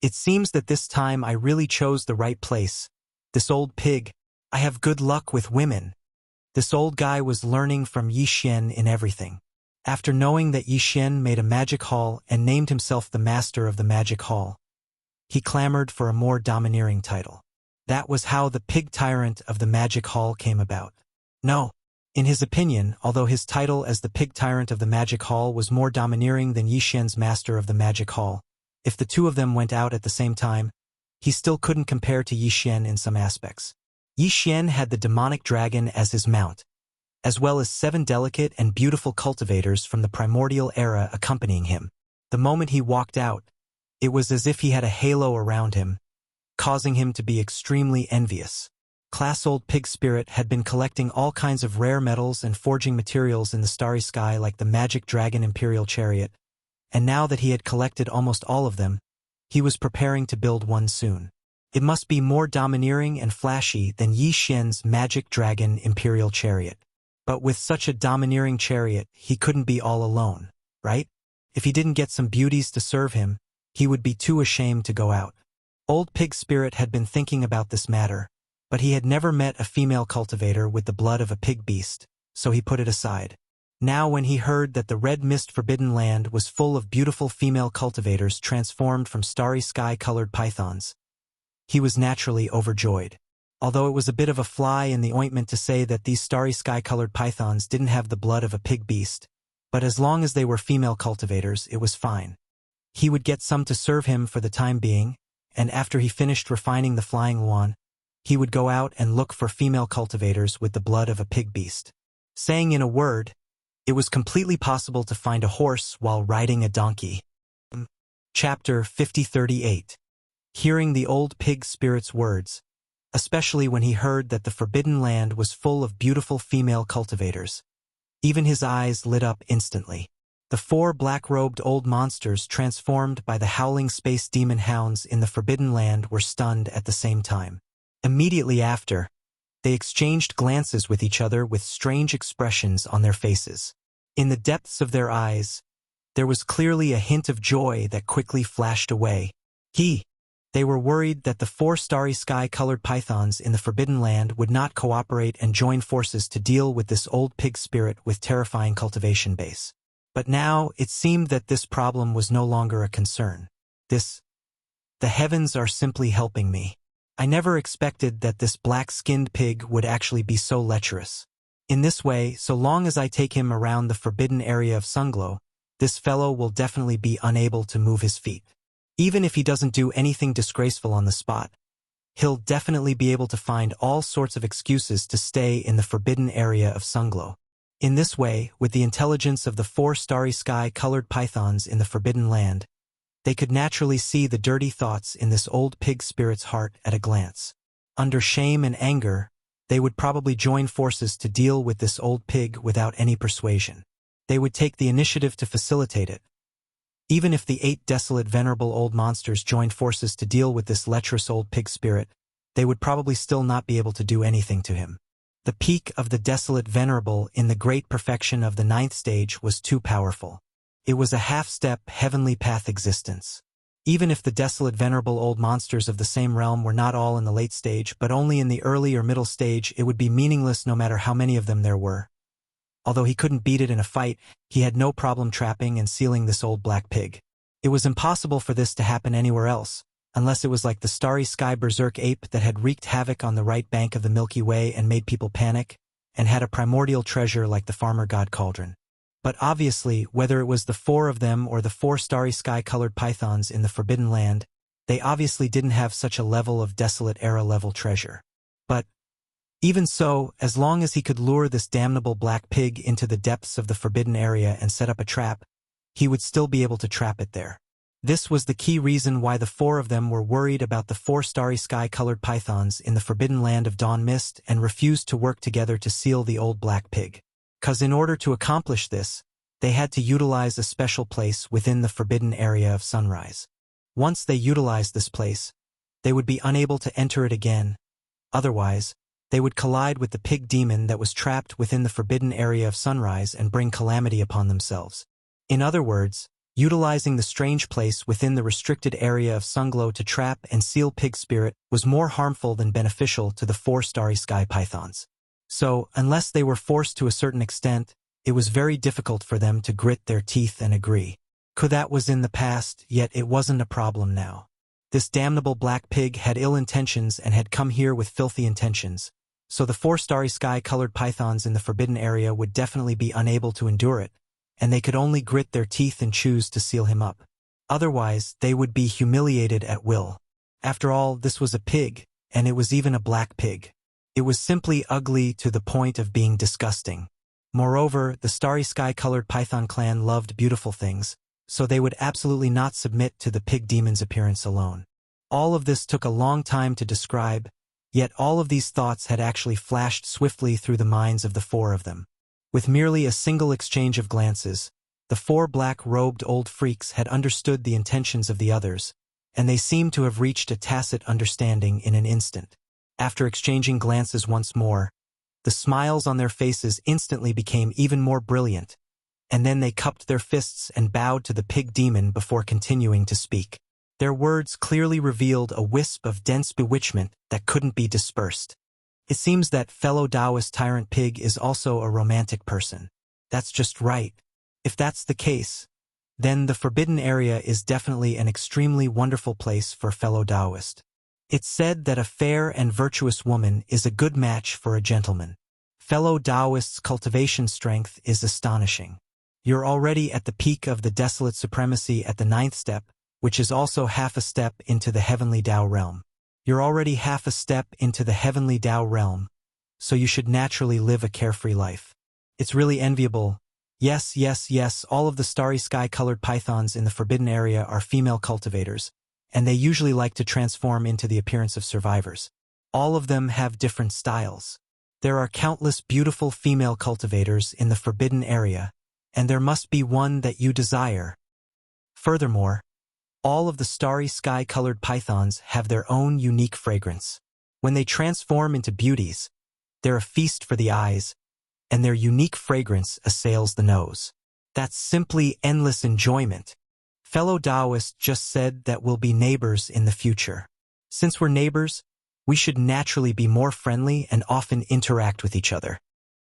"It seems that this time I really chose the right place. This old pig, I have good luck with women." This old guy was learning from Yi Xian in everything. After knowing that Yi Xian made a magic hall and named himself the master of the magic hall, he clamored for a more domineering title. That was how the Pig Tyrant of the Magic Hall came about. No, in his opinion, although his title as the Pig Tyrant of the Magic Hall was more domineering than Yi Xian's master of the Magic Hall, if the 2 of them went out at the same time, he still couldn't compare to Yi Xian in some aspects. Yi Xian had the demonic dragon as his mount, as well as 7 delicate and beautiful cultivators from the primordial era accompanying him. The moment he walked out, it was as if he had a halo around him, causing him to be extremely envious. Class Old Pig Spirit had been collecting all kinds of rare metals and forging materials in the starry sky like the magic dragon Imperial Chariot, and now that he had collected almost all of them, he was preparing to build one soon. It must be more domineering and flashy than Yi Xian's magic dragon Imperial Chariot. But with such a domineering chariot, he couldn't be all alone, right? If he didn't get some beauties to serve him, he would be too ashamed to go out. Old Pig Spirit had been thinking about this matter, but he had never met a female cultivator with the blood of a pig beast, so he put it aside. Now when he heard that the red mist forbidden land was full of beautiful female cultivators transformed from starry sky-colored pythons, he was naturally overjoyed. Although it was a bit of a fly in the ointment to say that these starry sky-colored pythons didn't have the blood of a pig beast, but as long as they were female cultivators, it was fine. He would get some to serve him for the time being, and after he finished refining the flying yuan, he would go out and look for female cultivators with the blood of a pig beast. Saying in a word, it was completely possible to find a horse while riding a donkey. Chapter 5038. Hearing the old pig spirit's words, especially when he heard that the forbidden land was full of beautiful female cultivators, even his eyes lit up instantly. The 4 black-robed old monsters transformed by the howling space demon hounds in the forbidden land were stunned at the same time. Immediately after, they exchanged glances with each other with strange expressions on their faces. In the depths of their eyes, there was clearly a hint of joy that quickly flashed away. They were worried that the 4 starry sky-colored pythons in the forbidden land would not cooperate and join forces to deal with this old pig spirit with terrifying cultivation base. But now it seemed that this problem was no longer a concern. The heavens are simply helping me. I never expected that this black-skinned pig would actually be so lecherous. In this way, so long as I take him around the forbidden area of Sunglow, this fellow will definitely be unable to move his feet. Even if he doesn't do anything disgraceful on the spot, he'll definitely be able to find all sorts of excuses to stay in the forbidden area of Sunglow. In this way, with the intelligence of the 4 starry sky-colored pythons in the forbidden land, they could naturally see the dirty thoughts in this old pig spirit's heart at a glance. Under shame and anger, they would probably join forces to deal with this old pig without any persuasion. They would take the initiative to facilitate it. Even if the 8 desolate venerable old monsters joined forces to deal with this lecherous old pig spirit, they would probably still not be able to do anything to him. The peak of the desolate venerable in the great perfection of the 9th stage was too powerful. It was a half-step heavenly path existence. Even if the desolate venerable old monsters of the same realm were not all in the late stage but only in the early or middle stage, it would be meaningless no matter how many of them there were. Although he couldn't beat it in a fight, he had no problem trapping and sealing this old black pig. It was impossible for this to happen anywhere else, unless it was like the starry sky berserk ape that had wreaked havoc on the right bank of the Milky Way and made people panic, and had a primordial treasure like the farmer god cauldron. But obviously, whether it was the 4 of them or the 4 starry sky-colored pythons in the forbidden land, they obviously didn't have such a level of desolate era-level treasure. But even so, as long as he could lure this damnable black pig into the depths of the forbidden area and set up a trap, he would still be able to trap it there. This was the key reason why the 4 of them were worried about the 4 starry sky-colored pythons in the forbidden land of Dawn Mist and refused to work together to seal the old black pig. 'Cause in order to accomplish this, they had to utilize a special place within the forbidden area of Sunrise. Once they utilized this place, they would be unable to enter it again. Otherwise, they would collide with the pig demon that was trapped within the forbidden area of Sunrise and bring calamity upon themselves. In other words, utilizing the strange place within the restricted area of Sunglow to trap and seal pig spirit was more harmful than beneficial to the 4 starry sky pythons. So, unless they were forced to a certain extent, it was very difficult for them to grit their teeth and agree. That was in the past, yet it wasn't a problem now. This damnable black pig had ill intentions and had come here with filthy intentions, so the 4 starry sky-colored pythons in the forbidden area would definitely be unable to endure it, and they could only grit their teeth and choose to seal him up. Otherwise, they would be humiliated at will. After all, this was a pig, and it was even a black pig. It was simply ugly to the point of being disgusting. Moreover, the starry sky-colored python clan loved beautiful things, so they would absolutely not submit to the pig demon's appearance alone. All of this took a long time to describe, yet all of these thoughts had actually flashed swiftly through the minds of the 4 of them. With merely a single exchange of glances, the 4 black-robed old freaks had understood the intentions of the others, and they seemed to have reached a tacit understanding in an instant. After exchanging glances once more, the smiles on their faces instantly became even more brilliant, and then they cupped their fists and bowed to the pig demon before continuing to speak. Their words clearly revealed a wisp of dense bewitchment that couldn't be dispersed. It seems that fellow Taoist Tyrant Pig is also a romantic person. That's just right. If that's the case, then the Forbidden Area is definitely an extremely wonderful place for fellow Taoist. It's said that a fair and virtuous woman is a good match for a gentleman. Fellow Taoist's cultivation strength is astonishing. You're already at the peak of the desolate supremacy at the 9th step, which is also half a step into the heavenly Tao realm. You're already half a step into the heavenly Tao realm, so you should naturally live a carefree life. It's really enviable. Yes, yes, yes, all of the starry sky-colored pythons in the Forbidden Area are female cultivators, and they usually like to transform into the appearance of survivors. All of them have different styles. There are countless beautiful female cultivators in the Forbidden Area, and there must be one that you desire. Furthermore, all of the starry sky-colored pythons have their own unique fragrance. When they transform into beauties, they're a feast for the eyes, and their unique fragrance assails the nose. That's simply endless enjoyment. Fellow Taoist just said that we'll be neighbors in the future. Since we're neighbors, we should naturally be more friendly and often interact with each other.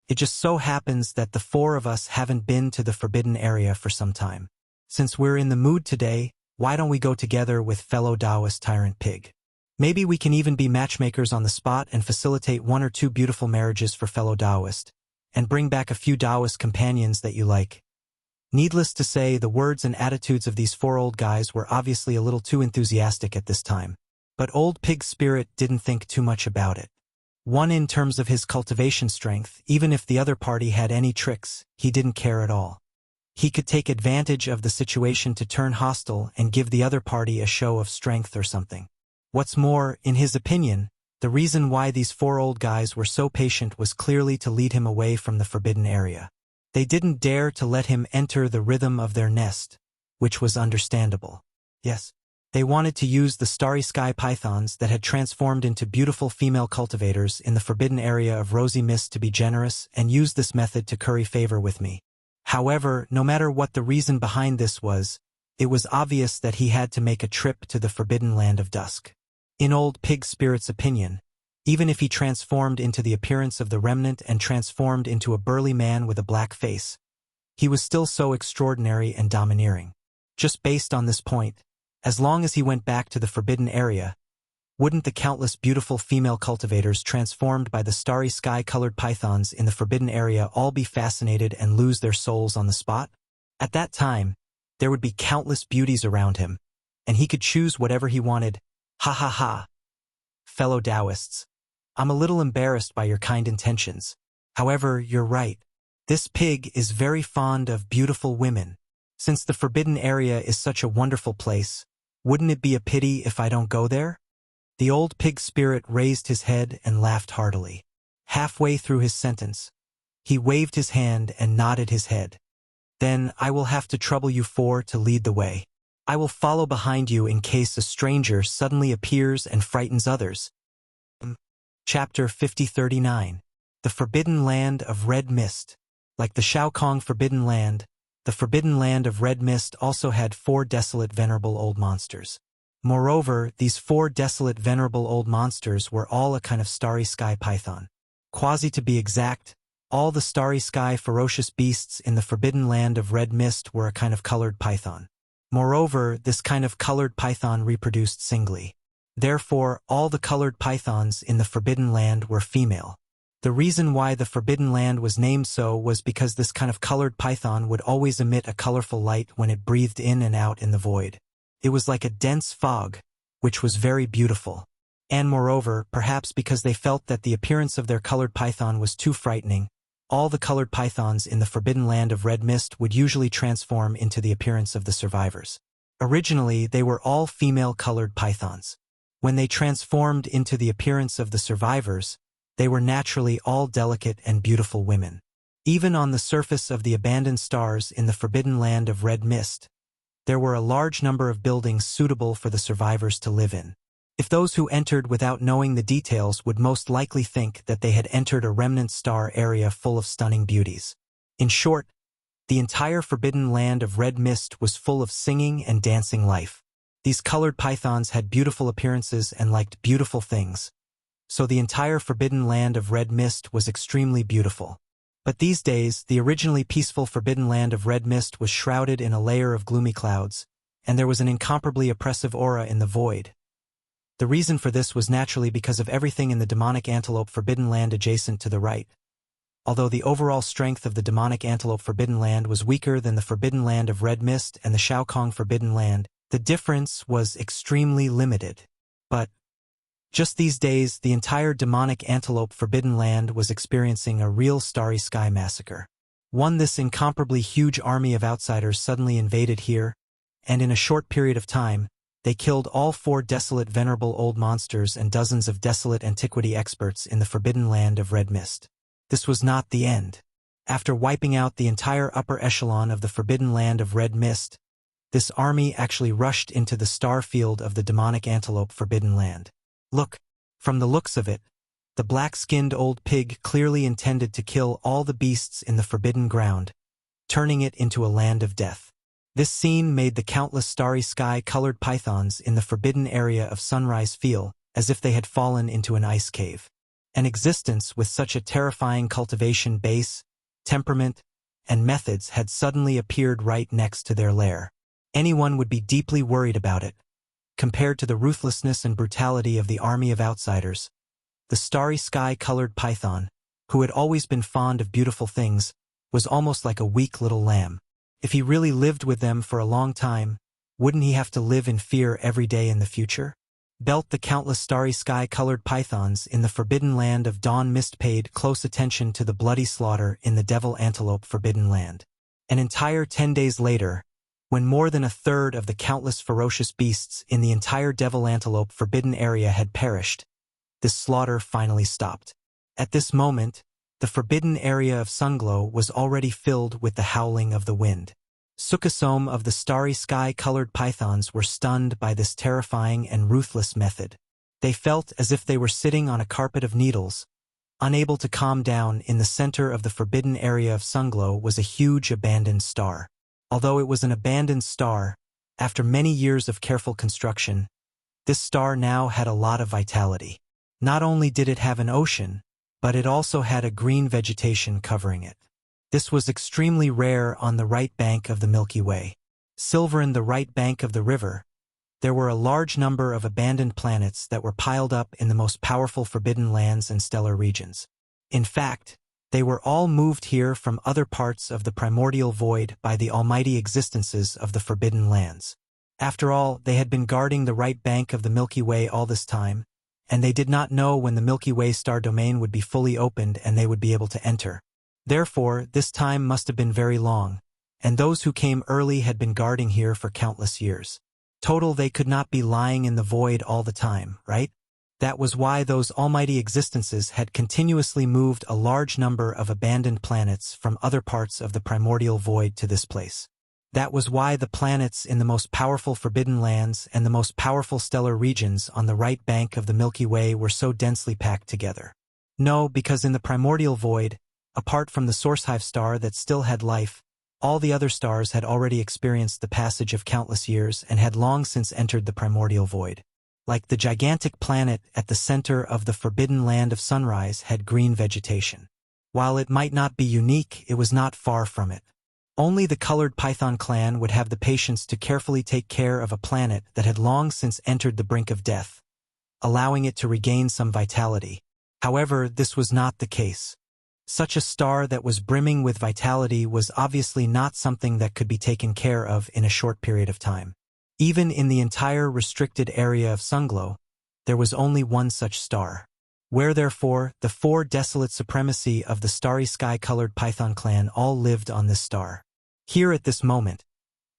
It just so happens that the four of us haven't been to the Forbidden Area for some time. Since we're in the mood today, why don't we go together with fellow Taoist Tyrant Pig? Maybe we can even be matchmakers on the spot and facilitate 1 or 2 beautiful marriages for fellow Taoist, and bring back a few Taoist companions that you like. Needless to say, the words and attitudes of these 4 old guys were obviously a little too enthusiastic at this time. But Old Pig Spirit didn't think too much about it. One, in terms of his cultivation strength, even if the other party had any tricks, he didn't care at all. He could take advantage of the situation to turn hostile and give the other party a show of strength or something. What's more, in his opinion, the reason why these 4 old guys were so patient was clearly to lead him away from the Forbidden Area. They didn't dare to let him enter the rhythm of their nest, which was understandable. Yes, they wanted to use the starry sky pythons that had transformed into beautiful female cultivators in the Forbidden Area of Rosy Mist to be generous and use this method to curry favor with me. However, no matter what the reason behind this was, it was obvious that he had to make a trip to the Forbidden Land of Dusk. In Old Pig Spirit's opinion, even if he transformed into the appearance of the remnant and transformed into a burly man with a black face, he was still so extraordinary and domineering. Just based on this point, as long as he went back to the Forbidden Area, wouldn't the countless beautiful female cultivators transformed by the starry sky-colored pythons in the Forbidden Area all be fascinated and lose their souls on the spot? At that time, there would be countless beauties around him, and he could choose whatever he wanted. Ha ha ha. Fellow Taoists, I'm a little embarrassed by your kind intentions. However, you're right. This pig is very fond of beautiful women. Since the Forbidden Area is such a wonderful place, wouldn't it be a pity if I don't go there? The Old Pig Spirit raised his head and laughed heartily. Halfway through his sentence, he waved his hand and nodded his head. Then I will have to trouble you 4 to lead the way. I will follow behind you in case a stranger suddenly appears and frightens others. Chapter 5039. The Forbidden Land of Red Mist. Like the Shao Kong Forbidden Land, the Forbidden Land of Red Mist also had 4 desolate venerable old monsters. Moreover, these 4 desolate venerable old monsters were all a kind of starry sky python. Quasi to be exact, all the starry sky ferocious beasts in the Forbidden Land of Red Mist were a kind of colored python. Moreover, this kind of colored python reproduced singly. Therefore, all the colored pythons in the Forbidden Land were female. The reason why the Forbidden Land was named so was because this kind of colored python would always emit a colorful light when it breathed in and out in the void. It was like a dense fog, which was very beautiful. And moreover, perhaps because they felt that the appearance of their colored python was too frightening, all the colored pythons in the Forbidden Land of Red Mist would usually transform into the appearance of the survivors. Originally, they were all female colored pythons. When they transformed into the appearance of the survivors, they were naturally all delicate and beautiful women. Even on the surface of the abandoned stars in the Forbidden Land of Red Mist, there were a large number of buildings suitable for the survivors to live in. If those who entered without knowing the details would most likely think that they had entered a remnant star area full of stunning beauties. In short, the entire Forbidden Land of Red Mist was full of singing and dancing life. These colored pythons had beautiful appearances and liked beautiful things, so the entire forbidden land of Red Mist was extremely beautiful. But these days, the originally peaceful forbidden land of Red Mist was shrouded in a layer of gloomy clouds, and there was an incomparably oppressive aura in the void. The reason for this was naturally because of everything in the demonic antelope forbidden land adjacent to the right. Although the overall strength of the demonic antelope forbidden land was weaker than the forbidden land of Red Mist and the Shaokong forbidden land, the difference was extremely limited. But just these days, the entire demonic antelope forbidden land was experiencing a real starry sky massacre. This incomparably huge army of outsiders suddenly invaded here, and in a short period of time, they killed all 4 desolate venerable old monsters and dozens of desolate antiquity experts in the forbidden land of Red Mist. This was not the end. After wiping out the entire upper echelon of the forbidden land of Red Mist, this army actually rushed into the star field of the demonic antelope forbidden land. Look, from the looks of it, the black-skinned old pig clearly intended to kill all the beasts in the forbidden ground, turning it into a land of death. This scene made the countless starry sky-colored pythons in the forbidden area of Sunrise feel as if they had fallen into an ice cave. An existence with such a terrifying cultivation base, temperament, and methods had suddenly appeared right next to their lair. Anyone would be deeply worried about it. Compared to the ruthlessness and brutality of the army of outsiders, the starry sky-colored python, who had always been fond of beautiful things, was almost like a weak little lamb. If he really lived with them for a long time, wouldn't he have to live in fear every day in the future? The countless starry sky-colored pythons in the forbidden land of Dawn Mist paid close attention to the bloody slaughter in the Devil Antelope forbidden land. An entire 10 days later, when more than a third of the countless ferocious beasts in the entire Devil Antelope forbidden area had perished, this slaughter finally stopped. At this moment, the forbidden area of Sunglow was already filled with the howling of the wind. Sukasom of the starry sky-colored pythons were stunned by this terrifying and ruthless method. They felt as if they were sitting on a carpet of needles. Unable to calm down, in the center of the forbidden area of Sunglow was a huge abandoned star. Although it was an abandoned star, after many years of careful construction, this star now had a lot of vitality. Not only did it have an ocean, but it also had a green vegetation covering it. This was extremely rare on the right bank of the Milky Way. Silvering the right bank of the river, there were a large number of abandoned planets that were piled up in the most powerful forbidden lands and stellar regions. In fact, they were all moved here from other parts of the primordial void by the almighty existences of the forbidden lands. After all, they had been guarding the right bank of the Milky Way all this time, and they did not know when the Milky Way star domain would be fully opened and they would be able to enter. Therefore, this time must have been very long, and those who came early had been guarding here for countless years. Total, they could not be lying in the void all the time, right? That was why those almighty existences had continuously moved a large number of abandoned planets from other parts of the primordial void to this place. That was why the planets in the most powerful forbidden lands and the most powerful stellar regions on the right bank of the Milky Way were so densely packed together. No, because in the primordial void, apart from the source hive star that still had life, all the other stars had already experienced the passage of countless years and had long since entered the primordial void. Like the gigantic planet at the center of the forbidden land of Sunrise had green vegetation. While it might not be unique, it was not far from it. Only the colored python clan would have the patience to carefully take care of a planet that had long since entered the brink of death, allowing it to regain some vitality. However, this was not the case. Such a star that was brimming with vitality was obviously not something that could be taken care of in a short period of time. Even in the entire restricted area of Sunglow, there was only one such star. Where therefore, the 4 desolate supremacy of the starry sky-colored python clan all lived on this star. Here at this moment,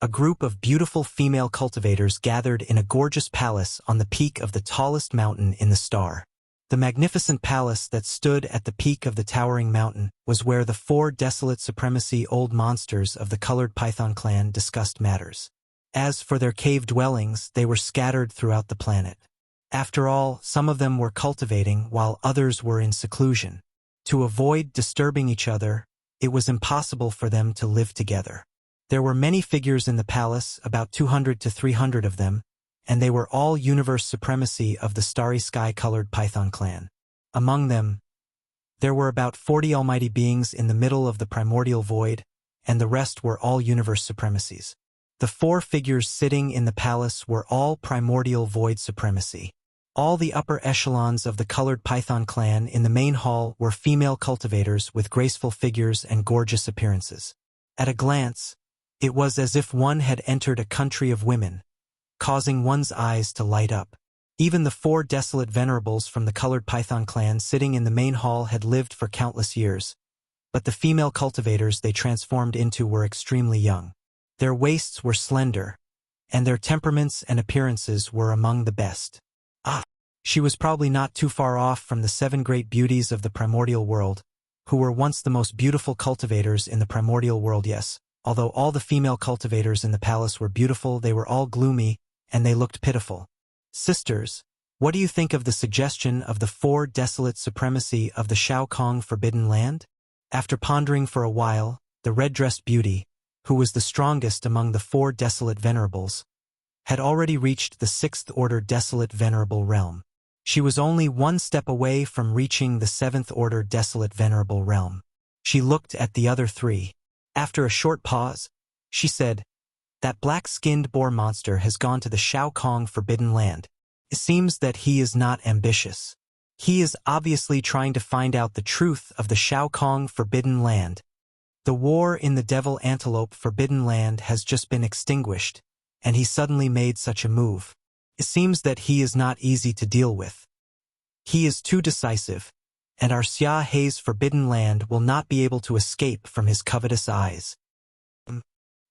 a group of beautiful female cultivators gathered in a gorgeous palace on the peak of the tallest mountain in the star. The magnificent palace that stood at the peak of the towering mountain was where the 4 desolate supremacy old monsters of the colored python clan discussed matters. As for their cave dwellings, they were scattered throughout the planet. After all, some of them were cultivating while others were in seclusion. To avoid disturbing each other, it was impossible for them to live together. There were many figures in the palace, about 200 to 300 of them, and they were all universe supremacy of the starry sky-colored Python clan. Among them, there were about 40 almighty beings in the middle of the primordial void, and the rest were all universe supremacies. The 4 figures sitting in the palace were all primordial void supremacy. All the upper echelons of the colored Python clan in the main hall were female cultivators with graceful figures and gorgeous appearances. At a glance, it was as if one had entered a country of women, causing one's eyes to light up. Even the 4 desolate venerables from the colored Python clan sitting in the main hall had lived for countless years, but the female cultivators they transformed into were extremely young. Their waists were slender, and their temperaments and appearances were among the best. She was probably not too far off from the 7 great beauties of the primordial world, who were once the most beautiful cultivators in the primordial world. Yes, although all the female cultivators in the palace were beautiful, they were all gloomy, and they looked pitiful. Sisters, what do you think of the suggestion of the 4 desolate supremacy of the Shao Kong Forbidden Land? After pondering for a while, the red-dressed beauty, who was the strongest among the 4 desolate venerables, had already reached the 6th order desolate venerable realm. She was only 1 step away from reaching the 7th order desolate venerable realm. She looked at the other 3. After a short pause, she said, "That black-skinned boar monster has gone to the Shao Kong Forbidden Land. It seems that he is not ambitious. He is obviously trying to find out the truth of the Shao Kong Forbidden Land. The war in the Devil Antelope Forbidden Land has just been extinguished, and he suddenly made such a move. It seems that he is not easy to deal with. He is too decisive, and our Xia Hei's Forbidden Land will not be able to escape from his covetous eyes."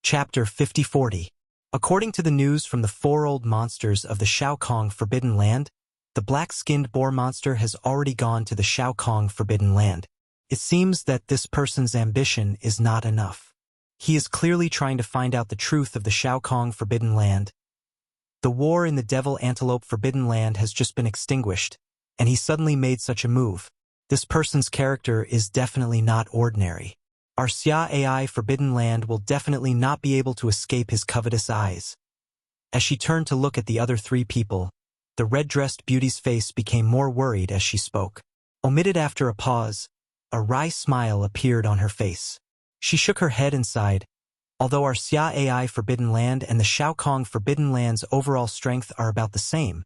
Chapter 5040. According to the news from the 4 old monsters of the Shao Kong Forbidden Land, the black-skinned boar monster has already gone to the Shao Kong Forbidden Land. It seems that this person's ambition is not enough. He is clearly trying to find out the truth of the Shao Kong Forbidden Land. The war in the Devil Antelope Forbidden Land has just been extinguished, and he suddenly made such a move. This person's character is definitely not ordinary. Our Xia AI Forbidden Land will definitely not be able to escape his covetous eyes. As she turned to look at the other 3 people, the red-dressed beauty's face became more worried as she spoke. Omitted after a pause, a wry smile appeared on her face. She shook her head and sighed. Although our Xia AI Forbidden Land and the Shao Kong Forbidden Land's overall strength are about the same,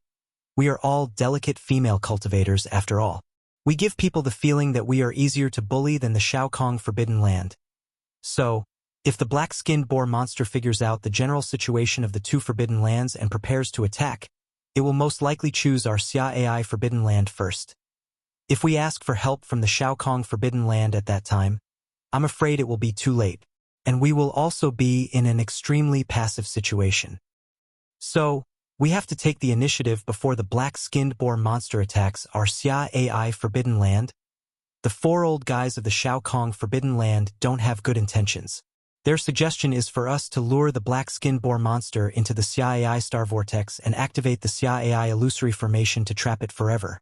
we are all delicate female cultivators after all. We give people the feeling that we are easier to bully than the Shao Kong Forbidden Land. So, if the black-skinned boar monster figures out the general situation of the 2 forbidden lands and prepares to attack, it will most likely choose our Xia AI Forbidden Land first. If we ask for help from the Shao Kong Forbidden Land at that time, I'm afraid it will be too late, and we will also be in an extremely passive situation. So, we have to take the initiative before the black-skinned boar monster attacks our Xia AI Forbidden Land. The 4 old guys of the Shao Kong Forbidden Land don't have good intentions. Their suggestion is for us to lure the black-skinned boar monster into the Xia AI Star Vortex and activate the Xia AI Illusory Formation to trap it forever.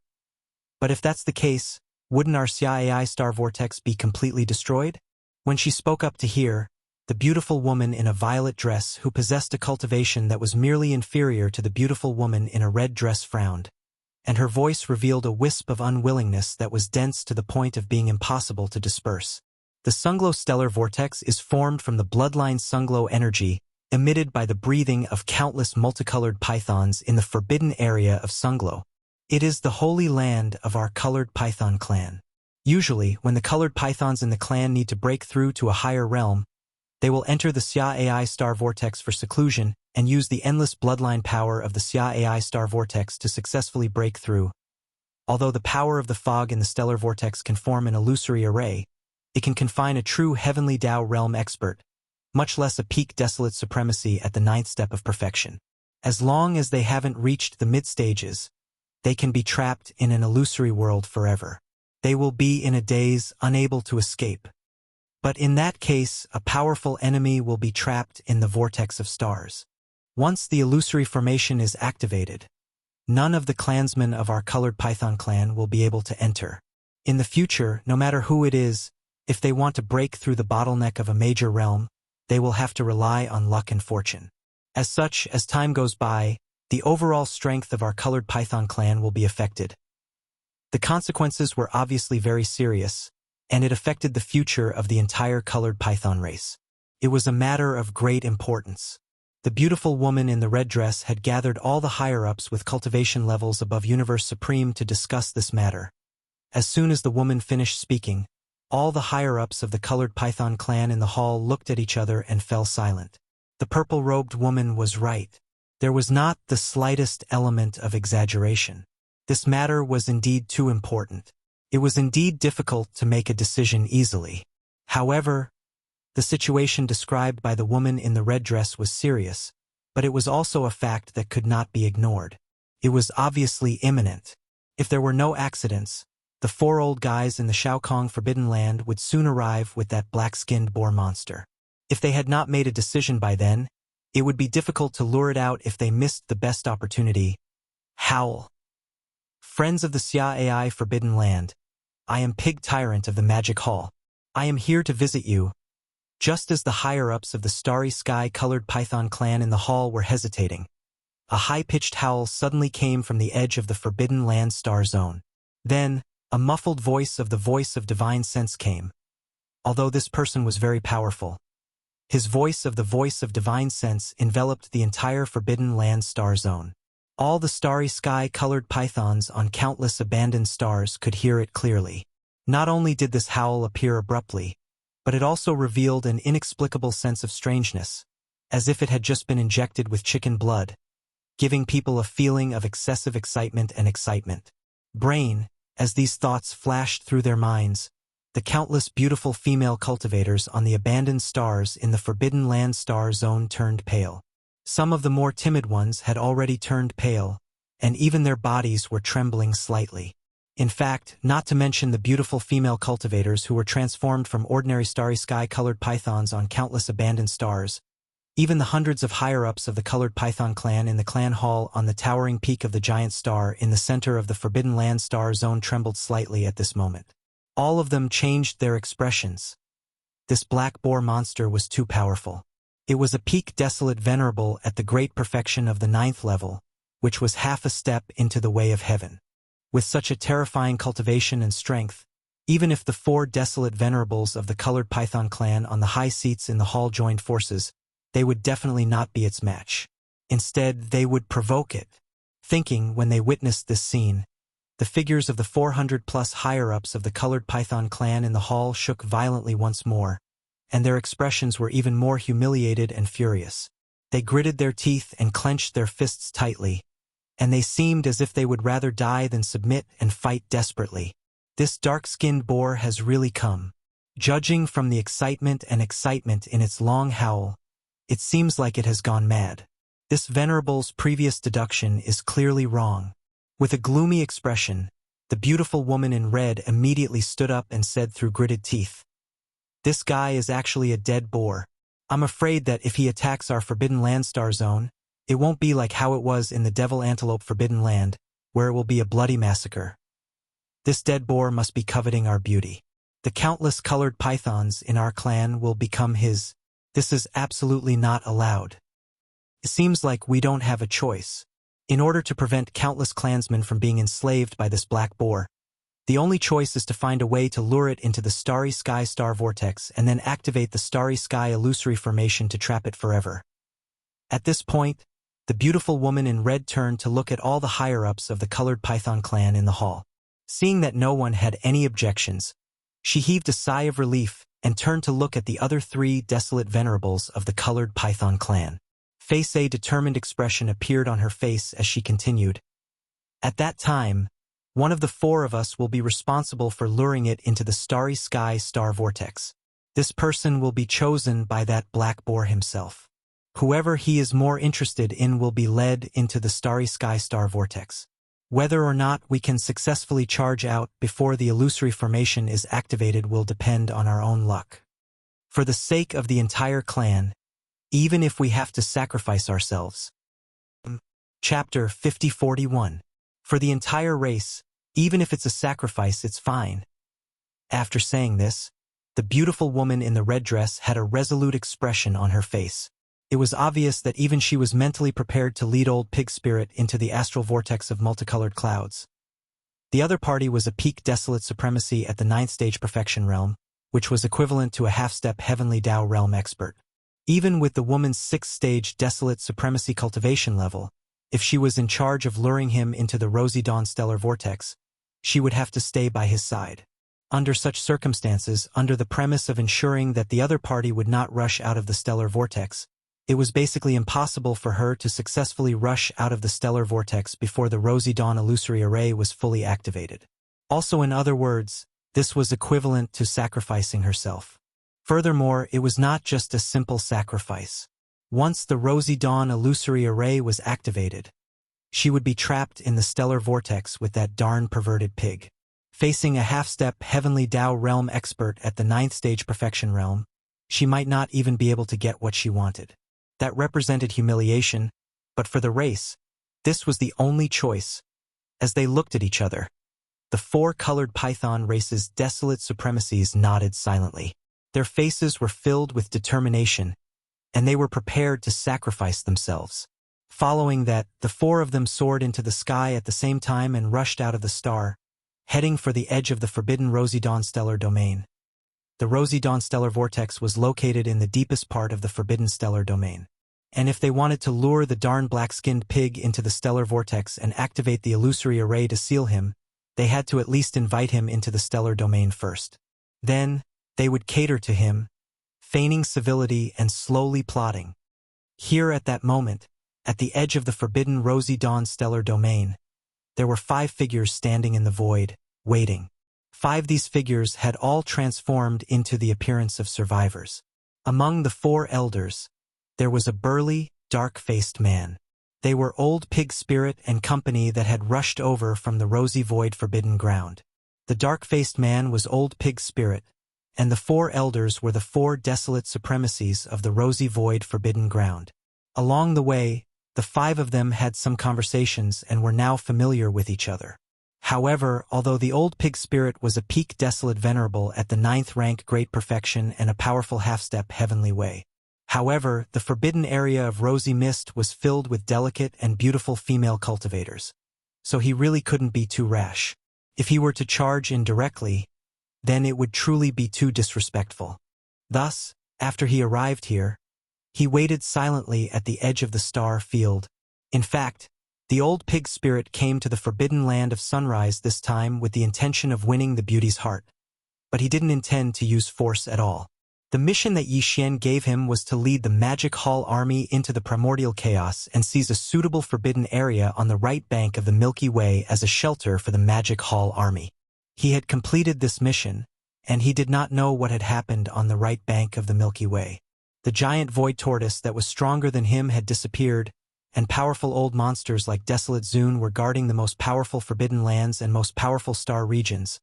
But if that's the case, wouldn't our Xia AI Star Vortex be completely destroyed? When she spoke up to hear, the beautiful woman in a violet dress who possessed a cultivation that was merely inferior to the beautiful woman in a red dress frowned, and her voice revealed a wisp of unwillingness that was dense to the point of being impossible to disperse. The Sunglow stellar vortex is formed from the bloodline Sunglow energy emitted by the breathing of countless multicolored pythons in the forbidden area of Sunglow. It is the holy land of our colored python clan. Usually, when the colored pythons in the clan need to break through to a higher realm, they will enter the Xia AI Star Vortex for seclusion and use the endless bloodline power of the Xia AI Star Vortex to successfully break through. Although the power of the fog in the stellar vortex can form an illusory array, it can confine a true heavenly Tao realm expert, much less a peak desolate supremacy at the 9th step of perfection. As long as they haven't reached the mid-stages, they can be trapped in an illusory world forever. They will be in a daze, unable to escape. But in that case, a powerful enemy will be trapped in the vortex of stars. Once the illusory formation is activated, none of the clansmen of our colored python clan will be able to enter. In the future, no matter who it is, if they want to break through the bottleneck of a major realm, they will have to rely on luck and fortune. As such, as time goes by, the overall strength of our colored python clan will be affected. The consequences were obviously very serious, and it affected the future of the entire colored python race. It was a matter of great importance. The beautiful woman in the red dress had gathered all the higher-ups with cultivation levels above Universe Supreme to discuss this matter. As soon as the woman finished speaking, all the higher-ups of the colored python clan in the hall looked at each other and fell silent. The purple-robed woman was right. There was not the slightest element of exaggeration. This matter was indeed too important. It was indeed difficult to make a decision easily. However, the situation described by the woman in the red dress was serious, but it was also a fact that could not be ignored. It was obviously imminent. If there were no accidents, the 4 old guys in the Shaokong Forbidden Land would soon arrive with that black-skinned boar monster. If they had not made a decision by then, it would be difficult to lure it out if they missed the best opportunity. Howl. Friends of the Xia AI Forbidden Land, I am Pig Tyrant of the Magic Hall. I am here to visit you. Just as the higher-ups of the Starry Sky-colored python clan in the hall were hesitating, a high-pitched howl suddenly came from the edge of the Forbidden Land star zone. Then, a muffled voice of divine sense came. Although this person was very powerful, his voice of divine sense enveloped the entire Forbidden Land star zone. All the Starry Sky-colored pythons on countless abandoned stars could hear it clearly. Not only did this howl appear abruptly, but it also revealed an inexplicable sense of strangeness, as if it had just been injected with chicken blood, giving people a feeling of excessive excitement and excitement. Brain, as these thoughts flashed through their minds, the countless beautiful female cultivators on the abandoned stars in the Forbidden Land star zone turned pale. Some of the more timid ones had already turned pale, and even their bodies were trembling slightly. In fact, not to mention the beautiful female cultivators who were transformed from ordinary starry sky-colored pythons on countless abandoned stars, even the hundreds of higher-ups of the colored python clan in the clan hall on the towering peak of the giant star in the center of the Forbidden Land star zone trembled slightly at this moment. All of them changed their expressions. This black boar monster was too powerful. It was a peak desolate venerable at the great perfection of the 9th level, which was half a step into the way of heaven. With such a terrifying cultivation and strength, even if the 4 desolate venerables of the colored python clan on the high seats in the hall joined forces, they would definitely not be its match. Instead, they would provoke it. Thinking, when they witnessed this scene, the figures of the 400-plus higher-ups of the colored python clan in the hall shook violently once more, and their expressions were even more humiliated and furious. They gritted their teeth and clenched their fists tightly, and they seemed as if they would rather die than submit and fight desperately. This dark-skinned boar has really come. Judging from the excitement in its long howl, it seems like it has gone mad. This venerable's previous deduction is clearly wrong. With a gloomy expression, the beautiful woman in red immediately stood up and said through gritted teeth, "This guy is actually a dead boar. I'm afraid that if he attacks our Forbidden Land star zone, it won't be like how it was in the Devil Antelope Forbidden Land, where it will be a bloody massacre. This dead boar must be coveting our beauty. The countless colored pythons in our clan will become his. This is absolutely not allowed. It seems like we don't have a choice. In order to prevent countless clansmen from being enslaved by this black boar, the only choice is to find a way to lure it into the Starry Sky star vortex and then activate the Starry Sky illusory formation to trap it forever." At this point, the beautiful woman in red turned to look at all the higher-ups of the colored python clan in the hall. Seeing that no one had any objections, she heaved a sigh of relief and turned to look at the other 3 desolate venerables of the colored python clan. A determined expression appeared on her face as she continued, "At that time, one of the 4 of us will be responsible for luring it into the Starry Sky star vortex. This person will be chosen by that black boar himself. Whoever he is more interested in will be led into the Starry Sky star vortex. Whether or not we can successfully charge out before the illusory formation is activated will depend on our own luck. For the sake of the entire clan, even if we have to sacrifice ourselves." Chapter 5041. For the entire race, even if it's a sacrifice, it's fine. After saying this, the beautiful woman in the red dress had a resolute expression on her face. It was obvious that even she was mentally prepared to lead Old Pig Spirit into the astral vortex of multicolored clouds. The other party was a peak desolate supremacy at the 9th stage perfection realm, which was equivalent to a half-step heavenly Tao realm expert. Even with the woman's 6th stage desolate supremacy cultivation level, if she was in charge of luring him into the rosy dawn stellar vortex, she would have to stay by his side. Under such circumstances, under the premise of ensuring that the other party would not rush out of the stellar vortex, it was basically impossible for her to successfully rush out of the stellar vortex before the rosy dawn illusory array was fully activated. Also, in other words, this was equivalent to sacrificing herself. Furthermore, it was not just a simple sacrifice. Once the rosy dawn illusory array was activated, she would be trapped in the stellar vortex with that darn perverted pig. Facing a half-step heavenly Tao realm expert at the 9th stage perfection realm, she might not even be able to get what she wanted. That represented humiliation, but for the race, this was the only choice. As they looked at each other, the 4-colored python race's desolate supremacies nodded silently. Their faces were filled with determination, and they were prepared to sacrifice themselves. Following that, the 4 of them soared into the sky at the same time and rushed out of the star, heading for the edge of the forbidden Rosy Dawn stellar domain. The Rosy Dawn stellar vortex was located in the deepest part of the forbidden stellar domain. And if they wanted to lure the darn black-skinned pig into the stellar vortex and activate the illusory array to seal him, they had to at least invite him into the stellar domain first. Then, they would cater to him, feigning civility and slowly plotting. Here at that moment, at the edge of the forbidden Rosy Dawn stellar domain, there were 5 figures standing in the void, waiting. 5 these figures had all transformed into the appearance of survivors. Among the 4 elders, there was a burly, dark-faced man. They were Old Pig Spirit and company that had rushed over from the rosy void forbidden ground. The dark-faced man was Old Pig Spirit, and the 4 elders were the 4 desolate supremacies of the rosy void forbidden ground. Along the way, the 5 of them had some conversations and were now familiar with each other. However, although the Old Pig Spirit was a peak desolate venerable at the 9th rank great perfection and a powerful half-step heavenly way, however, the forbidden area of rosy mist was filled with delicate and beautiful female cultivators, so he really couldn't be too rash. If he were to charge in directly, then it would truly be too disrespectful. Thus, after he arrived here, he waited silently at the edge of the star field. In fact, the Old Pig Spirit came to the forbidden land of sunrise this time with the intention of winning the beauty's heart. But he didn't intend to use force at all. The mission that Yi Xian gave him was to lead the Magic Hall army into the primordial chaos and seize a suitable forbidden area on the right bank of the Milky Way as a shelter for the Magic Hall army. He had completed this mission, and he did not know what had happened on the right bank of the Milky Way. The giant void tortoise that was stronger than him had disappeared, and powerful old monsters like Desolate Zune were guarding the most powerful forbidden lands and most powerful star regions.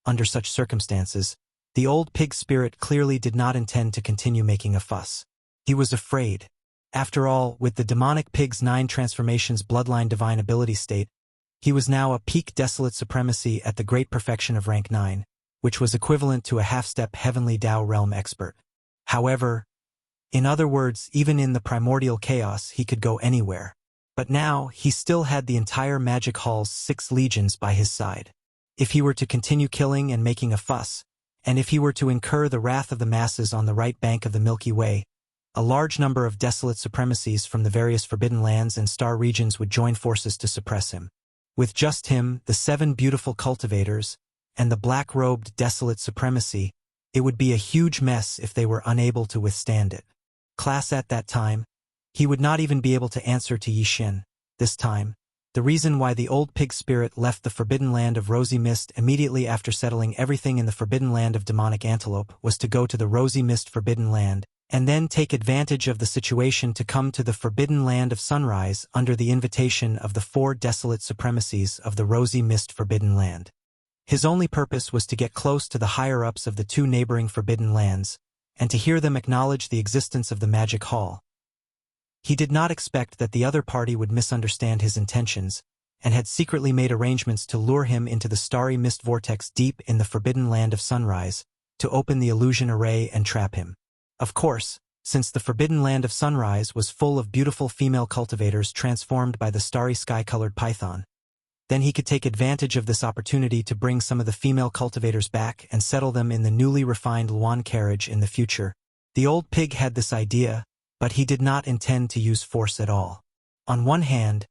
Under such circumstances, the Old Pig Spirit clearly did not intend to continue making a fuss. He was afraid. After all, with the demonic pig's 9 transformations bloodline divine ability state, he was now a peak desolate supremacy at the great perfection of rank 9, which was equivalent to a half-step heavenly Tao realm expert. However, in other words, even in the primordial chaos, he could go anywhere. But now, he still had the entire Magic Hall's 6 legions by his side. If he were to continue killing and making a fuss, and if he were to incur the wrath of the masses on the right bank of the Milky Way, a large number of desolate supremacies from the various forbidden lands and star regions would join forces to suppress him. With just him, the 7 beautiful cultivators, and the black-robed desolate supremacy, it would be a huge mess if they were unable to withstand it. Class at that time, he would not even be able to answer to Yi Xian. This time, the reason why the Old Pig Spirit left the forbidden land of Rosy Mist immediately after settling everything in the forbidden land of Demonic Antelope was to go to the Rosy Mist forbidden land, and then take advantage of the situation to come to the forbidden land of Sunrise under the invitation of the 4 desolate supremacies of the Rosy Mist forbidden land. His only purpose was to get close to the higher-ups of the 2 neighboring forbidden lands, and to hear them acknowledge the existence of the Magic Hall. He did not expect that the other party would misunderstand his intentions, and had secretly made arrangements to lure him into the starry mist vortex deep in the forbidden land of Sunrise, to open the illusion array and trap him. Of course, since the forbidden land of sunrise was full of beautiful female cultivators transformed by the starry sky-colored python. Then he could take advantage of this opportunity to bring some of the female cultivators back and settle them in the newly refined Luan carriage in the future. The old pig had this idea, but he did not intend to use force at all. On one hand,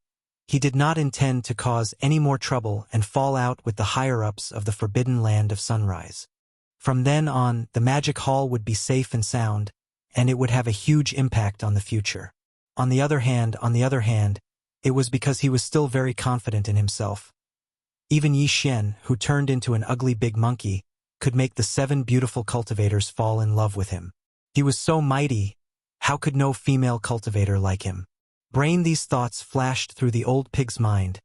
he did not intend to cause any more trouble and fall out with the higher-ups of the forbidden land of sunrise. From then on, the magic hall would be safe and sound, and it would have a huge impact on the future. On the other hand, it was because he was still very confident in himself. Even Yi Xian, who turned into an ugly big monkey, could make the 7 beautiful cultivators fall in love with him. He was so mighty, how could no female cultivator like him? These thoughts flashed through the old pig's mind,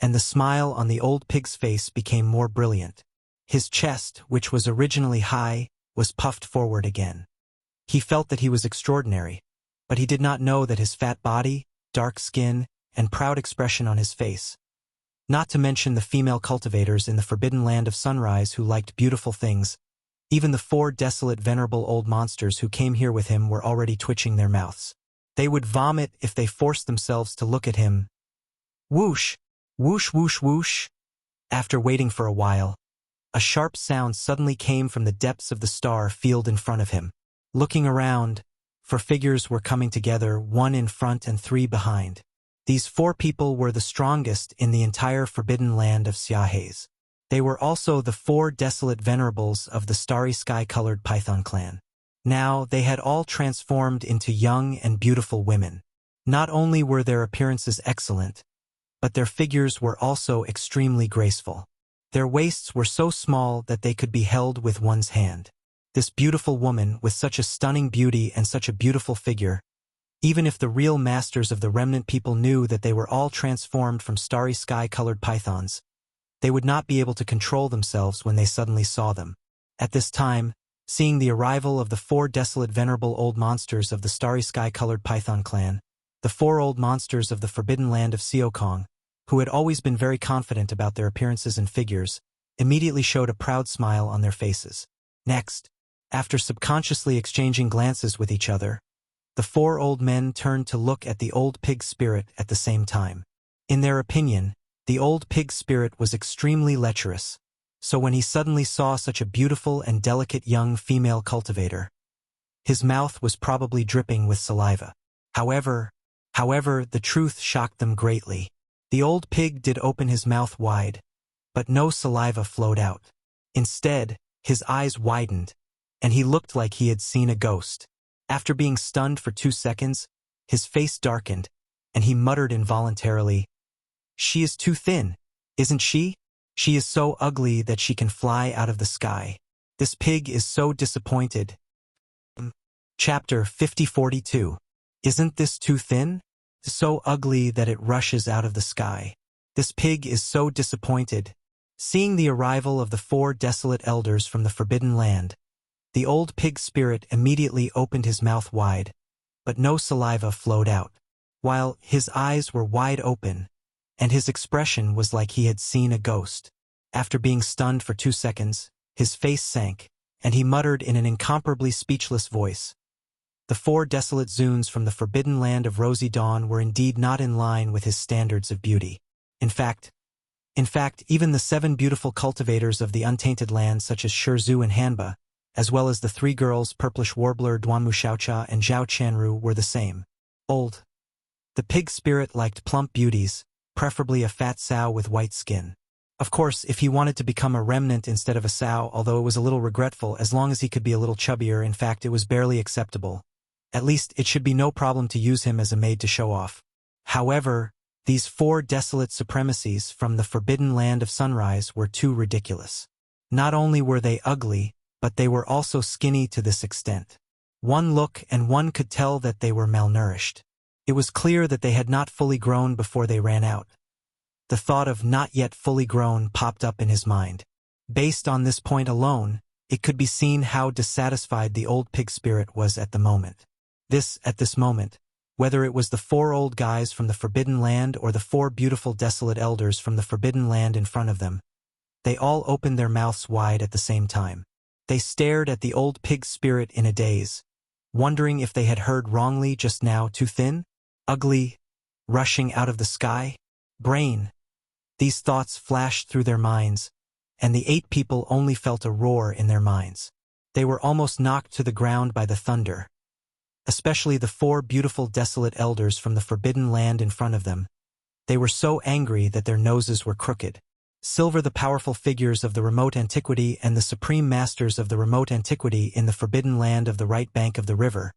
and the smile on the old pig's face became more brilliant. His chest, which was originally high, was puffed forward again. He felt that he was extraordinary, but he did not know that his fat body, dark skin, and proud expression on his face, not to mention the female cultivators in the forbidden land of sunrise who liked beautiful things, even the 4 desolate venerable old monsters who came here with him were already twitching their mouths. They would vomit if they forced themselves to look at him. Whoosh! Whoosh whoosh whoosh! After waiting for a while, a sharp sound suddenly came from the depths of the star field in front of him. Looking around, 4 figures were coming together, 1 in front and 3 behind. These 4 people were the strongest in the entire forbidden land of Xiahes. They were also the 4 desolate venerables of the starry sky-colored python clan. Now they had all transformed into young and beautiful women. Not only were their appearances excellent, but their figures were also extremely graceful. Their waists were so small that they could be held with one's hand. This beautiful woman, with such a stunning beauty and such a beautiful figure, even if the real masters of the remnant people knew that they were all transformed from starry sky-colored pythons, they would not be able to control themselves when they suddenly saw them. At this time, seeing the arrival of the 4 desolate venerable old monsters of the starry sky-colored python clan, the 4 old monsters of the forbidden land of Xiaokong, who had always been very confident about their appearances and figures, immediately showed a proud smile on their faces. Next, after subconsciously exchanging glances with each other, the 4 old men turned to look at the old pig spirit at the same time. In their opinion, the old pig spirit was extremely lecherous, so when he suddenly saw such a beautiful and delicate young female cultivator, his mouth was probably dripping with saliva. However, the truth shocked them greatly. The old pig did open his mouth wide, but no saliva flowed out. Instead, his eyes widened, and he looked like he had seen a ghost. After being stunned for 2 seconds, his face darkened, and he muttered involuntarily, "She is too thin, isn't she? She is so ugly that she can fly out of the sky. This pig is so disappointed." Chapter 5042. Isn't this too thin? So ugly that it rushes out of the sky. This pig is so disappointed. Seeing the arrival of the 4 desolate elders from the forbidden land, the old pig spirit immediately opened his mouth wide, but no saliva flowed out, while his eyes were wide open, and his expression was like he had seen a ghost. After being stunned for 2 seconds, his face sank, and he muttered in an incomparably speechless voice. The 4 desolate Zuns from the forbidden land of Rosy Dawn were indeed not in line with his standards of beauty. In fact, even the 7 beautiful cultivators of the untainted land such as Shizhu and Hanba, as well as the 3 girls Purplish Warbler, Duanmu Xiaocha, and Zhao Chanru were the same. Old. The pig spirit liked plump beauties, preferably a fat sow with white skin. Of course, if he wanted to become a remnant instead of a sow, although it was a little regretful, as long as he could be a little chubbier, in fact it was barely acceptable. At least it should be no problem to use him as a maid to show off. However, these 4 desolate supremacies from the forbidden land of sunrise were too ridiculous. Not only were they ugly, but they were also skinny to this extent. One look and one could tell that they were malnourished. It was clear that they had not fully grown before they ran out. The thought of not yet fully grown popped up in his mind. Based on this point alone, it could be seen how dissatisfied the old pig spirit was at the moment. At this moment, whether it was the 4 old guys from the forbidden land or the 4 beautiful desolate elders from the forbidden land in front of them, they all opened their mouths wide at the same time. They stared at the old pig spirit in a daze. wondering if they had heard wrongly just now. Too thin? Ugly? Rushing out of the sky? Brain? These thoughts flashed through their minds, and the 8 people only felt a roar in their minds. They were almost knocked to the ground by the thunder. Especially the 4 beautiful desolate elders from the forbidden land in front of them. They were so angry that their noses were crooked. Silver, the powerful figures of the remote antiquity and the supreme masters of the remote antiquity in the forbidden land of the right bank of the river,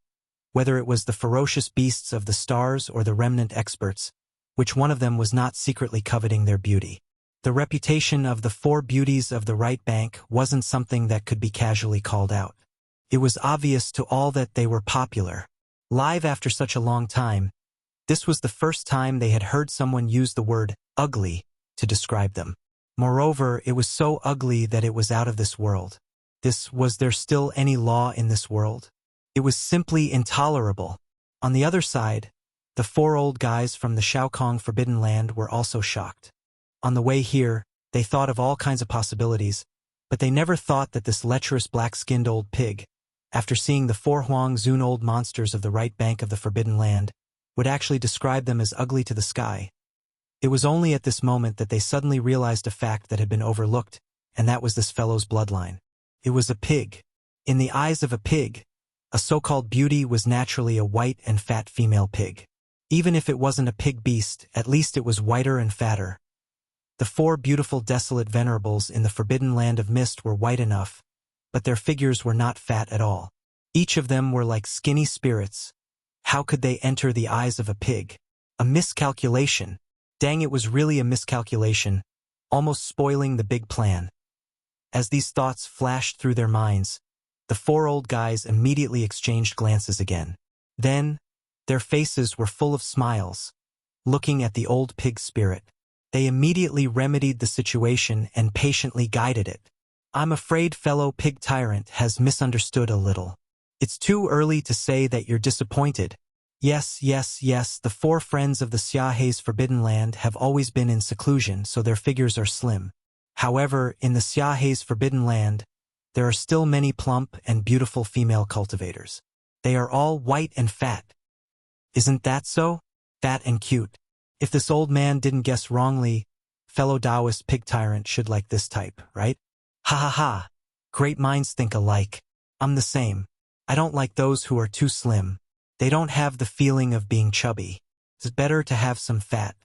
whether it was the ferocious beasts of the stars or the remnant experts, which one of them was not secretly coveting their beauty? The reputation of the 4 beauties of the right bank wasn't something that could be casually called out. It was obvious to all that they were popular. Live after such a long time, this was the first time they had heard someone use the word ugly to describe them. Moreover, it was so ugly that it was out of this world. Was there still any law in this world? It was simply intolerable. On the other side, the 4 old guys from the Shaokong Forbidden Land were also shocked. On the way here, they thought of all kinds of possibilities, but they never thought that this lecherous black-skinned old pig, after seeing the 4 Huang Zun old monsters of the right bank of the Forbidden Land, would actually describe them as ugly to the sky. It was only at this moment that they suddenly realized a fact that had been overlooked, and that was this fellow's bloodline. It was a pig. In the eyes of a pig, a so-called beauty was naturally a white and fat female pig. Even if it wasn't a pig beast, at least it was whiter and fatter. The 4 beautiful desolate venerables in the forbidden land of mist were white enough, but their figures were not fat at all. Each of them were like skinny spirits. How could they enter the eyes of a pig? A miscalculation. Dang, it was really a miscalculation, almost spoiling the big plan. As these thoughts flashed through their minds, the 4 old guys immediately exchanged glances again. Then, their faces were full of smiles, looking at the old pig spirit. They immediately remedied the situation and patiently guided it. I'm afraid fellow pig tyrant has misunderstood a little. It's too early to say that you're disappointed. Yes, the 4 friends of the Xiahe's Forbidden Land have always been in seclusion, so their figures are slim. However, in the Xiahe's Forbidden Land, there are still many plump and beautiful female cultivators. They are all white and fat. Isn't that so? Fat and cute. If this old man didn't guess wrongly, fellow Taoist pig tyrant should like this type, right? Ha ha ha. Great minds think alike. I'm the same. I don't like those who are too slim. They don't have the feeling of being chubby. It's better to have some fat.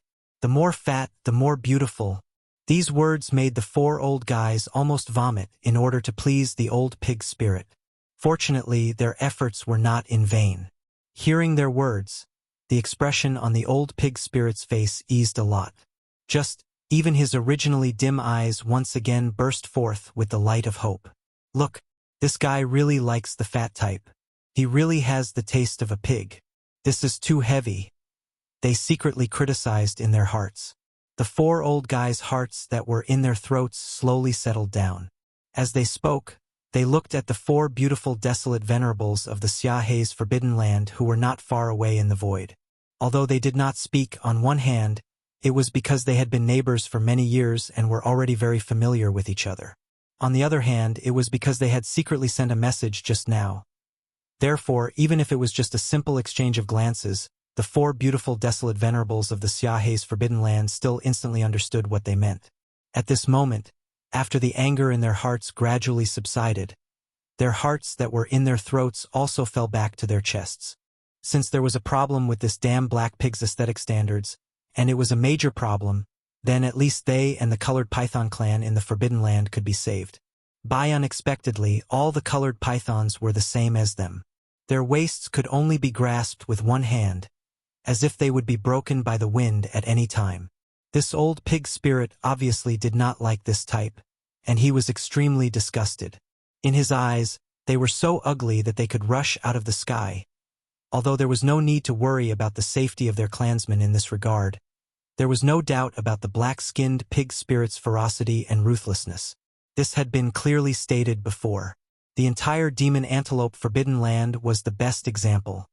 The more fat, the more beautiful. These words made the 4 old guys almost vomit in order to please the old pig spirit. Fortunately, their efforts were not in vain. Hearing their words, the expression on the old pig spirit's face eased a lot. Even his originally dim eyes once again burst forth with the light of hope. Look, this guy really likes the fat type. He really has the taste of a pig. This is too heavy. They secretly criticized in their hearts. The 4 old guys' hearts that were in their throats slowly settled down. As they spoke, they looked at the 4 beautiful desolate venerables of the Xiahe's Forbidden Land who were not far away in the void. Although they did not speak, on one hand, it was because they had been neighbors for many years and were already very familiar with each other. On the other hand, it was because they had secretly sent a message just now. Therefore, even if it was just a simple exchange of glances, the 4 beautiful desolate venerables of the Xiahe's Forbidden Land still instantly understood what they meant. At this moment, after the anger in their hearts gradually subsided, their hearts that were in their throats also fell back to their chests. Since there was a problem with this damn black pig's aesthetic standards, and it was a major problem, then at least they and the colored python clan in the Forbidden Land could be saved. Unexpectedly, all the colored pythons were the same as them. Their waists could only be grasped with one hand, as if they would be broken by the wind at any time. This old pig spirit obviously did not like this type, and he was extremely disgusted. In his eyes, they were so ugly that they could rush out of the sky. Although there was no need to worry about the safety of their clansmen in this regard, there was no doubt about the black-skinned pig spirit's ferocity and ruthlessness. This had been clearly stated before. The entire Demon Antelope Forbidden Land was the best example,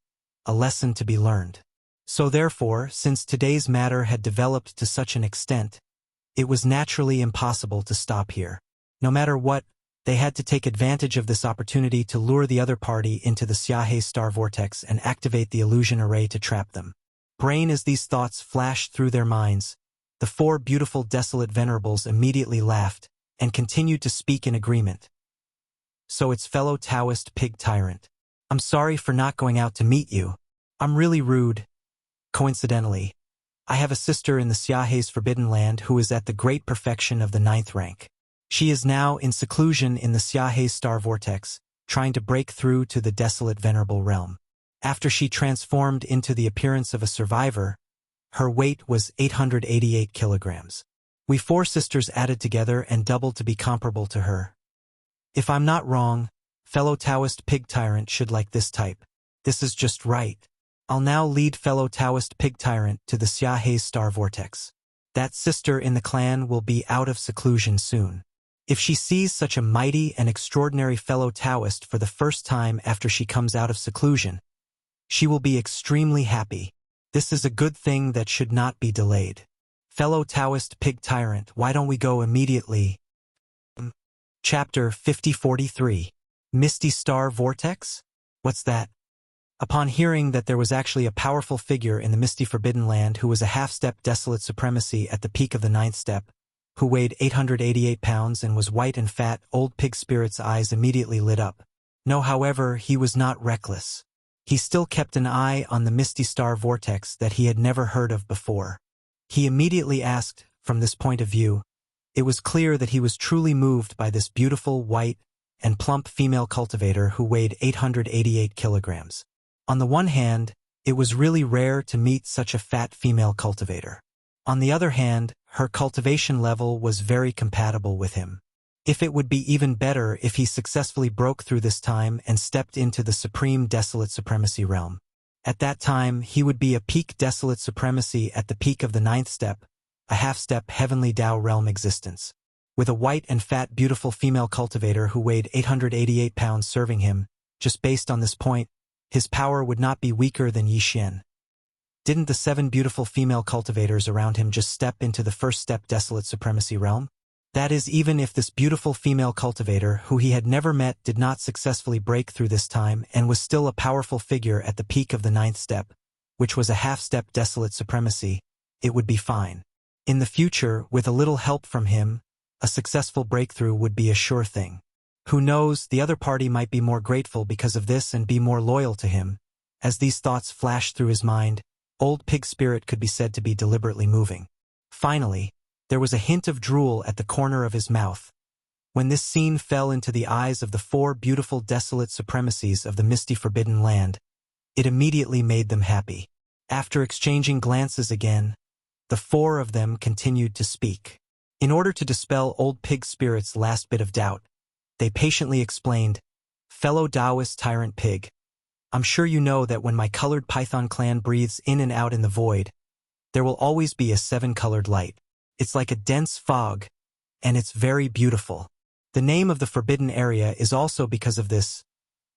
a lesson to be learned. So therefore, since today's matter had developed to such an extent, it was naturally impossible to stop here. No matter what, They had to take advantage of this opportunity to lure the other party into the Xiahe star vortex and activate the illusion array to trap them. Brain as these thoughts flashed through their minds, the four beautiful desolate venerables immediately laughed and continued to speak in agreement. So it's fellow Taoist pig tyrant. I'm sorry for not going out to meet you. I'm really rude. Coincidentally, I have a sister in the Xiahe's Forbidden Land who is at the great perfection of the 9th rank. She is now in seclusion in the Xiahe's star vortex, trying to break through to the desolate venerable realm. After she transformed into the appearance of a survivor, her weight was 888 kilograms. We four sisters added together and doubled to be comparable to her. If I'm not wrong, fellow Taoist pig tyrant should like this type. This is just right. I'll now lead fellow Taoist pig tyrant to the Xiahe's star vortex. That sister in the clan will be out of seclusion soon. If she sees such a mighty and extraordinary fellow Taoist for the first time after she comes out of seclusion, she will be extremely happy. This is a good thing that should not be delayed. Fellow Taoist pig tyrant, why don't we go immediately? Chapter 5043. Misty Star Vortex? What's that? Upon hearing that there was actually a powerful figure in the Misty Forbidden Land who was a half-step desolate supremacy at the peak of the 9th step, who weighed 888 pounds and was white and fat, Old Pig Spirit's eyes immediately lit up. No, however, he was not reckless. He still kept an eye on the Misty Star Vortex that he had never heard of before. He immediately asked, from this point of view, it was clear that he was truly moved by this beautiful, white, and plump female cultivator who weighed 888 kilograms. On the one hand, it was really rare to meet such a fat female cultivator. On the other hand, her cultivation level was very compatible with him. If it would be even better if he successfully broke through this time and stepped into the supreme desolate supremacy realm. At that time, he would be a peak desolate supremacy at the peak of the 9th step, a half-step heavenly Tao realm existence. With a white and fat beautiful female cultivator who weighed 888 pounds serving him, just based on this point, his power would not be weaker than Yi Xian. Didn't the 7 beautiful female cultivators around him just step into the first step desolate supremacy realm? That is, even if this beautiful female cultivator who he had never met did not successfully break through this time and was still a powerful figure at the peak of the 9th step, which was a half-step desolate supremacy, it would be fine. In the future, with a little help from him, a successful breakthrough would be a sure thing. Who knows, the other party might be more grateful because of this and be more loyal to him. As these thoughts flashed through his mind, Old Pig Spirit could be said to be deliberately moving. Finally, there was a hint of drool at the corner of his mouth. When this scene fell into the eyes of the 4 beautiful desolate supremacies of the Misty Forbidden Land, it immediately made them happy. After exchanging glances again, the 4 of them continued to speak. In order to dispel Old Pig Spirit's last bit of doubt, they patiently explained, "Fellow Taoist tyrant pig, I'm sure you know that when my colored python clan breathes in and out in the void, there will always be a 7-colored light. It's like a dense fog, and it's very beautiful. The name of the forbidden area is also because of this.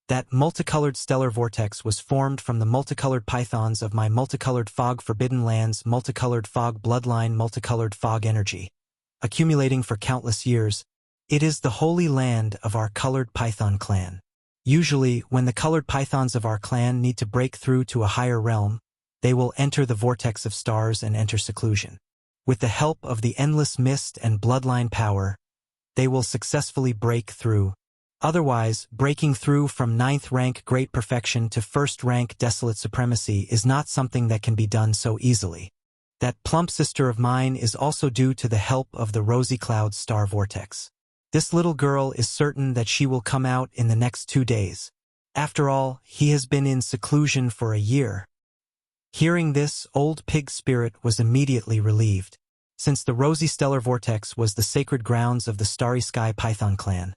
That multicolored stellar vortex was formed from the multicolored pythons of my multicolored fog forbidden lands, multicolored fog bloodline, multicolored fog energy. Accumulating for countless years, it is the holy land of our colored python clan. Usually, when the colored pythons of our clan need to break through to a higher realm, they will enter the vortex of stars and enter seclusion. With the help of the endless mist and bloodline power, they will successfully break through. Otherwise, breaking through from 9th rank great perfection to 1st rank desolate supremacy is not something that can be done so easily. That plump sister of mine is also due to the help of the Rosy Cloud star vortex. This little girl is certain that she will come out in the next 2 days. After all, he has been in seclusion for a year." Hearing this, Old Pig Spirit was immediately relieved. Since the Rosy Stellar Vortex was the sacred grounds of the Starry Sky Python clan,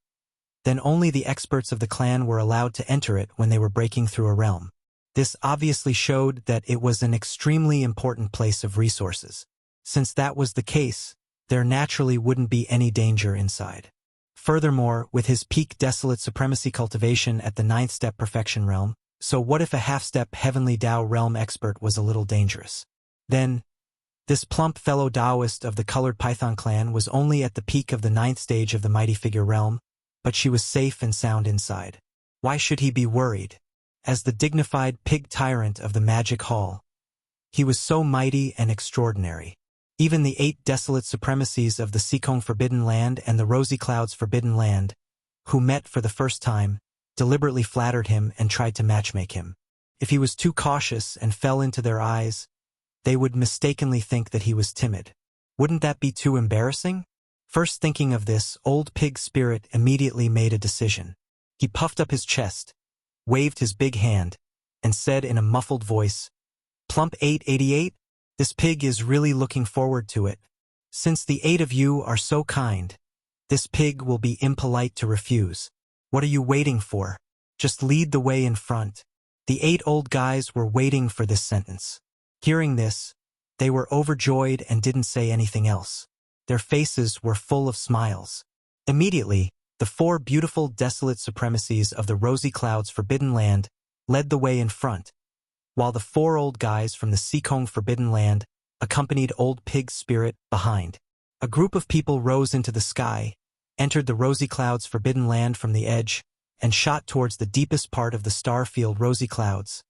then only the experts of the clan were allowed to enter it when they were breaking through a realm. This obviously showed that it was an extremely important place of resources. Since that was the case, there naturally wouldn't be any danger inside. Furthermore, with his peak desolate supremacy cultivation at the 9th step perfection realm, so what if a half-step heavenly Tao realm expert was a little dangerous? Then, this plump fellow Taoist of the colored python clan was only at the peak of the 9th stage of the mighty figure realm, but she was safe and sound inside. Why should he be worried? As the dignified pig tyrant of the magic hall, he was so mighty and extraordinary. Even the 8 desolate supremacies of the Seekong Forbidden Land and the Rosy Clouds Forbidden Land, who met for the first time, deliberately flattered him and tried to matchmake him. If he was too cautious and fell into their eyes, they would mistakenly think that he was timid. Wouldn't that be too embarrassing? First thinking of this, old pig spirit immediately made a decision. He puffed up his chest, waved his big hand, and said in a muffled voice, "Plump 888, this pig is really looking forward to it. Since the 8 of you are so kind, this pig will be impolite to refuse. What are you waiting for? Just lead the way in front." The 8 old guys were waiting for this sentence. Hearing this, they were overjoyed and didn't say anything else. Their faces were full of smiles. Immediately, the 4 beautiful desolate supremacies of the Rosy Clouds Forbidden Land led the way in front, while the 4 old guys from the Seekong Forbidden Land accompanied Old Pig Spirit behind. A group of people rose into the sky, entered the Rosy Clouds Forbidden Land from the edge, and shot towards the deepest part of the star field Rosy Clouds.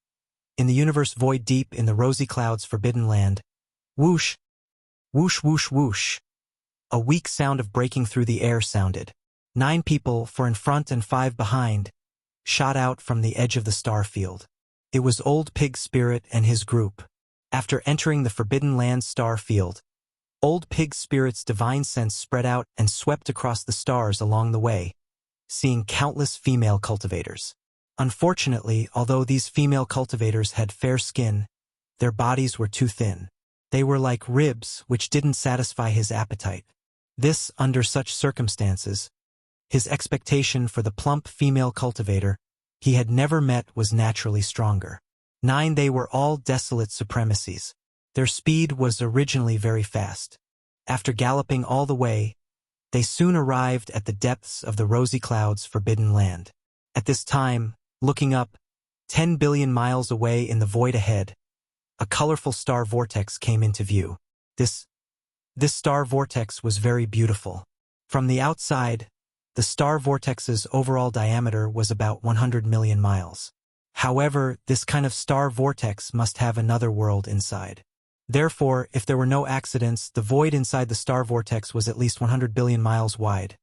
In the universe void deep in the Rosy Clouds Forbidden Land, whoosh, whoosh whoosh whoosh, a weak sound of breaking through the air sounded. 9 people, 4 in front and 5 behind, shot out from the edge of the star field. It was Old Pig Spirit and his group. After entering the Forbidden Land star field, Old Pig Spirit's divine sense spread out and swept across the stars along the way, seeing countless female cultivators. Unfortunately, although these female cultivators had fair skin, their bodies were too thin. They were like ribs which didn't satisfy his appetite. This, under such circumstances, his expectation for the plump female cultivator he had never met was naturally stronger. 9 They were all desolate supremacies. Their speed was originally very fast. After galloping all the way, they soon arrived at the depths of the Rosy Clouds Forbidden Land. At this time, looking up, 10 billion miles away in the void ahead, a colorful star vortex came into view. This star vortex was very beautiful. From the outside, the star vortex's overall diameter was about 100 million miles. However, this kind of star vortex must have another world inside. Therefore, if there were no accidents, the void inside the star vortex was at least 100 billion miles wide.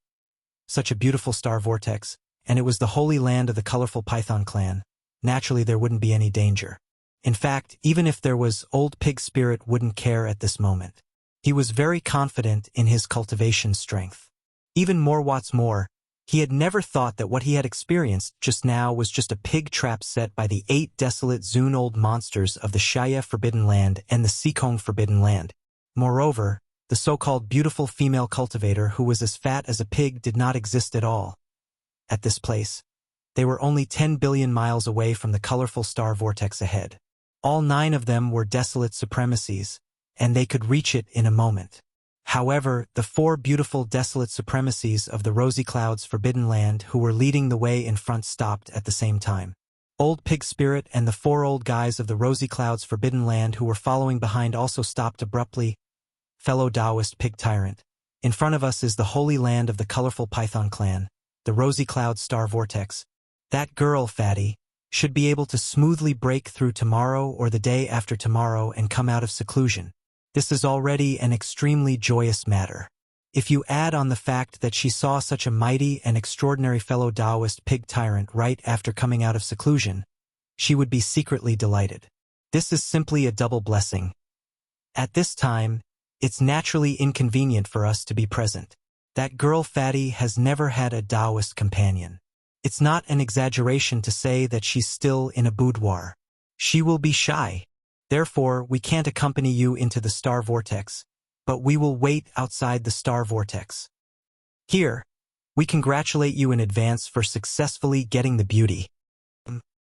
Such a beautiful star vortex, and it was the holy land of the colorful Python clan. Naturally, there wouldn't be any danger. In fact, even if there was, Old Pig Spirit wouldn't care at this moment. He was very confident in his cultivation strength. Even what's more, he had never thought that what he had experienced just now was just a pig trap set by the 8 desolate Zun-old monsters of the Shaya Forbidden Land and the Seekong Forbidden Land. Moreover, the so-called beautiful female cultivator who was as fat as a pig did not exist at all. At this place, they were only 10 billion miles away from the colorful star vortex ahead. All 9 of them were desolate supremacies, and they could reach it in a moment. However, the 4 beautiful desolate supremacies of the Rosy Clouds Forbidden Land who were leading the way in front stopped at the same time. Old Pig Spirit and the 4 old guys of the Rosy Clouds Forbidden Land who were following behind also stopped abruptly. Fellow Taoist pig tyrant, in front of us is the holy land of the colorful Python clan, the Rosy Cloud Star Vortex. That girl, Fatty, should be able to smoothly break through tomorrow or the day after tomorrow and come out of seclusion. This is already an extremely joyous matter. If you add on the fact that she saw such a mighty and extraordinary fellow Taoist pig tyrant right after coming out of seclusion, she would be secretly delighted. This is simply a double blessing. At this time, it's naturally inconvenient for us to be present. That girl Fatty has never had a Taoist companion. It's not an exaggeration to say that she's still in a boudoir. She will be shy. Therefore, we can't accompany you into the star vortex, but we will wait outside the star vortex. Here, we congratulate you in advance for successfully getting the beauty.